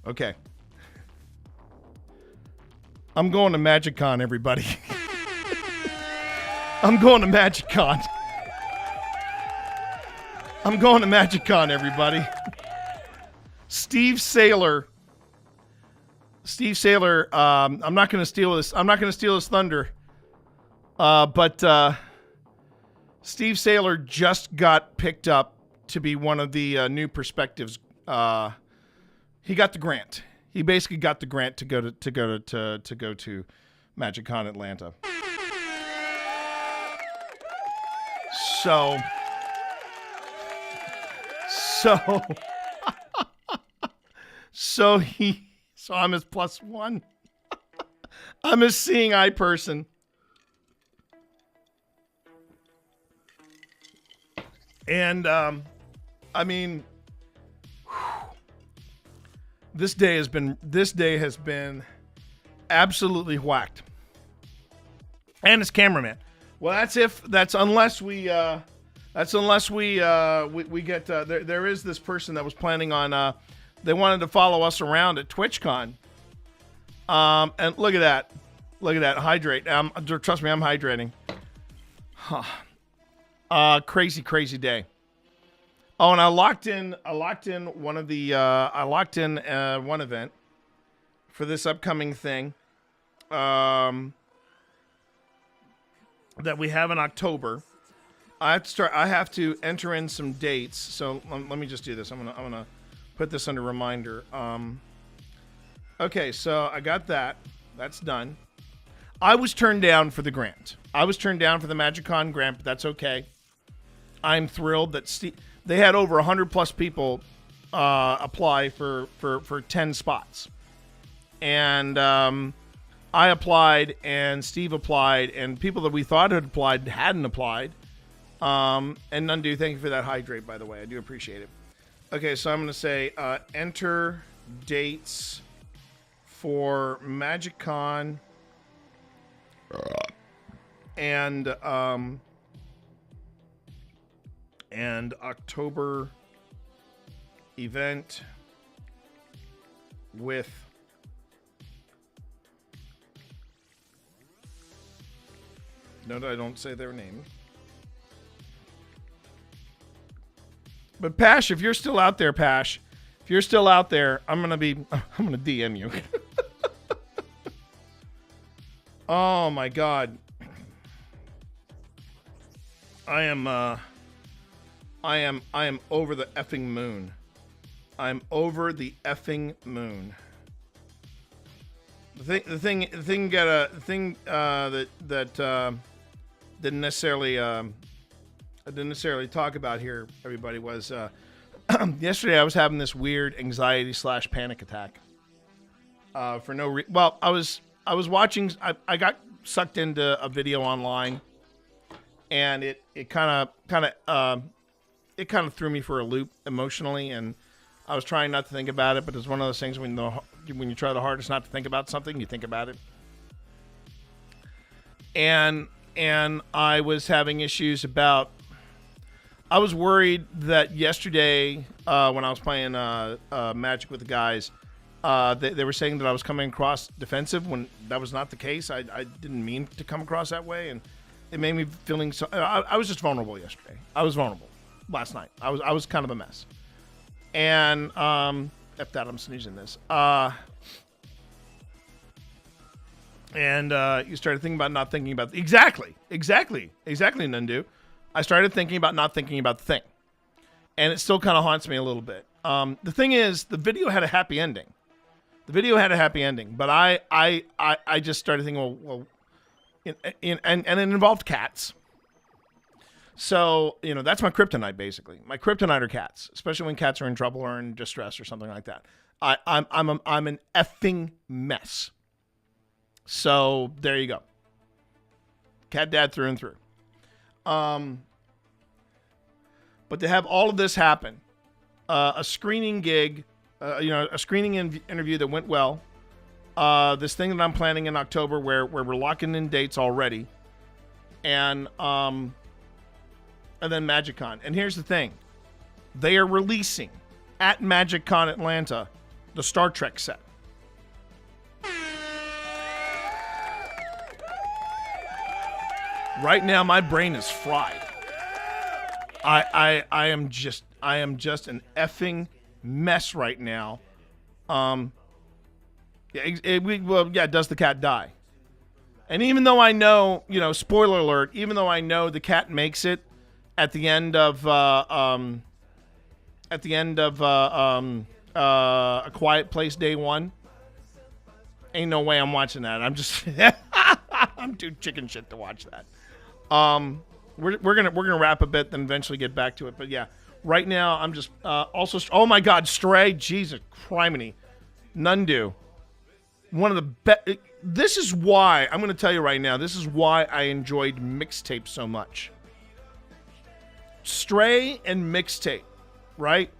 Okay. I'm going to MagicCon, everybody. I'm going to MagicCon. I'm going to MagicCon, everybody. Steve Saylor. I'm not going to steal this. I'm not going to steal his thunder. But Steve Saylor just got picked up to be one of the new perspectives. He got the grant. He basically got the grant to go to MagicCon Atlanta. So I'm his +1. I'm his seeing eye person. And I mean, this day has been absolutely whacked. And his cameraman. Well, that's unless we get there is this person that was planning on they wanted to follow us around at TwitchCon. And look at that. Hydrate. Trust me, I'm hydrating. Crazy day. Oh, and I locked in one event for this upcoming thing that we have in October. I have to enter in some dates. So let me just do this. I'm gonna put this under reminder. Okay, so I got that. That's done. I was turned down for the grant. I was turned down for the MagicCon grant, but that's okay. I'm thrilled that they had over 100 plus people apply for 10 spots. And I applied, and Steve applied, and people that we thought had applied hadn't applied. And Nundu, thank you for that hydrate, by the way. I do appreciate it. Okay, so I'm going to say enter dates for MagicCon and October event with no, I don't say their name. But Pash, if you're still out there, Pash, if you're still out there, I'm gonna DM you. Oh my God. I am over the effing moon. I'm over the effing moon. The thing that didn't necessarily talk about here, everybody, was yesterday I was having this weird anxiety/panic attack. For no reason. Well, I was watching. I got sucked into a video online, and it kind of threw me for a loop emotionally, and I was trying not to think about it, but it's one of those things when you try the hardest not to think about something, you think about it. And I was having issues about. I was worried that yesterday when I was playing Magic with the guys, they were saying that I was coming across defensive when that was not the case. I didn't mean to come across that way, and it made me feeling so. I was just vulnerable yesterday. I was vulnerable last night. I was kind of a mess. And F that, I'm sneezing this. And you started thinking about not thinking about exactly, Nundu. I started thinking about not thinking about the thing, and it still kind of haunts me a little bit. The thing is, the video had a happy ending. But I just started thinking, well, and it involved cats. So, that's my kryptonite, basically. My kryptonite are cats, especially when cats are in trouble or in distress or something like that. I'm an effing mess. So there you go. Cat dad through and through. But to have all of this happen, a screening gig, a screening interview that went well, this thing that I'm planning in October where we're locking in dates already, and then MagicCon. And here's the thing. They are releasing at MagicCon Atlanta the Star Trek set. Right now my brain is fried. I am just an effing mess right now. Does the cat die? And even though I know, spoiler alert, even though I know the cat makes it at the end of A Quiet Place Day 1, ain't no way I'm watching that. I'm just I'm too chicken shit to watch that. We're gonna wrap a bit, then eventually get back to it. But yeah, right now I'm just also. Oh my God, Stray, Jesus criminy, Nundu, one of the best. This is why I'm gonna tell you right now. This is why I enjoyed mixtape so much. Stray and mixtape, right?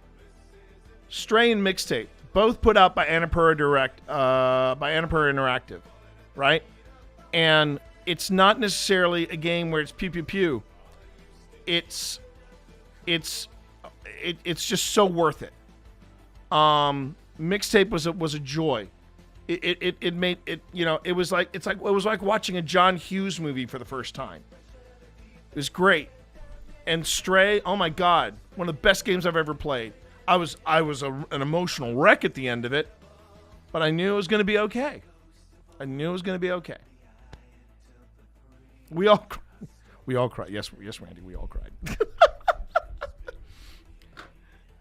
Stray and mixtape, both put out by Annapurna Interactive, right? And it's not necessarily a game where it's pew pew pew. It's just so worth it. Mixtape was a joy. It made it, it was like watching a John Hughes movie for the first time. It was great. And Stray, oh my God, one of the best games I've ever played. I was an emotional wreck at the end of it, but I knew it was going to be okay. We all cried. Yes, Randy, we all cried.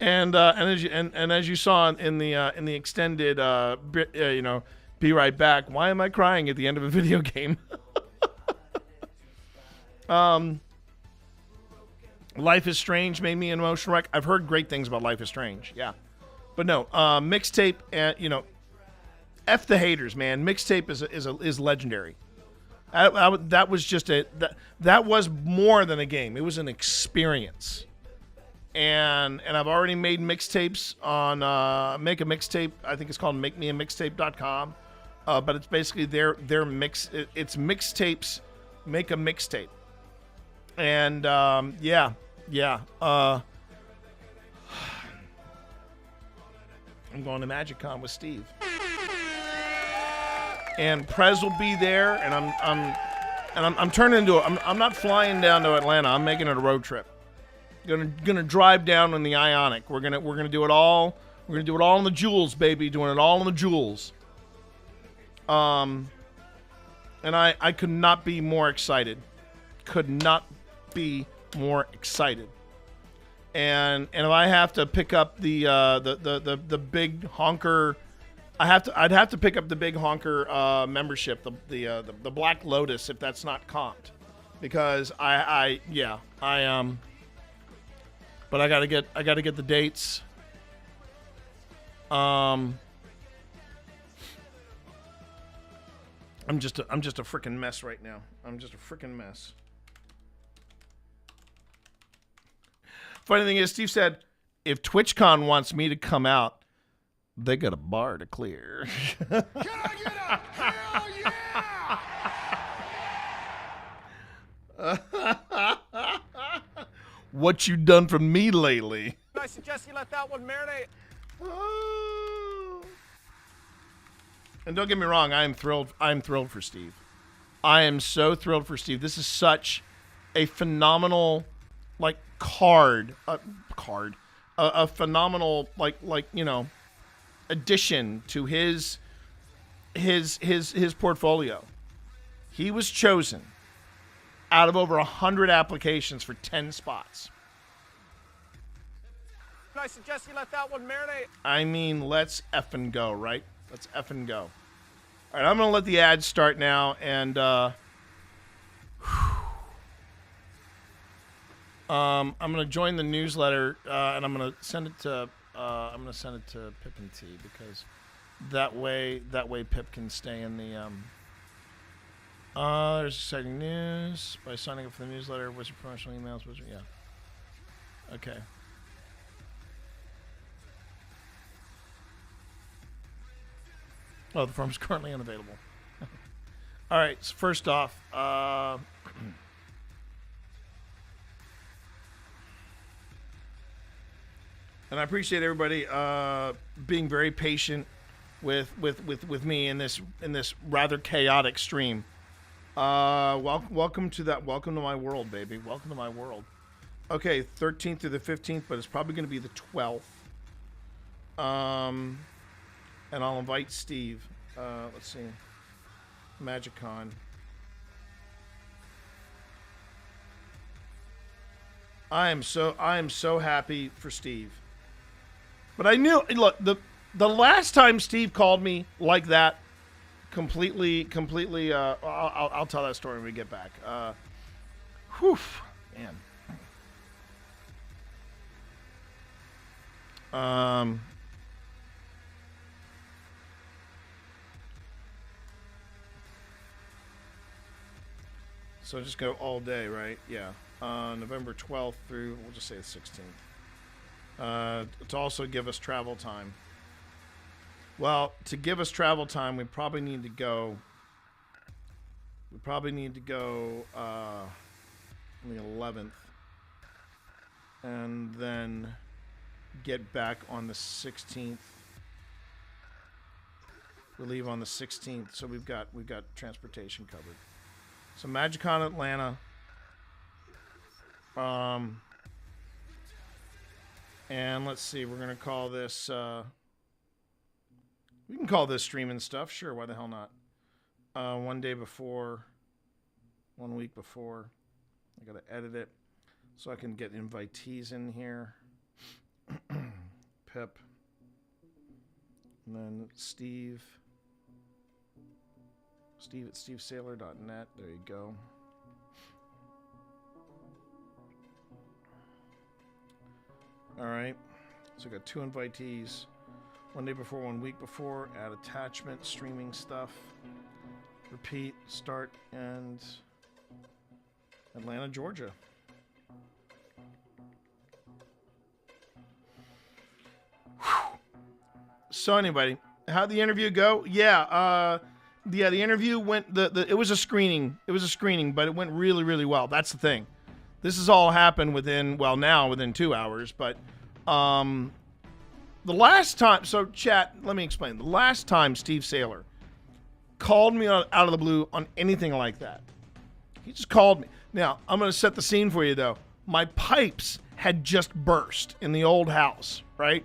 and as you saw in the extended, be right back. Why am I crying at the end of a video game? Life is Strange made me an emotional wreck. I've heard great things about Life is Strange, yeah, but no, mixtape, F the haters, man. Mixtape is legendary. That was just that was more than a game. It was an experience, and I've already made mixtapes on Make a Mixtape. I think it's called MakeMeAMixtape.com, but it's basically their mix. It's mixtapes. Make a Mixtape, and yeah. I'm going to MagicCon with Steve. And Prez will be there, and I'm turning into I'm not flying down to Atlanta. I'm making it a road trip. Gonna drive down on the Ionic. We're gonna do it all. We're gonna do it all on the Jewels, baby. Doing it all on the Jewels. And I could not be more excited. Could not be more excited. And if I have to pick up the big honker, I'd have to pick up the big honker membership, the Black Lotus, if that's not comped, because I but I gotta get the dates. I'm just a freaking mess right now. I'm just a freaking mess. Funny thing is, Steve said, if TwitchCon wants me to come out, they got a bar to clear. Can I get a hell yeah? What you done for me lately? I suggest you let that one marinate. And don't get me wrong, I am thrilled. I'm thrilled for Steve. I am so thrilled for Steve. This is such a phenomenal, like, a phenomenal, like addition to his portfolio. He was chosen out of over 100 applications for 10 spots. I suggest you let that one marinate. I mean, let's effing go, right? Let's effing go. All right, I'm going to let the ads start now, and I'm going to join the newsletter, and I'm going to send it to Pip and T, because that way Pip can stay in the there's exciting news. By signing up for the newsletter, Wizard promotional emails, Wizard, yeah. Okay. Oh, the form is currently unavailable. All right, so first off, and I appreciate everybody being very patient with me in this rather chaotic stream. Welcome to my world, baby. Welcome to my world. Okay, 13th through the 15th, but it's probably going to be the 12th. And I'll invite Steve. Let's see. MagicCon. I am so happy for Steve. But I knew, look, the last time Steve called me like that, completely, I'll tell that story when we get back. Whew, man. So just go all day, right? Yeah. November 12th through, we'll just say the 16th. To also give us travel time. Well, to give us travel time, we probably need to go on the 11th. And then get back on the 16th. We leave on the 16th, so we've got transportation covered. So MagicCon Atlanta. And let's see, we're gonna call this we can call this streaming stuff, sure, why the hell not? 1 day before, 1 week before. I gotta edit it so I can get invitees in here. Pip. And then Steve at stevesailor.net. There you go. All right. So I got 2 invitees. 1 day before, 1 week before. Add attachment, streaming stuff. Repeat, start, and Atlanta, Georgia. Whew. So anybody, how'd the interview go? Yeah, the interview went. It was a screening. It was a screening, but it went really, really well. That's the thing. This has all happened within 2 hours. But the last time, so chat, let me explain. The last time Steve Saylor called me out of the blue on anything like that, he just called me. Now I'm going to set the scene for you though. my pipes had just burst in the old house, right?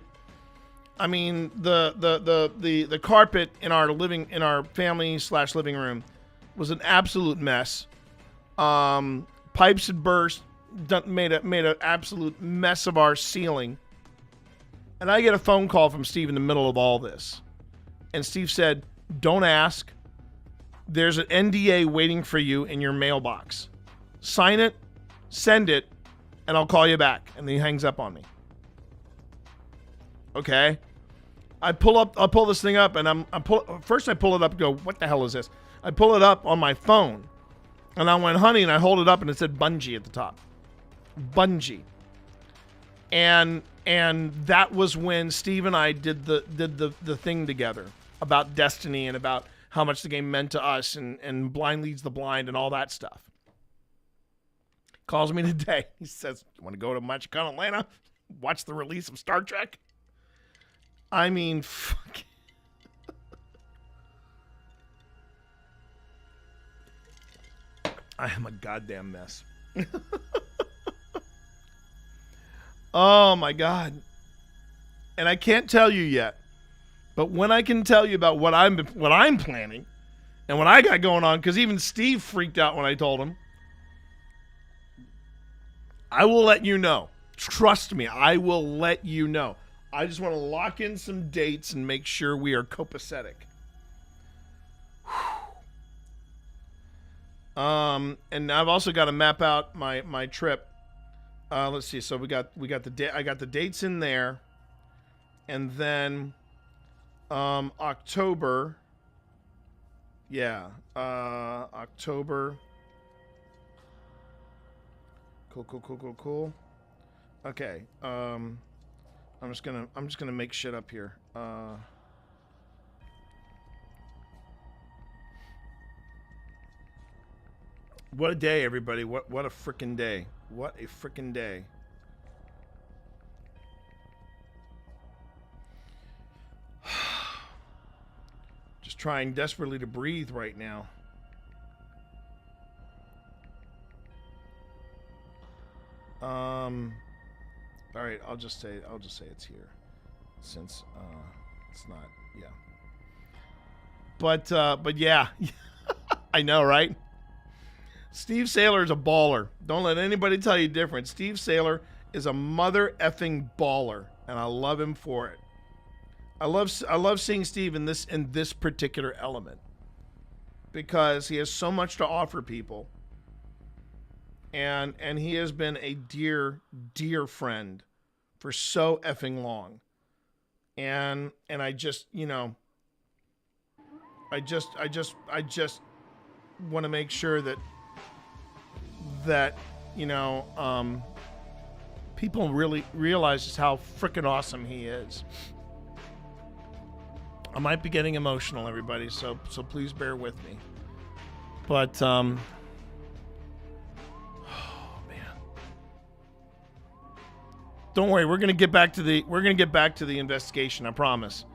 I mean, the carpet in our family/living room was an absolute mess. Pipes had burst, made an absolute mess of our ceiling. And I get a phone call from Steve in the middle of all this. And Steve said, "Don't ask. There's an NDA waiting for you in your mailbox. Sign it, send it, and I'll call you back." And then he hangs up on me. Okay. I'll pull this thing up, and first I pull it up and go, "What the hell is this?" I pull it up on my phone, and I went, "Honey," and I hold it up, and it said Bungie at the top. Bungie. And that was when Steve and I did the thing together about Destiny and about how much the game meant to us and blind leads the blind and all that stuff. Calls me today. He says, "You want to go to MagicCon Atlanta? Watch the release of Star Trek?" I mean, fuck. I am a goddamn mess. Oh my God. And I can't tell you yet. But when I can tell you about what I'm planning and what I got going on, because even Steve freaked out when I told him, I will let you know. Trust me, I will let you know. I just want to lock in some dates and make sure we are copacetic. And I've also got to map out my trip. Let's see. So we got I got the dates in there, and then October. Yeah, October. Cool. Okay. I'm just gonna make shit up here. What a day, everybody! What a freaking day! What a freaking day! Just trying desperately to breathe right now. All right, I'll just say it's here, since it's not. Yeah. But yeah, I know, right? Steve Saylor is a baller. Don't let anybody tell you different. Steve Saylor is a mother effing baller, and I love him for it. I love seeing Steve in this particular element, because he has so much to offer people. And he has been a dear friend for so effing long. And I just, I just want to make sure that people really realize just how freaking awesome he is. I might be getting emotional, everybody, so please bear with me. But don't worry, we're gonna get back to the investigation. I promise.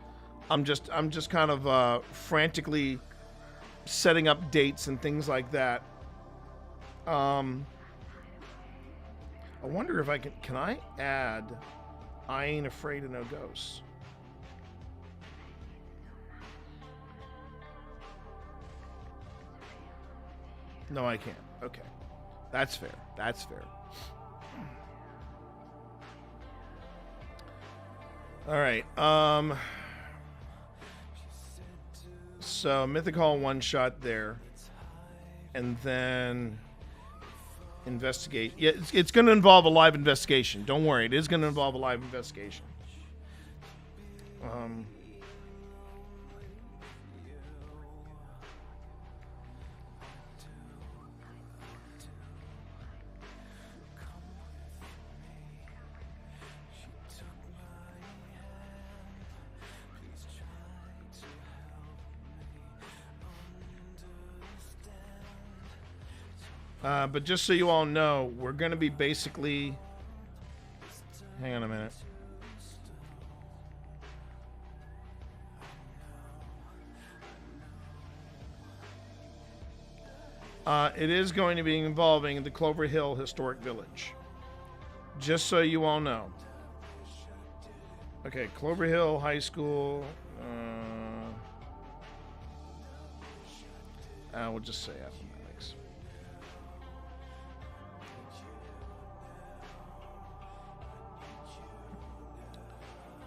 I'm just kind of frantically setting up dates and things like that. I wonder if I can I add I Ain't Afraid of No Ghosts? No, I can't. Okay. That's fair. All right. So Mythic Hall one shot there, and then investigate. Yeah, it's going to involve a live investigation. Don't worry, it is going to involve a live investigation. But just so you all know, we're going to be basically... Hang on a minute. It is going to be involving the Clover Hill Historic Village. Just so you all know. Okay, Clover Hill High School. We'll just say athletics.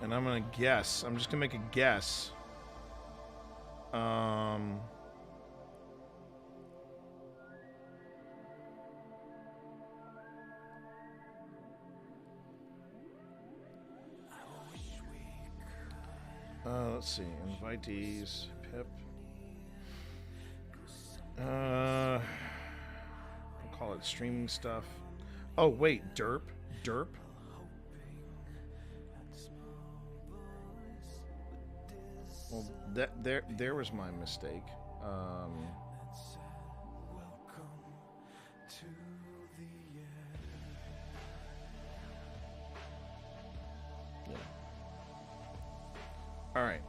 And I'm gonna guess. I'm just gonna make a guess. Let's see. Invitees. Pip. We'll call it streaming stuff. Oh, wait. Derp. Derp. Well, there was my mistake. Yeah. All right.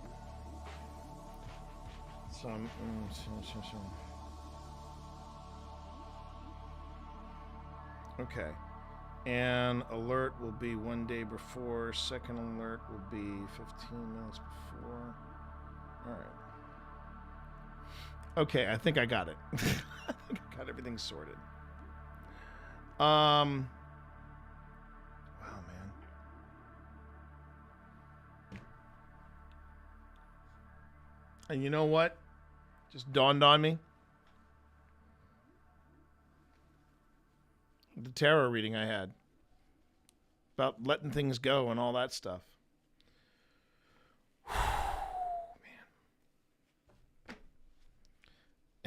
So okay. And alert will be 1 day before. Second alert will be 15 minutes before. All right. Okay, I think I got it. I think I got everything sorted. Wow, man. And you know what? Just dawned on me. The tarot reading I had about letting things go and all that stuff.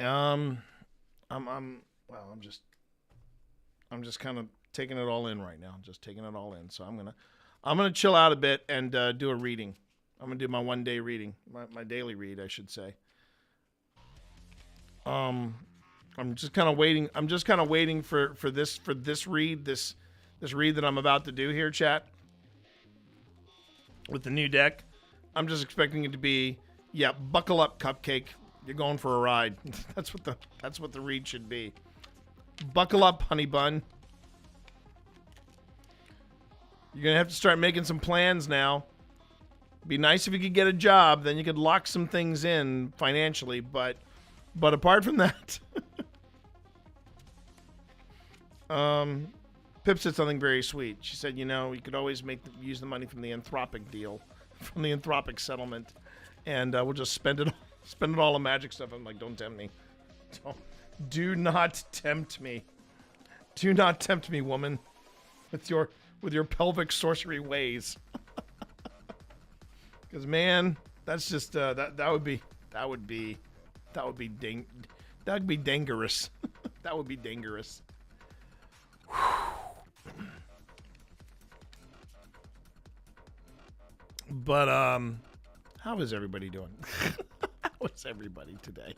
Man. I'm just kind of taking it all in right now. Just taking it all in. So I'm gonna chill out a bit and do a reading. I'm gonna do my 1 day reading, my daily read, I should say. I'm just kind of waiting. I'm just kind of waiting for this read, this read that I'm about to do here, chat. With the new deck, I'm just expecting it to be, yeah, buckle up, cupcake. You're going for a ride. That's what the read should be. Buckle up, honey bun. You're gonna have to start making some plans now. Be nice if you could get a job, then you could lock some things in financially, but apart from that, Pip said something very sweet. She said, you know, you could always use the money from the Anthropic deal, from the Anthropic settlement, and we'll just spend it all on magic stuff. I'm like, don't tempt me. Do not tempt me. Do not tempt me, woman, with your pelvic sorcery ways. Because man, that's just that would be dangerous. That would be dangerous. But how is everybody doing? How is everybody today?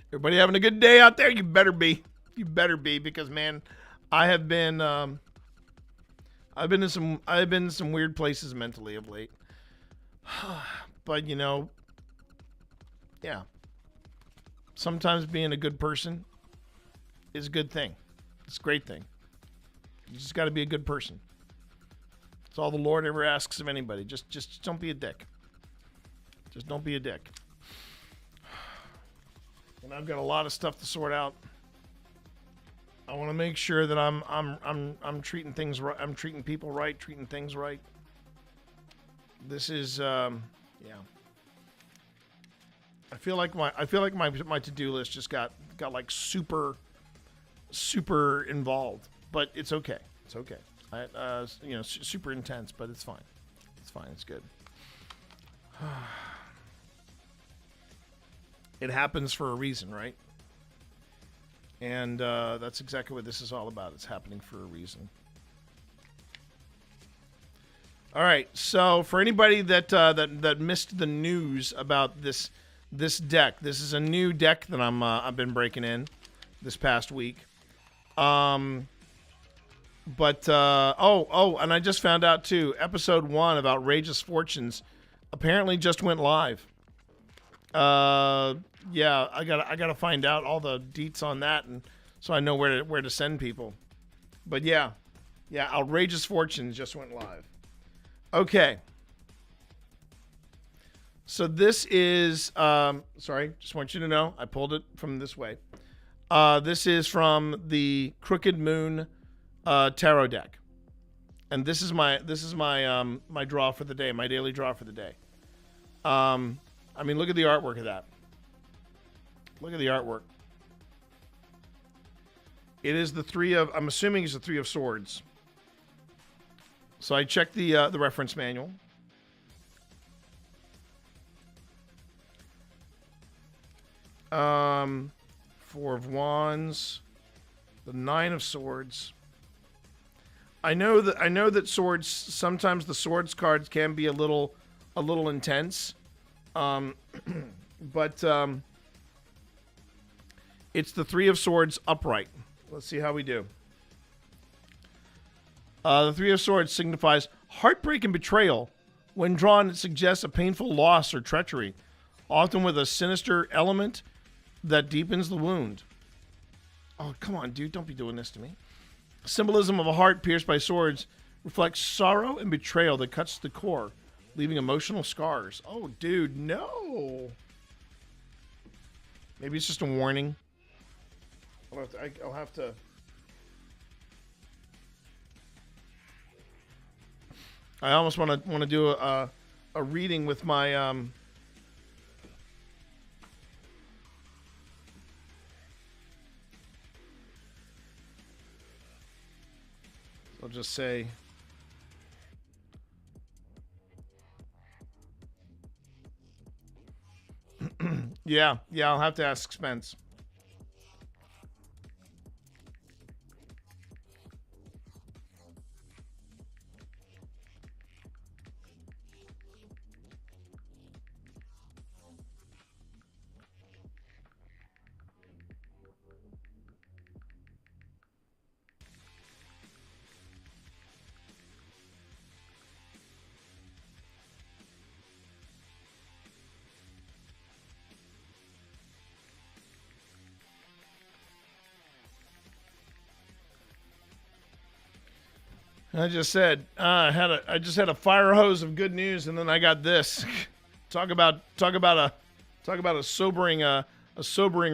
Everybody having a good day out there? You better be. You better be, because man, I've been in some weird places mentally of late. But you know, yeah. Sometimes being a good person is a good thing. It's a great thing. You just got to be a good person. That's all the Lord ever asks of anybody. Just don't be a dick. Just don't be a dick. And I've got a lot of stuff to sort out. I want to make sure that I'm treating things right. I'm treating people right, treating things right. This is yeah. I feel like my to-do list just got like super involved, but it's okay. It's okay. You know, super intense, but it's fine. It's fine. It's good. It happens for a reason, right? And that's exactly what this is all about. It's happening for a reason. All right. So for anybody that missed the news about this deck, this is a new deck that I've been breaking in this past week. And I just found out too. Episode 1 of Outrageous Fortunes apparently just went live. Yeah, I gotta find out all the deets on that, and so I know where to send people. But yeah, Yeah, Outrageous Fortunes just went live. Okay. So this is, sorry, just want you to know, I pulled it from this way. This is from the Crooked Moon tarot deck. And this is my my draw for the day, my daily draw for the day. I mean, look at the artwork of that. Look at the artwork. It is the three of, I'm assuming it's the Three of Swords. So I checked the reference manual. Four of Wands, the Nine of Swords. I know that swords, sometimes the swords cards can be a little intense. But it's the Three of Swords upright. Let's see how we do. The Three of Swords signifies heartbreak and betrayal. When drawn, it suggests a painful loss or treachery, often with a sinister element that deepens the wound. Oh, come on, dude. Don't be doing this to me. Symbolism of a heart pierced by swords reflects sorrow and betrayal that cuts to the core, leaving emotional scars. Oh, dude, no. Maybe it's just a warning. I'll have to. I almost want to do a reading with my I'll just say yeah, I'll have to ask Spence. I just said I just had a fire hose of good news, and then I got this. talk about a sobering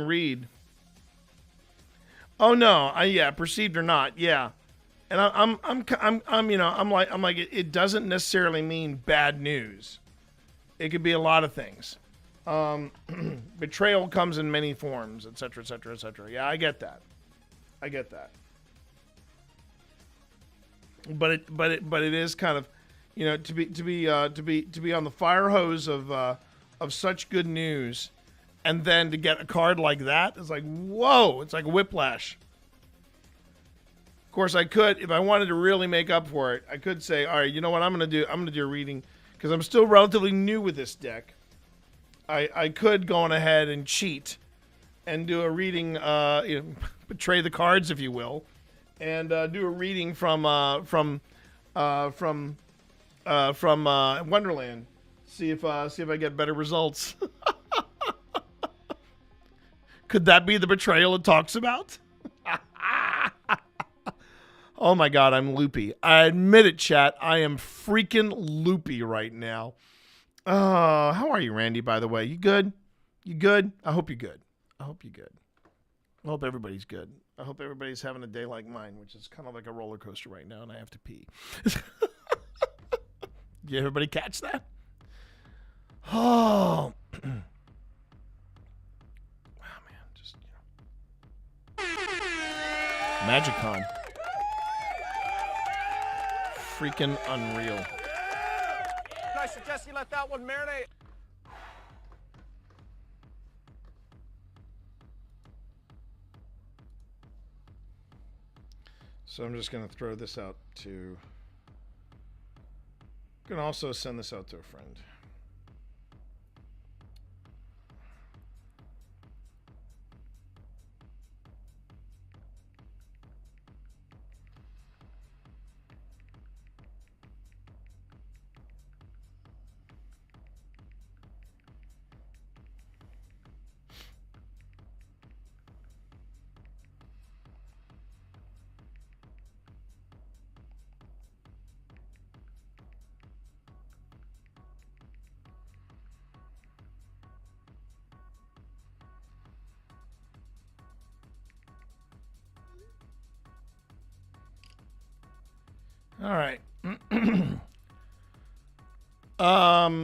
read. Oh no, perceived or not, yeah. And I'm like it doesn't necessarily mean bad news. It could be a lot of things. Betrayal comes in many forms, etc., etc., etc. Yeah, I get that. But it is kind of, to be on the fire hose of such good news, and then to get a card like that is like, whoa! It's like whiplash. Of course, I could, if I wanted to really make up for it, I could say, all right, you know what I'm gonna do? I'm gonna do a reading because I'm still relatively new with this deck. I could go on ahead and cheat and do a reading, betray the cards, if you will. And do a reading from Wonderland. See if I get better results. Could that be the betrayal it talks about? Oh my God, I'm loopy. I admit it, chat. I am freaking loopy right now. How are you, Randy? By the way, you good? You good? I hope you're good. I hope everybody's good. I hope everybody's having a day like mine, which is kind of like a roller coaster right now, and I have to pee. Did everybody catch that? Oh. Wow, man. Just, MagicCon. Freaking unreal. I suggest you let that one marinate. So I'm just going to throw this out to... I'm going to also send this out to a friend. All right.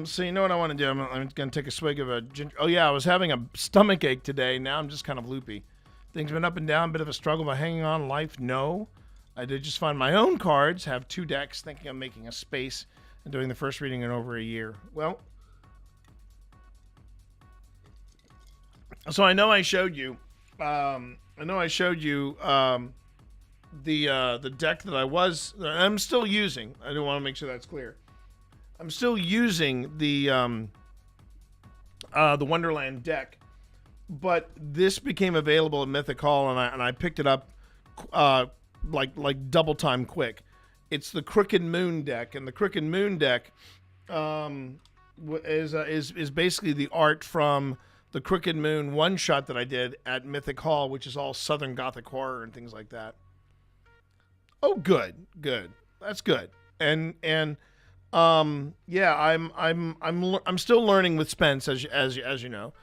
So you know what I want to do? I'm going to take a swig of a ginger. Oh yeah, I was having a stomach ache today. Now I'm just kind of loopy. Things been up and down. Bit of a struggle, but hanging on. Life, no. I did just find my own cards. Have 2 decks. Thinking of making a space and doing the first reading in over a year. Well, so I know I showed you. The deck that I'm still using. I do want to make sure that's clear. I'm still using the Wonderland deck, but this became available at Mythic Hall, and I picked it up like double time quick. It's the Crooked Moon deck, and the Crooked Moon deck is basically the art from the Crooked Moon one shot that I did at Mythic Hall, which is all Southern Gothic horror and things like that. Oh, good. That's good. And yeah, I'm still learning with Spence as you know,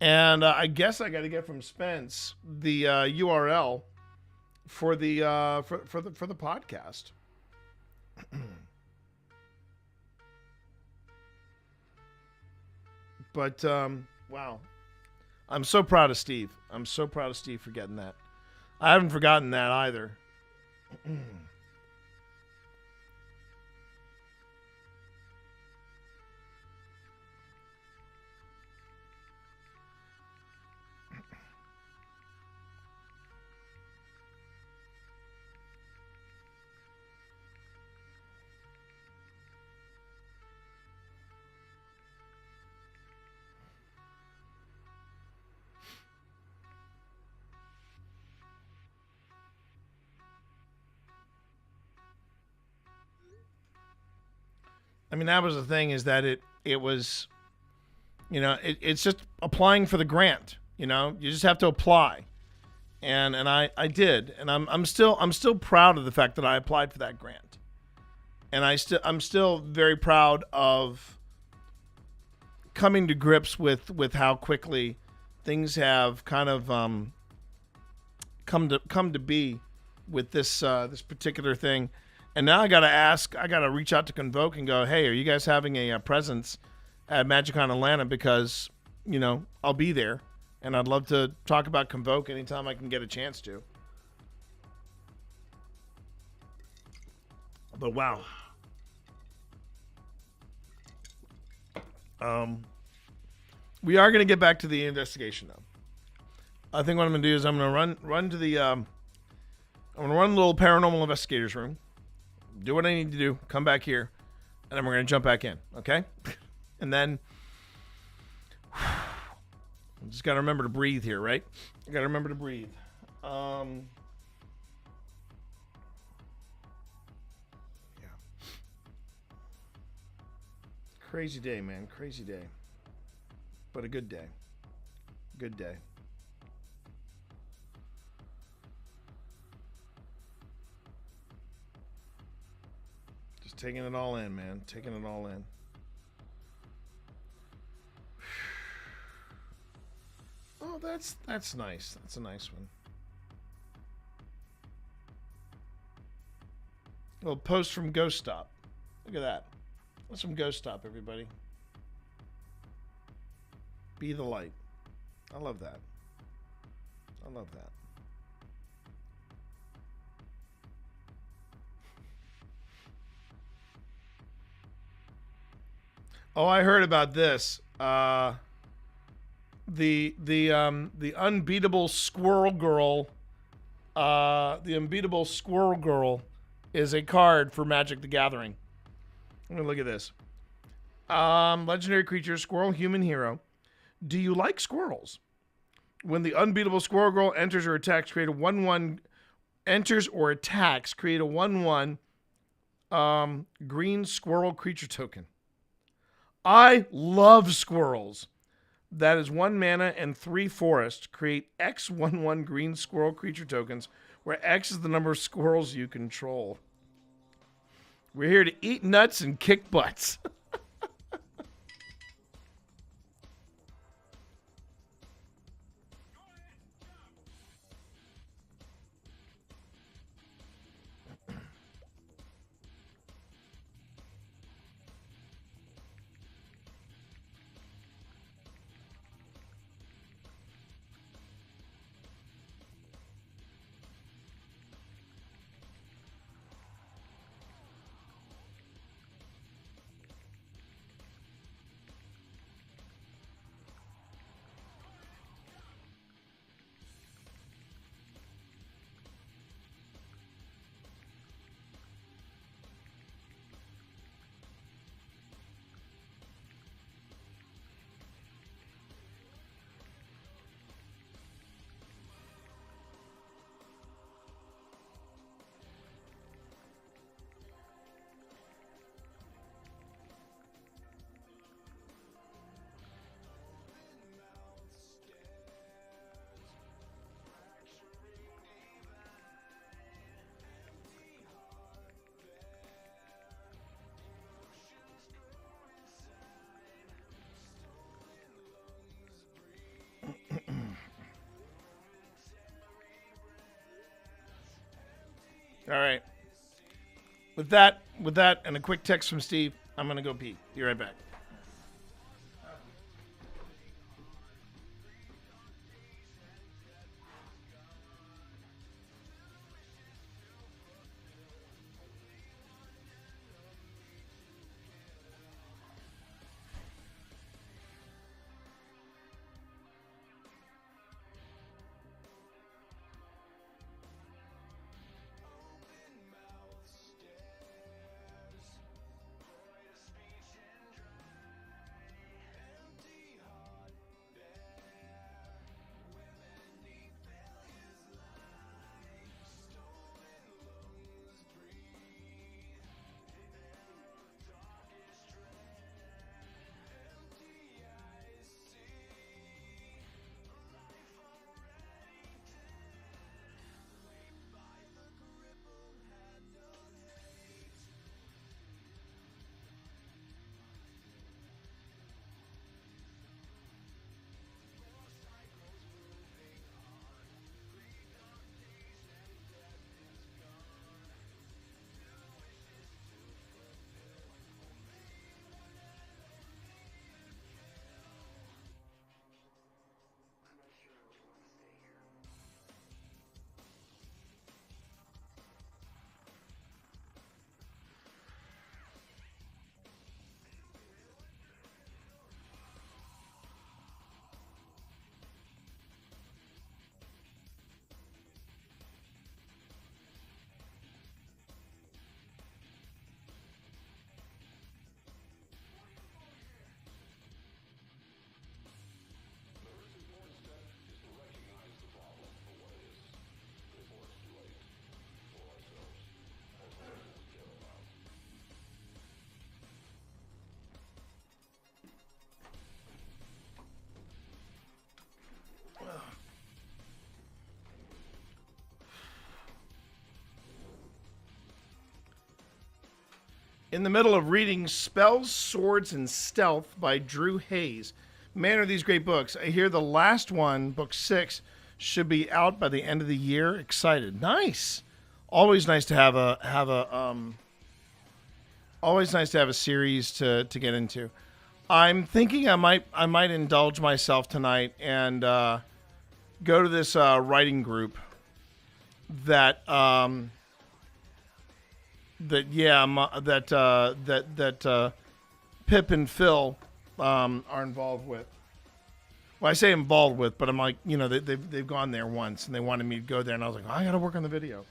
and I guess I got to get from Spence the URL for the for the podcast. But wow, I'm so proud of Steve. I'm so proud of Steve for getting that. I haven't forgotten that either. I mean, that was the thing, is that it was, it's just applying for the grant. You just have to apply, and I did, and I'm still proud of the fact that I applied for that grant, and I'm still very proud of coming to grips with how quickly things have kind of come to be with this particular thing. And now I got to reach out to Convoke and go, hey, are you guys having a presence at MagicCon Atlanta? Because, I'll be there, and I'd love to talk about Convoke anytime I can get a chance to. But wow. We are going to get back to the investigation, though. I think what I'm going to do is I'm going to run to the I'm going to run the little paranormal investigators room. Do what I need to do, come back here, and then we're going to jump back in, okay? And then, just got to remember to breathe here, right? I got to remember to breathe. Yeah. Crazy day, man, crazy day. But a good day. Good day. Taking it all in, man. Taking it all in. Oh, that's nice. That's a nice one. A little post from Ghost Stop. Look at that. That's from Ghost Stop, everybody. Be the light. I love that. I love that. Oh, I heard about this. The unbeatable Squirrel Girl. The unbeatable Squirrel Girl is a card for Magic the Gathering. Let me look at this. Legendary creature, squirrel, human hero. Do you like squirrels? When the unbeatable Squirrel Girl enters or attacks, create a 1/1. Enters or attacks, create a 1/1 green squirrel creature token. I love squirrels. That is 1 mana and 3 forest. Create X 1/1 green squirrel creature tokens, where X is the number of squirrels you control. We're here to eat nuts and kick butts. All right. With that, and a quick text from Steve, I'm gonna go pee. Be right back. In the middle of reading Spells, Swords, and Stealth by Drew Hayes. Man, are these great books. I hear the last one, book 6, should be out by the end of the year. Excited. Nice. Always nice to have a series to get into. I'm thinking I might indulge myself tonight and go to this writing group that Pip and Phil are involved with. Well, I say involved with, but I'm like, they've gone there once and they wanted me to go there, and I was like, I got to work on the video.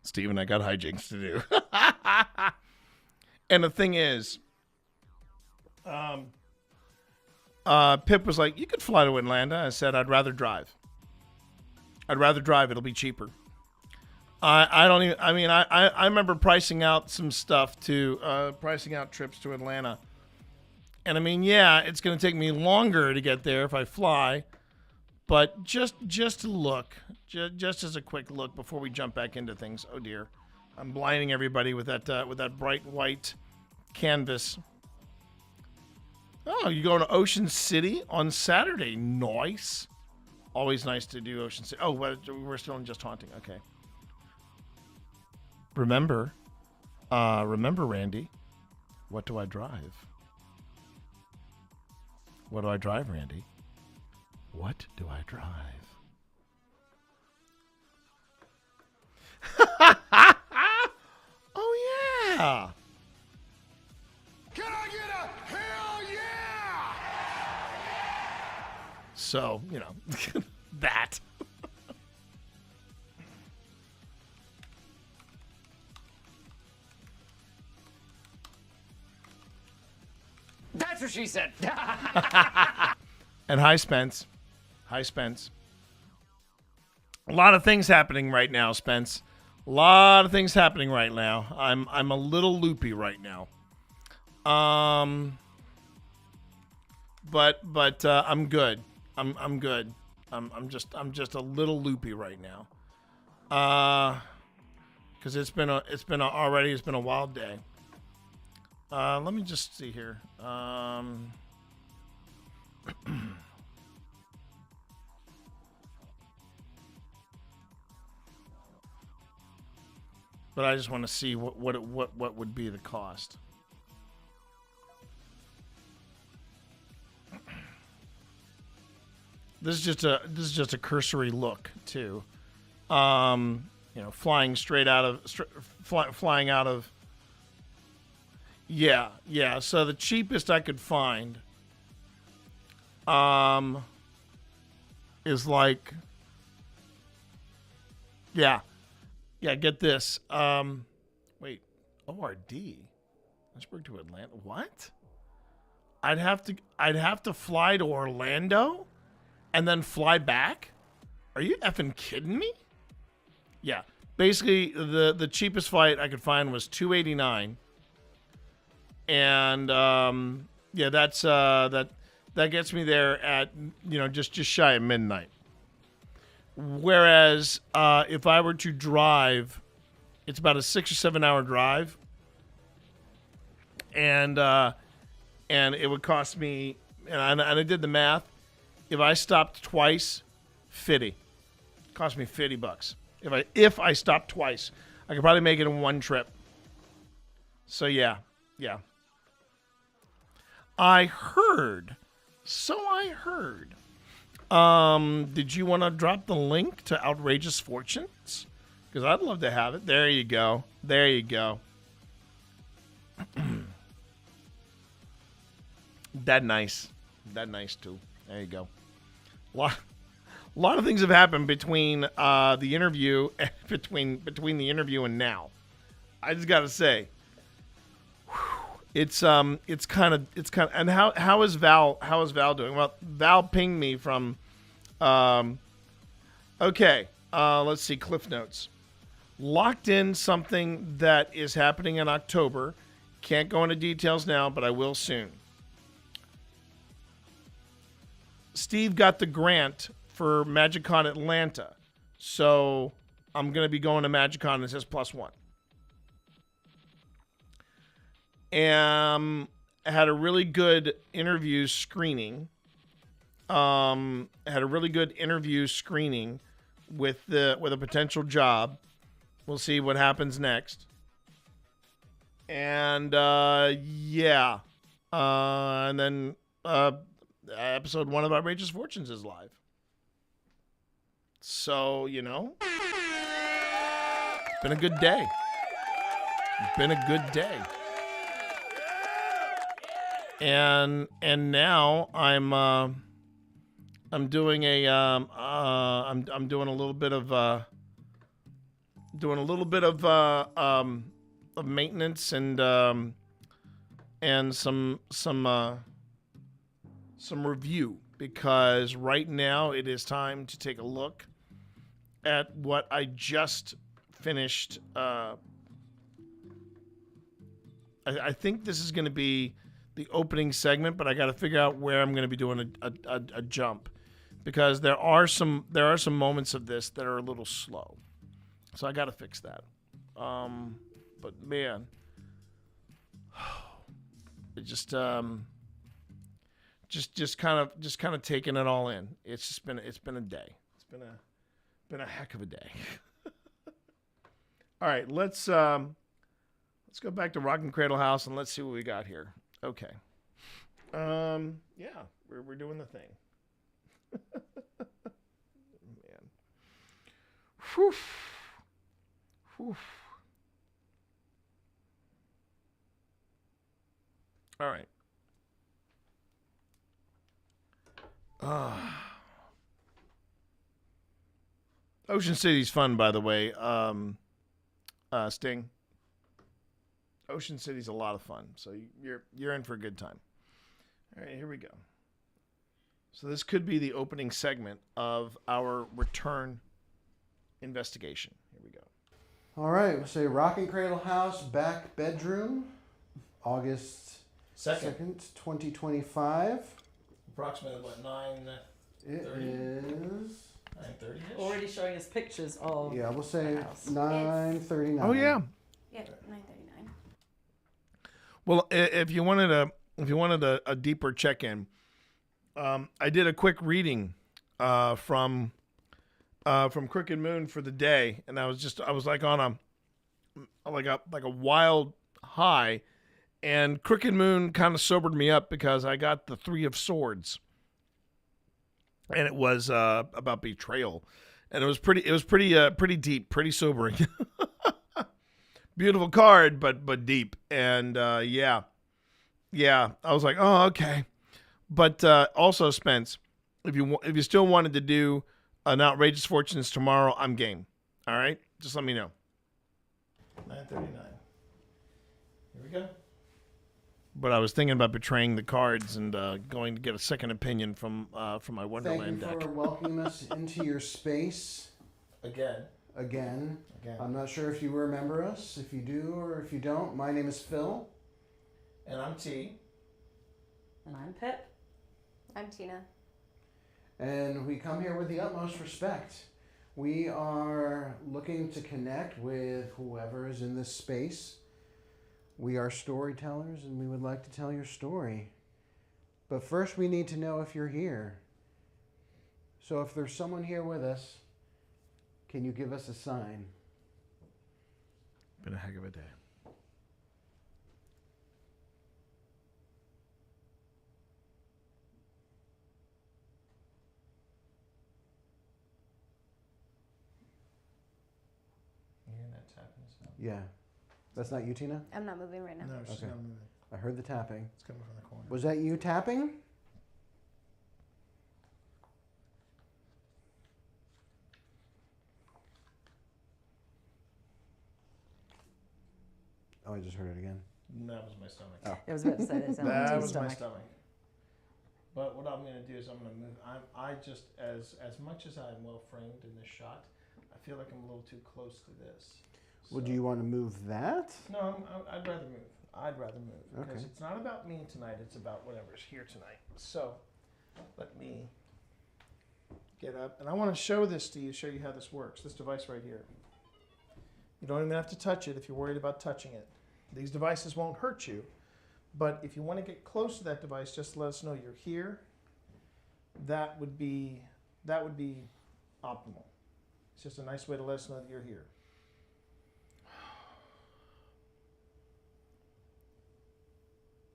Steven, I got hijinks to do. And the thing is, Pip was like, you could fly to Atlanta. I said, I'd rather drive. It'll be cheaper. I remember pricing out some stuff pricing out trips to Atlanta. And I mean, yeah, it's going to take me longer to get there if I fly. But just to look, just as a quick look before we jump back into things. Oh dear, I'm blinding everybody with that bright white canvas. Oh, you going to Ocean City on Saturday? Nice. Always nice to do Ocean City. Oh, we're still in Just Haunting. Okay. Remember, Randy. What do I drive? What do I drive, Randy? What do I drive? Oh, yeah. Can I get a hell yeah? So, that. That's what she said. And hi, Spence. Hi, Spence. A lot of things happening right now, Spence. A lot of things happening right now. I'm a little loopy right now. But I'm good. I'm good. I'm just a little loopy right now. Because it's been a wild day. Let me just see here. But I just want to see what would be the cost. This is just a cursory look too. Flying straight out of flying out of. Yeah. So the cheapest I could find is like, yeah, get this. Wait, ORD. Lynchburg to Atlanta. What? I'd have to fly to Orlando and then fly back? Are you effing kidding me? Yeah. Basically, the cheapest flight I could find was $289. And that's that gets me there at just shy of midnight. Whereas if I were to drive, it's about a 6 or 7 hour drive, and it would cost me, and I did the math. If I stopped twice, $50. Cost me $50. If I stopped twice, I could probably make it in one trip. So yeah. I heard. Did you want to drop the link to Outrageous Fortunes? Because I'd love to have it. There you go. That nice too. There you go. A lot of things have happened between the interview between the interview and now. I just got to say, it's kind of and how is Val doing? Well, Val pinged me from let's see, Cliff Notes. Locked in something that is happening in October. Can't go into details now, but I will soon. Steve got the grant for MagicCon Atlanta, so I'm going to be going to MagicCon, and it says +1. I had a really good interview screening. With a potential job. We'll see what happens next. And and then episode 1 of Outrageous Fortunes is live. So, it's been a good day. And now I'm doing I'm doing a little bit of maintenance and some review, because right now it is time to take a look at what I just finished. I think this is going to be the opening segment, but I got to figure out where I'm going to be doing a jump, because there are some moments of this that are a little slow, so I got to fix that. But man, it just kind of taking it all in. It's been a day. It's been a heck of a day. All right, let's go back to Rocking Cradle House and let's see what we got here. Okay. We're doing the thing. Man. Whew. All right. Ocean City's fun, by the way. Sting. Ocean City's a lot of fun, so you're in for a good time. All right, here we go. So this could be the opening segment of our return investigation. Here we go. All right, we'll say Rocking Cradle House, back bedroom, August 2nd, 2025. Approximately what, 9:30? It is 9:30. Already showing us pictures of. Yeah, we'll say the house. 9:39. Oh yeah. Yeah, 9:39. Well, if you wanted a deeper check-in, I did a quick reading from Crooked Moon for the day, and I was like on a wild high, and Crooked Moon kind of sobered me up because I got the 3 of Swords, and it was about betrayal, and it was pretty deep, pretty sobering. Beautiful card, but deep, and yeah, I was like, oh, okay. But also, Spence, if you still wanted to do an Outrageous Fortunes tomorrow, I'm game. All right, just let me know. 9:39. Here we go. But I was thinking about betraying the cards and going to get a second opinion from my Wonderland Thank you deck. for welcoming us into your space. Again. I'm not sure if you remember us. If you do or if you don't, my name is Phil. And I'm T. And I'm Pip. I'm Tina. And we come here with the utmost respect. We are looking to connect with whoever is in this space. We are storytellers and we would like to tell your story. But first we need to know if you're here. So if there's someone here with us, can you give us a sign? Been a heck of a day. You hearing that tapping sound? Yeah. That's not you, Tina? I'm not moving right now. No, she's Okay. not moving. I heard the tapping. It's coming from the corner. Was that you tapping? Oh, I just heard it again. That was my stomach. Oh. I was about to say that sounded like That your was my stomach. stomach. But what I'm going to do is I'm going to move. I just, as much as I'm well framed in this shot, I feel like I'm a little too close to this. Well, do you want to move that? No, I'd rather move. I'd rather move because Okay. it's not about me tonight. It's about whatever's here tonight. So let me get up, and I want to show this to you. Show you how this works. This device right here. You don't even have to touch it if you're worried about touching it. These devices won't hurt you, but if you want to get close to that device, just let us know you're here. That would be optimal. It's just a nice way to let us know that you're here.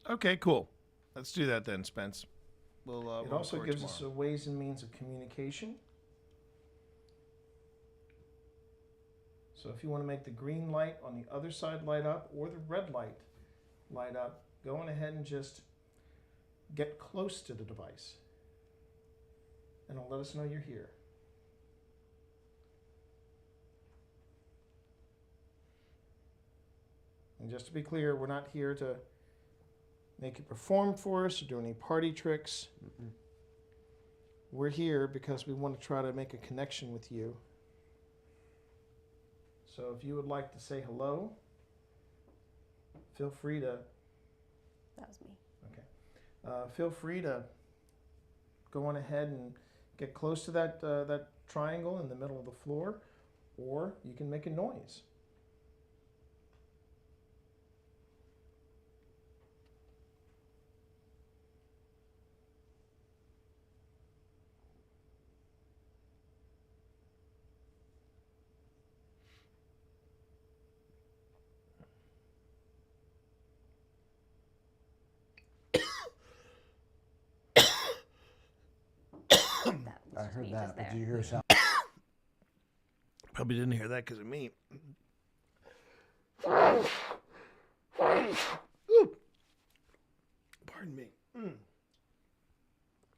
Okay, cool. Let's do that then, Spence. We'll. It we'll also record gives us tomorrow. a ways and means of communication. So if you want to make the green light on the other side light up or the red light up, go on ahead and just get close to the device. And it'll let us know you're here. And just to be clear, we're not here to make you perform for us or do any party tricks. Mm-mm. We're here because we want to try to make a connection with you. So if you would like to say hello, feel free to. That was me. Okay. Feel free to go on ahead and get close to that triangle in the middle of the floor, or you can make a noise. I heard that, but did you hear a sound? Probably didn't hear that because of me. Ooh. Pardon me.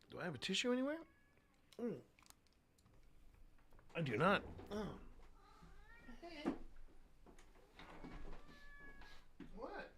Do I have a tissue anywhere? I do not. Oh. What?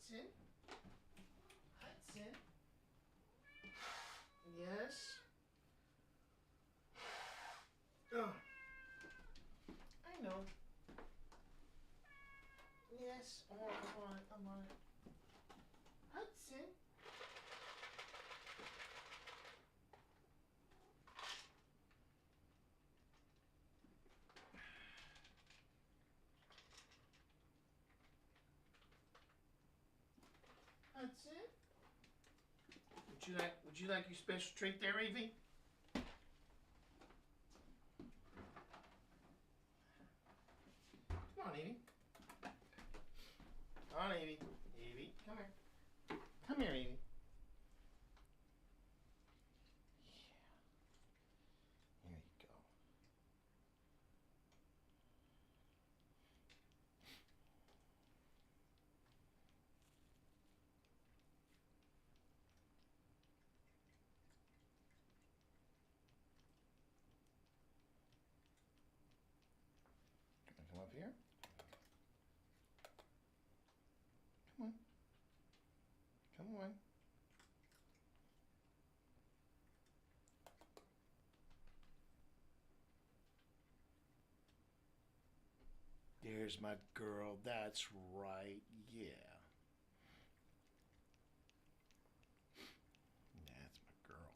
Hudson? Hudson? Yes? Oh. I know. Yes, I'm on it. Hudson? Hudson? Would you like your special treat there, Evie? Come on, Evie. Come on, Evie. Evie, come here. Come here, Evie. Yeah. Here you go. Can I come up here? Come on. Come on. There's my girl. That's right. Yeah. That's my girl.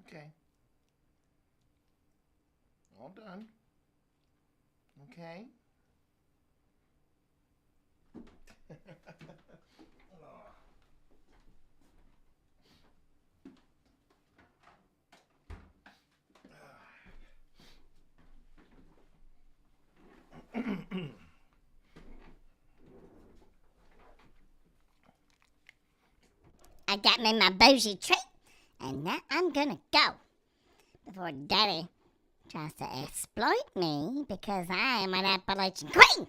Okay. All done. Okay. I got me my bougie treat, and now I'm gonna go before Daddy tries to exploit me because I am an Appalachian queen.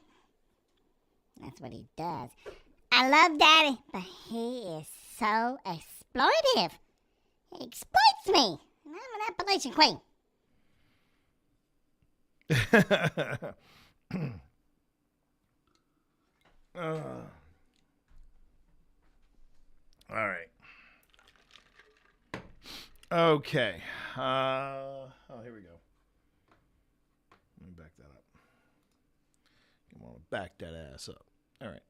That's what he does. I love Daddy, but he is so exploitive. He exploits me, and I'm an Appalachian queen. All right. Okay. Oh, here we go. Let me back that up. Come on, back that ass up. All right.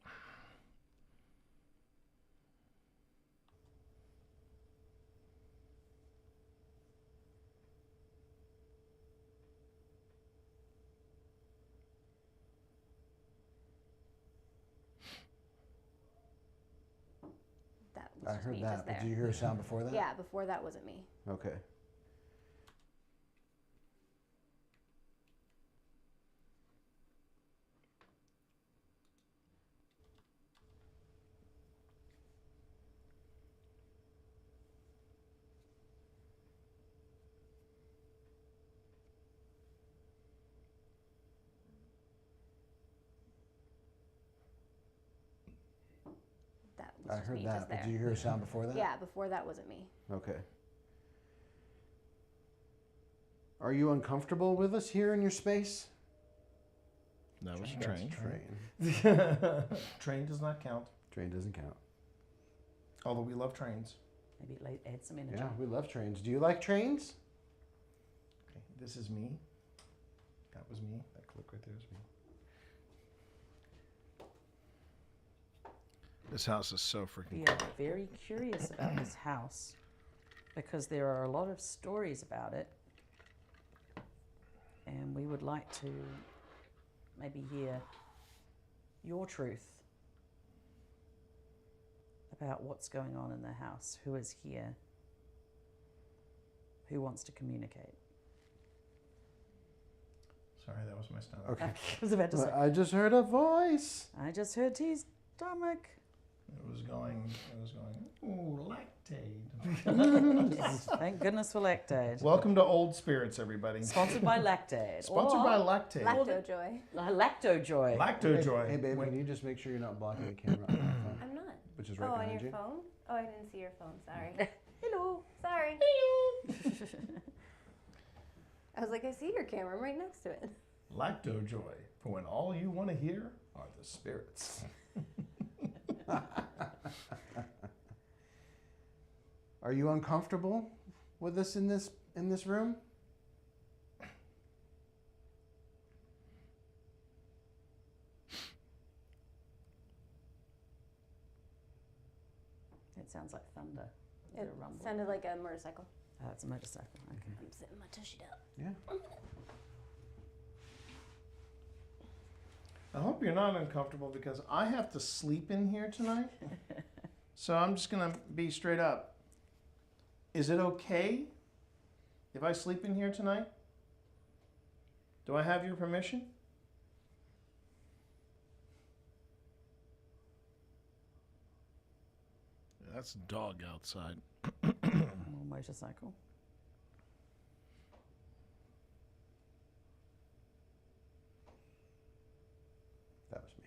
That was I just heard me that, just but there. did you hear a sound before that? Yeah, before that wasn't me. Okay. That was I just heard me that, just but there. did you hear a sound before that? Yeah, before that wasn't me. Okay. Are you uncomfortable with us here in your space? That was a That's train. Train does not count. Train doesn't count. Although we love trains. Maybe add some energy. Yeah, we love trains. Do you like trains? Okay, this is me. That was me. That click right there is me. This house is so freaking We cool. are very curious about this house because there are a lot of stories about it, and we would like to maybe hear your truth about what's going on in the house, who is here, who wants to communicate. Sorry, that was my stomach. Okay. I was about to say. I just heard a voice. I just heard T's stomach. It was going, ooh, lactate. Thank goodness for Lactaid. Welcome to Old Spirits, everybody. Sponsored by Lactaid. Sponsored by Lactaid. Lactojoy. Lactojoy. Lactojoy. Hey, babe, can you just make sure you're not blocking the camera on my phone? I'm not. Which is right on behind your you. phone? Oh, I didn't see your phone. Sorry. Hello. Sorry. I was like, I see your camera. I'm right next to it. Lactojoy, for when all you want to hear are the spirits. Are you uncomfortable with us in this room? It sounds like thunder. Is It a rumble? sounded like a motorcycle. Oh, it's a motorcycle. Okay. I'm sitting my tushy up. Yeah. I hope you're not uncomfortable because I have to sleep in here tonight. So I'm just going to be straight up. Is it okay if I sleep in here tonight? Do I have your permission? That's a dog outside. Or motorcycle. That was me.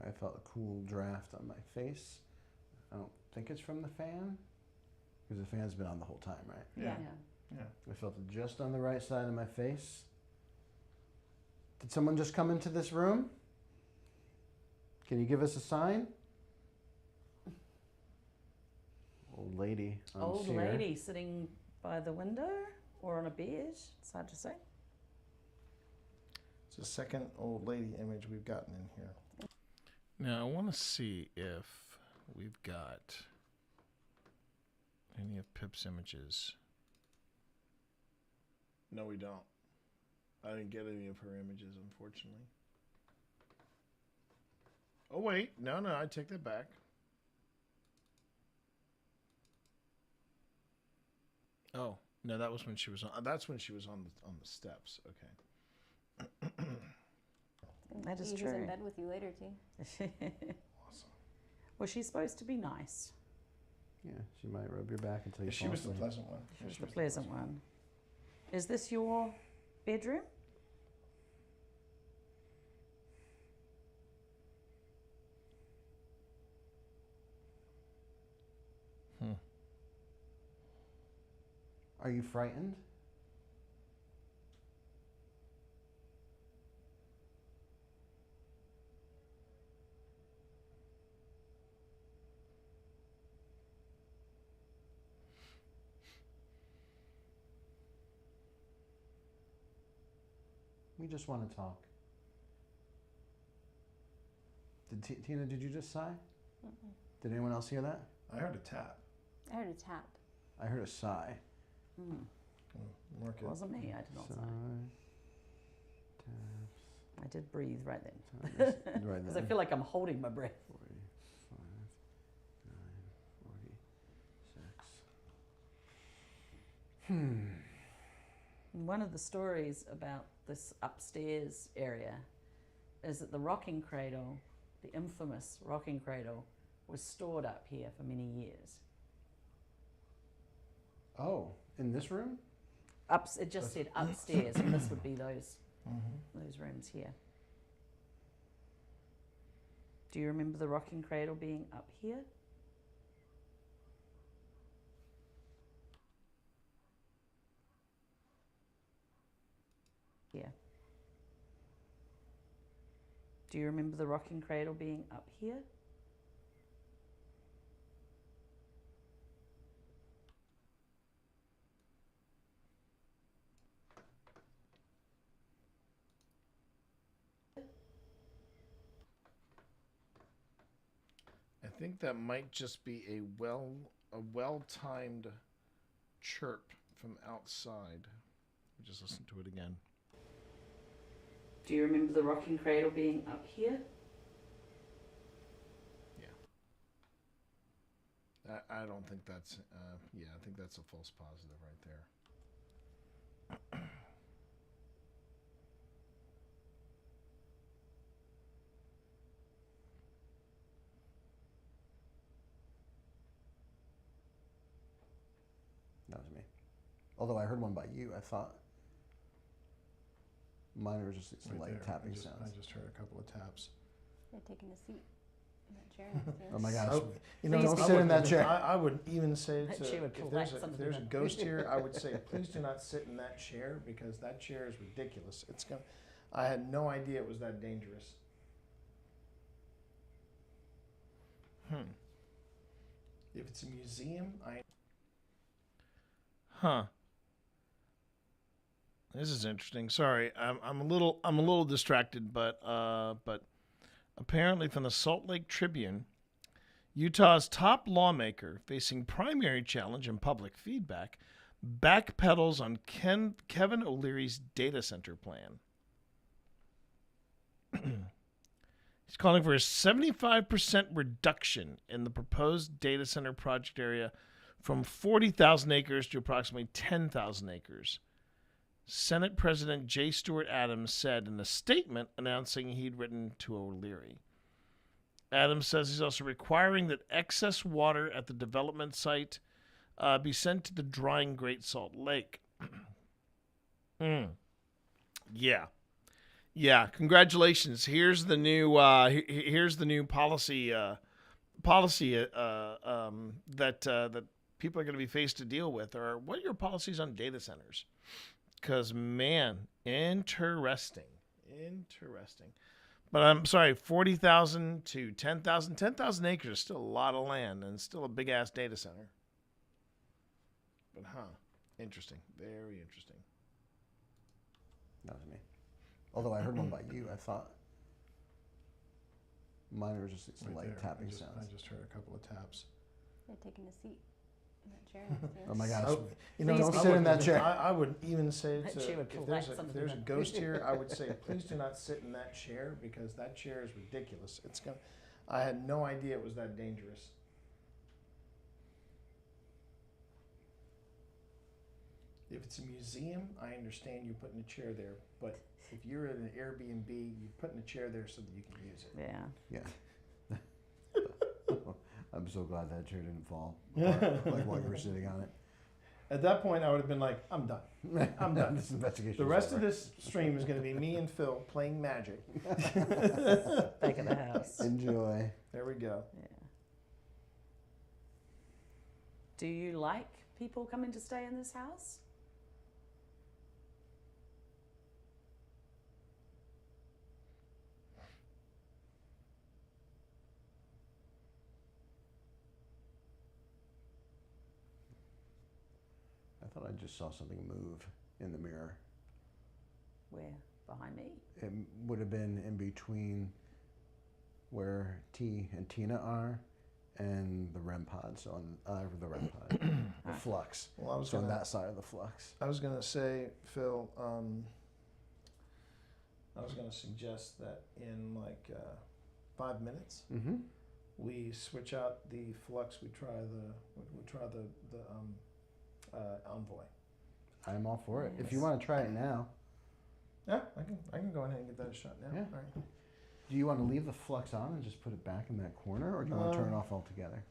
I felt a cool draft on my face. I don't think it's from the fan, because the fan's been on the whole time, right? Yeah. Yeah. I felt it just on the right side of my face. Did someone just come into this room? Can you give us a sign? Old lady. Old lady sitting by the window or on a bed. It's hard to say. It's the second old lady image we've gotten in here. Now, I want to see if we've got any of Pip's images. No, we don't. I didn't get any of her images, unfortunately. Oh, wait. No, I take that back. Oh, no, that was when she was on. That's when she was on the steps. Okay. That is He true. was in bed with you later, too. Awesome. Well, she's supposed to be nice. Yeah, she might rub your back until you She fall was the asleep. pleasant one. She was the pleasant one. Is this your bedroom? Are you frightened? We just want to talk. Tina, did you just sigh? Did anyone else hear that? I heard a tap. I heard a tap. I heard a sigh. Mark it. Wasn't me. I did not Sigh. sigh. I did breathe right then. Taps. Right Because I then. feel like I'm holding my breath. 45, 9, 46. One of the stories about this upstairs area is that the rocking cradle, the infamous rocking cradle, was stored up here for many years. Oh, in this room? It just said upstairs, and this would be those rooms here. Do you remember the rocking cradle being up here? Here. Do you remember the rocking cradle being up here? I think that might just be a well-timed chirp from outside. Just listen to it again. Do you remember the rocking cradle being up here? I don't think that's. Yeah, I think that's a false positive right there. That was me. Although I heard one by you, I thought mine was just some Right light there. tapping I sounds. just heard a couple of taps. They're taking a seat in that chair next to you. Oh my gosh! Oh, Don't sit in that chair. I would even say That to, chair would if collapse there's under a the- ghost here, I would say please do not sit in that chair because that chair is ridiculous. It's gonna. I had no idea it was that dangerous. If it's a museum, Huh. This is interesting. Sorry, I'm a little distracted, but apparently from the Salt Lake Tribune, Utah's top lawmaker facing primary challenge and public feedback backpedals on Kevin O'Leary's data center plan. He's calling for a 75% reduction in the proposed data center project area from 40,000 acres to approximately 10,000 acres. Senate President J. Stewart Adams said in a statement announcing he'd written to O'Leary. Adams says he's also requiring that excess water at the development site be sent to the drying Great Salt Lake. Yeah. Congratulations. Here's the new policy that people are going to be faced to deal with. Or what are your policies on data centers? Because man, interesting. But I'm sorry, 40,000 to 10,000. 10,000 acres is still a lot of land and still a big ass data center. But interesting, very interesting. That was me. Although I heard one by you, I thought mine was just some light tapping sounds. I just heard a couple of taps. They're taking a seat in that chair next to you. Oh my gosh! Don't sit in that chair. I would even say That to, chair would if collapse there's under a the- ghost here, I would say please do not sit in that chair because that chair is ridiculous. It's gonna. I had no idea it was that dangerous. If it's a museum, I understand you putting a chair there, but if you're at an Airbnb, you're putting a chair there so that you can use it. Yeah. I'm so glad that chair didn't fall, like while you were sitting on it. At that point, I would have been like, I'm done. I'm done. This investigation The is rest over. of this stream is going to be me and Phil playing Magic. Back in the house. Enjoy. There we go. Yeah. Do you like people coming to stay in this house? I thought I just saw something move in the mirror. Where? Behind me? It would have been in between where T and Tina are and the REM pod. So on the REM pod, the flux. Well, I was so on gonna- that side of the flux. I was going to say, Phil, I was going to suggest that in like 5 minutes, Mm-hmm. we switch out the flux. We try the envoy. I'm all for it. If you want to try it now. Yeah, I can go ahead and give that a shot now. Yeah. All right. Do you want to leave the flux on and just put it back in that corner, or do you want to turn it off altogether?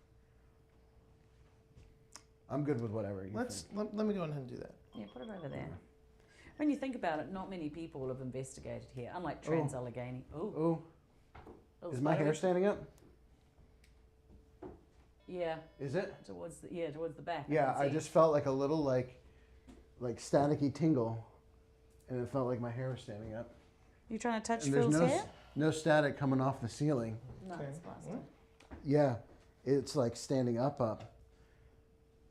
I'm good with whatever you think. Let me go ahead and do that. Yeah, put it over there. When you think about it, not many people have investigated here, unlike Trans-Allegheny. Ooh. Oh, Is my hair standing up? Yeah. Is it? Towards the back. Yeah, I see. just felt like a little like staticky tingle, and it felt like my hair was standing up. You trying to touch And there's Phil's no hair? no static coming off the ceiling. No, it's plastic. Yeah, it's like standing up.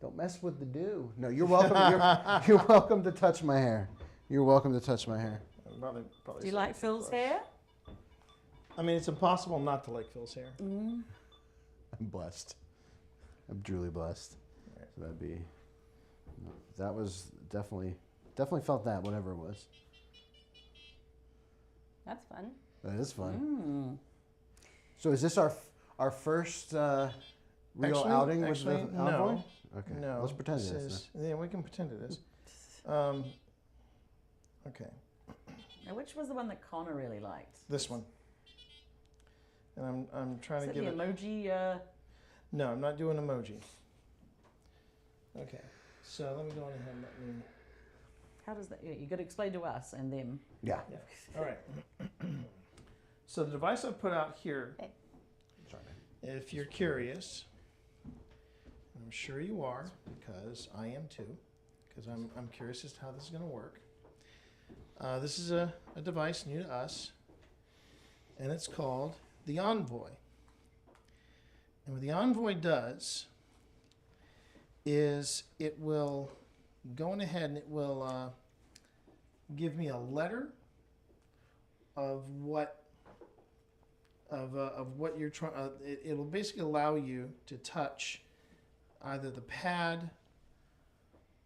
Don't mess with the dew. No, you're welcome. You're welcome to touch my hair. You're welcome to touch my hair. Probably Do you like Phil's hair? I mean, it's impossible not to like Phil's hair. Mm. I'm blessed. I'm truly blessed. So that was definitely felt that, whatever it was. That's fun. That is fun. Mm. So is this our first real Actually- outing actually, with the envoy? no. Okay, No. let's pretend this it is. is. Yeah, we can pretend it is. Okay. Now, which was the one that Connor really liked? This one. And I'm trying Is to it give the it. emoji? No, I'm not doing emoji. Okay. So let me go on ahead and let me. How does that? You got to explain to us and them. Yeah. All right. So the device I've put out here, if you're curious, I'm sure you are, because I am too, because I'm curious as to how this is going to work. This is a device new to us, and it's called the Envoy. And what the Envoy does is it will go on ahead and it will give me a letter of what you're trying. It'll basically allow you to touch either the pad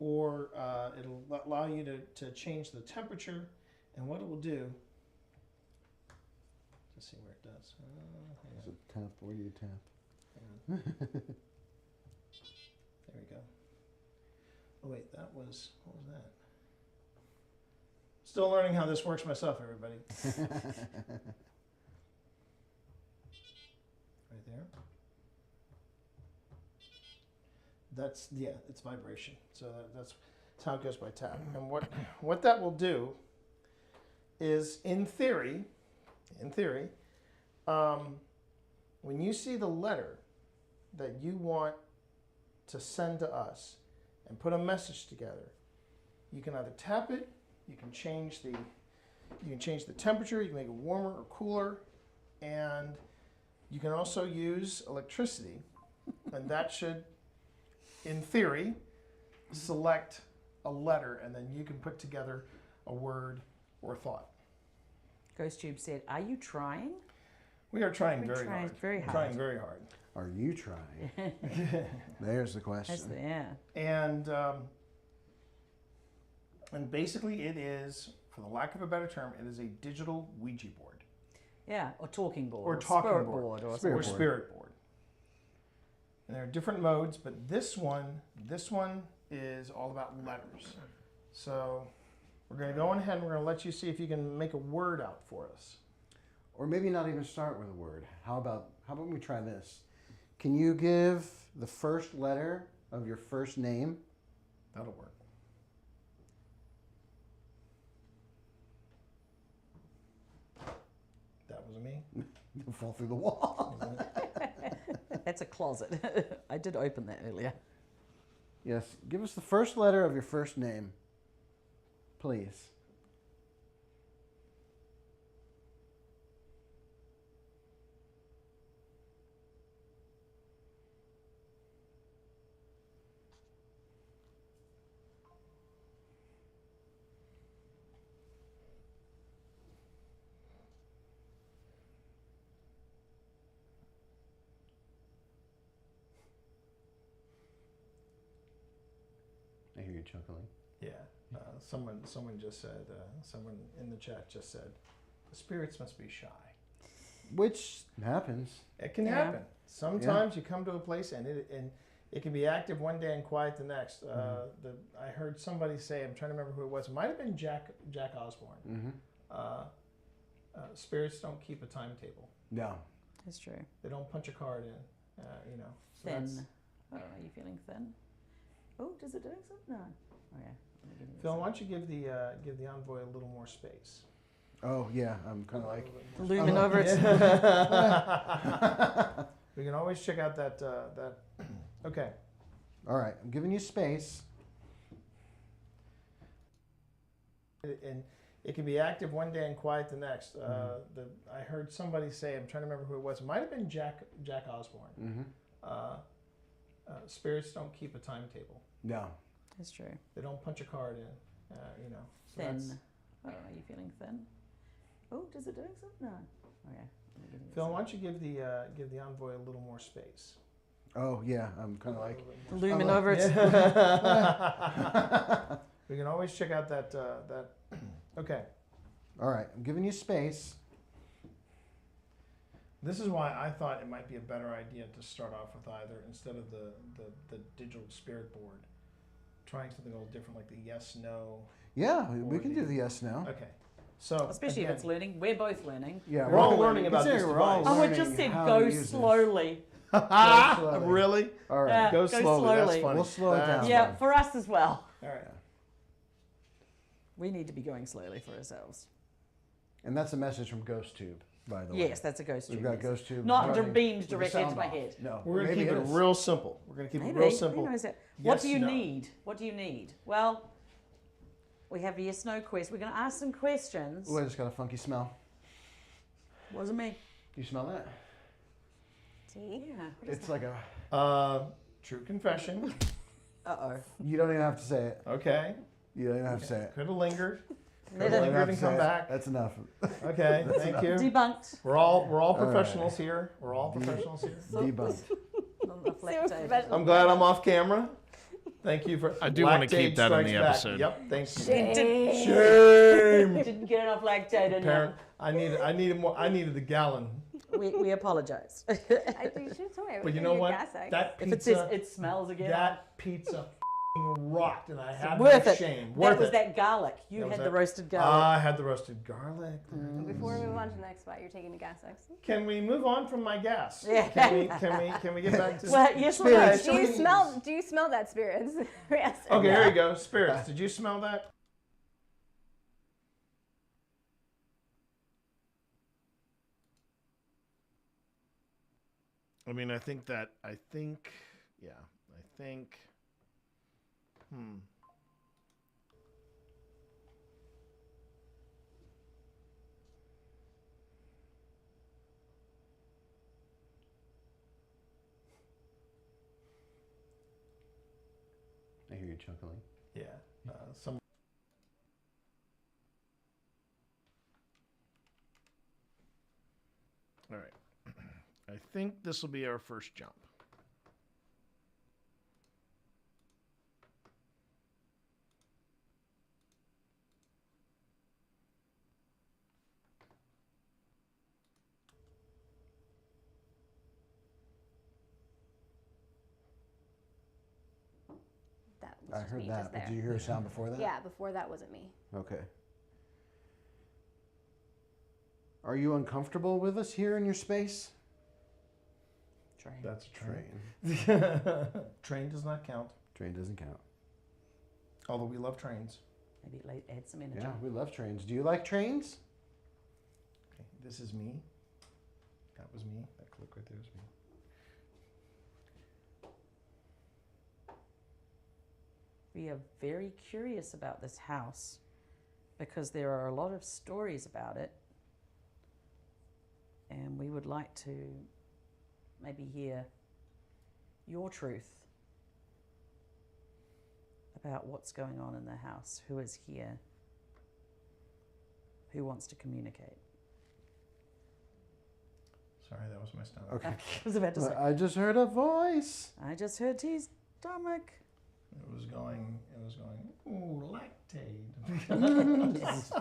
or it'll allow you to change the temperature. And what it will do, let's see where it does. Is it tap? Where do you tap? There we go. Oh wait, what was that? Still learning how this works myself, everybody. Right there. That's, it's vibration. So that's how it goes by tap. And what that will do is, in theory, when you see the letter that you want to send to us and put a message together, you can either tap it, you can change the temperature, you can make it warmer or cooler, and you can also use electricity, and that should, in theory, select a letter, and then you can put together a word or thought. Ghost Tube said, "Are you trying?" We are trying We're very trying hard. very hard. Trying very hard. Are you trying? There's the question. Yeah. And basically it is, for the lack of a better term, it is a digital Ouija board. Yeah, or talking board. Or talking spirit board. or Spirit board. And there are different modes, but this one is all about letters. So we're going to go on ahead and we're going to let you see if you can make a word out for us. Or maybe not even start with a word. How about we try this? Can you give the first letter of your first name? That'll work. That was me. You'll fall through the wall. That's a closet. I did open that earlier. Yes. Give us the first letter of your first name, please. I hear you chuckling. Yeah. Someone just said, someone in the chat just said, the spirits must be shy. Which happens. It can happen. Sometimes you come to a place and it can be active one day and quiet the next. I heard somebody say, I'm trying to remember who it was. It might have been Jack Osborne. Spirits don't keep a timetable. No. That's true. They don't punch a card in. So Thin. Oh, are you feeling thin? Oh, does it do something? No. Oh, yeah. Phil, why don't you give the envoy a little more space? Oh yeah, I'm kind of like looming over it. We can always check out that. Okay. All right, I'm giving you space. And it can be active one day and quiet the next. I heard somebody say, I'm trying to remember who it was. It might have been Jack Osborne. Spirits don't keep a timetable. No. That's true. They don't punch a card in. So thin. Oh, are you feeling thin? Oh, does it do something? No. Oh, yeah. Phil, why don't you give the envoy a little more space? Oh yeah, I'm kind of like looming over it. We can always check out that. Okay. All right, I'm giving you space. This is why I thought it might be a better idea to start off with either, instead of the digital spirit board, trying something a little different like the yes, no. Yeah, we can do the yes, no. Okay. So especially if it's learning. We're both learning. Yeah, we're all learning about this device. Oh, it just said go slowly. Really? All right. Yeah, go slowly. That's funny. We'll slow it down. Yeah, for us as well. All right. We need to be going slowly for ourselves. And that's a message from GhostTube, by the way. Yes, that's a GhostTube. We've got GhostTube. Not running beamed with the directly sound into my off. head. No. We're going to maybe keep it is. real simple. We're going to keep Maybe. it real simple. Who knows that? Yes, What do you no. need? What do you need? Well, we have a yes, no quest. We're going to ask some questions. Ooh, I just got a funky smell. Wasn't me. Do you smell that? See? Yeah. It's like a... True confession. Uh-oh. You don't even have to say it. Okay. You don't even have to say it. Could have lingered. Let Could have it- lingered and come back. That's enough. Okay, That's thank enough. you. Debunked. We're all All right. professionals here. We're all professionals here. Debunked. I'm glad I'm off camera. Thank you for. I do want to Lactate keep that in the strikes back. episode. Yep, thank you. Shame. Shame. Didn't get enough lactate in Parent, I needed more. I needed the gallon. We apologize. You should have told me. I But was you gonna know get what? gas eggs. That If pizza. it says it smells again. That pizza rocked, and I have Worth no it. shame. That Worth was it. that garlic. You That was had the that- roasted garlic. I had the roasted garlic. Before we move on to the next spot, you're taking a gas X. Can we move on from my gas? Yeah. Can we get back to Well, yes or no? spirits? Do you smell that, spirits? Yes. Okay, here you go. Spirits. Did you smell that? I mean, I think, yeah, I think, I hear you chuckling. Yeah. Some. all right. I think this will be our first jump. That was I just heard me that. just But there. did you hear a sound before that? Yeah, before that wasn't me. Okay. Are you uncomfortable with us here in your space? Train. That's a train. Train does not count. Train doesn't count. Although we love trains. Maybe add some energy. Yeah, we love trains. Do you like trains? Okay, this is me. That was me. That click right there is me. We are very curious about this house because there are a lot of stories about it. And we would like to maybe hear your truth about what's going on in the house, who is here, who wants to communicate. Sorry, that was my stomach. Okay. I was about to say. I just heard a voice. I just heard T's stomach. It was going, ooh, lactate.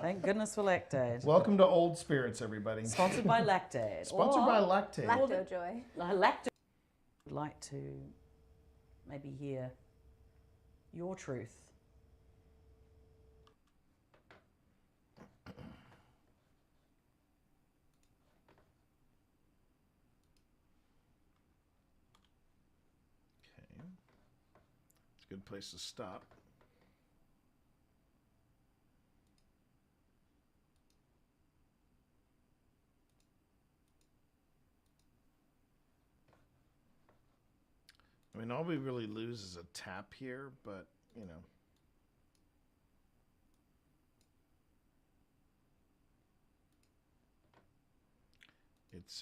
Thank goodness for Lactate. Welcome to Old Spirits, everybody. Sponsored by Lactate. Sponsored by Lactate. Lacto Joy. Lactate. Would like to maybe hear your truth. Okay. It's a good place to stop. I mean, all we really lose is a tap here, but, you know.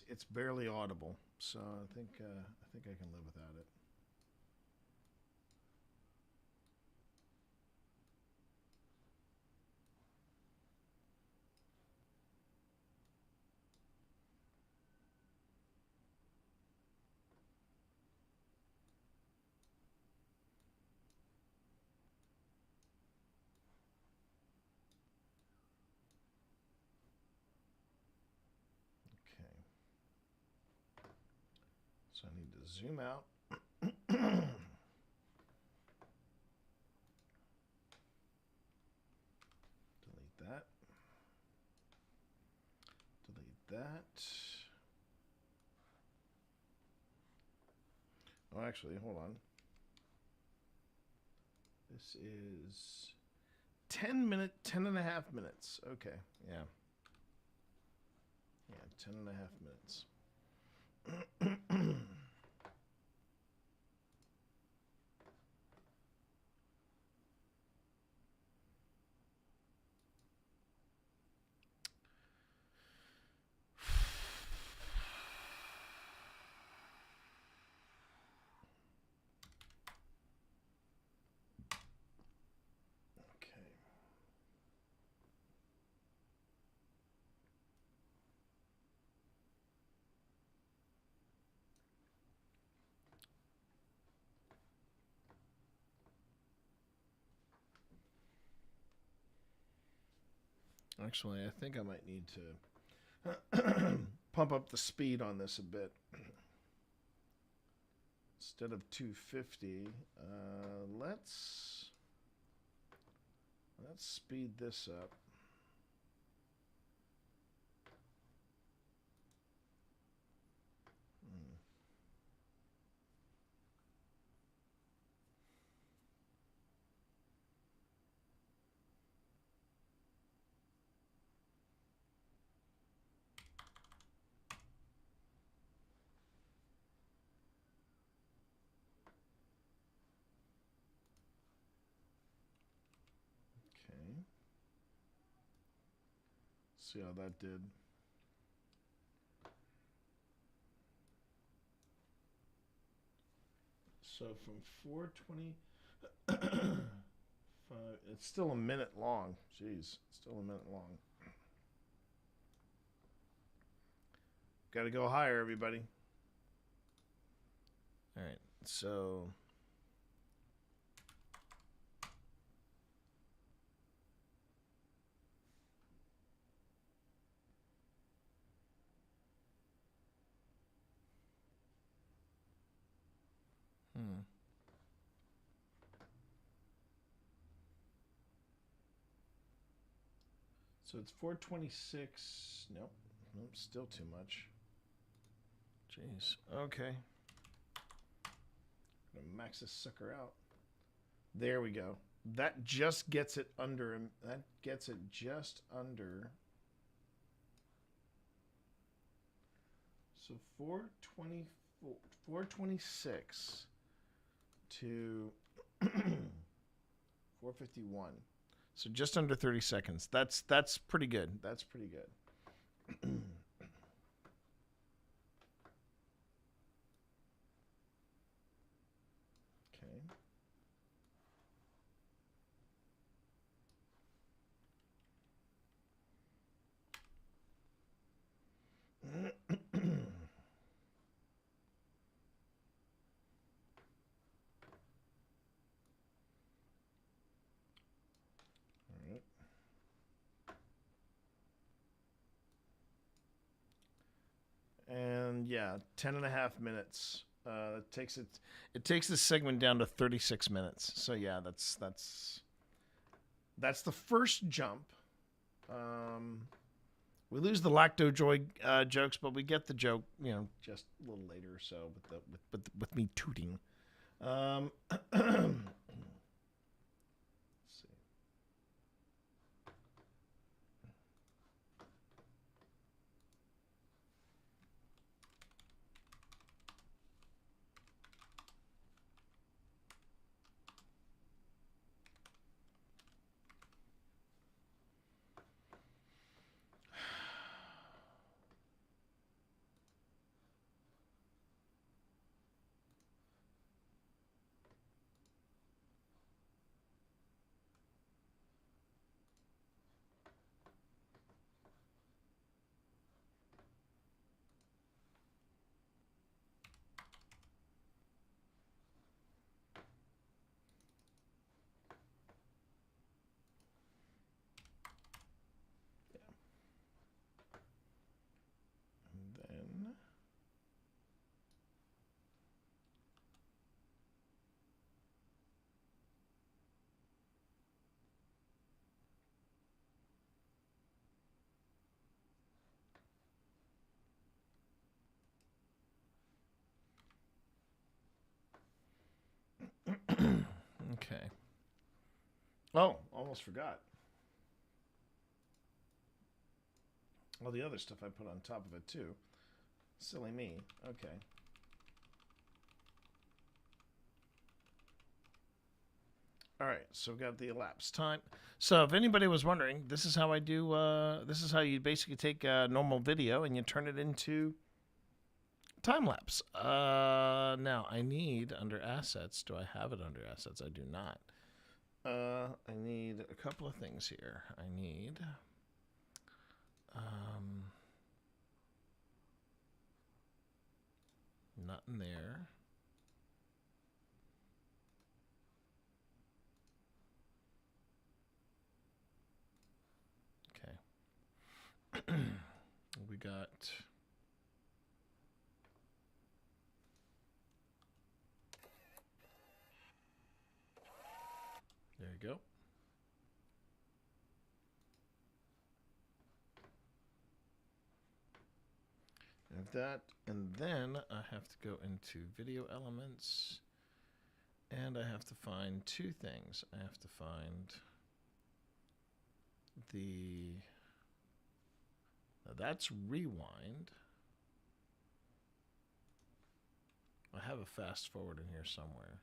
It's barely audible, so I think I can live without it. Okay. zoom out. Delete that. Delete that. Oh, actually, hold on. This is 10 and a half minutes. Okay, yeah. Yeah, 10 and a half minutes. Actually, I think I might need to pump up the speed on this a bit. Instead of 250, let's speed this up. Okay. See how that did. So from 420, it's still a minute long. Jeez, still a minute long. Got to go higher, everybody. All right, so. So it's 426. Nope. Nope, still too much. Jeez. Okay. Gonna max this sucker out. There we go. That just gets it under. That gets it just under. So 424, 426 to 451. So just under 30 seconds. That's pretty good. That's pretty good. Okay. And yeah, 10 and a half minutes. It takes this segment down to 36 minutes. So yeah, that's the first jump. We lose the Lacto Joy jokes, but we get the joke, just a little later or so with me tooting. Okay. Oh, almost forgot. All the other stuff I put on top of it too. Silly me. Okay. All right, so we've got the elapsed time. So if anybody was wondering, this is how I do, this is how you basically take a normal video and you turn it into time lapse. Now I need under assets. Do I have it under assets? I do not. I need a couple of things here. I need, not in there. We got there you go. Have that, and then I have to go into video elements, and I have to find two things. I have to find the now that's rewind. I have a fast forward in here somewhere.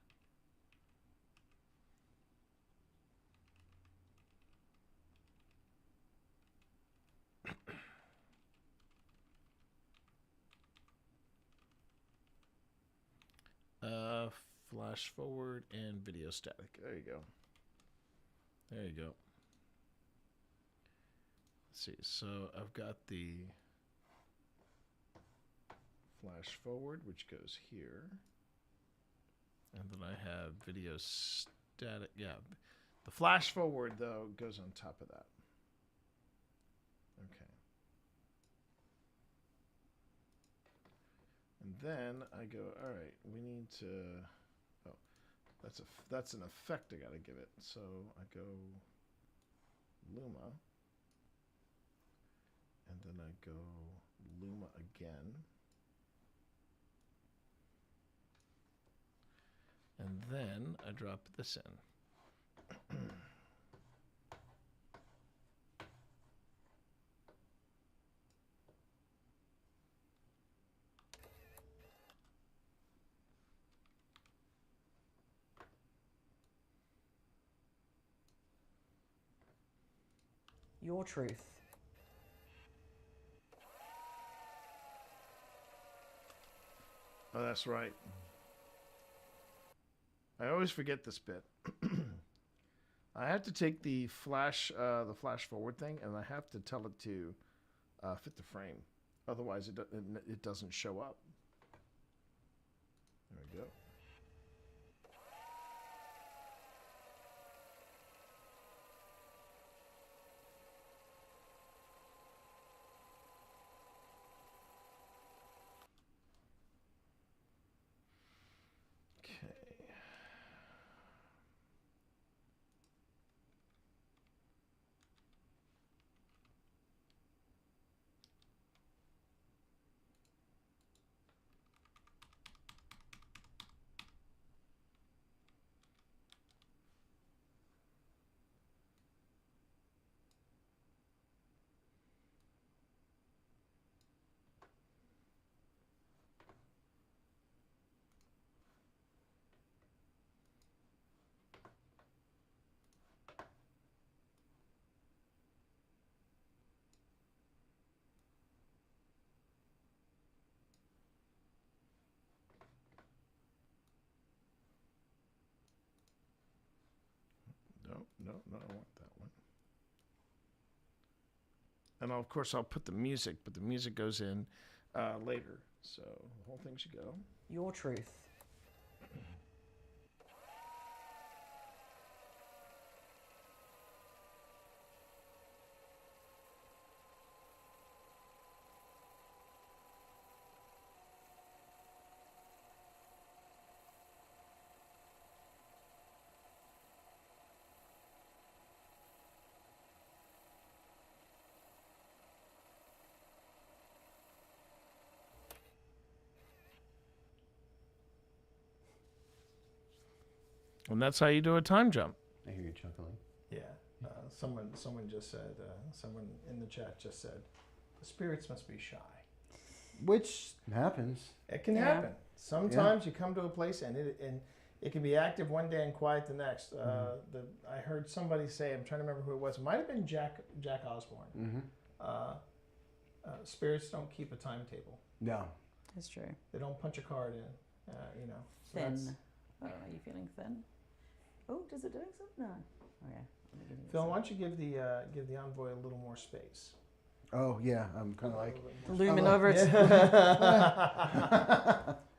Flash forward and video static. There you go. There you go. Let's see. So I've got the flash forward, which goes here. And then I have video static. Yeah. The flash forward, though, goes on top of that. Okay. And then I go, all right, we need to, oh, that's an effect I got to give it. So I go Luma, and then I go Luma again. And then I drop this in. Your truth. Oh, that's right. I always forget this bit. I have to take the flash forward thing, and I have to tell it to fit the frame. Otherwise, it doesn't show up. There we go. No, I want that one. And of course, I'll put the music, but the music goes in later. So the whole thing should go. Your truth. And that's how you do a time jump. I hear you chuckling. Yeah. Someone just said, someone in the chat just said, the spirits must be shy. Which happens. It can happen. Sometimes you come to a place and it can be active one day and quiet the next. I heard somebody say, I'm trying to remember who it was. It might have been Jack Osborne. Spirits don't keep a timetable. No. That's true. They don't punch a card in. So Thin. Oh, are you feeling thin? Oh, does it doing something? No. Okay. Phil, why don't you give the envoy a little more space? Oh yeah, I'm kind of like looming over it.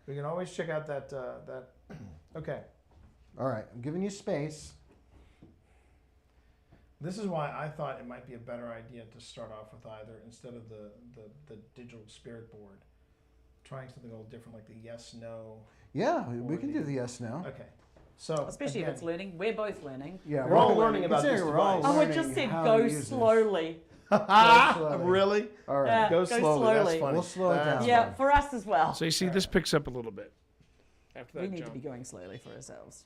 We can always check out that. Okay. All right, I'm giving you space. This is why I thought it might be a better idea to start off with either, instead of the digital spirit board, trying something a little different, like the yes no. Yeah, we can do the yes no. Okay. So especially if it's learning, we're both learning. Yeah, we're all learning about this device. Oh, it just said go slowly. Really? All right. Go slowly. That's funny. We'll slow it down. Yeah, for us as well. So you see, this picks up a little bit. After that We need jump. to be going slowly for ourselves.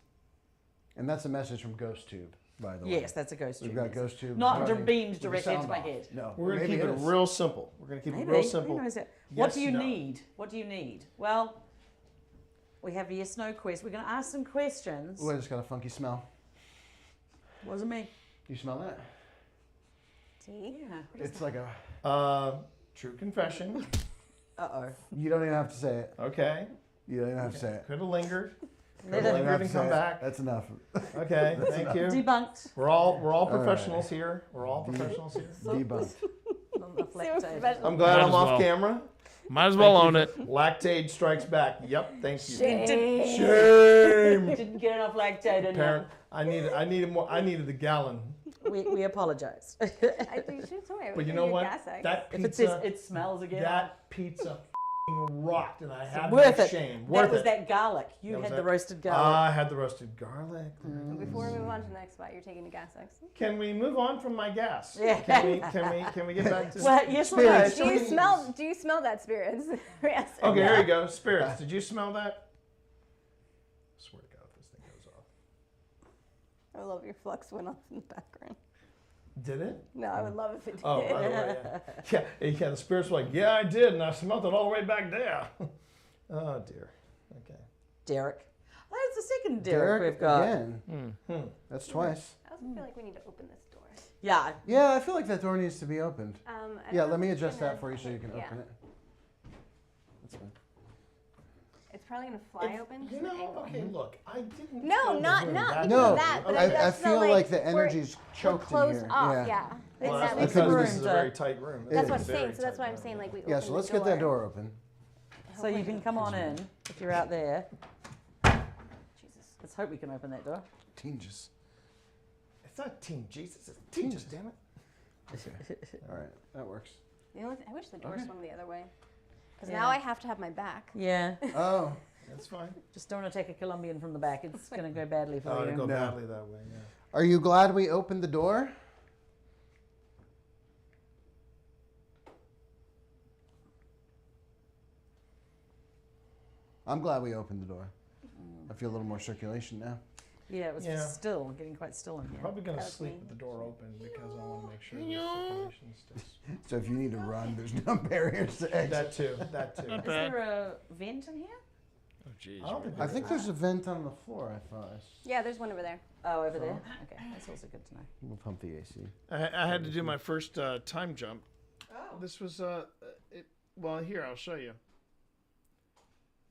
And that's a message from GhostTube, by the way. Yes, that's a GhostTube. We've got GhostTube. Not running beamed with the directly sound into my off. head. No. We're going to keep it is. real simple. We're going to keep it Maybe. real simple. Who knows it? What Yes, do you no. need? What do you need? Well, we have a yes no quest. We're going to ask some questions. Oh, I just got a funky smell. Wasn't me. You smell that? See? Yeah. It's like a... True confession. Uh-oh. You don't even have to say it. Okay. You don't even have to say it. Could have lingered. Let Could have it- lingered and come back. That's enough. Okay, That's thank enough. you. Debunked. We're all right. professionals here. We're all professionals here. Debunked. I'm glad Might I'm as off well. camera. Might as well own Thank it. you. Lactate strikes back. Yep, thank you. Shame. Shame. Didn't get enough lactate in Parent, I needed more. I needed the gallon. We apologize. You should have told me. But you know what? That If pizza. it says it smells again. That pizza rocked, and I had worth no it. shame. That Worth was it. that garlic. You That was had that- the roasted garlic. I had the roasted garlic. Before we move on to the next spot, you're taking a gas X. Can we move on from my gas? Yeah. Can we get back to Well, yes or no? spirits? Do you smell that, spirits? Yes. Okay, here you go. Spirits, did you smell that? I swear to God, if this thing goes off. I love your flux went off in the background. Did it? No, I would love if it did. Oh, by the way, yeah. The spirits were like, yeah, I did, and I smelled it all the way back there. Oh, dear. Okay. Derek. Oh, it's the second Derek we've got. Again. That's twice. I also feel like we need to open this door. Yeah. Yeah, I feel like that door needs to be opened. I Yeah, don't let me know if it's adjust gonna- that for you so you can yeah. open it. That's fine. It's probably gonna fly open. You know, okay, look, I didn't. No, fill the not room not that because way. of that. But I just feel feel like the we're- energy's we're choked in closed here. off. Yeah. Well, That that's makes because room this is a to- very tight room. That's It what I'm is a saying. very So that's tight why I'm room. saying like we. Yeah, open so let's the get that door. door open. So you can come on in if you're out there. Jesus. Let's hope we can open that door. Tinges. It's not Team Jesus, it's Tinges, damn it. All right, that works. The only I wish the door Okay. swung the other way. Because Yeah. now I have to have my back. Yeah. Oh. That's fine. Just don't attack a Colombian from the back. It's going to go badly for Oh, you. it'll go No. badly that way, yeah. Are you glad we opened the door? I'm glad we opened the door. I feel a little more circulation now. Yeah, it was Yeah. still getting quite still in here. Probably going to That was sleep me. with the door open because I want to make sure the circulation stays. So if you need to run, there's no barriers to exit. That too, that too. Is there a vent in here? Oh, jeez. I don't think I think there's a vent on the floor, I thought. Yeah, there's one over there. Oh, over there? Okay, that's also good to know. We'll pump the AC. I had to do my first time jump. Oh. This was well, here I'll show you.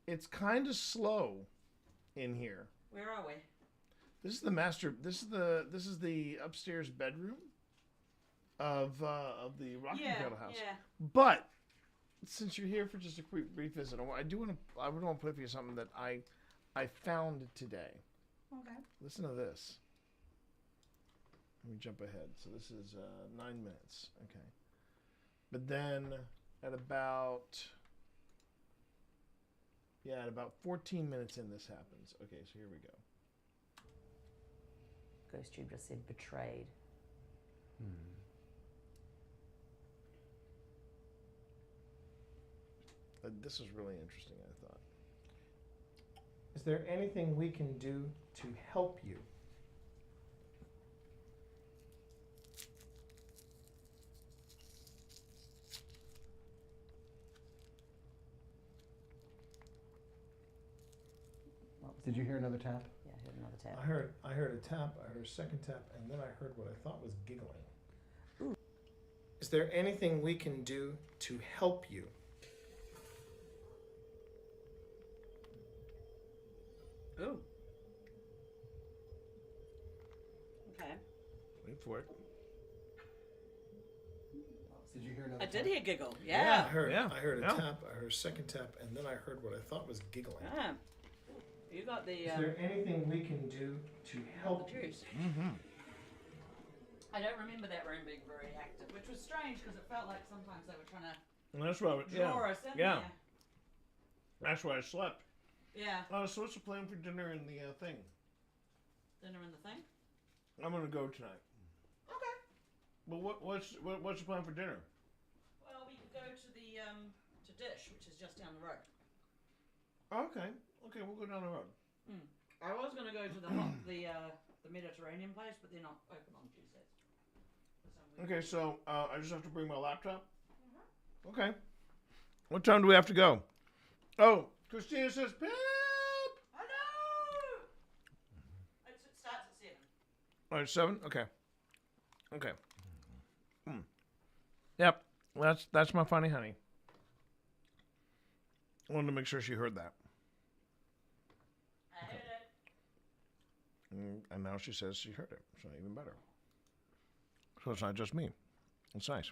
It's kind of slow in here. Where are we? This is the master. This is the upstairs bedroom of the Rocking Cradle House. Yeah. But since you're here for just a quick brief visit, I would want to play for you something that I found today. Okay. Listen to this. Let me jump ahead. So this is 9 minutes. Okay. But then at about 14 minutes in, this happens. Okay, so here we go. GhostTube just said betrayed. This was really interesting, I thought. Is there anything we can do to help you? Did you hear another tap? Yeah, I heard another tap. I heard a tap, I heard a second tap, and then I heard what I thought was giggling. Ooh. Is there anything we can do to help you? Ooh. Okay. Wait for it. Did you hear another I tap? did hear giggle. I Yeah. heard Yeah. I heard a Yeah. tap, I heard a second tap, and then I heard what I thought was giggling. Ah. You got the. Is there anything we can do to help the you? juice. Mm-hmm. I don't remember that room being very active, which was strange because it felt like sometimes they were trying to That's right. draw us in Yeah. there. That's why I slept. Yeah. So what's the plan for dinner in the thing? Dinner in the thing. I'm gonna go tonight. Okay. But what's the plan for dinner? Well, we could go to the to Dish, which is just down the road. Okay. Okay, we'll go down the road. I was going to go to the Mediterranean place, but they're not open on Tuesdays. Okay, so I just have to bring my laptop? Okay. What time do we have to go? Oh, Christina says, Pip! I know! It starts at 7. Oh, it's 7? Okay. Okay. Yep, that's my funny honey. I wanted to make sure she heard that. I heard it. And now she says she heard it, so even better. So it's not just me. It's nice.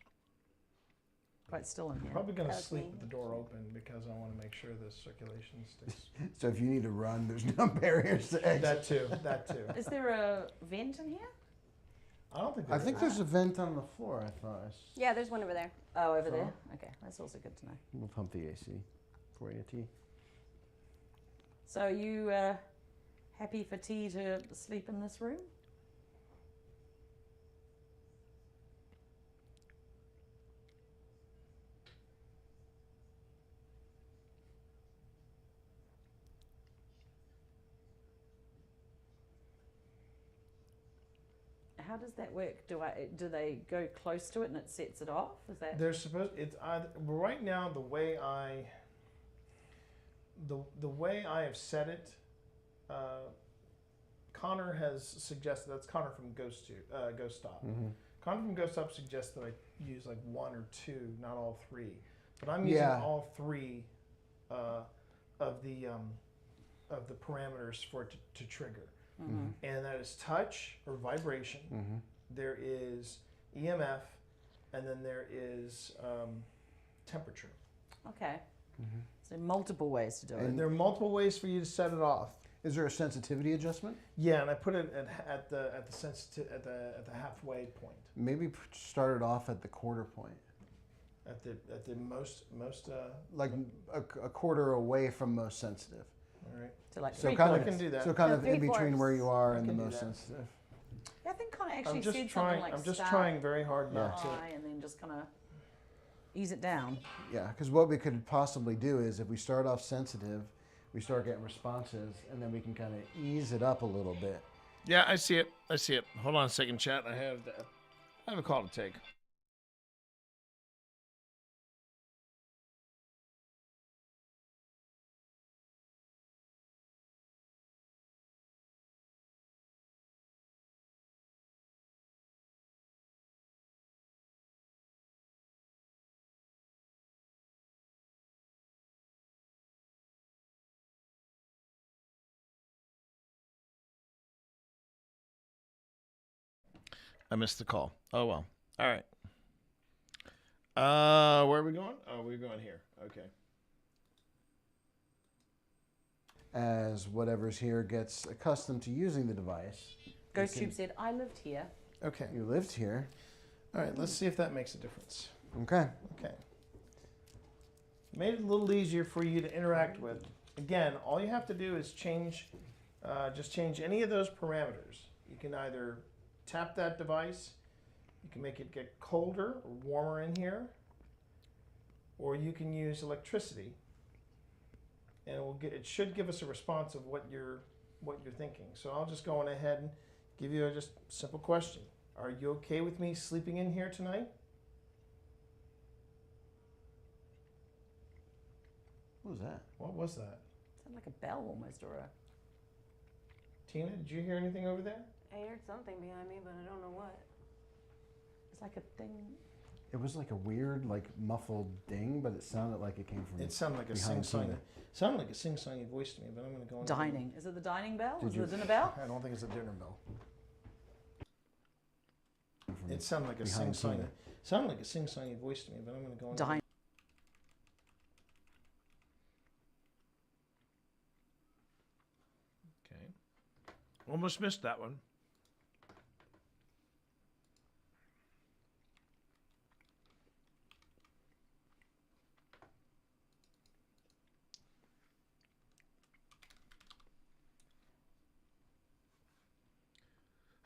Quite still in here. Probably going to sleep with the door open because I want to make sure the circulation stays. So if you need to run, there's no barriers to exit. That too. That too. Is there a vent in here? I don't think. I think there's a vent on the floor. I thought. Yeah, there's one over there. Oh, over there? Okay, that's also good to know. We'll pump the AC for you, T. So you happy for T to sleep in this room? How does that work? Do they go close to it and it sets it off? Is that They're supposed. It's either, right now the way I have set it. Connor has suggested, that's Connor from Ghost Stop. Connor from Ghost Stop suggests that I use like 1 or 2, not all 3. But I'm using all 3 of the parameters for it to trigger. And that is touch or vibration. There is EMF, and then there is temperature. okay? So multiple ways to do it. And there are multiple ways for you to set it off. Is there a sensitivity adjustment? Yeah, and I put it at the halfway point. Maybe start it off at the quarter point. At the most like a quarter away from most sensitive. All right. So like So three kind I of can do that. So kind No, of in 3/4. between where you are I and the can do most that. sensitive. Yeah, I think Connor actually I'm just said trying. something like I'm just start trying very hard not to. high and then just kind of ease it down. Yeah, because what we could possibly do is if we start off sensitive, we start getting responses, and then we can kind of ease it up a little bit. Yeah, I see it. I see it. Hold on a second, chat. I have a call to take. I missed the call. Oh well. All right. Where are we going? Oh, we're going here. Okay. As whatever's here gets accustomed to using the device. Ghost Tube said, I lived here. Okay. You lived here. All right. Let's see if that makes a difference. Okay. Okay. Made it a little easier for you to interact with. Again, all you have to do is change, just change any of those parameters. You can either tap that device, you can make it get colder or warmer in here, or you can use electricity and it should give us a response of what you're thinking. So I'll just go on ahead and give you a just simple question. Are you okay with me sleeping in here tonight? What was that? What was that? Sounded like a bell almost, or a... Tina, did you hear anything over there? I heard something behind me, but I don't know what. It's like a thing. It was like a weird, like muffled ding, but it sounded like it came from. It sounded like a behind sing-songy. Tina. Sounded like a sing-songy voice to me, but I'm going to go on. Dining. Is it the dining bell? Did Is you- it the dinner bell? I don't think it's a dinner bell. It sounded like a behind sing-songy. Tina. Sounded like a sing-songy voice to me, but I'm going to go on. Dining. Okay. Almost missed that one.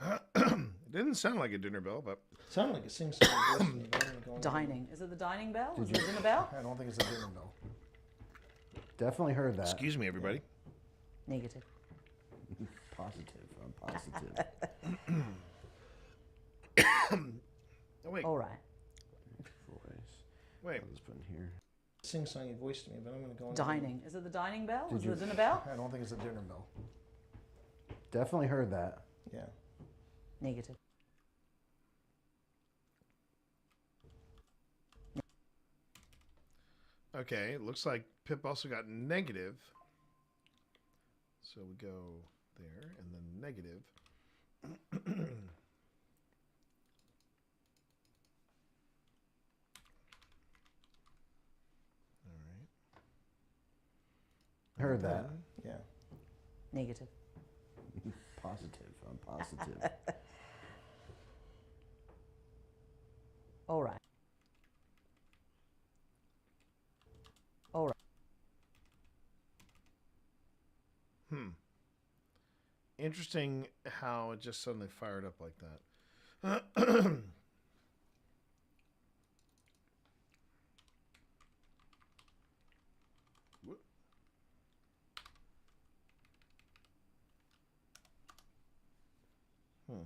It didn't sound like a dinner bell, but Sounded like a sing-songy voice to me, but I'm going to go on. Dining. Is it the dining bell? Did Is it the dinner bell? I don't think it's a dinner bell. Definitely heard that. excuse me, everybody. Negative. Positive. I'm positive. Oh, wait. All right. Voice. Wait. I'll just put in here. Sing-songy voice to me, but I'm going to go on. Dining. Is it the dining bell? Did Is you- it the dinner bell? I don't think it's a dinner bell. Definitely heard that. Yeah. Negative. Okay, it looks like Pip also got negative. So we go there and then negative. All right. Heard that. Yeah. Negative. Positive. I'm positive. All right. All right. Interesting how it just suddenly fired up like that. Whoop. Okay.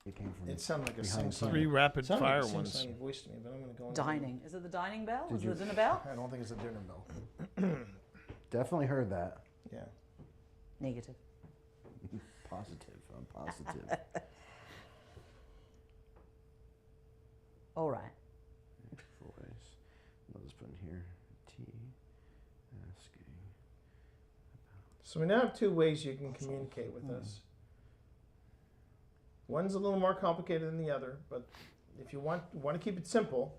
It came from. It sounded like a behind sing-songy. Three rapid sounded fire like a ones. sing-songy voice to me, but I'm going to go on. Dining. Is it the dining bell? Did Is you- it the dinner bell? I don't think it's a dinner bell. Definitely heard that. Yeah. Negative. Positive. I'm positive. All right. Voice. I'll just put in here. T. Asking. So we now have two ways you can communicate with us. One's a little more complicated than the other, but if you want to keep it simple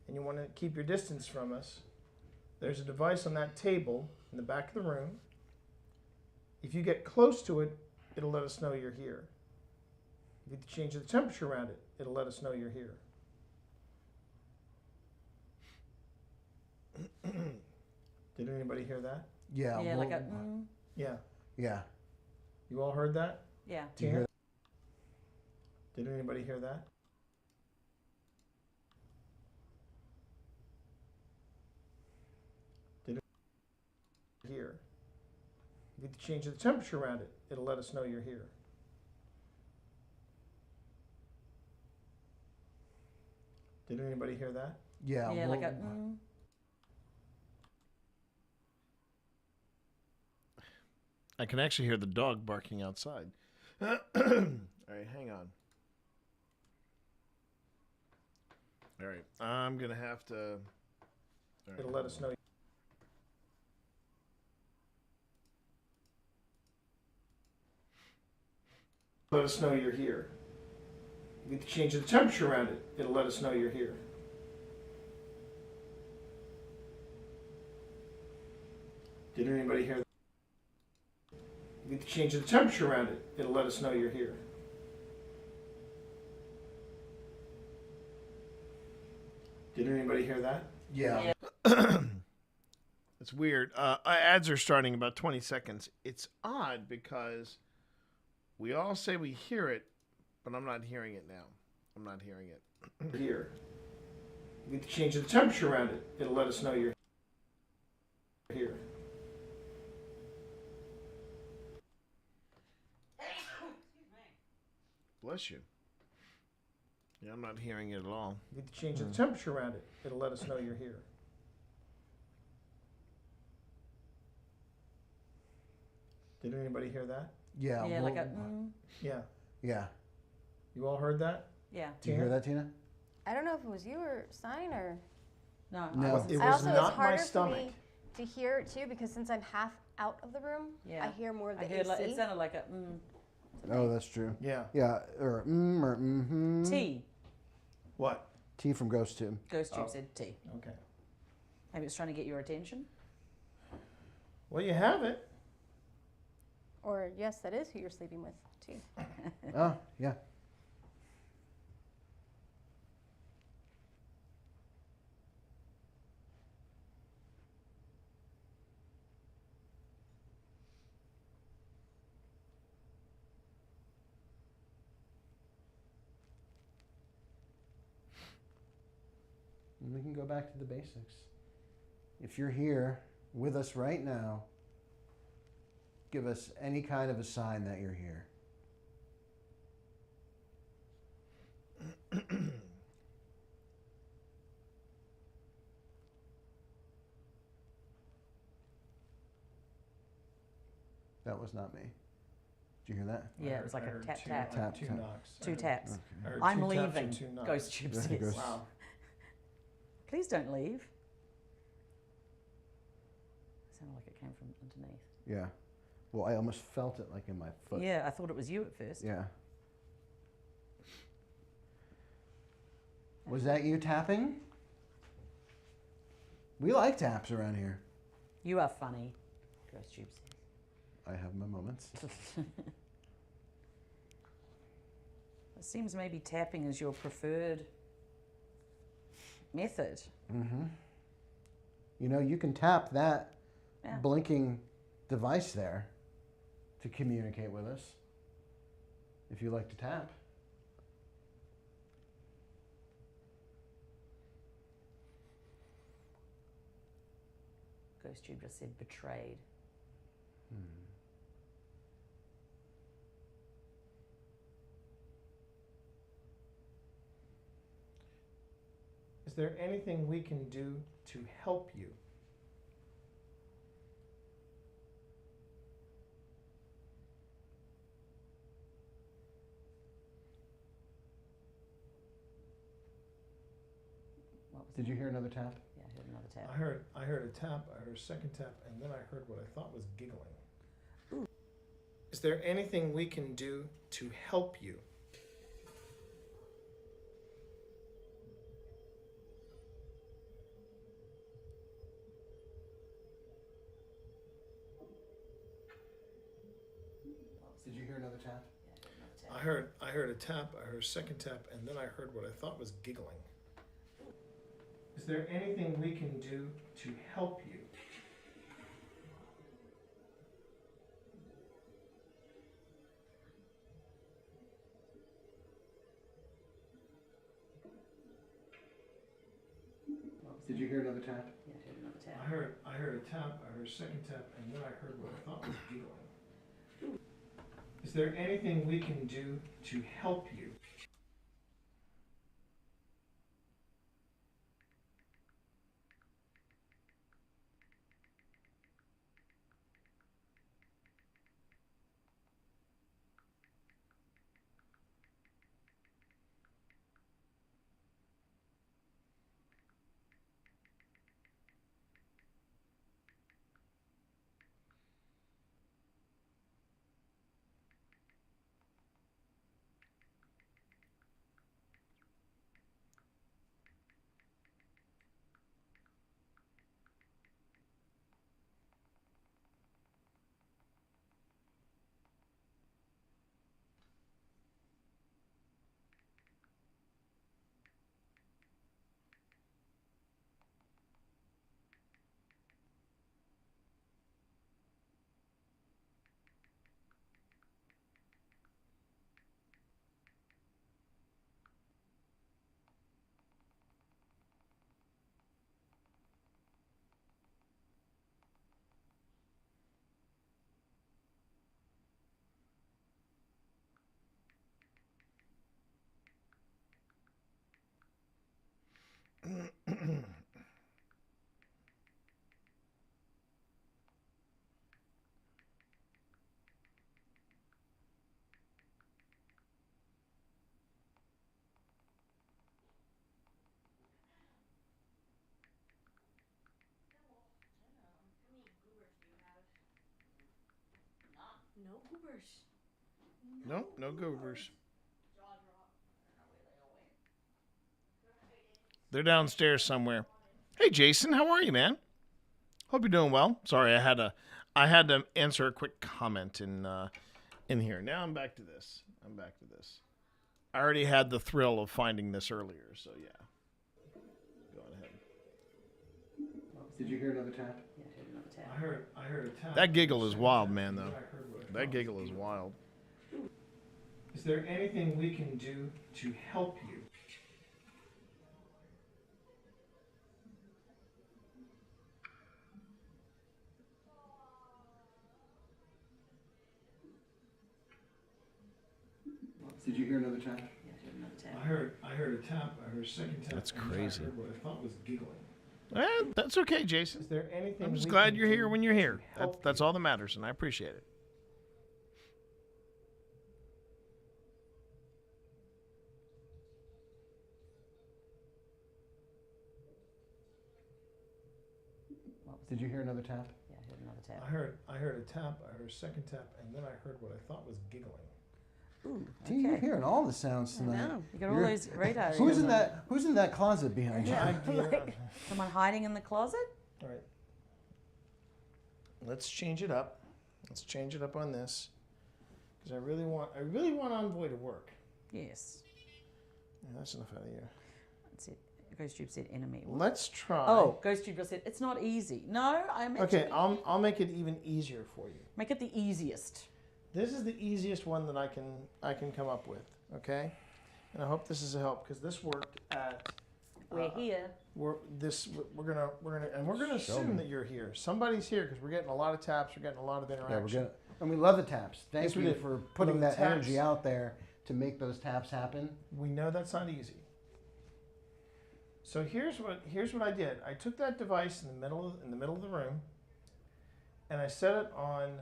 and you want to keep your distance from us, there's a device on that table in the back of the room. If you get close to it, it'll let us know you're here. If you change the temperature around it, it'll let us know you're here. Did anybody hear that? Yeah. Yeah, like a. Yeah. Yeah. You all heard that? Yeah. Do you hear Did anybody hear that? Did it here? If you change the temperature around it, it'll let us know you're here. Did anybody hear that? Yeah. Yeah, like a. I can actually hear the dog barking outside. All right, hang on. All right, I'm gonna have to. All right, It'll let us know. Let us know you're here. If you change the temperature around it, it'll let us know you're here. Did anybody hear that? If you change the temperature around it, it'll let us know you're here. Did anybody hear that? Yeah. It's weird. Ads are starting about 20 seconds. It's odd because we all say we hear it, but I'm not hearing it now. I'm not hearing it. Here. You get to change the temperature around it. It'll let us know you're here. Bless you. Yeah, I'm not hearing it at all. You get to change the temperature around it. It'll let us know you're here. Did anybody hear that? Yeah. Yeah, well, like a. Yeah. Yeah. You all heard that? Yeah. Do you hear that, Tina? I don't know if it was you or Stein or. No. No. It I was also, not it's harder my stomach. for me to hear it too because since I'm half out of the room, Yeah. I hear more of the I heard AC. like, it sounded like a. Oh, that's true. Yeah. Yeah. Or or mm-hmm. T. What? T from Ghost Tube. Ghost Tube said T. Okay. Maybe it's trying to get your attention. Well, you have it. Or yes, that is who you're sleeping with too. Oh, yeah. We can go back to the basics. If you're here with us right now, give us any kind of a sign that you're here. That was not me. Did you hear that? Yeah, it was like a tap tap. Tap, Two tap. knocks. Two taps. I heard I'm two taps or leaving. two knocks. Ghost Tube Yeah, says. Ghost- Wow. Please don't leave. Sounded like it came from underneath. Yeah. Well, I almost felt it like in my foot. Yeah, I thought it was you at first. Yeah. Was that you tapping? We like taps around here. You are funny, Ghost Tube says. I have my moments. It seems maybe tapping is your preferred method. Mm-hmm. You know, you can tap that Yeah. blinking device there to communicate with us if you like to tap. Ghost Tube just said betrayed. Is there anything we can do to help you? What was Did that? you hear another tap? Yeah, I heard another tap. I heard a tap, I heard a second tap, and then I heard what I thought was giggling. Ooh. Is there anything we can do to help you? Did you hear another tap? I heard a tap, I heard a second tap, and then I heard what I thought was giggling. Is there anything we can do to help you? Did you hear another tap? Yeah, I heard another tap. I heard a tap, I heard a second tap, and then I heard what I thought was giggling. Is there anything we can do to help you? No goobers. Nope, no goobers. They're downstairs somewhere. Hey, Jason, how are you, man? Hope you're doing well. Sorry, I had to answer a quick comment in here. Now I'm back to this. I already had the thrill of finding this earlier, so yeah. Go ahead. Did you hear another tap? Yeah, I heard another tap. I heard a tap. That giggle is wild, man, though. That giggle is wild. Is there anything we can do to help you? Did you hear another tap? Yeah, I heard another tap. I heard a tap. I heard a second tap. That's and then crazy. I heard what I thought was giggling. That's okay, Jason. Is there anything I'm just we glad can you're do here when you're here. to help That's all that matters, and I appreciate it. Did you hear another tap? Yeah, I heard another tap. I heard a tap. I heard a second tap, and then I heard what I thought was giggling. Ooh, Gee, you're hearing all the sounds tonight. I know. You got all those radar. Who's in that closet behind you? Someone hiding in the closet? All right. Let's change it up. Let's change it up on this, because I really want Envoy to work. Yes. Yeah, that's enough out of you. That's it. Ghost Tube said enemy. Let's try. Oh, Ghost Tube just said it's not easy. No, I'm Okay, I'll make it even easier for you. Make it the easiest. This is the easiest one that I can come up with. Okay, and I hope this is a help because this worked at. We're here. We're gonna assume that you're here. Somebody's here because we're getting a lot of taps. We're getting a lot of interaction. And we love the taps. Thank Yes, we you did. for putting The that taps. energy out there to make those taps happen. We know that's not easy. So here's what I did. I took that device in the middle of the room, and I set it on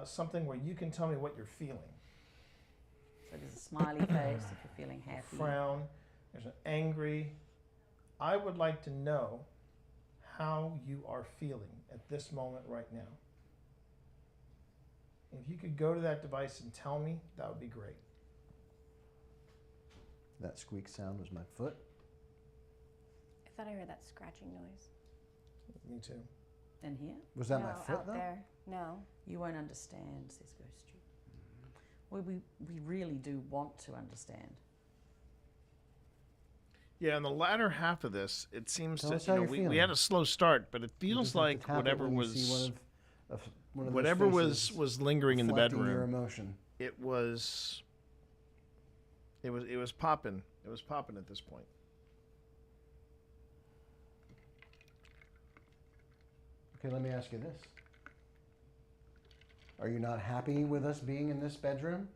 something where you can tell me what you're feeling. So there's a smiley face if you're feeling happy. Frown. There's an angry. I would like to know how you are feeling at this moment right now. If you could go to that device and tell me, that would be great. That squeak sound was my foot. I thought I heard that scratching noise. Me too. In here? Was that no, my foot out though? there. No. You won't understand, says Ghost Tube. Well, we really do want to understand. Yeah, in the latter half of this, it seems Tell that us how you're we feeling. had a slow start, but it You feels just have to like tap it whatever when you was see one of those whatever faces was lingering in the reflecting bedroom. your emotion. It was popping. It was popping at this point. Okay, let me ask you this. Are you not happy with us being in this bedroom?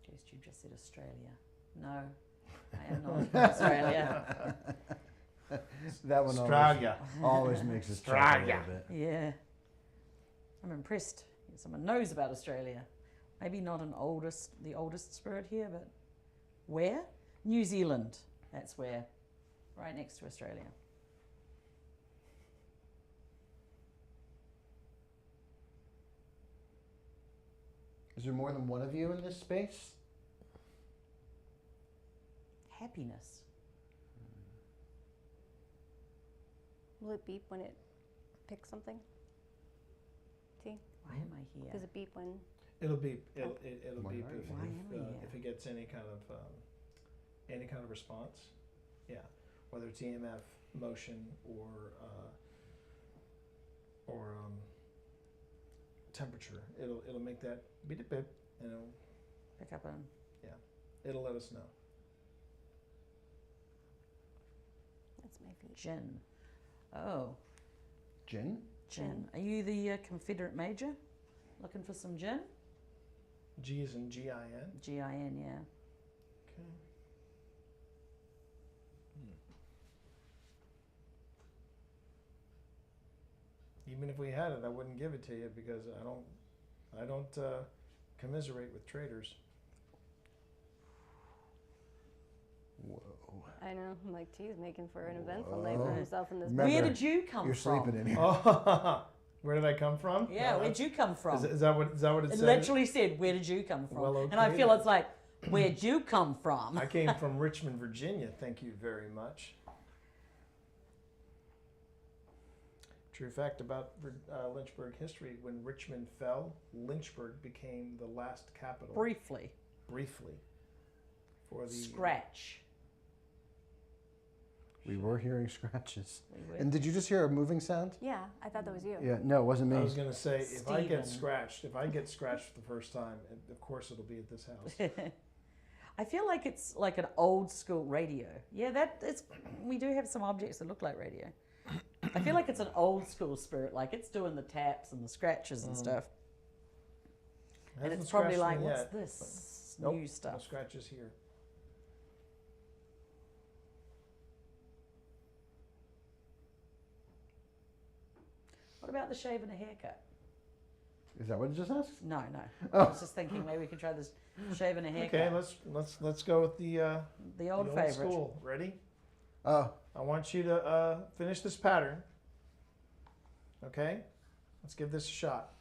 Ghost Tube just said Australia. No, I am not in Australia. That one Australia. always makes us chuckle a little bit. Yeah. I'm impressed. Someone knows about Australia. Maybe not the oldest spirit here, but where? New Zealand. That's where. Right next to Australia. Is there more than one of you in this space? Happiness. Will it beep when it picks something? See? Why am I here? Does it beep when? It'll beep. It'll Why beep are you? Why am I here? if it gets any kind of response. Yeah, whether it's EMF, motion, or temperature. It'll make that beep beep, and it'll Pick up on. it'll let us know. Gin. Oh. Gin? Gin. Are you the Confederate Major? Looking for some gin? G is in G-I-N? G-I-N, yeah. Okay. Even if we had it, I wouldn't give it to you because I don't commiserate with traitors. Whoa. I know. I'm like, geez, making for an eventful night for herself in this. Remember, Where did you come you're from? sleeping in here. Oh, where did I come from? Yeah, where'd you come from? Is that what it It said? literally said, where did you come from? Well, And I okay feel then. it's like, where'd you come from? I came from Richmond, Virginia. Thank you very much. True fact about Lynchburg history: when Richmond fell, Lynchburg became the last capital. Briefly. Briefly. For the Scratch. We were hearing scratches. We were. And did you just hear a moving sound? Yeah, I thought that was you. Yeah, no, it wasn't me. I was gonna say, if I get Steven. scratched for the first time, of course it'll be at this house. I feel like it's like an old school radio. Yeah, we do have some objects that look like radio. I feel like it's an old school spirit, like it's doing the taps and the scratches and stuff. And Hasn't it's probably scratched like, me what's yet, this but- new No stuff? scratches here. What about the shave and a haircut? Is that what it just asked? No. Oh. I was just thinking maybe we can try this shave and a haircut. Okay, let's go with the old favorite. school. Ready? Oh. I want you to finish this pattern. Okay? Let's give this a shot.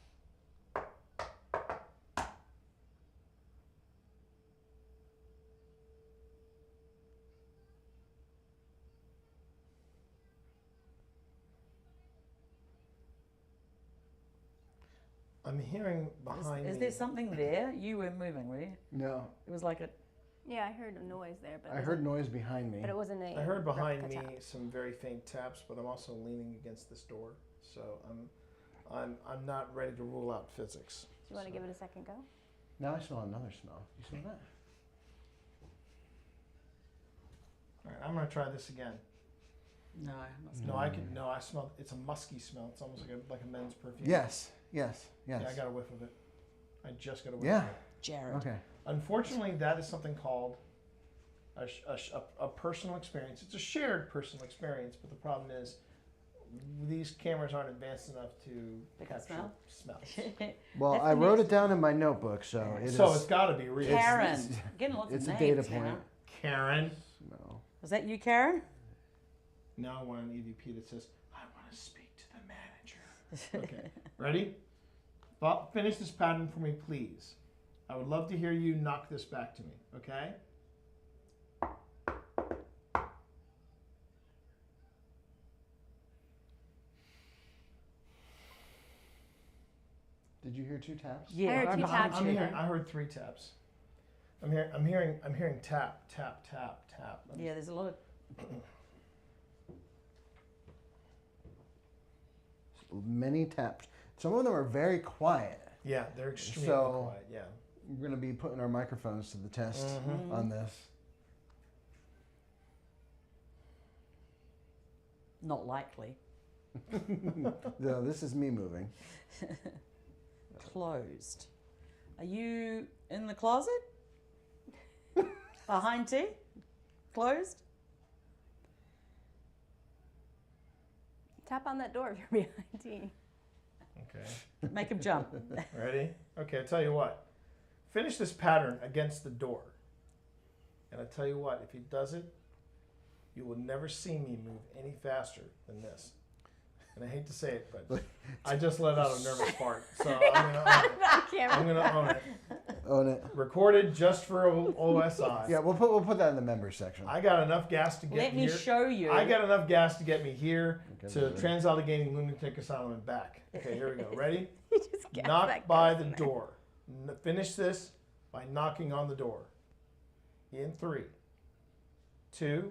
I'm hearing behind Is me. there something there? You weren't moving, were you? No. It was like a... Yeah, I heard a noise there, but I heard noise behind me. But it wasn't a. I heard behind me replica tap. some very faint taps, but I'm also leaning against this door, so I'm not ready to rule out physics. Do you want to give it a second go? Now I smell another smell. You smell that? All right, I'm gonna try this again. No, I'm not No, I can. No, I smell. It's a musky smell. It's almost like a men's perfume. Yes. Yeah, I got a whiff of it. I just got a whiff. Yeah. Of it. Jared. Okay. Unfortunately, that is something called a personal experience. It's a shared personal experience, but the problem is these cameras aren't advanced enough to capture smells. Well, I wrote it down in my notebook, so it's it's got to be real. Karen. Getting lots it's of a names, data point. Karen. Smell. Was that you, Karen? Now I want an EVP that says, I want to speak to the manager. Okay, ready? Finish this pattern for me, please. I would love to hear you knock this back to me, okay? Did you hear 2 taps? Yeah, I heard 2 taps. I heard 3 taps. I'm hearing tap, tap, tap, tap. Yeah, there's a lot of... Many taps. Some of them are very quiet. Yeah, they're extremely So, quiet, yeah. We're going to be putting our microphones to the test on this. Not likely. No, this is me moving. Closed. Are you in the closet? Behind T? Closed? Tap on that door if you're behind T. Okay. Make him jump. Ready? Okay, I'll tell you what. Finish this pattern against the door. And I tell you what, if he does it, you will never see me move any faster than this. And I hate to say it, but I just let out a nervous fart. So I'm going to own it. Own it. Recorded just for OSI. Yeah, we'll put that in the members section. I got enough gas to get Let me here. show you. I got enough gas to get me here Okay, to ready. Trans-Allegheny Lunatic Asylum and back. Okay, here we go. Ready? Just guess Knock that by goes the in there. door. Finish this by knocking on the door. In 3, 2.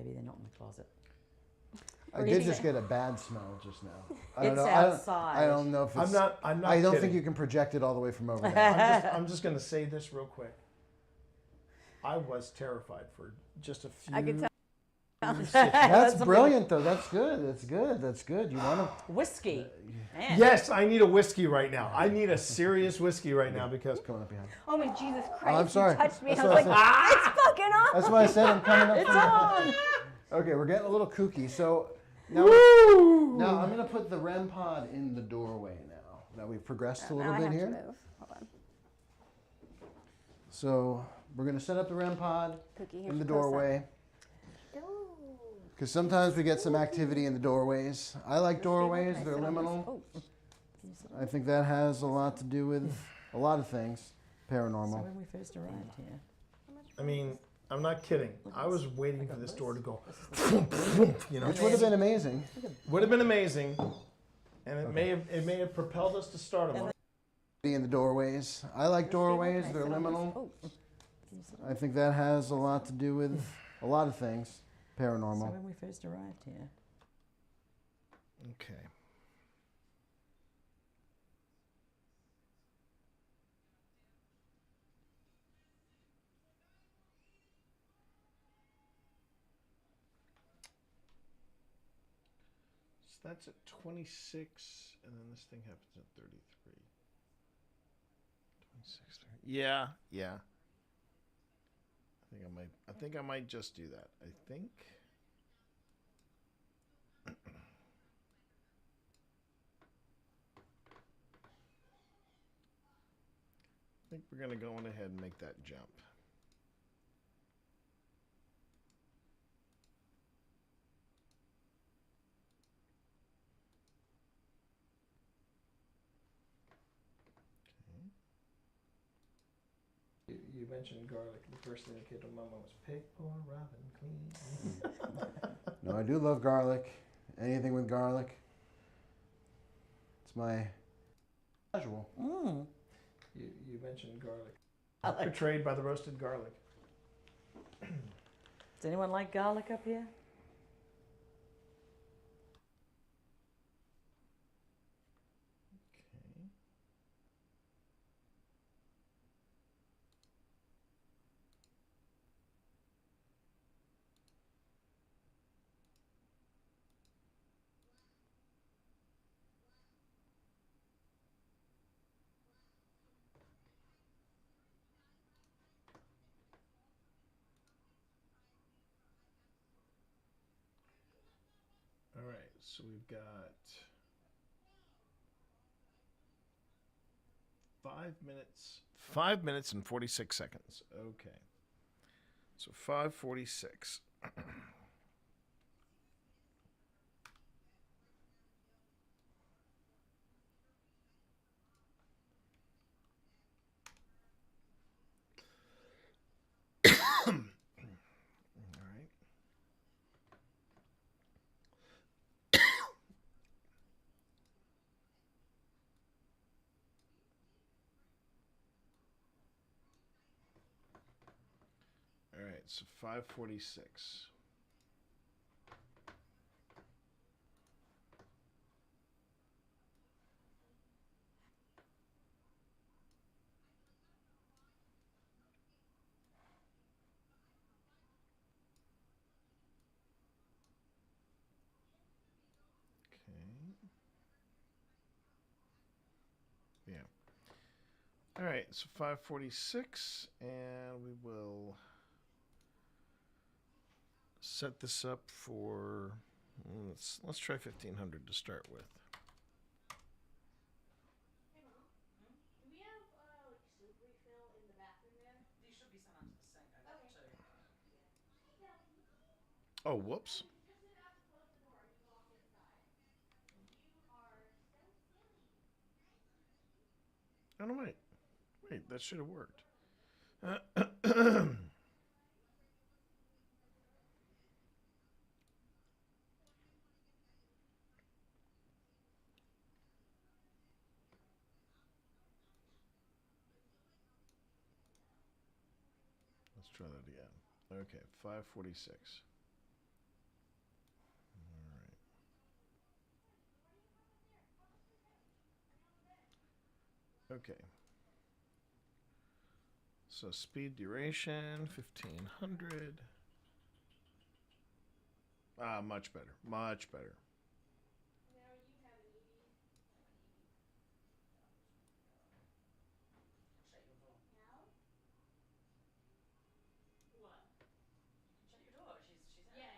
Maybe they're not in the closet. I did just get a bad smell just now. I don't It's know. outside. I don't know if it's. I'm not I don't kidding. think you can project it all the way from over there. I'm just going to say this real quick. I was terrified for just a few. I could tell. That's brilliant, though. That's good. That's good. That's good. You want to whiskey? Man. Yes, I need a whiskey right now. I need a serious whiskey right now because coming up behind. Oh my Jesus Christ! I'm sorry. You touched me. That's I was what like, I said. it's fucking on. That's why I said I'm coming up. It's on. Okay, we're getting a little kooky. So now, now I'm going to put the REM pod in the doorway now. Now we've progressed a little Now I bit have to here. move. Hold on. So we're going to set up the REM pod Cookie, in the here's your doorway. Because sometimes we get some activity in the doorways. I like doorways. They're liminal. I think that has a lot to do with a lot of things. Paranormal. So when we first arrived here. I mean, I'm not kidding. I was waiting for this door to go, you know, Which would have been amazing. Would have been amazing, and it may have propelled us to stardom. In the doorways. I like doorways. They're liminal. I think that has a lot to do with a lot of things. Paranormal. So when we first arrived here. Okay. So that's at 26, and then this thing happens at 33. 26, 30. Yeah, yeah. I think I might just do that. I think. I think we're going to go on ahead and make that jump. You mentioned garlic. The first thing that came to my mind was pig, poor Robin, clean. No, I do love garlic. Anything with garlic. It's my casual. Mm. You mentioned garlic. Garlic. Portrayed by the roasted garlic. Does anyone like garlic up here? All right, so we've got 5 minutes. 5 minutes and 46 seconds. Okay. So 5:46. All right, so 5:46. Yeah. All right, so 5:46, and we will set this up for. Let's try 1500 to start with. Oh, whoops. Oh, no, wait. Wait, that should have worked. Let's try that again. Okay, 5:46. Okay. So speed duration 1500. Ah, much better. Much better. What? Shut your door. She's out. Yeah.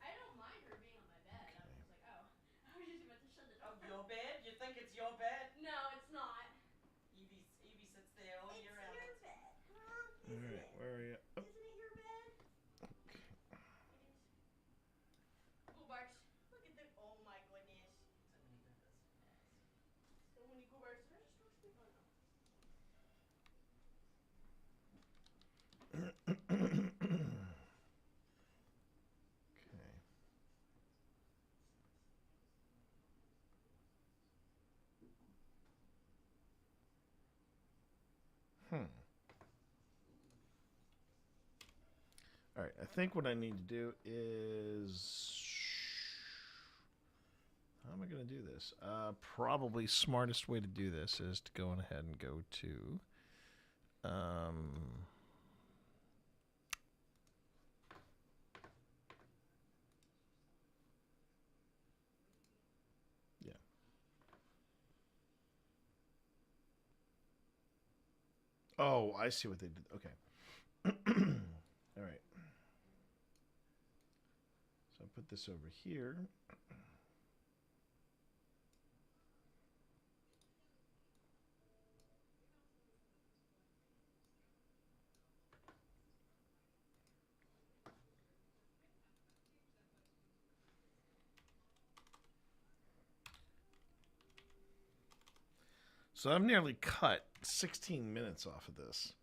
I don't mind her being on my bed. I was like, oh. I was just about to shut the door. Oh, your bed? You think it's your bed? No, it's not. Evie sits there all year round. It's your bed, huh? All right, where are you? Oh. Isn't it your bed? Goobers, look at the. Oh my goodness. So many goobers. So many goobers. Did I just touch me? Oh no. Okay. All right, I think what I need to do is... How am I going to do this? Probably smartest way to do this is to go on ahead and go to... yeah. Oh, I see what they did. Okay. All right. So I'll put this over here. So I've nearly cut 16 minutes off of this.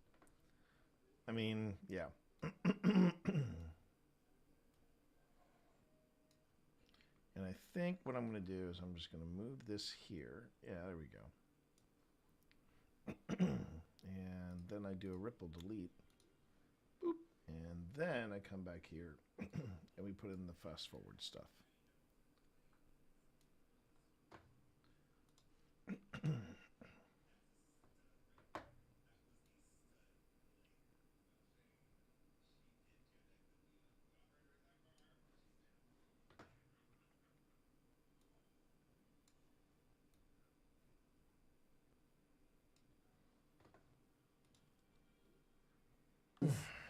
I mean, yeah. And I think what I'm going to do is I'm just going to move this here. Yeah, there we go. And then I do a ripple delete. Boop. And then I come back here and we put in the fast forward stuff.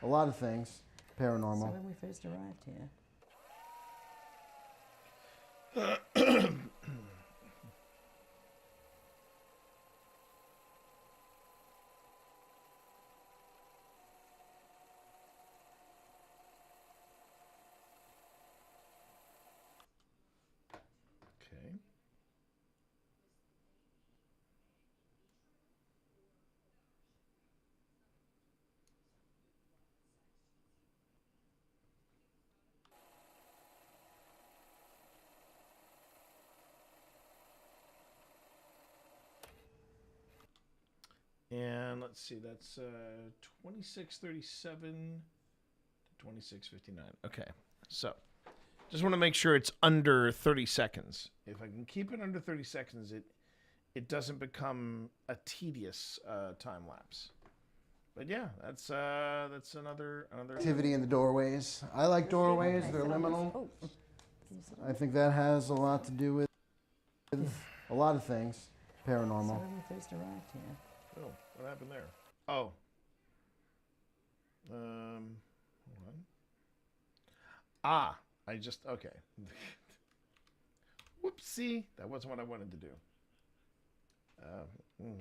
A lot of things. Paranormal. So when we first arrived here. Okay. And let's see, that's 2637 to 2659. Okay, so just want to make sure it's under 30 seconds. If I can keep it under 30 seconds, it doesn't become a tedious time lapse. But yeah, that's another Activity in the doorways. I like doorways. They're liminal. I think that has a lot to do with a lot of things. Paranormal. So when we first arrived here. Oh, what happened there? Oh. Hold on. Ah, okay. Whoopsie, that wasn't what I wanted to do. Hang on.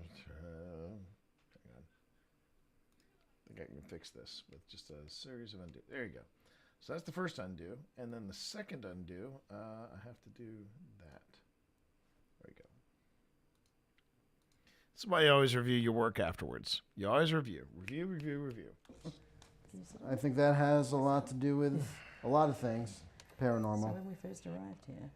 I think I can fix this with just a series of undo. There you go. So that's the first undo, and then the second undo, I have to do that. There we go. This is why you always review your work afterwards. You always review. Review. I think that has a lot to do with a lot of things. Paranormal. So when we first arrived here.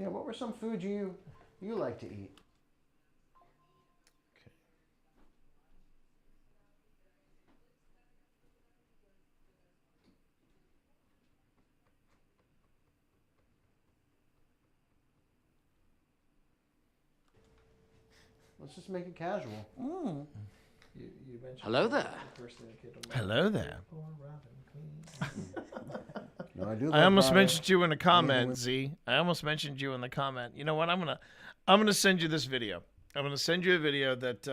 Yeah, what were some foods you like to eat? Let's just make it casual. Mm. You mentioned Hello there. Hello there. No, I do. I almost love mentioned you in a comment, with- Z. I almost mentioned you in the comment. You know what? I'm gonna send you this video. I'm gonna send you a video that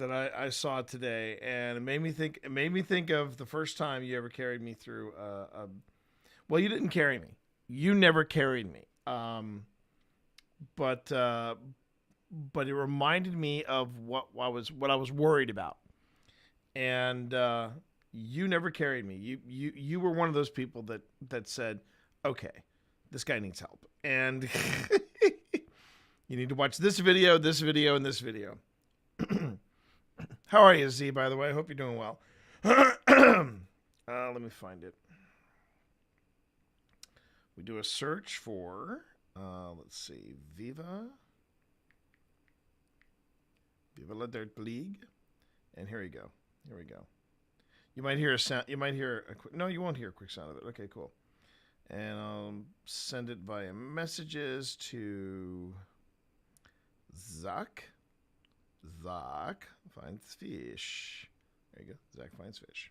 I saw today, and it made me think. It made me think of the first time you ever carried me through well, you didn't carry me. You never carried me. But it reminded me of what I was worried about. And you never carried me. You were one of those people that said, "Okay, this guy needs help." And you need to watch this video, and this video. How are you, Z, by the way? I hope you're doing well. Let me find it. We do a search for, let's see, Viva La Dirt League. And here we go. You might hear a sound. You might hear a quick. No, you won't hear a quick sound of it. Okay, cool. And I'll send it via messages to Zach. Zach finds fish. There you go. Zach finds fish.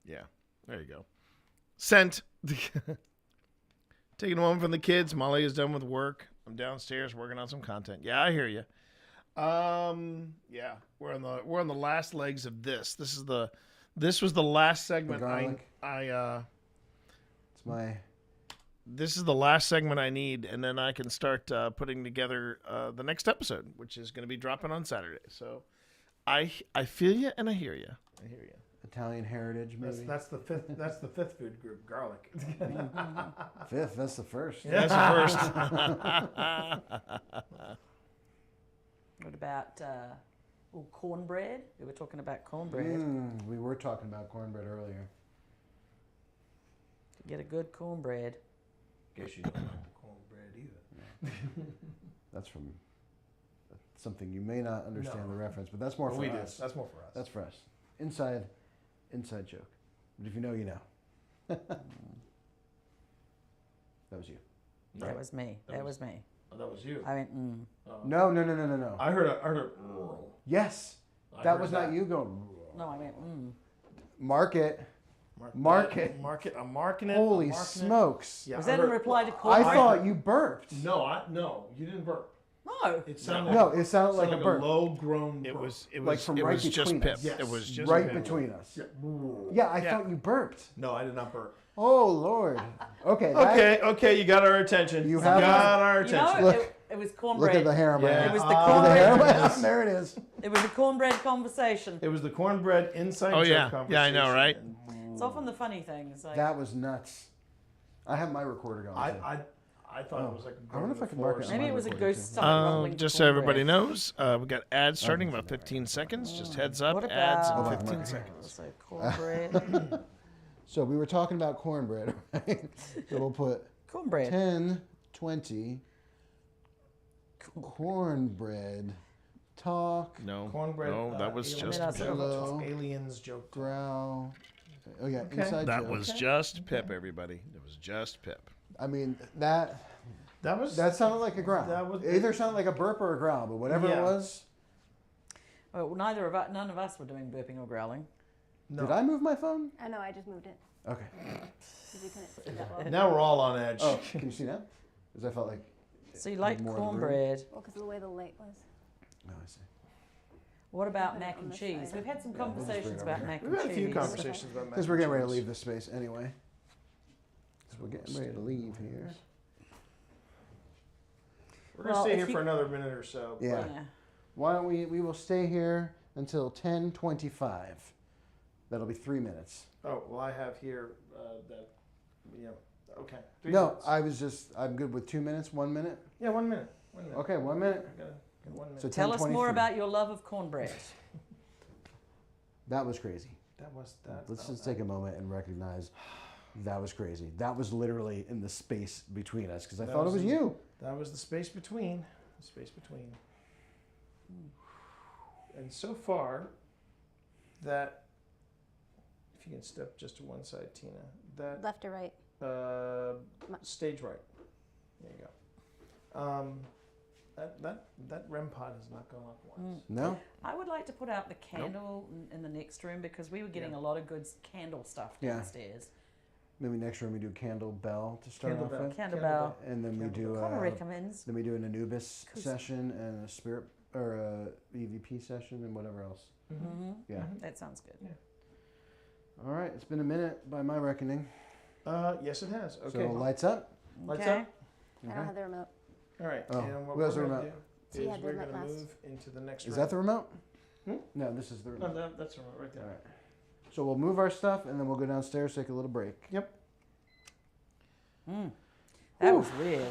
Yeah, there you go. Sent. Taking a moment from the kids. Molly is done with work. I'm downstairs working on some content. Yeah, I hear you. Yeah, we're on the last legs of this. This was the last segment. This is the last segment I need, and then I can start putting together the next episode, which is going to be dropping on Saturday. So, I feel you and I hear you. Italian heritage, maybe. That's the fifth. That's the fifth food group. Garlic. Fifth. That's the first. Yeah, that's the first. What about cornbread? We were talking about cornbread. We were talking about cornbread earlier. Get a good cornbread. Guess you don't like cornbread either. That's from something you may not understand the reference, but that's more for us. That's more for us. That's for us. Inside joke. But if you know, you know. That was you. That was me. That was me. Oh, that was you. I went, No. I heard a Yes. That was not you going. No, I went, Mark it. I'm marking it. Holy smokes. Yeah, was that in reply to cornbread? I thought you burped. No, you didn't burp. No. It sounded like a burp. low-grown burp. It was like from it right was just between Pip. us. Yes. It was just right Pip. between us. Yeah. I thought you burped. No, I did not burp. Oh Lord. Okay. Okay, you got our attention. You got our attention. You know, it was cornbread. Look at the hair on my Yeah. It was the The cornbread. hair on my ass. There it is. It was a cornbread conversation. It was the cornbread inside Oh, joke yeah. conversation. Yeah, I know, right? It's often the funny things. Like, That was nuts. I have my recorder going. too. I thought it was like a I wonder if I can mark it. maybe it was a recording, ghost too. stomach rumbling. Just so everybody knows, we got ads starting in about 15 seconds. Just heads up, What ads in about- 15 seconds. So cornbread. So we were talking about cornbread, right? So we'll put Cornbread. 10, 20. Cornbread. Talk. No, Cornbread. no, that was aliens just joke. Pip. Hello. Aliens joke. Growl. Oh yeah, Okay. inside That joke. was just Pip, everybody. It was just Pip. I mean that was sounded like a growl. That was It either sounded like a burp or a growl, but whatever it was. Well, none of us were doing burping or growling. Did I move my phone? I know, I just moved it. Okay. 'Cause you couldn't see that well. Now we're all on edge. Oh, can you see now? Because I felt like. So you like more of the room. cornbread. Well, because of the way the light was. Oh, I see. What about Put it mac on and this cheese? side. We've had some Yeah, we'll just bring it conversations over about here. mac and We've cheese. had a few conversations about mac Because we're and getting ready to cheese. leave this space anyway. Because we're getting ready to leave here. We're gonna Well, stay if here you- for another minute or so. Yeah. Yeah. Why don't we will stay here until 10:25. That'll be 3 minutes. Oh well, I have here that Okay. No, I'm good with 2 minutes, 1 minute. Yeah, 1 minute. 1 minute. Okay, 1 minute. I got 1 minute. So Tell us more 10:23. about your love of cornbread. That was crazy. That was that. Let's just take a moment and recognize that was crazy. That was literally in the space between us because I thought it was you. That was the space between. The space between. And so far, that, if you can step just to one side, Tina, that Left or right? stage right. There you go. That REM pod has not gone up once. No. I would like to put out the candle in the next room because we were getting a lot of good candle stuff downstairs. Maybe next room we do candle bell to start Candle off bell. with. Candle bell. And then we do Connor recommends. Then we do an Anubis session and a spirit or a EVP session and whatever else. Yeah. That sounds good. Yeah. All right, it's been a minute by my reckoning. Yes, it has. Okay. So lights up. Lights Okay. up. I don't have the remote. All right. Oh, and what who has we're the going to remote? do He is had the we're remote going to last. move into the next Is room. that the remote? Hmm? No, this is the remote. No, that's the remote right there. All right. So we'll move our stuff and then we'll go downstairs, take a little break. Yep. That was weird.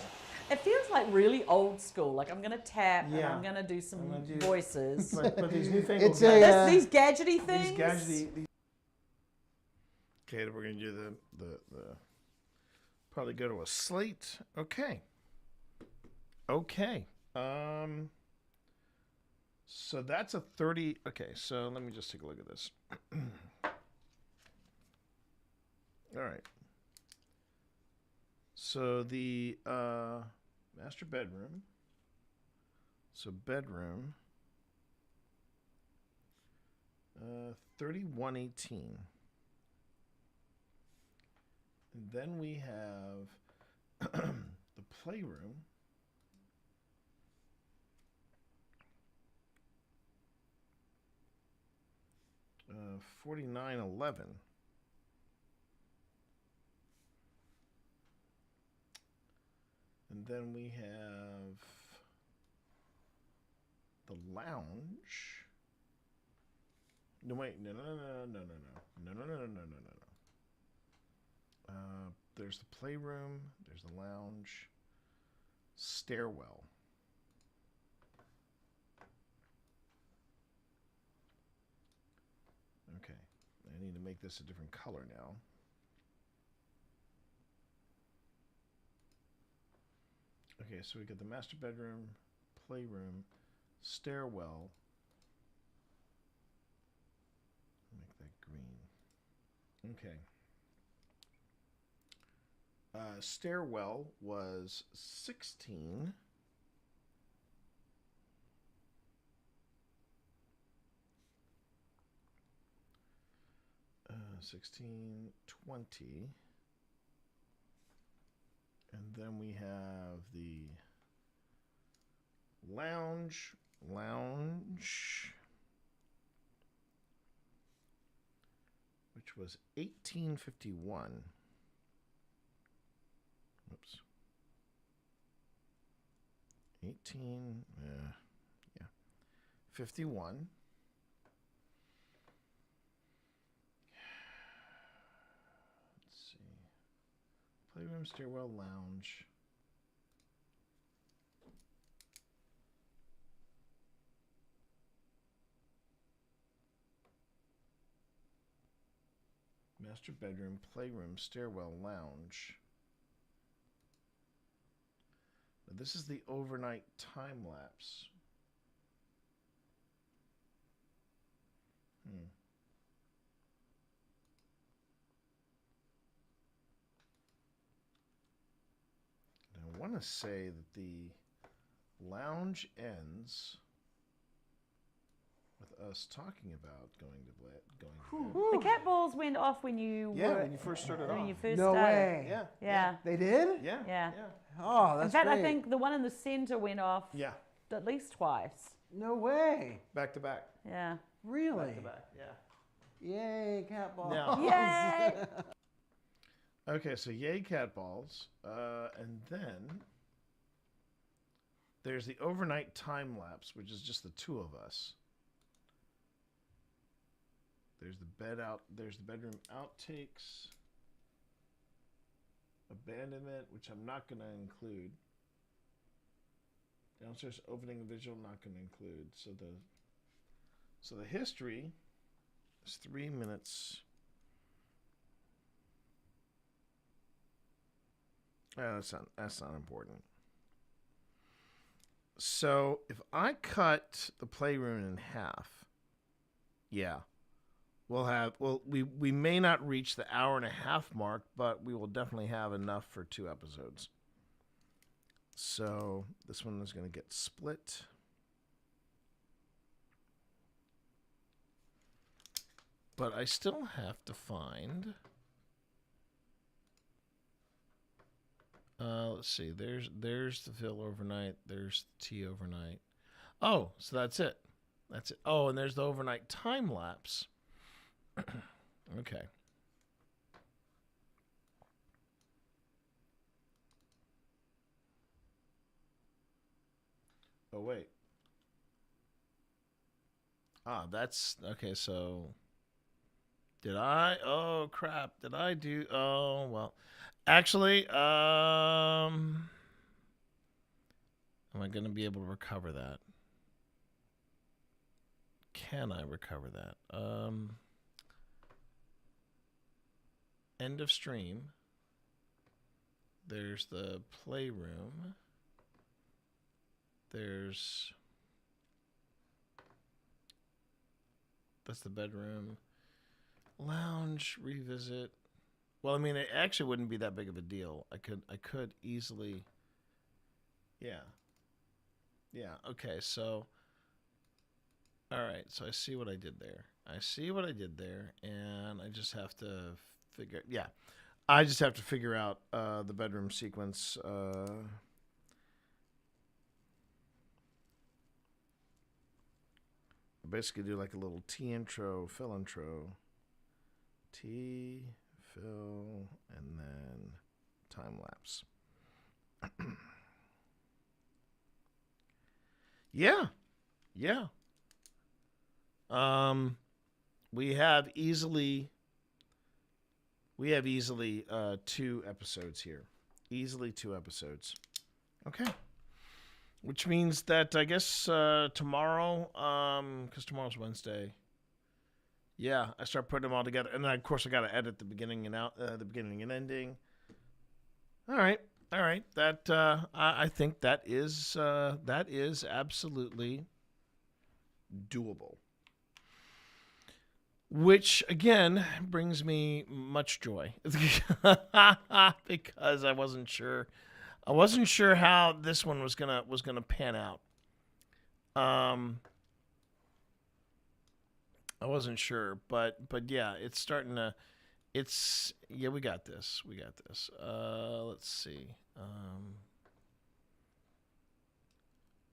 It feels like really old school. Like I'm going to tap and Yeah. I'm going to do some I'm gonna do- voices. But these newfangled It's a, These gadgety things. these gadgety. Okay, we're going to do the probably go to a slate. Okay. Okay. So that's a 30. Okay, so let me just take a look at this. All right. So the master bedroom. So bedroom. 3118. And then we have the playroom. Uh, 4911. And then we have the lounge. No, wait, no. There's the playroom, there's the lounge, stairwell. Okay, I need to make this a different color now. Okay, so we got the master bedroom, playroom, stairwell. Make that green. Okay. Stairwell was 16. Uh, 16, 20. And then we have the lounge, which was 1851. Oops. 51. Let's see. Playroom, stairwell, lounge. Master bedroom, playroom, stairwell, lounge. Now this is the overnight time lapse. I want to say that the lounge ends with us talking about going to bed. The cat balls went off when you when you first started when off. you first No started. way. Yeah. Yeah. They did? Yeah. Yeah. Oh, that's In fact, great. I think the one in the center went off Yeah. at least twice. No way. Back to back. Yeah. Really? Back to back. Yeah. Yay, cat balls. Now- Yay! Okay, so yay cat balls. And then there's the overnight time lapse, which is just the two of us. There's the bedroom outtakes. Abandonment, which I'm not going to include. Downstairs opening visual, not going to include. So the history is 3 minutes. That's not important. So if I cut the playroom in half, yeah, we may not reach the hour and a half mark, but we will definitely have enough for 2 episodes. So this one is going to get split. But I still have to find. Let's see. There's the fill overnight. There's the tea overnight. Oh, so that's it. That's it. Oh, and there's the overnight time lapse. Okay. Oh, wait. That's okay. So did I? Oh, crap. Did I do? Oh, well, actually, am I going to be able to recover that? Can I recover that? End of stream. There's the playroom. That's the bedroom. Lounge, revisit. Well, I mean, it actually wouldn't be that big of a deal. I could easily. Yeah. Yeah, okay, so. All right, so I see what I did there. And I just have to figure. Yeah. I just have to figure out the bedroom sequence. Basically do like a little T intro, fill intro, T, fill, and then time lapse. Yeah. We have easily 2 episodes here. Easily 2 episodes. Okay. Which means that I guess tomorrow, because tomorrow's Wednesday. Yeah, I start putting them all together, and then of course I got to edit the beginning and the beginning and ending. All right. That I think that is absolutely doable. Which again brings me much joy because I wasn't sure how this one was gonna pan out. I wasn't sure, but yeah, it's starting to. We got this. Let's see.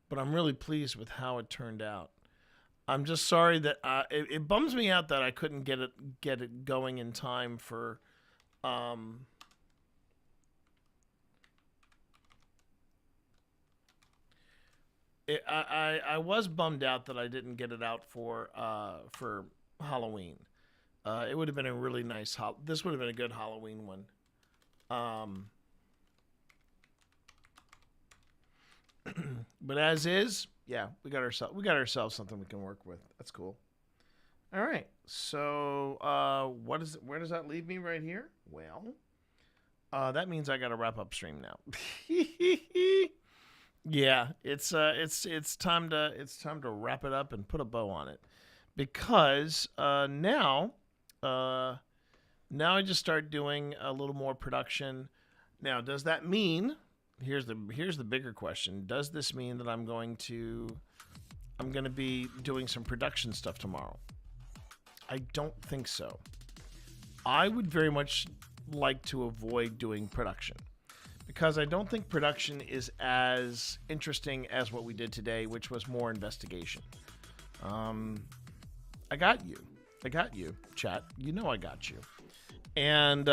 But I'm really pleased with how it turned out. I'm just sorry that it bums me out that I couldn't get it going in time for. I was bummed out that I didn't get it out for Halloween. It would have been a really nice. This would have been a good Halloween one. But as is, yeah, we got ourselves something we can work with. That's cool. All right. So, where does that leave me right here? Well, that means I got to wrap up stream now. Yeah, it's time to wrap it up and put a bow on it, because now I just start doing a little more production. Now, does that mean? Here's the bigger question. Does this mean that I'm going to be doing some production stuff tomorrow? I don't think so. I would very much like to avoid doing production, because I don't think production is as interesting as what we did today, which was more investigation. I got you, chat. You know I got you. And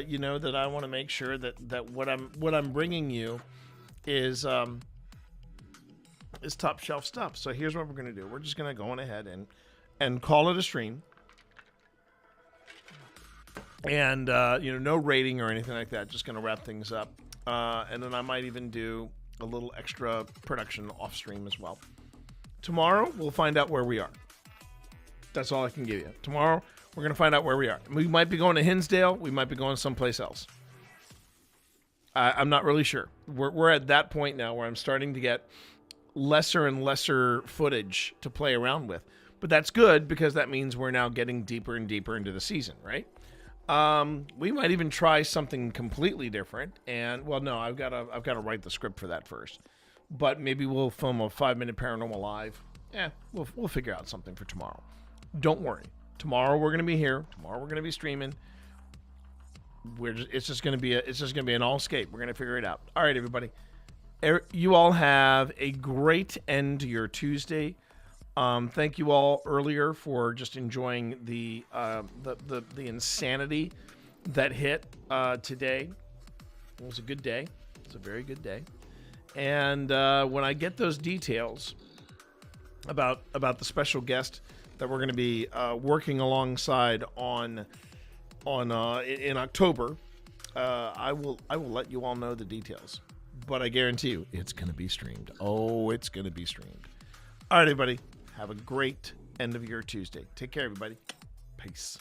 you know that I want to make sure that what I'm bringing you is top shelf stuff. So here's what we're gonna do. We're just gonna go on ahead and call it a stream. And no rating or anything like that. Just going to wrap things up. And then I might even do a little extra production off stream as well. Tomorrow, we'll find out where we are. That's all I can give you. Tomorrow, we're going to find out where we are. We might be going to Hinsdale. We might be going someplace else. I'm not really sure. We're at that point now where I'm starting to get lesser and lesser footage to play around with. But that's good because that means we're now getting deeper and deeper into the season, right? We might even try something completely different. And well, no, I've got to write the script for that first. But maybe we'll film a 5-minute Paranormal Live. We'll figure out something for tomorrow. Don't worry. Tomorrow we're going to be here. Tomorrow we're going to be streaming. It's just going to be an all-scape. We're going to figure it out. All right, everybody. You all have a great end to your Tuesday. Thank you all earlier for just enjoying the insanity that hit today. It was a good day. It was a very good day. And when I get those details about the special guest that we're going to be working alongside in October, I will let you all know the details. But I guarantee you, it's going to be streamed. Oh, it's going to be streamed. All right, everybody. Have a great end of your Tuesday. Take care, everybody. Peace.